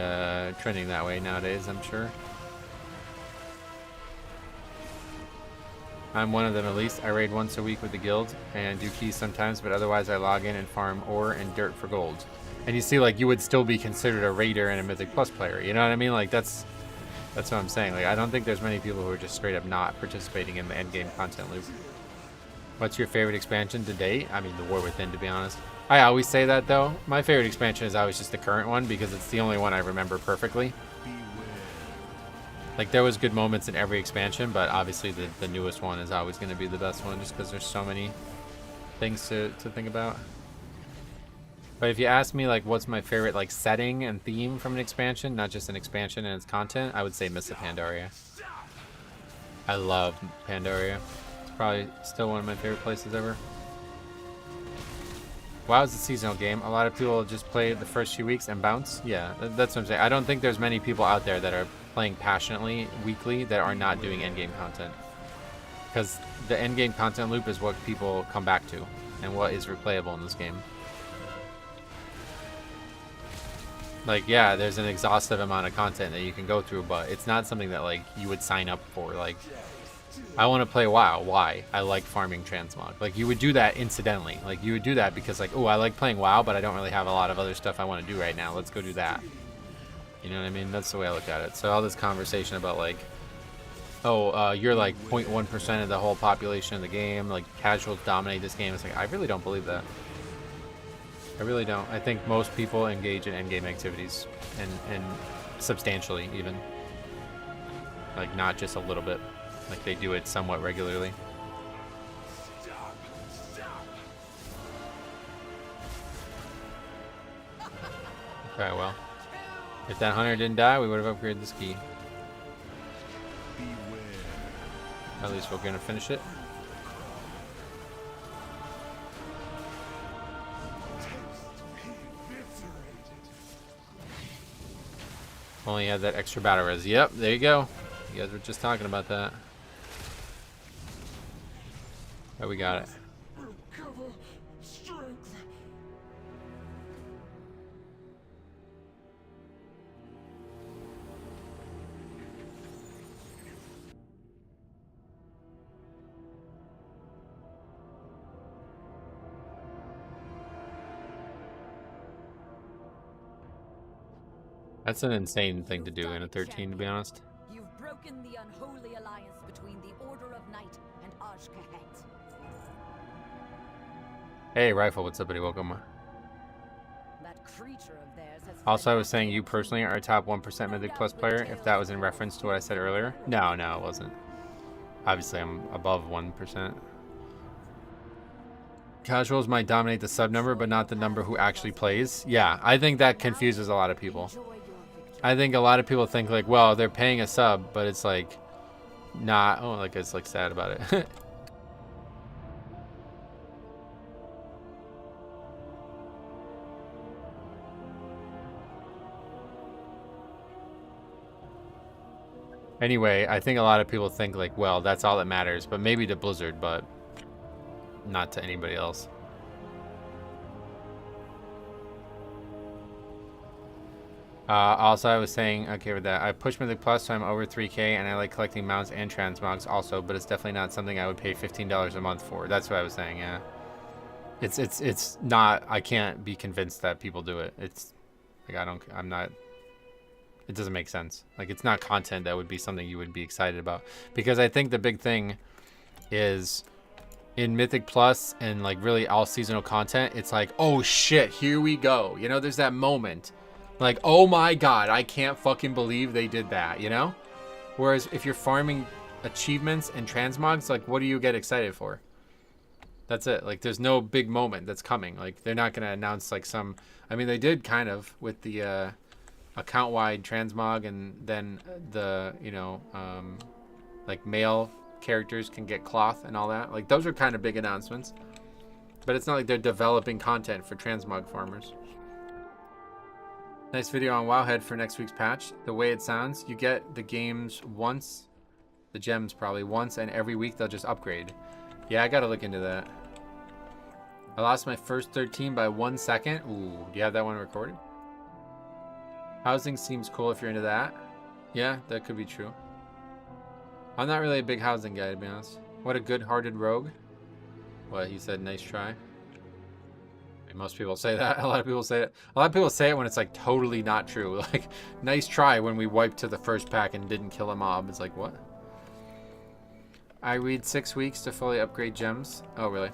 trending that way nowadays, I'm sure. I'm one of them at least. I raid once a week with the guild and do keys sometimes, but otherwise I log in and farm ore and dirt for gold. And you see, like, you would still be considered a raider and a Mythic Plus player. You know what I mean? Like, that's what I'm saying. Like, I don't think there's many people who are just straight up not participating in the endgame content loop. What's your favorite expansion to date? I mean, the War Within, to be honest. I always say that, though. My favorite expansion is always just the current one because it's the only one I remember perfectly. Like, there was good moments in every expansion, but obviously the newest one is always going to be the best one just because there's so many things to think about. But if you ask me, like, what's my favorite, like, setting and theme from an expansion, not just an expansion and its content, I would say Mists of Pandaria. I love Pandaria. It's probably still one of my favorite places ever. WoW is a seasonal game. A lot of people just play the first few weeks and bounce. Yeah, that's what I'm saying. I don't think there's many people out there that are playing passionately weekly that are not doing endgame content. Because the endgame content loop is what people come back to and what is replayable in this game. Like, yeah, there's an exhaustive amount of content that you can go through, but it's not something that, like, you would sign up for. Like, I want to play WoW. Why? I like farming transmog. Like, you would do that incidentally. Like, you would do that because, like, oh, I like playing WoW, but I don't really have a lot of other stuff I want to do right now. Let's go do that. You know what I mean? That's the way I look at it. So all this conversation about, like, oh, you're, like, 0.1% of the whole population of the game. Like, casuals dominate this game. It's like, I really don't believe that. I really don't. I think most people engage in endgame activities, and substantially even. Like, not just a little bit. Like, they do it somewhat regularly. Okay, well. If that hunter didn't die, we would have upgraded the ski. At least we're gonna finish it. Only had that extra battle res. Yep, there you go. You guys were just talking about that. Oh, we got it. Recover strength. That's an insane thing to do in a 13, to be honest. You've broken the unholy alliance between the Order of Night and Ajkahet. Hey, Rifle, what's up, buddy? Welcome. That creature of theirs has Also, I was saying you personally are a top 1% Mythic Plus player, if that was in reference to what I said earlier. No, it wasn't. Obviously, I'm above 1%. Casuals might dominate the sub number, but not the number who actually plays. Yeah, I think that confuses a lot of people. I think a lot of people think, like, well, they're paying a sub, but it's like, not. Oh, like, it's like sad about it. Anyway, I think a lot of people think, like, well, that's all that matters, but maybe to Blizzard, but not to anybody else. Also, I was saying, okay with that, I push Mythic Plus, so I'm over 3K, and I like collecting mounts and transmogs also, but it's definitely not something I would pay $15 a month for. That's what I was saying, yeah. It's not, I can't be convinced that people do it. It's, like, I'm not, it doesn't make sense. Like, it's not content that would be something you would be excited about. Because I think the big thing is, in Mythic Plus and, like, really all seasonal content, it's like, oh shit, here we go. You know, there's that moment. Like, oh my god, I can't fucking believe they did that, you know? Whereas if you're farming achievements and transmogs, like, what do you get excited for? That's it. Like, there's no big moment that's coming. Like, they're not going to announce, like, some... I mean, they did kind of with the account-wide transmog, and then the, you know, like, male characters can get cloth and all that. Like, those are kind of big announcements. But it's not like they're developing content for transmog farmers. Nice video on Wowhead for next week's patch. The way it sounds, you get the games once, the gems probably once, and every week they'll just upgrade. Yeah, I gotta look into that. I lost my first 13 by 1 second. Ooh, do you have that one recorded? Housing seems cool if you're into that. Yeah, that could be true. I'm not really a big housing guy, to be honest. What a good-hearted rogue. What, he said nice try. Most people say that. A lot of people say it. A lot of people say it when it's like totally not true. Like, nice try when we wiped to the first pack and didn't kill a mob. It's like, what? I read 6 weeks to fully upgrade gems. Oh, really?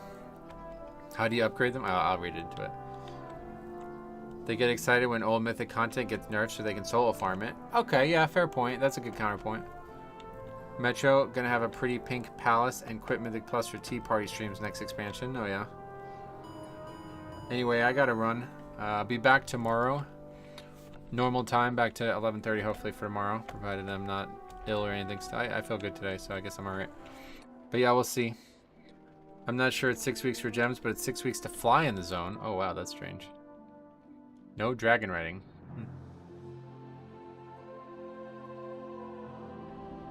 How do you upgrade them? I'll read into it. They get excited when old mythic content gets nerfed so they can solo farm it. Okay, yeah, fair point. That's a good counterpoint. Metro, gonna have a pretty pink palace and quit Mythic Plus for Tea Party streams next expansion. Oh, yeah. Anyway, I gotta run. I'll be back tomorrow. Normal time, back to 11:30 hopefully for tomorrow, provided I'm not ill or anything. I feel good today, so I guess I'm alright. But yeah, we'll see. I'm not sure it's 6 weeks for gems, but it's 6 weeks to fly in the zone. Oh wow, that's strange. No dragon riding.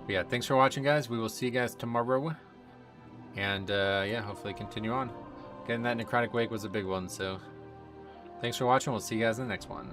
But yeah, thanks for watching, guys. We will see you guys tomorrow. And yeah, hopefully continue on. Getting that necrotic wake was a big one, so thanks for watching. We'll see you guys in the next one.